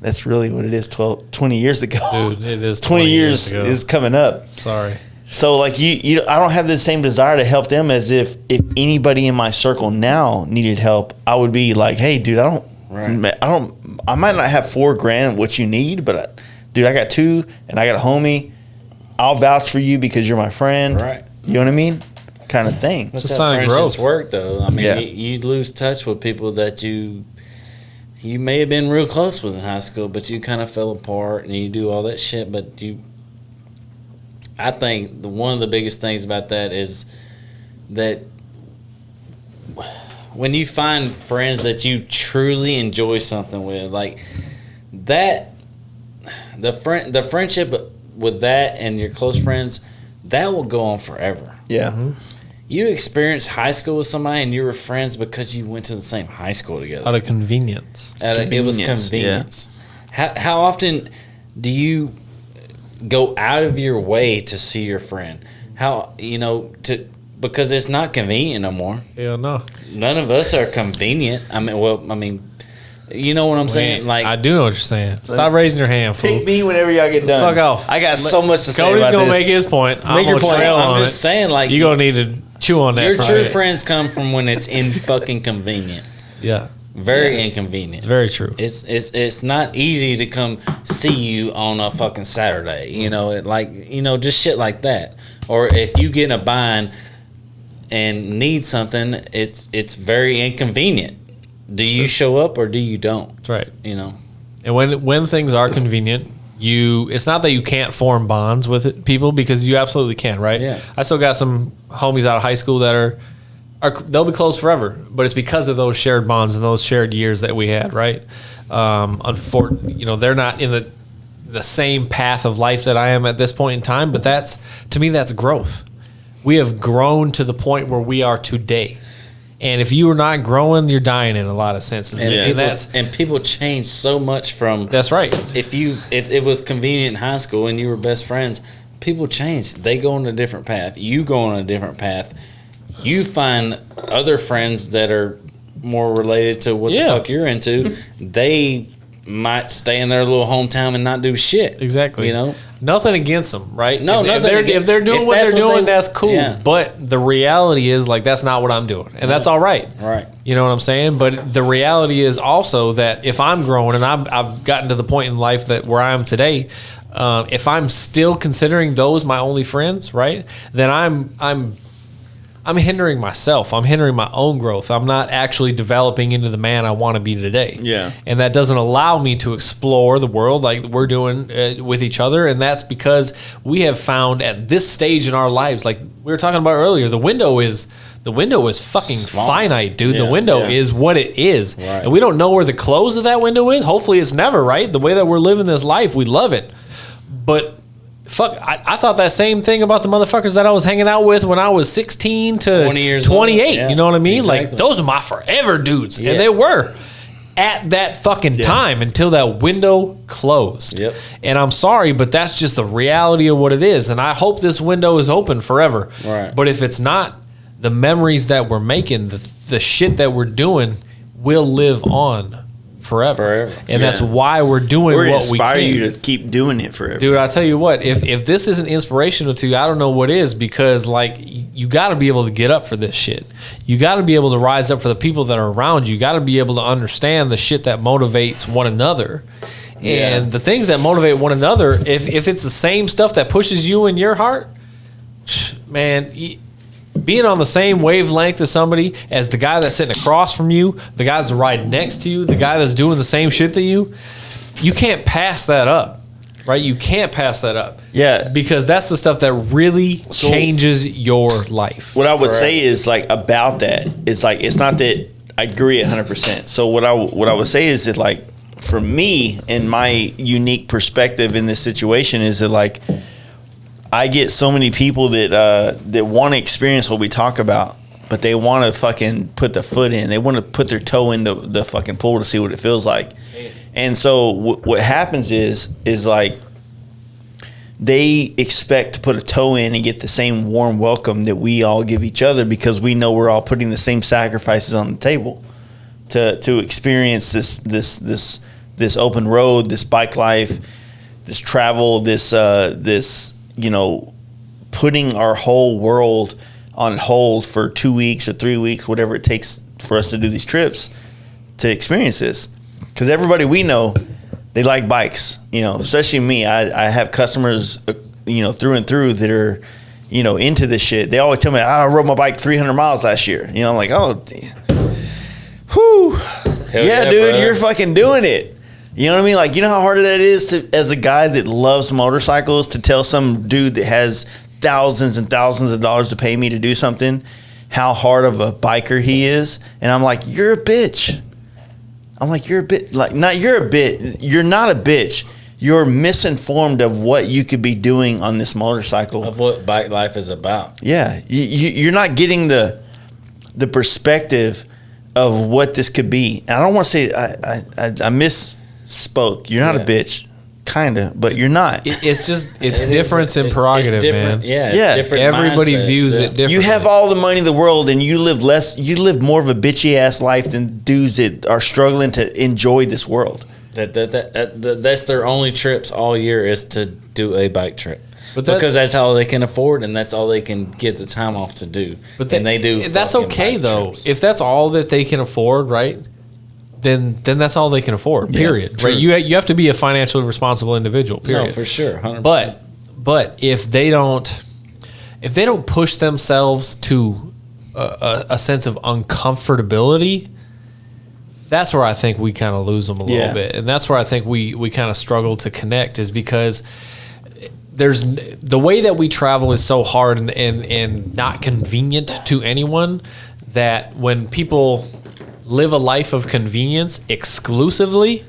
That's really what it is, 20 years ago. Dude, it is 20 years ago. Is coming up. Sorry. So like I don't have the same desire to help them as if anybody in my circle now needed help, I would be like, hey dude, I might not have $4,000 what you need, but dude, I got 2 and I got a homie. I'll vouch for you because you're my friend. Right. You know what I mean? Kind of thing. What's that friendships work though? I mean, you lose touch with people that you may have been real close with in high school, but you kind of fell apart and you do all that shit. But I think one of the biggest things about that is that when you find friends that you truly enjoy something with, like that, the friendship with that and your close friends, that will go on forever. Yeah. You experienced high school with somebody and you were friends because you went to the same high school together. Out of convenience. It was convenience. Yeah. How often do you go out of your way to see your friend? Because it's not convenient no more. Hell no. None of us are convenient. You know what I'm saying? Like, I do know what you're saying. Stop raising your hand, fool. Pick me whenever y'all get done. Fuck off. I got so much to say Cody's about gonna this. make his point. Make your point. I'm just saying, like, you're gonna need to chew on that. Your true friends come from when it's in fucking convenient. Yeah. Very inconvenient. It's very true. It's not easy to come see you on a fucking Saturday. Just shit like that. Or if you get in a bind and need something, it's very inconvenient. Do you show up or do you don't? That's right. And when things are convenient, it's not that you can't form bonds with people, because you absolutely can, right? Yeah. I still got some homies out of high school that they'll be close forever, but it's because of those shared bonds and those shared years that we had, right? Unfortunately, they're not in the same path of life that I am at this point in time, but to me, that's growth. We have grown to the point where we are today. And if you are not growing, you're dying in a lot of senses. And people change so much from. That's right. If it was convenient in high school and you were best friends, people change. They go on a different path. You go on a different path. You find other friends that are more related to what the fuck you're into. They might stay in their little hometown and not do shit. Exactly. Nothing against them, right? No, if they're doing what they're doing, that's cool. Yeah. But the reality is, like, that's not what I'm doing, and that's all right. Right. You know what I'm saying? But the reality is also that if I'm growing and I've gotten to the point in life where I am today, if I'm still considering those my only friends, right? Then I'm hindering myself. I'm hindering my own growth. I'm not actually developing into the man I want to be today. Yeah. And that doesn't allow me to explore the world like we're doing with each other. And that's because we have found at this stage in our lives, like we were talking about earlier, the window is fucking small. Finite, dude. Yeah, the window is what it is. Right. And we don't know where the close of that window is. Hopefully it's never, right? The way that we're living this life, we love it. But fuck, I thought that same thing about the motherfuckers that I was hanging out with when I was 16 to 20 years 28. Yeah, you know what I mean? exactly. Like, those are my forever dudes. Yeah. And they were at that fucking time until that window closed. Yep. And I'm sorry, but that's just the reality of what it is. And I hope this window is open forever. Right. But if it's not, the memories that we're making, the shit that we're doing will live on forever. And that's why we're doing what we can. Inspire you to keep doing it forever. Dude, I tell you what, if this isn't inspirational to you, I don't know what is, because like you got to be able to get up for this shit. You got to be able to rise up for the people that are around you. You got to be able to understand the shit that motivates one another. And the things that motivate one another, if it's the same stuff that pushes you in your heart, man, being on the same wavelength as somebody, as the guy that's sitting across from you, the guy that's riding next to you, the guy that's doing the same shit that you can't pass that up, right? You can't pass that up. Yeah. Because that's the stuff that really changes your life. What I would say is, like, about that, it's like, it's not that I agree 100%. So what I would say is that, like, for me and my unique perspective in this situation is that, like, I get so many people that want to experience what we talk about, but they want to fucking put the foot in. They want to put their toe in the fucking pool to see what it feels like. And so what happens is like they expect to put a toe in and get the same warm welcome that we all give each other, because we know we're all putting the same sacrifices on the table to experience this open road, this bike life, this travel, this putting our whole world on hold for 2 weeks or 3 weeks, whatever it takes for us to do these trips to experience this. Because everybody we know, they like bikes, especially me. I have customers, through and through that are, into this shit. They always tell me, I rode my bike 300 miles last year. I'm like, oh, whew. Yeah, dude, bro. You're fucking doing it. You know what I mean? Like, you know how hard that is as a guy that loves motorcycles, to tell some dude that has thousands and thousands of dollars to pay me to do something, how hard of a biker he is. And I'm like, you're a bitch. I'm like, you're a bit, like, not you're a bit. You're not a bitch. you're misinformed of what you could be doing on this motorcycle. Of what bike life is about. Yeah, you're not getting the perspective of what this could be. And I don't want to say I misspoke. You're not a bitch, kind of, but you're not. It's difference in prerogative, man. Yeah, Yeah. different Everybody mindsets, views it differently. You have all the money in the world, and you live more of a bitchy ass life than dudes that are struggling to enjoy this world. That's their only trips all year is to do a bike trip. Because that's all they can afford, and that's all they can get the time off to do. And they do. That's okay though. Trips. If that's all that they can afford, right? Then that's all they can afford. Period. Right? You have to be a financially responsible individual. Period. No, for sure. 100%. But if they don't push themselves to a sense of uncomfortability, that's where I think we kind of lose them a little bit, and that's where I think we kind of struggle to connect, is because there's the way that we travel is so hard and not convenient to anyone, that when people live a life of convenience exclusively,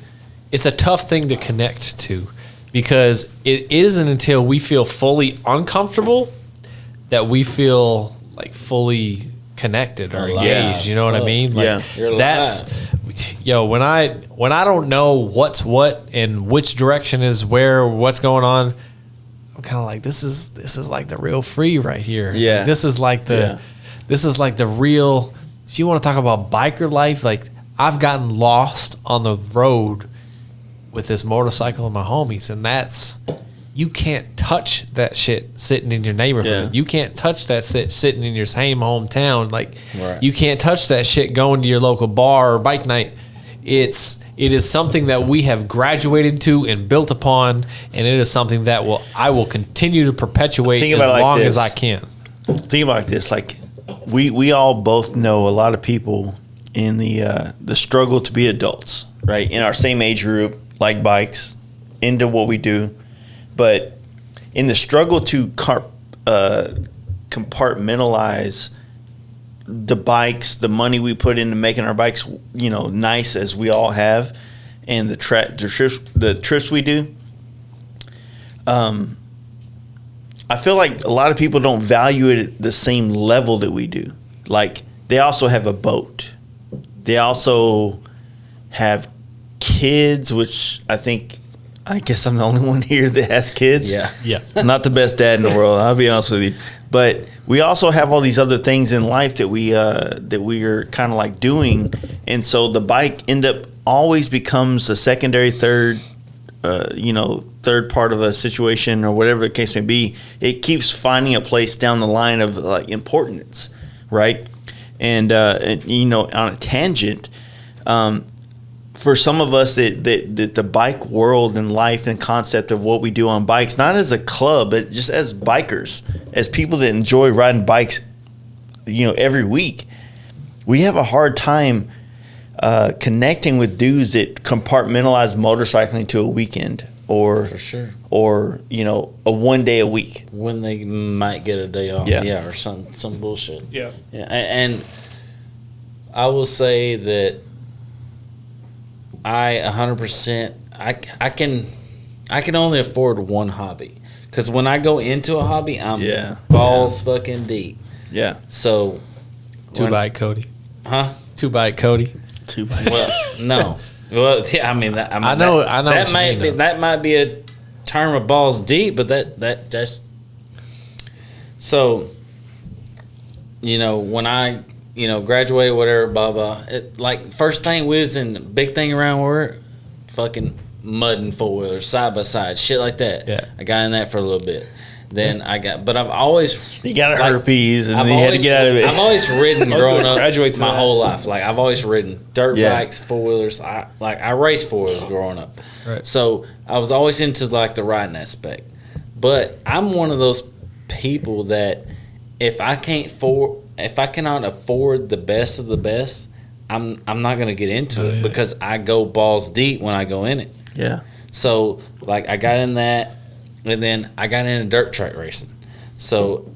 it's a tough thing to connect to, because it isn't until we feel fully uncomfortable that we feel like fully connected or engaged. You know what I mean? Like, that's when I don't know what's what and which direction is what's going on, I'm kind of like, this is like the real free right here. Yeah. Like, this is like the real. If you want to talk about biker life, like, I've gotten lost on the road with this motorcycle and my homies, and you can't touch that shit sitting in your neighborhood. Yeah. You can't touch that sitting in your same hometown. Like, you can't touch that shit going to your local bar or bike night. It is something that we have graduated to and built upon, and it is something that I will continue to perpetuate as long as I can. Think about it like this: like, we all both know a lot of people in the struggle to be adults, right? In our same age group, like bikes, into what we do, but in the struggle to compartmentalize the bikes, the money we put into making our bikes, nice as we all have, and the trips we do. I feel like a lot of people don't value it at the same level that we do. Like, they also have a boat. They also have kids, which I guess I'm the only one here that has kids. Yeah. Not the best dad in the world, I'll be honest with you. But we also have all these other things in life that we are kind of like doing, and so the bike always becomes a secondary, third part of a situation, or whatever the case may be. It keeps finding a place down the line of like importance, right? And on a tangent, for some of us that the bike world and life and concept of what we do on bikes, not as a club, but just as bikers, as people that enjoy riding bikes, every week, we have a hard time connecting with dudes that compartmentalize motorcycling to a weekend, or for sure, or a 1 day a week when they might get a day off, or some bullshit. And I will say that I 100% I can only afford one hobby, because when I go into a hobby, I'm balls fucking deep. Yeah. So, Two-bike Cody. Huh? Two-bike Cody. Well, no. Well, yeah. I mean, I know. That might be a term of balls deep, but that's so. When I graduated, whatever, blah blah. Like, first thing we was in, big thing around where, fucking mudding 4-wheelers, side by side, shit like that. Yeah. I got in that for a little bit. Then but I've always, you got a herpes, and you had to get out of it. I've always ridden growing up, my whole life. Like, I've always ridden dirt bikes, 4-wheelers. I raced 4-wheelers growing up. Right. So I was always into like the riding aspect. But I'm one of those people that if I cannot afford the best of the best, I'm not gonna get into it, because I go balls deep when I go in it. Yeah. So, like, I got in that, and then I got into dirt track racing. So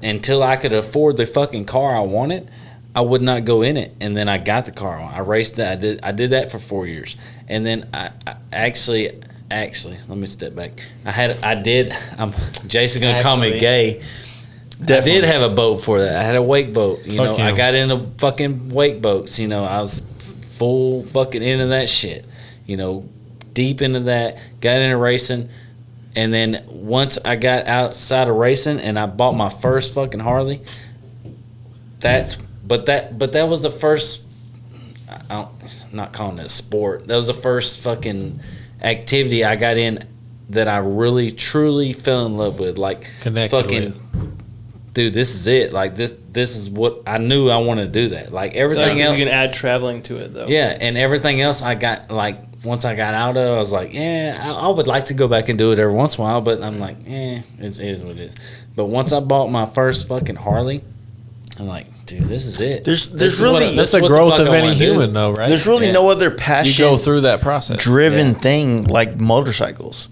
until I could afford the fucking car I wanted, I would not go in it. And then I got the car. I raced that. I did that for 4 years. And then I actually, actually, let me step back. Jason's going to call me gay. Definitely. I did have a boat for that. I had a wake boat. You know, I got into fucking wake boats. You know, I was full fucking into that shit. You know, deep into that. Got into racing. And then once I got outside of racing and I bought my first fucking Harley, but that was the first. I'm not calling it a sport. That was the first fucking activity I got in that I really truly fell in love with. Like connected fucking. With. Dude, this is it. Like this is what I knew I wanted to do that. Like everything else, you can add traveling to it though. Yeah, and everything else I got like once I got out of it, I was like, yeah, I would like to go back and do it every once in a while, but I'm like, it is what it is. But once I bought my first fucking Harley, I'm like, dude, this is it. That's a growth of any human though, right? There's really no other passion. You go through that process. Driven thing like motorcycles.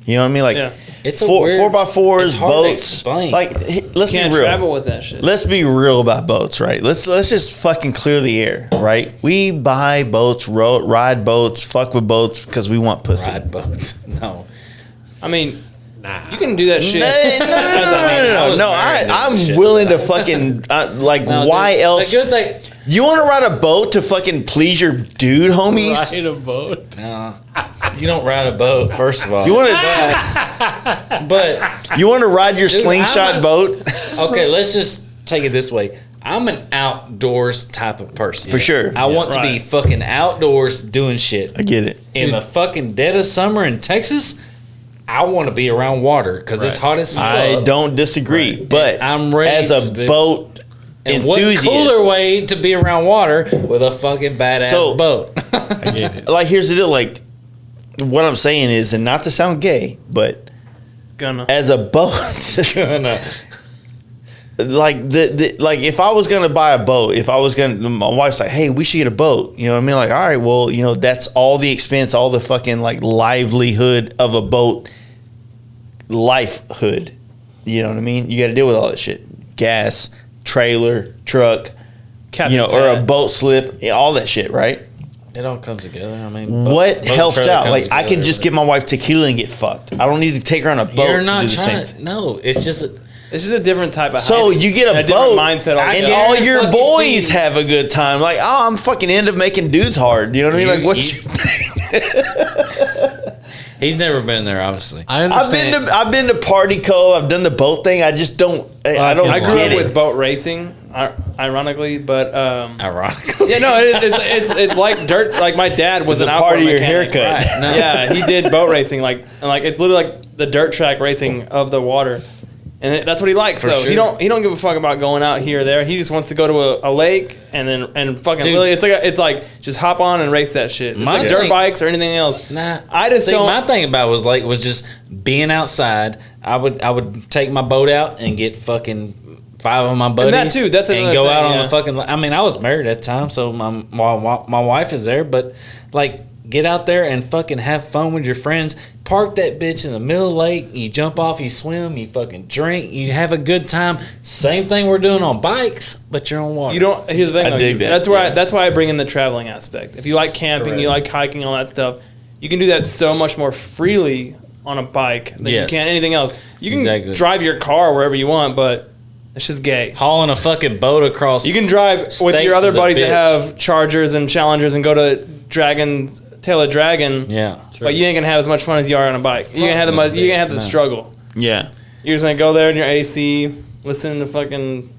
You know what I mean? Like it's 4x4s, boats. Like let's be real. Travel with that shit. Let's be real about boats, right? Let's just fucking clear the air, right? We buy boats, ride boats, fuck with boats because we want pussy. Ride boats? No. I mean, you can do that shit. No. I'm willing to fucking why else? The good thing. You want to ride a boat to fucking please your dude, homies? Ride a boat? No. You don't ride a boat, first of all. You want to, but you want to ride your slingshot boat? Okay, let's just take it this way. I'm an outdoors type of person. For sure. I want to be fucking outdoors doing shit. I get it. In the fucking dead of summer in Texas, I want to be around water because it's hot as fuck. I don't disagree, but I'm ready as a boat and enthusiast. What cooler way to be around water with a fucking badass boat? I get it. Like, here's the deal. Like, what I'm saying is, and not to sound gay, but as a boat, like like if I was gonna buy a boat, my wife's like, hey, we should get a boat. You know what I mean? Like, all right, well, you know, that's all the expense, all the fucking like livelihood of a boat, lifehood. You know what I mean? You got to deal with all that shit, gas, trailer, truck, or a boat slip, all that shit, right? It all comes together. I mean, what helps out? Like, I can just give my wife tequila and get fucked. I don't need to take her on a boat. You're not to do the trying same thing. No, it's just a different type of. So you get a boat, mindset, and all your boys have a good time. Like, oh, I'm fucking into making dudes hard. You know what I mean? Like, what's your thing? He's never been there, obviously. I understand. I've been to Party Cove. I've done the boat thing. I just don't. I don't. I grew up with boat racing, ironically, but ironically, yeah, no, it's like dirt. Like my dad was an part of your mechanic. haircut. Right. No. Yeah, he did boat racing, like it's literally like the dirt track racing of the water. And that's what he likes, though. Sure. He don't give a fuck about going out here or there. He just wants to go to a lake and fucking really. It's like just hop on and race that shit. It's like dirt bikes or anything else. Nah, I just don't. My thing about it was just being outside. I would take my boat out and get fucking 5 of my buddies. And that too. That's and go out on the fucking. I mean, I was married at the time, so my wife is there, but like. Get out there and fucking have fun with your friends. Park that bitch in the middle of the lake. You jump off, you swim, you fucking drink, you have a good time. Same thing we're doing on bikes, but you're on water. You don't. Here's the thing. I dig that. That's why I bring in the traveling aspect. If you like camping, you like hiking, all that stuff, you can do that so much more freely on a bike than you can anything else. You can drive your car wherever you want, but it's just gay. Hauling a fucking boat across. You can drive with your other buddies that have Chargers and Challengers and go to Tail of Dragon. Yeah. But you ain't gonna have as much fun as you are on a bike. You ain't gonna have the struggle. Yeah. You're just gonna go there in your AC, listen to fucking.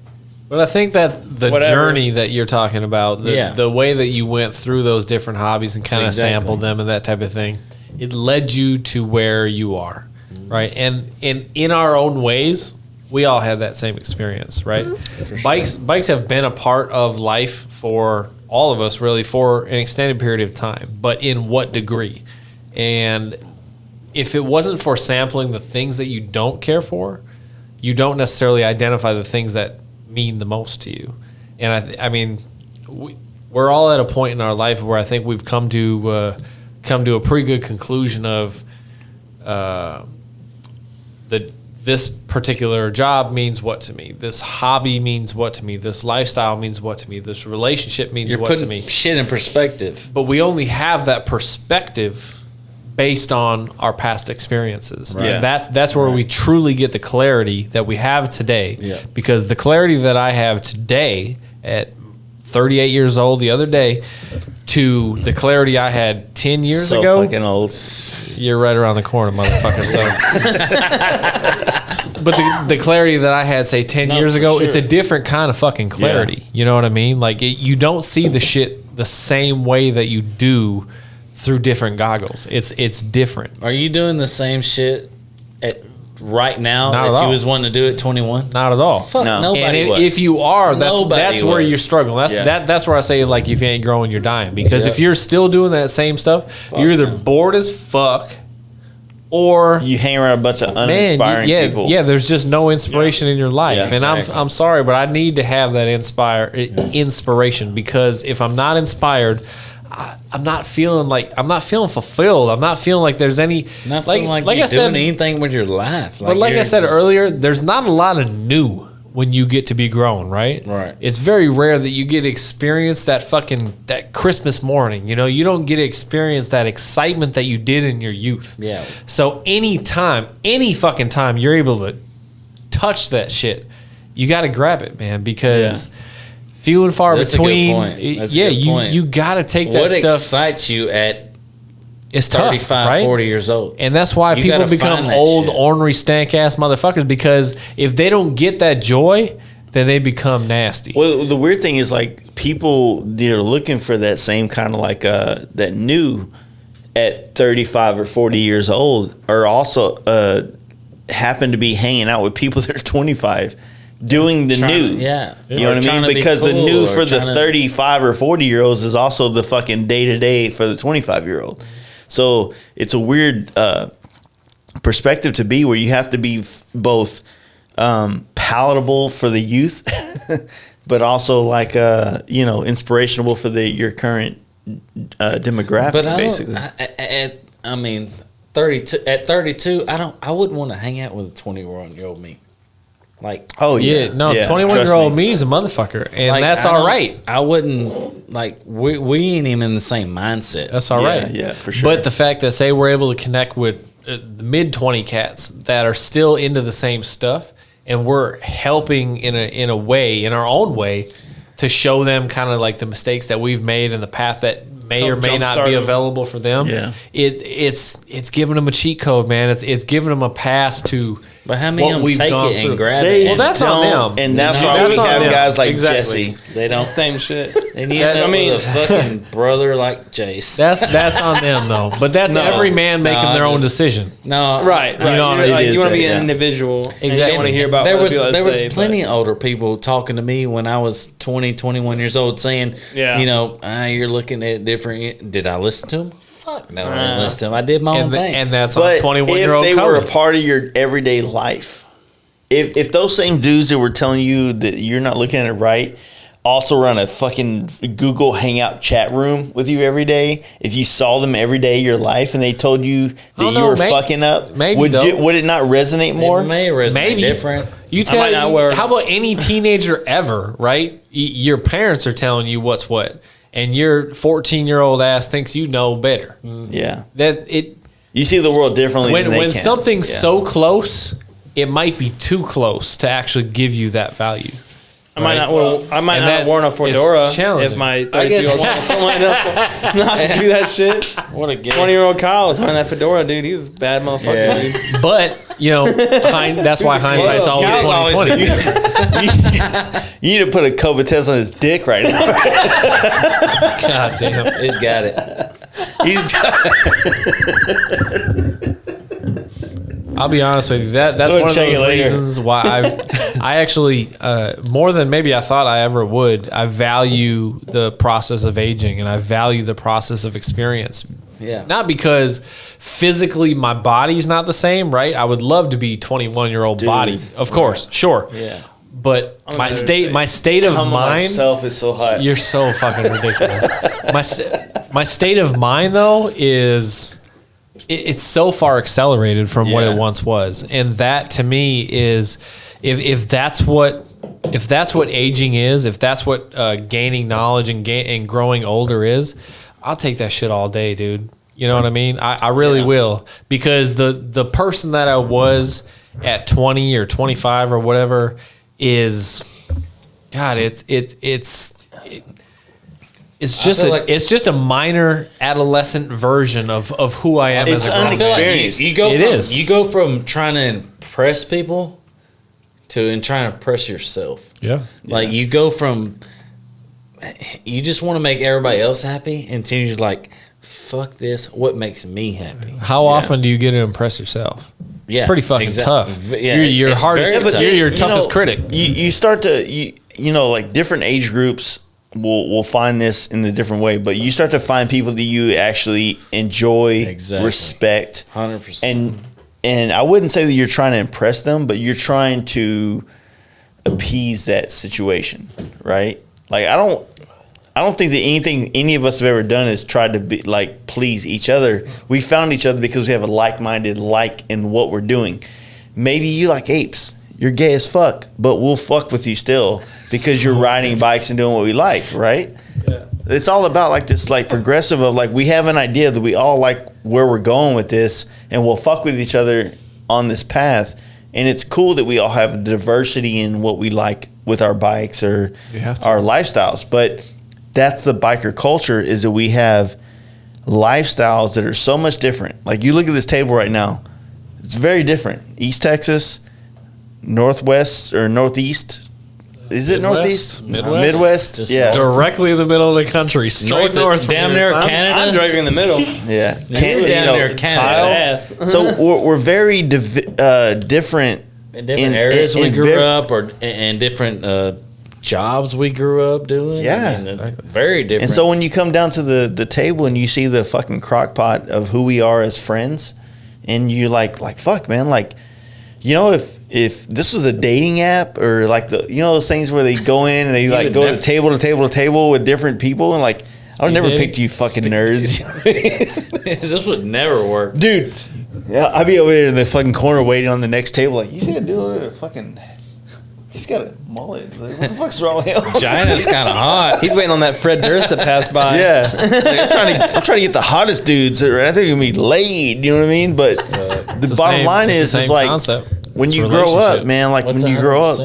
But I think that the journey that you're talking about, the way that you went through those different hobbies and kind of sampled them and that type of thing, it led you to where you are, right? And in our own ways, we all had that same experience, right? Mm-hmm. Bikes have been a part of life for all of us, really, for an extended period of time, but in what degree? And if it wasn't for sampling the things that you don't care for, you don't necessarily identify the things that mean the most to you. And I mean, we're all at a point in our life where I think we've come to a pretty good conclusion of this particular job means what to me. This hobby means what to me. This lifestyle means what to me. This relationship means what to me. You're putting shit in perspective. But we only have that perspective based on our past experiences. Right. And that's where we truly get the clarity that we have today. Yeah. Because the clarity that I have today at 38 years old the other day to the clarity I had 10 years ago. Fucking old. You're right around the corner, motherfucker. So, but the clarity that I had, say, 10 years ago, it's a different kind of fucking clarity. Yeah. You know what I mean? Like, you don't see the shit the same way that you do through different goggles. It's different. Are you doing the same shit right now Not at that you all. was wanting to do at 21? Not at all. Fuck, No. nobody And was. if you are, Nobody that's where was. you're struggling. That's where I say, like, if you ain't growing, you're dying. Because Yep. if you're still doing that same stuff, you're either no. bored as fuck or You hang around a bunch of man, uninspiring yeah, people. yeah. There's just no inspiration in your life, Yeah, and exactly. I'm sorry, but I need to have that inspiration because if I'm not inspired, I'm not feeling fulfilled. I'm not feeling like there's any Not feeling like you're doing anything with your life. But like I you're said just- earlier, there's not a lot of new when you get to be grown, right? Right. It's very rare that you get to experience that Christmas morning. You know, you don't get to experience that excitement that you did in your youth. Yeah. So any fucking time you're able to touch that shit, you got to grab it, man, because few and far That's a good between. point. That's a good point. You got to take that What stuff. excites you at It's tough, 35, right? 40 years old? And that's why You people gotta become find that old, shit. ornery, stank ass motherfuckers because if they don't get that joy, then they become nasty. Well, the weird thing is like people they're looking for that same kind of like that new at 35 or 40 years old are also happen to be hanging out with people that are 25 doing the new. Yeah. You know Or what I trying mean? to be Because the cool new or for the trying to- 35 or 40 year olds is also the fucking day to day for the 25 year old. So it's a weird perspective to be where you have to be both palatable for the youth, but also like inspirational for your current demographic. But basically, I mean, 32. At 32, I wouldn't want to hang out with a 21-year-old me. Like, oh yeah, yeah, no, yeah, 21-year-old trust me is a motherfucker, and like, that's I all don't- right. I wouldn't like. We ain't even in the same mindset. That's all Yeah, right. yeah, for sure. But the fact that say we're able to connect with the mid-20 cats that are still into the same stuff, and we're helping in a way, in our own way, to show them kind of like the mistakes that we've made and the path that may or may not jumpstart be them. available for them. Yeah. It's giving them a cheat code, man. It's giving them a pass to. But how many what of them we've take gone it through. and grab they it? Well, that's on don't, them. and that's No, why that's we on have them. guys like Exactly. Jesse. They don't. Same shit. They need to I mean- with a fucking brother like Jace. That's on them though. But that's No. every man making No, their I own just- decision. No, Right. You know what I mean? You want to be Yeah. an individual. And you Exactly. don't want to hear about there what was other people there was say, plenty of older people talking to me when I was 20, 21 years old saying, Yeah. you're looking at different. Did I listen to them? Fuck no, I didn't listen to them. I did my own thing. And that's on But 21-year-old if they were a Cody. part of your everyday life, if those same dudes that were telling you that you're not looking at it right also run a fucking Google Hangout chat room with you every day, if you saw them every day of your life and they told you that don't you know, were maybe- fucking up, maybe would though. would it not resonate more? It may resonate Maybe different. You I might not tell. wear- How about any teenager ever? Right? Your parents are telling you what's what, and your 14-year-old ass thinks you know better. Yeah, That it you see the world differently when than they when can. something's Yeah. so close, it might be too close to actually give you that value. I might not. Well, I might And not have worn a it's fedora challenging. if my I guess- 32-year-old told someone else not to do that shit. What a game. 20-year-old Kyle was wearing that fedora, dude. He was a bad motherfucker, Yeah. dude. But that's why hindsight's Well, always Kyle's always 20/20. You need to put a COVID test on his dick right now. God damn. He's got it. I'll be honest with you. That's We'll one of check it those later. reasons why I actually more than maybe I thought I ever would. I value the process of aging and I value the process of experience. Yeah. Not because physically my body's not the same, right? I would love to be 21-year-old body, of course, sure. Yeah. But I'm my gonna state of Come on, mind. myself is so hot. You're so fucking ridiculous. My state of mind though is it's so far accelerated from what Yeah. it once was, and that to me is if that's what aging is, if that's what gaining knowledge and growing older is, I'll take that shit all day, dude. You know what I mean? I really will, because the person that I was at 20 or 25 or whatever is, God, it's just a minor adolescent version of who I am as a grown man. Unexperienced. You go from trying to impress people to trying to impress yourself. Yeah. Like you go from, you just want to make everybody else happy until you're like, fuck this. What makes me happy? How often do you get to impress yourself? Yeah, Pretty fucking tough. Yeah, you're hardest. You're your toughest critic. You start to you know, like different age groups will find this in a different way, but you start to find people that you actually enjoy, respect, 100%. And I wouldn't say that you're trying to impress them, but you're trying to appease that situation, right? Like I don't think that anything any of us have ever done is tried to be like please each other. We found each other because we have a like-minded in what we're doing. Maybe you like apes. You're gay as fuck, but we'll fuck with you still because you're riding bikes and doing what we like, right? Yeah. It's all about like this like progressive of like we have an idea that we all like where we're going with this and we'll fuck with each other on this path. And it's cool that we all have diversity in what we like with our bikes or our lifestyles. But that's the biker culture, is that we have lifestyles that are so much different. Like you look at this table right now, it's very different. East Texas, Northwest or Northeast. Is it Northeast? Midwest? Just yeah. Directly in the middle of the country. Straight north from damn near Canada. I'm directly in the middle. Yeah. Down near Canada. So we're very different. In different areas we grew up, or in different jobs we grew up doing. Yeah. I mean, very different. And so when you come down to the table and you see the fucking crock pot of who we are as friends, and you like fuck, man, like, you know, if this was a dating app or like those things where they go in and they like go to table to table to table with different people and like, I would never pick you fucking nerds. This would never work. Dude. Yeah, I'd be over there in the fucking corner waiting on the next table like, you see that dude fucking... He's got a mullet. Like, what the fuck's wrong with him? Vagina's kind of hot. He's waiting on that Fred Durst to pass by. Yeah. Like, I'm trying to get the hottest dudes. I think they're going to be laid. You know what I mean? But the bottom line is like, when you grow up, man, like when you grow up.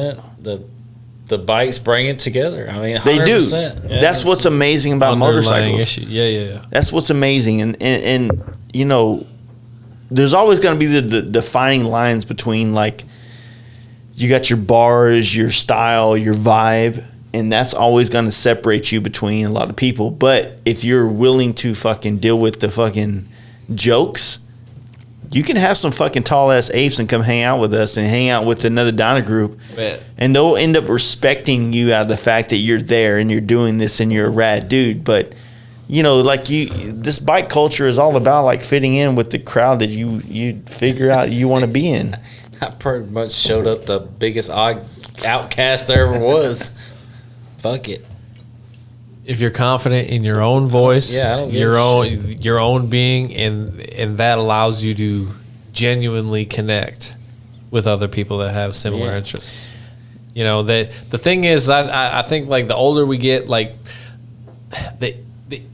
The bikes bring it together. I mean, 100%. They do. Yeah. That's what's amazing about motorcycles. Yeah. That's what's amazing. And you know, there's always going to be the defining lines between like, you got your bars, your style, your vibe, and that's always going to separate you between a lot of people. But if you're willing to fucking deal with the fucking jokes, you can have some fucking tall ass apes and come hang out with us and hang out with another Donna group, and they'll end up respecting you out of the fact that you're there and you're doing this and you're a rad dude. But you know, like this bike culture is all about like fitting in with the crowd that you figure out you want to be in. I pretty much showed up the biggest outcast there ever was. Fuck it. If you're confident in your own voice, your own being, and that allows you to genuinely connect with other people that have similar interests. You know, the thing is, I think like the older we get, like the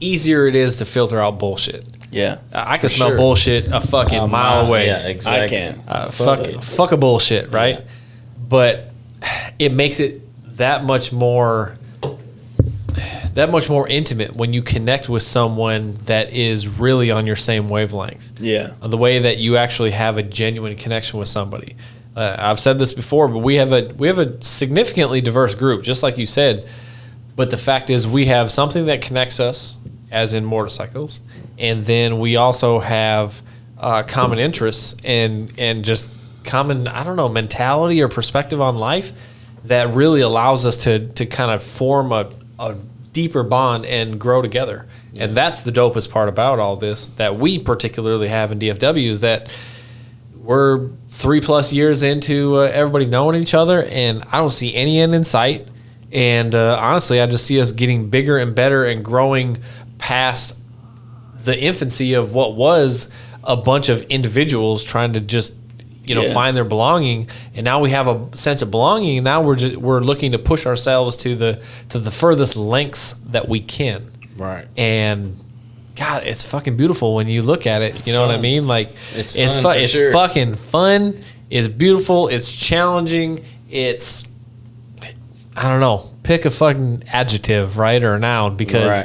easier it is to filter out bullshit. Yeah, I can smell bullshit a fucking mile away. Yeah, exactly. I can. Fuck a bullshit, right? Yeah. But it makes it that much more intimate when you connect with someone that is really on your same wavelength. Yeah, the way that you actually have a genuine connection with somebody. I've said this before, but we have a significantly diverse group, just like you said. But the fact is, we have something that connects us, as in motorcycles, and then we also have common interests and just common, I don't know, mentality or perspective on life that really allows us to kind of form a deeper bond and grow together. Yeah. And that's the dopest part about all this that we particularly have in DFW, is that we're 3+ years into everybody knowing each other, and I don't see any end in sight. And honestly, I just see us getting bigger and better and growing past the infancy of what was a bunch of individuals trying to just, find their belonging. And now we have a sense of belonging. And now we're looking to push ourselves to the furthest lengths that we can. Right. And God, it's fucking beautiful when you look at it. You know what I mean? Like it's sure. fucking fun. It's beautiful. It's challenging. It's, I don't know. Pick a fucking adjective, right, or a noun, because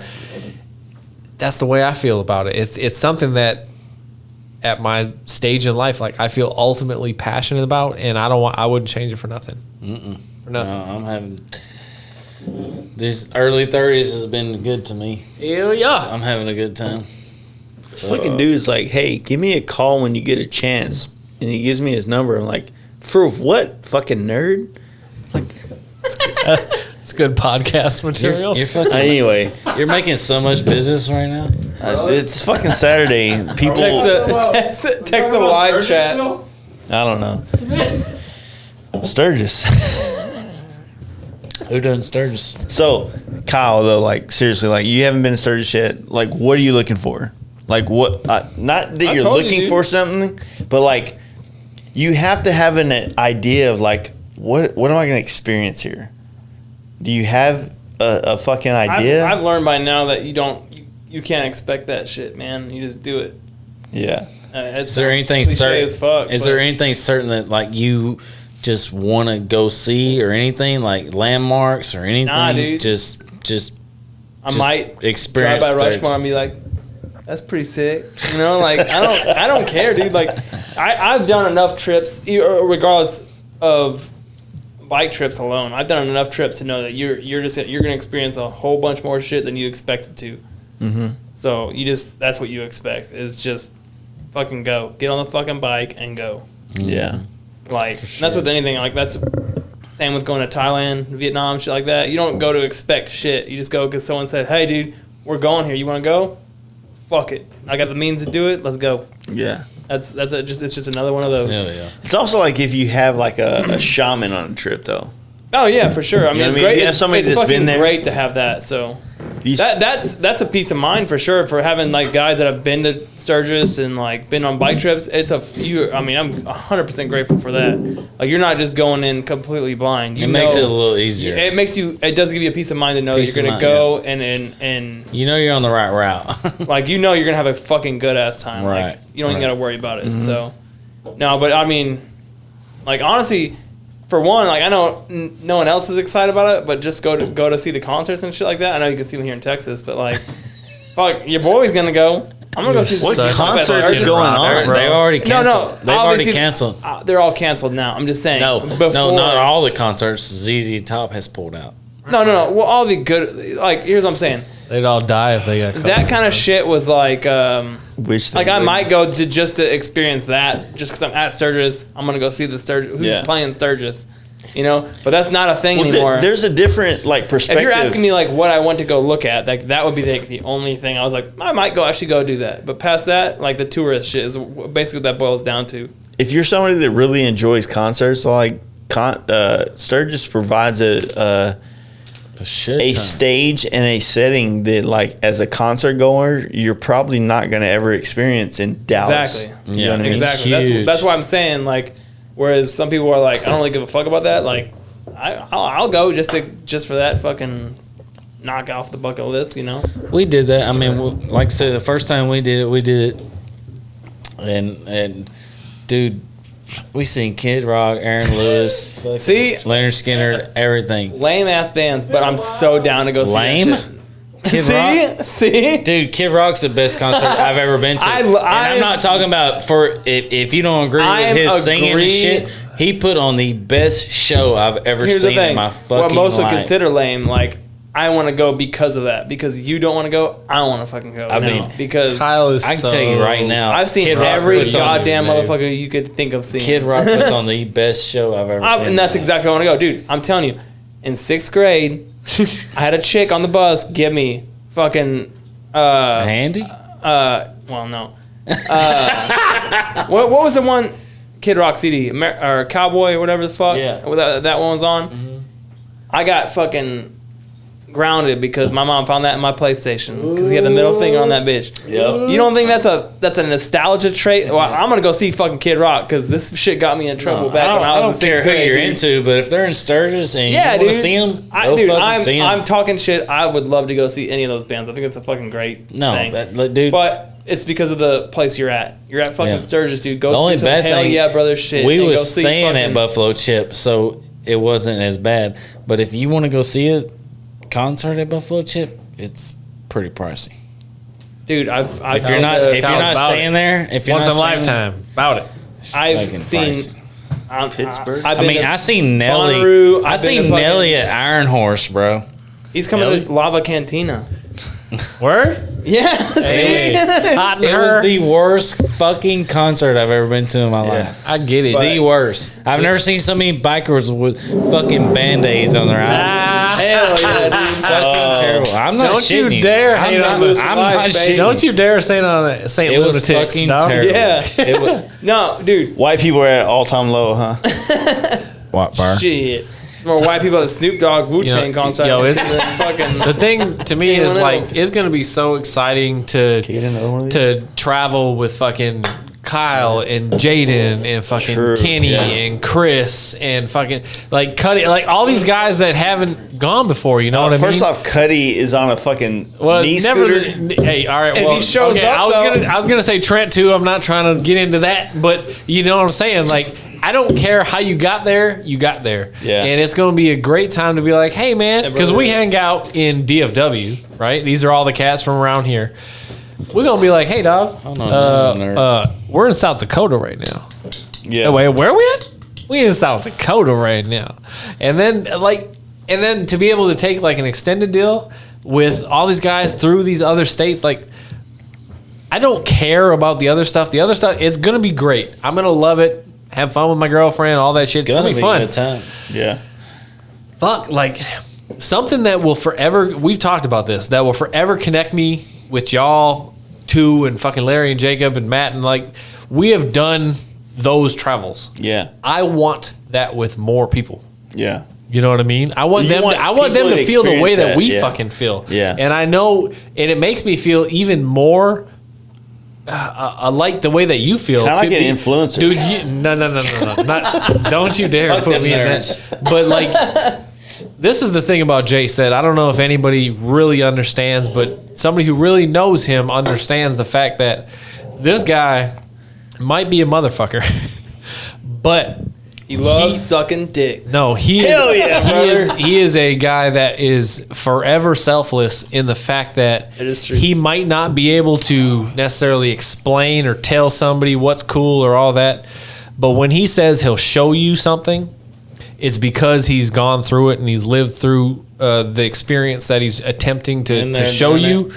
that's the way I feel about it. It's something that at my stage in life, like I feel ultimately passionate about, and I wouldn't change it for nothing. For nothing. No, I'm having these early 30s has been good to me. Hell yeah. I'm having a good time. This fucking dude's like, hey, give me a call when you get a chance. And he gives me his number. I'm like, for what? Fucking nerd? Like, it's good podcast material. You're fucking, anyway, you're making so much business right now. It's fucking Saturday. People text a live chat. I don't know. Sturgis. Who done Sturgis? So, Kyle, though, like, seriously, like, you haven't been to Sturgis yet. Like, what are you looking for? Like, what? Not that you're looking for something, but, like, you have to have an idea of, like, what am I going to experience here? Do you have a fucking idea? I've learned by now that you can't expect that shit, man. You just do it. Yeah. Is there anything certain? Is there anything certain that, like, you just want to go see, or anything like landmarks or anything? Nah, dude. Just I might experience drive by Rushmore and be like, that's pretty sick. You know, like I don't care, dude. Like I've done enough trips, regardless of bike trips alone. I've done enough trips to know that you're gonna experience a whole bunch more shit than you expected to. Mm-hmm. So that's what you expect, is just fucking go, get on the fucking bike and go. Yeah. Like, that's with anything. Like, that's same with going to Thailand, Vietnam, shit like that. You don't go to expect shit. You just go because someone said, hey, dude, we're going here. You want to go? Fuck it. I got the means to do it. Let's go. Yeah. It's just another one of those. Hell yeah. It's also like if you have, like, a shaman on a trip, though. Oh, yeah, for sure. I mean, it's great. You have somebody it's that's fucking been there. great to have that, so... That's a peace of mind for sure, for having like guys that have been to Sturgis and like been on bike trips. I'm 100% grateful for that. Like, you're not just going in completely blind. It makes it a little easier. It does give you a peace of mind to know that you're gonna go and you know you're on the right route. like, you know you're gonna have a fucking good ass time. Right. Like, you don't even gotta worry about it. So no, but I mean, like, honestly, for one, like, I know no one else is excited about it, but just go to see the concerts and shit like that. I know you can see them here in Texas, but like, fuck, your boy's gonna go. I'm gonna go see what concert is going on, bro? They've already canceled. No, they've already canceled. They're all canceled now. I'm just saying. No, not all the concerts. ZZ Top has pulled out. No. Well, all the good, like, here's what I'm saying. They'd all die if they got that kind of shit was like, I might go to experience that just because I'm at Sturgis. I'm gonna go see the Sturgis. Who's playing Sturgis? You know, but that's not a thing anymore. There's a different, like, perspective. If you're asking me, like, what I want to go look at, like, that would be the only thing. I was like, I might actually go do that. But past that, like, the tourist shit is basically what that boils down to. If you're somebody that really enjoys concerts, like, Sturgis provides a stage and a setting that, like, as a concert goer, you're probably not going to ever experience in Dallas. Exactly. You know what I mean? Exactly. That's why I'm saying, like, whereas some people are like, I don't really give a fuck about that. Like, I'll go just for that fucking knock off the bucket list, you know? We did that. I mean, like I said, the first time we did it. And dude, we seen Kid Rock, Aaron Lewis, see, Leonard Skinner, everything. Lame ass bands, but I'm so down to go see that shit. Kid Rock? See? Dude, Kid Rock's the best concert I've ever been to. And I'm not talking about if you don't agree with his singing and shit. He put on the best show I've ever seen in my fucking life. What most would consider lame, like, I want to go because of that. Because you don't want to go, I want to fucking go. I mean, because Kyle is I can tell you right now, I've seen every goddamn motherfucker you could think of seeing. Kid Rock puts on the best show I've ever seen. And that's exactly where I want to go. Dude, I'm telling you, in 6th grade, I had a chick on the bus give me fucking Handy? Well, no. What was the one Kid Rock CD or Cowboy or whatever the fuck? Yeah. That one was on. Mm-hmm. I got fucking grounded because my mom found that in my PlayStation because he had the middle finger on that bitch. Yep. You don't think that's a nostalgia trait? Well, I'm gonna go see fucking Kid Rock because this shit got me in trouble back when I was in 6th grade. I don't care who you're into, but if they're in Sturgis and you want to see them, I'm talking shit. I would love to go see any of those bands. I think it's a fucking great thing. Dude. But it's because of the place you're at. You're at fucking Sturgis, dude. Go the only do some bad Hell thing, Yeah Brother shit. We was staying at Buffalo Chip, so it wasn't as bad. But if you want to go see a concert at Buffalo Chip, it's pretty pricey. Dude, if you're not staying there, if you're once not in a lifetime, about it. I've seen Pittsburgh. I seen Nelly. I seen Nelly at Iron Horse, bro. He's coming to Lava Cantina. Word? Yeah. Hey. It was the worst fucking concert I've ever been to in my life. I get it. The worst. I've never seen so many bikers with fucking Band-Aids on their eyes. Hell yeah, dude. Fucking terrible. I'm not Don't shitting you dare I'm hate not, on this I'm not shitting. Don't you dare say it on St. It was Lunatics, fucking dog. terrible. Yeah. It was, No, dude. White people are at all-time low, huh? what, bar? Shit. More white people at the Snoop Dogg Wu-Tang concert. The thing to me is like it's gonna be so exciting to travel with fucking Kyle and Jaden and fucking Kenny and Chris and fucking like Cuddy, like all these guys that haven't gone before. You know what I mean? First off, Cuddy is on a fucking knee scooter. Hey, all right. If Well, he shows up, I was gonna say Trent too. I'm not trying to get into that, but you know what I'm saying. Like I don't care how you got there. You got there. Yeah. And it's going to be a great time to be like, hey, man, because we hang out in DFW, right? These are all the cats from around here. We're going to be like, hey, dog, we're in South Dakota right now. Yeah. Wait, where are we at? We in South Dakota right now. And then to be able to take like an extended deal with all these guys through these other states, like, I don't care about the other stuff. The other stuff, it's going to be great. I'm going to love it. Have fun with my girlfriend, all that shit. It's gonna be fun. A good time. Yeah. Fuck, like something that will forever. We've talked about this. That will forever connect me with y'all two and fucking Larry and Jacob and Matt and like we have done those travels. Yeah. I want that with more people. Yeah. You know what I mean? I want them to feel the way that we fucking feel. Yeah. And I know, and it makes me feel even more. I like the way that you feel. Kind of like an influencer, dude. No. Not, don't you dare put me in that. But like, this is the thing about Jace that I don't know if anybody really understands, but somebody who really knows him understands the fact that this guy might be a motherfucker, but he loves sucking dick. No, he is a guy that is forever selfless in the fact that he might not be able to necessarily explain or tell somebody what's cool or all that. But when he says he'll show you something, it's because he's gone through it and he's lived through the experience that he's attempting to show you.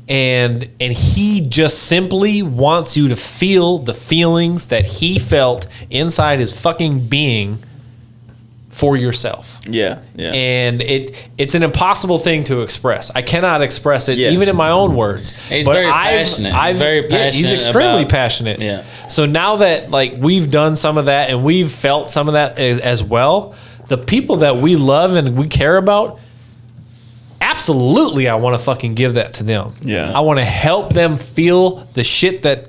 And he just simply wants you to feel the feelings that he felt inside his fucking being for yourself. Yeah, yeah. And it's an impossible thing to express. I cannot express it even in my own words. He's very passionate. He's very passionate. He's extremely passionate. Yeah. So now that like we've done some of that and we've felt some of that as well, the people that we love and we care about, absolutely, I want to fucking give that to them. Yeah. I want to help them feel the shit that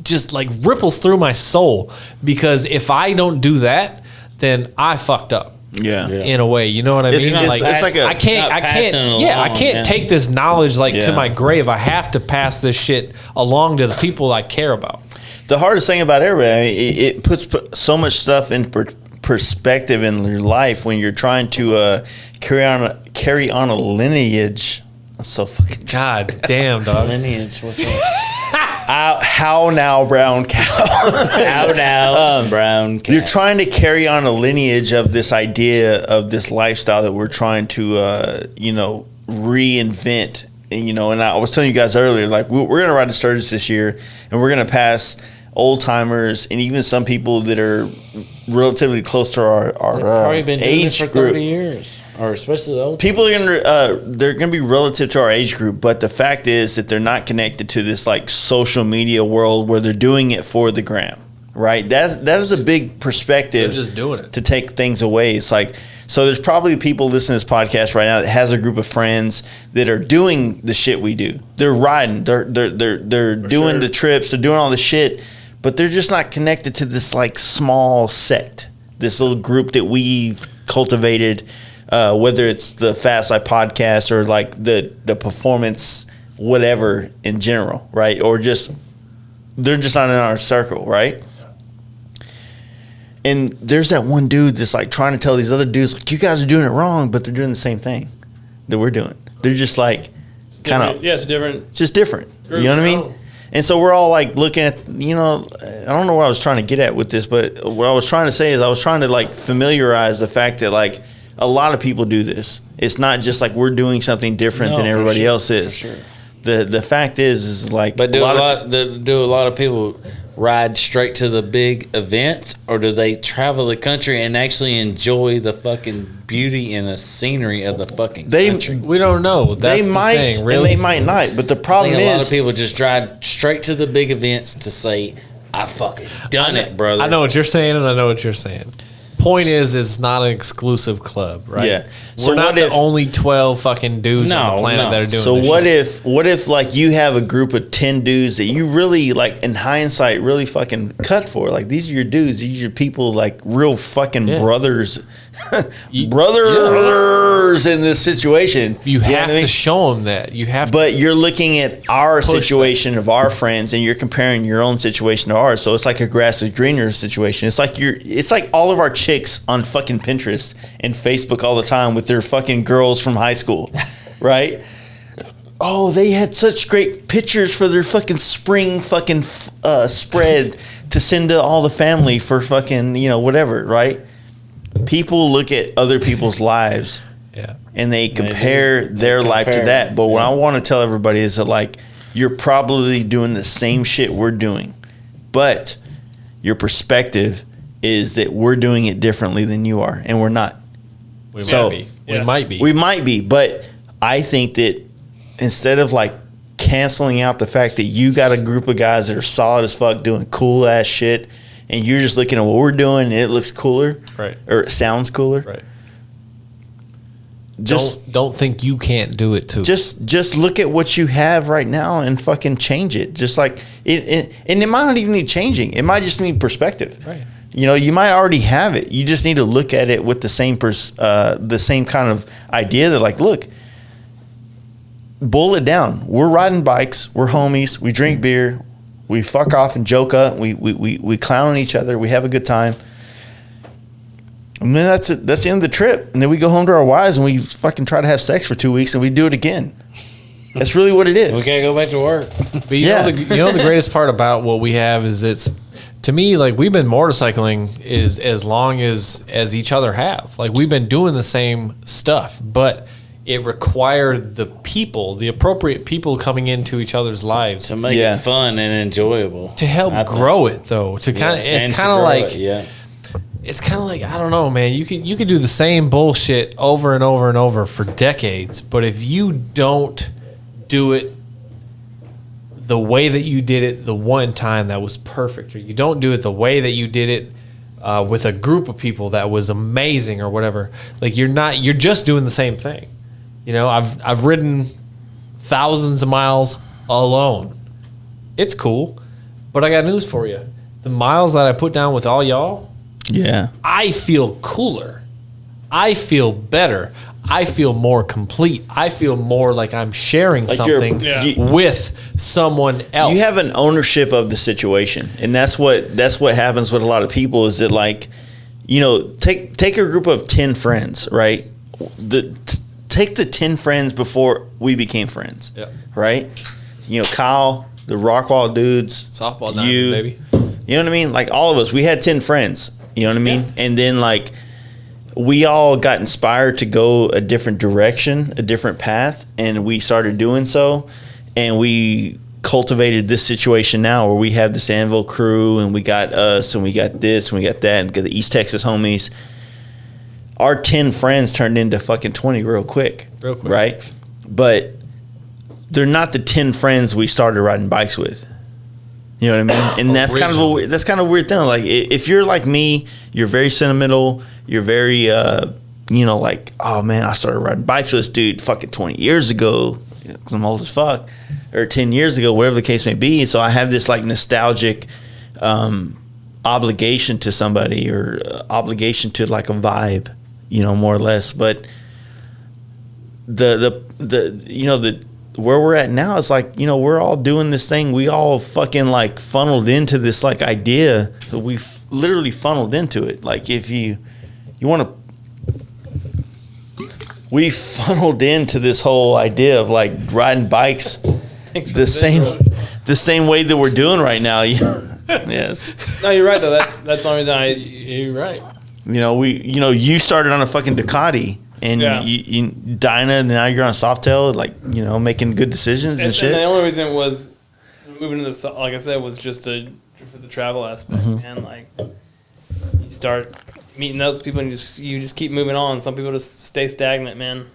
just like ripples through my soul. Because if I don't do that, then I fucked up. Yeah. In a way, you know what I mean? It's like I can't take this knowledge to my grave. I have to pass this shit along to the people I care about. The hardest thing about everybody, it puts so much stuff in perspective in your life when you're trying to carry on a lineage. That's so fucking god damn, dog. Lineage. What's that? How now, brown cow? How now, brown cow? You're trying to carry on a lineage of this idea of this lifestyle that we're trying to, reinvent. And I was telling you guys earlier, like we're gonna ride to Sturgis this year, and we're gonna pass old timers and even some people that are relatively close to our probably been doing age this for group. 30 years, or especially the old people are they're gonna be relative to our age group, but the fact is that they're not connected to this like social media world where they're doing it for the gram, right? That is a big perspective. They're just doing it to take things away. It's like So there's probably people listening to this podcast right now that has a group of friends that are doing the shit we do. They're riding, they're doing the trips, they're doing all the shit, but they're just not connected to this like small sect, this little group that we've cultivated, whether it's the Fast Life podcast or like the performance whatever in general, right? Or just they're just not in our circle, right? And there's that one dude that's like trying to tell these other dudes, like, you guys are doing it wrong, but they're doing the same thing that we're doing. They're just like kind of, it's different. It's just different. You know what I mean? And so we're all like looking at, I don't know what I was trying to get at with this, but what I was trying to say is I was trying to like familiarize the fact that like a lot of people do this. It's not just like we're doing something different than everybody else is. For sure. The fact is like, but do a lot of people ride straight to the big events, or do they travel the country and actually enjoy the fucking beauty and the scenery of the fucking country? We don't know. That's they might, thing, really. And they might not. But the problem is, a lot of people just drive straight to the big events to say, "I fucking done it, brother." I know what you're saying, and I know what you're saying. Point is, it's not an exclusive club, right? Yeah. We're not the only 12 fucking dudes on the planet that are doing so this what if like you have a group of 10 dudes that you really like in hindsight really fucking cut for? Like these are your dudes, these are your people, like real fucking brothers. Brothers in this situation. You have to show them that. You have But you're looking at our situation of our friends and you're comparing your own situation to ours. So it's like a grass is greener situation. It's like all of our chicks on fucking Pinterest and Facebook all the time with their fucking girls from high school, right? Oh, they had such great pictures for their fucking spring fucking spread to send to all the family for fucking, whatever, right? People look at other people's lives and they compare their life to that. But what I want to tell everybody is that, like, you're probably doing the same shit we're doing, but your perspective is that we're doing it differently than you are, and we're not. We might be, but I think that instead of like canceling out the fact that you got a group of guys that are solid as fuck doing cool ass shit, and you're just looking at what we're doing and it looks cooler, right? Or it sounds cooler, right? Just don't think you can't do it too. Just look at what you have right now and fucking change it. Just like it, and it might not even need changing. It might just need perspective, right? You might already have it. You just need to look at it with the same kind of idea that, like, look, boil it down. We're riding bikes. We're homies. We drink beer. We fuck off and joke up. We clown on each other. We have a good time. And then that's it. That's the end of the trip. And then we go home to our wives and we fucking try to have sex for 2 weeks and we do it again. That's really what it is. We can't go back to work. But you know the greatest part about what we have is it's, to me, like, we've been motorcycling is as long as each other have. Like, we've been doing the same stuff, but it required the appropriate people coming into each other's lives to make it fun and enjoyable, to help grow it, though. To kind of, it's kind of like, it's kind of like, I don't know, man. You could do the same bullshit over and over and over for decades, but if you don't do it the way that you did it the one time that was perfect, or you don't do it the way that you did it with a group of people that was amazing or whatever, like, you're just doing the same thing. I've ridden thousands of miles alone. It's cool, but I got news for you. The miles that I put down with all y'all, I feel cooler. I feel better. I feel more complete. I feel more like I'm sharing something with someone else. You have an ownership of the situation, and that's what happens with a lot of people. Is that, like, take a group of 10 friends, right? Take the 10 friends before we became friends, right? Kyle, the Rockwall dudes, softball diamond, baby. You know what I mean? Like, all of us, we had 10 friends. You know what I mean? Yeah. And then, like, we all got inspired to go a different direction, a different path, and we started doing so. And we cultivated this situation now where we have this Anvil crew, and we got us, and we got this, and we got that, and got the East Texas homies. Our 10 friends turned into fucking 20 real quick. Right? But they're not the 10 friends we started riding bikes with. You know what I mean? And that's kind of a weird thing. Like, if you're like me, you're very sentimental. You're very, like, oh man, I started riding bikes with this dude fucking 20 years ago, because I'm old as fuck, or 10 years ago, whatever the case may be. So I have this like nostalgic obligation to somebody, or obligation to like a vibe, more or less. But the where we're at now is like, we're all doing this thing. We all fucking like funneled into this like idea that we literally funneled into it. Like if you want to, we funneled into this whole idea of like riding bikes the same way that we're doing right now. Yes. No, you're right though. That's the only reason You're right. You started on a fucking Ducati. And you Dyna, and now you're on Softail, like, making good decisions and shit. And the only reason was moving to the, like I said, was just for the travel aspect. And like, you start meeting those people, and you just keep moving on. Some people just stay stagnant, man.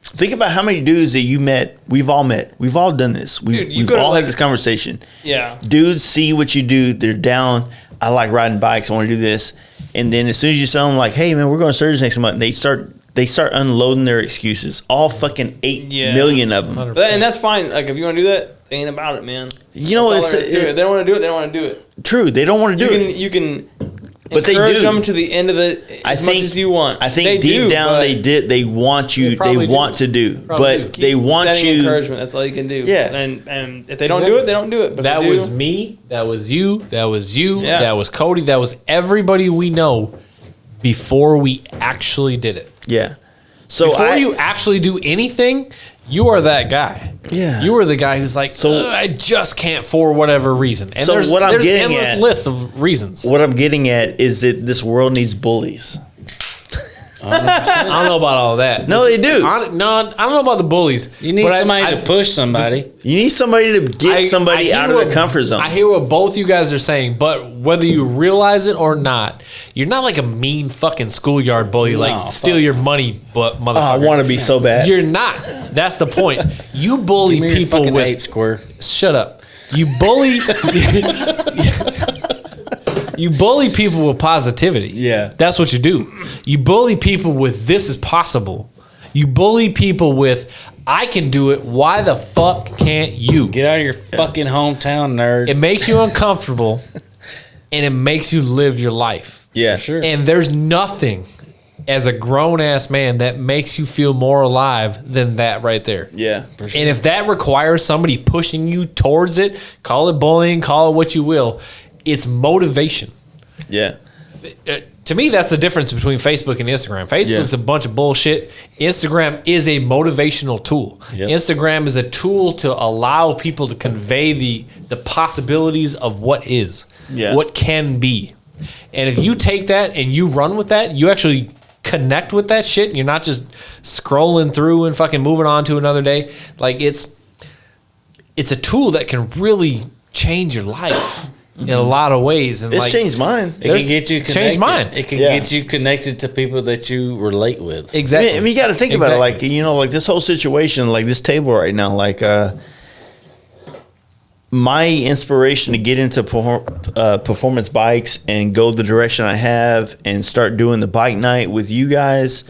Think about how many dudes that you met. We've all met. We've all done this. We've all had this conversation. Yeah. Dudes see what you do. They're down. I like riding bikes. I want to do this. And then as soon as you tell them, like, hey, man, we're going to Sturgis next month, they start unloading their excuses. All fucking 8 million of them. And that's fine. Like, if you want to do that, they ain't about it, man. If they don't want to do it, they don't want to do it. True. They don't want to do it. You can but encourage they do. them to the end of much as you want. I think deep down they want you. They want to do. But they want you. Encouragement. That's all you can do. Yeah. And if they don't do it, they don't do it. But that was me. That was you. That was you. Yeah. That was Cody. That was everybody we know before we actually did it. Yeah. So before you actually do anything, you are that guy. Yeah. You are the guy who's like, I just can't for whatever reason. And so there's endless list of reasons. What I'm getting at is that this world needs bullies. I don't know about all that. No, they do. I don't know about the bullies. You need somebody to push somebody. You need somebody to get somebody out of their comfort zone. I hear what both you guys are saying, but whether you realize it or not, you're not like a mean fucking schoolyard bully, steal your money, but motherfucker. I want to be so bad. You're not. That's the point. You bully people with ape square. Shut up. You bully. You bully people with positivity. Yeah. That's what you do. You bully people with this is possible. You bully people with I can do it. Why the fuck can't you? Get out of your fucking hometown, nerd. It makes you uncomfortable and it makes you live your life. Yeah. For sure. And there's nothing as a grown ass man that makes you feel more alive than that right there. Yeah. For sure. And if that requires somebody pushing you towards it, call it bullying, call it what you will. It's motivation. Yeah. To me, that's the difference between Facebook and Instagram. Facebook's a bunch of bullshit. Instagram is a motivational tool. Yep. Instagram is a tool to allow people to convey the possibilities of what is, what can be. And if you take that and you run with that, you actually connect with that shit. You're not just scrolling through and fucking moving on to another day. Like it's a tool that can really change your life. In a lot of ways, and it's changed mine. It can get you connected. Changed mine. It can get you connected to people that you relate with. Exactly. I mean, you got to think about it, like like this whole situation, like this table right now, like my inspiration to get into performance bikes and go the direction I have and start doing the bike night with you guys,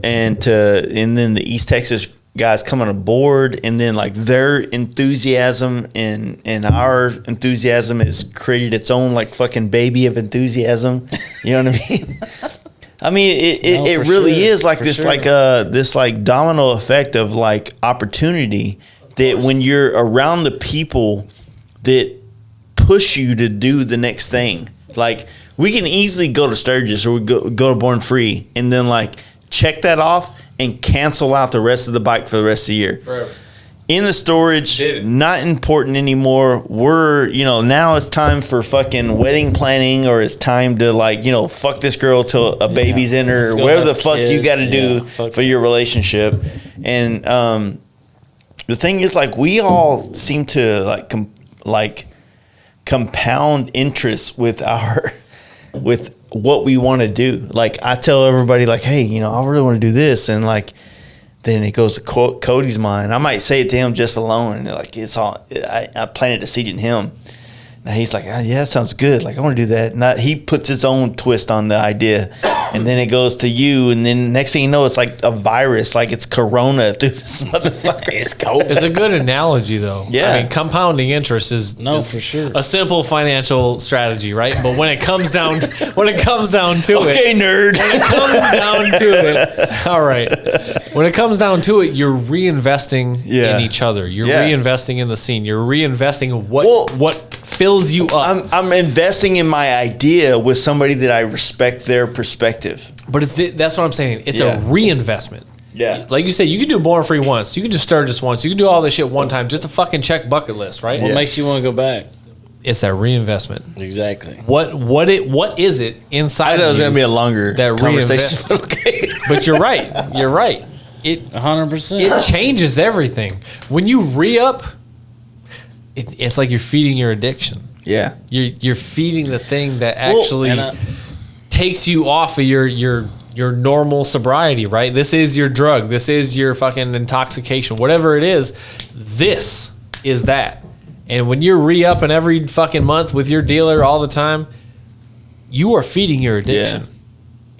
and then the East Texas guys coming aboard, and then like their enthusiasm and our enthusiasm has created its own like fucking baby of enthusiasm. You know what I mean? I mean, it really is like this, like this like domino effect of like opportunity that when you're around the people that push you to do the next thing, like we can easily go to Sturgis or we go to Born Free and then like check that off and cancel out the rest of the bike for the rest of the year. Forever. In the storage, not important anymore. We're, now it's time for fucking wedding planning, or it's time to like, fuck this girl till a baby's in her, or whatever the fuck you got to do for your relationship. And the thing is, like, we all seem to like compound interest with with what we want to do. Like I tell everybody like, hey, I really want to do this. And like, then it goes to Cody's mind. I might say it to him just alone. And like, it's all, I planted a seed in him. And he's like, yeah, that sounds good. Like, I want to do that. And he puts his own twist on the idea. And then it goes to you. And then next thing you know, it's like a virus. Like it's Corona through this motherfucker. It's COVID. It's a good analogy, though. Yeah. I mean, compounding interest is for sure a simple financial strategy, right? But when it comes down, to okay, when nerd. it comes down to it, all right. When it comes down to it, you're reinvesting in each other. You're reinvesting in the scene. You're reinvesting what fills you up. I'm investing in my idea with somebody that I respect their perspective. But that's what I'm saying. It's a reinvestment. Yeah. Like you said, you can do Born Free once. You can do Sturgis once. You can do all this shit one time just to fucking check bucket list, right? What makes you want to go back? It's that reinvestment. Exactly. What is it inside? I thought it was going to be a longer conversation. Okay. But you're right. You're right. It 100%. It changes everything. When you re-up, it's like you're feeding your addiction. Yeah. You're feeding the thing that actually takes you off of your normal sobriety, right? This is your drug. This is your fucking intoxication. Whatever it is, this is that. And when you're re-upping every fucking month with your dealer all the time, you are feeding your addiction. Yeah.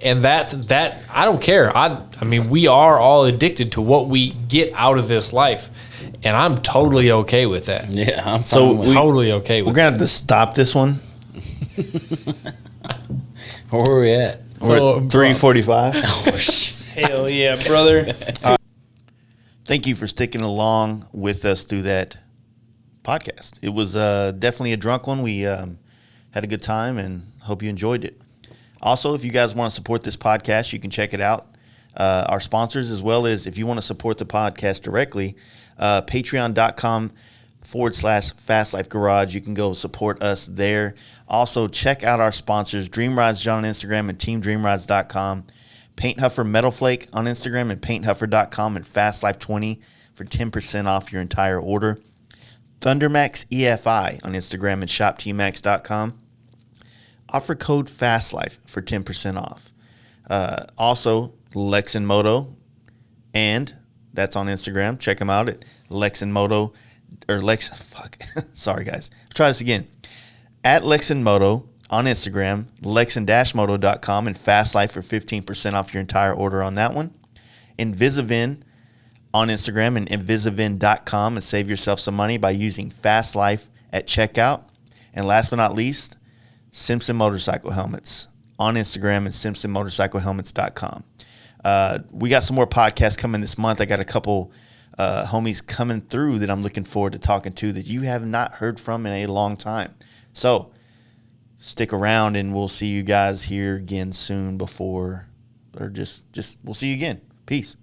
And that I don't care. I mean, we are all addicted to what we get out of this life. And I'm totally okay with that. Yeah, I'm totally okay with that. We're going to have to stop this one. Where are we at? We're at 3:45. Oh, shit. Hell yeah, brother. Thank you for sticking along with us through that podcast. It was definitely a drunk one. We had a good time and hope you enjoyed it. Also, if you guys want to support this podcast, you can check it out. Our sponsors, as well as if you want to support the podcast directly, patreon.com/Fast Life Garage. You can go support us there. Also, check out our sponsors, Dream Rides John on Instagram and teamdreamrides.com. Paint Huffer Metal Flake on Instagram and painthuffer.com and FastLife20 for 10% off your entire order. Thundermax EFI on Instagram and shoptmax.com. Offer code FASTLIFE for 10% off. Also, Lex and Moto, and that's on Instagram. Check them out at Lex and Moto, or Lex, sorry guys. Try this again. At Lex and Moto on Instagram, lexand-moto.com, and FastLife for 15% off your entire order on that one. Invisivin on Instagram and invisivin.com, and save yourself some money by using FastLife at checkout. And last but not least, Simpson Motorcycle Helmets on Instagram and simpsonmotorcyclehelmets.com. We got some more podcasts coming this month. I got a couple homies coming through that I'm looking forward to talking to that you have not heard from in a long time. So stick around and we'll see you guys here again soon we'll see you again. Peace.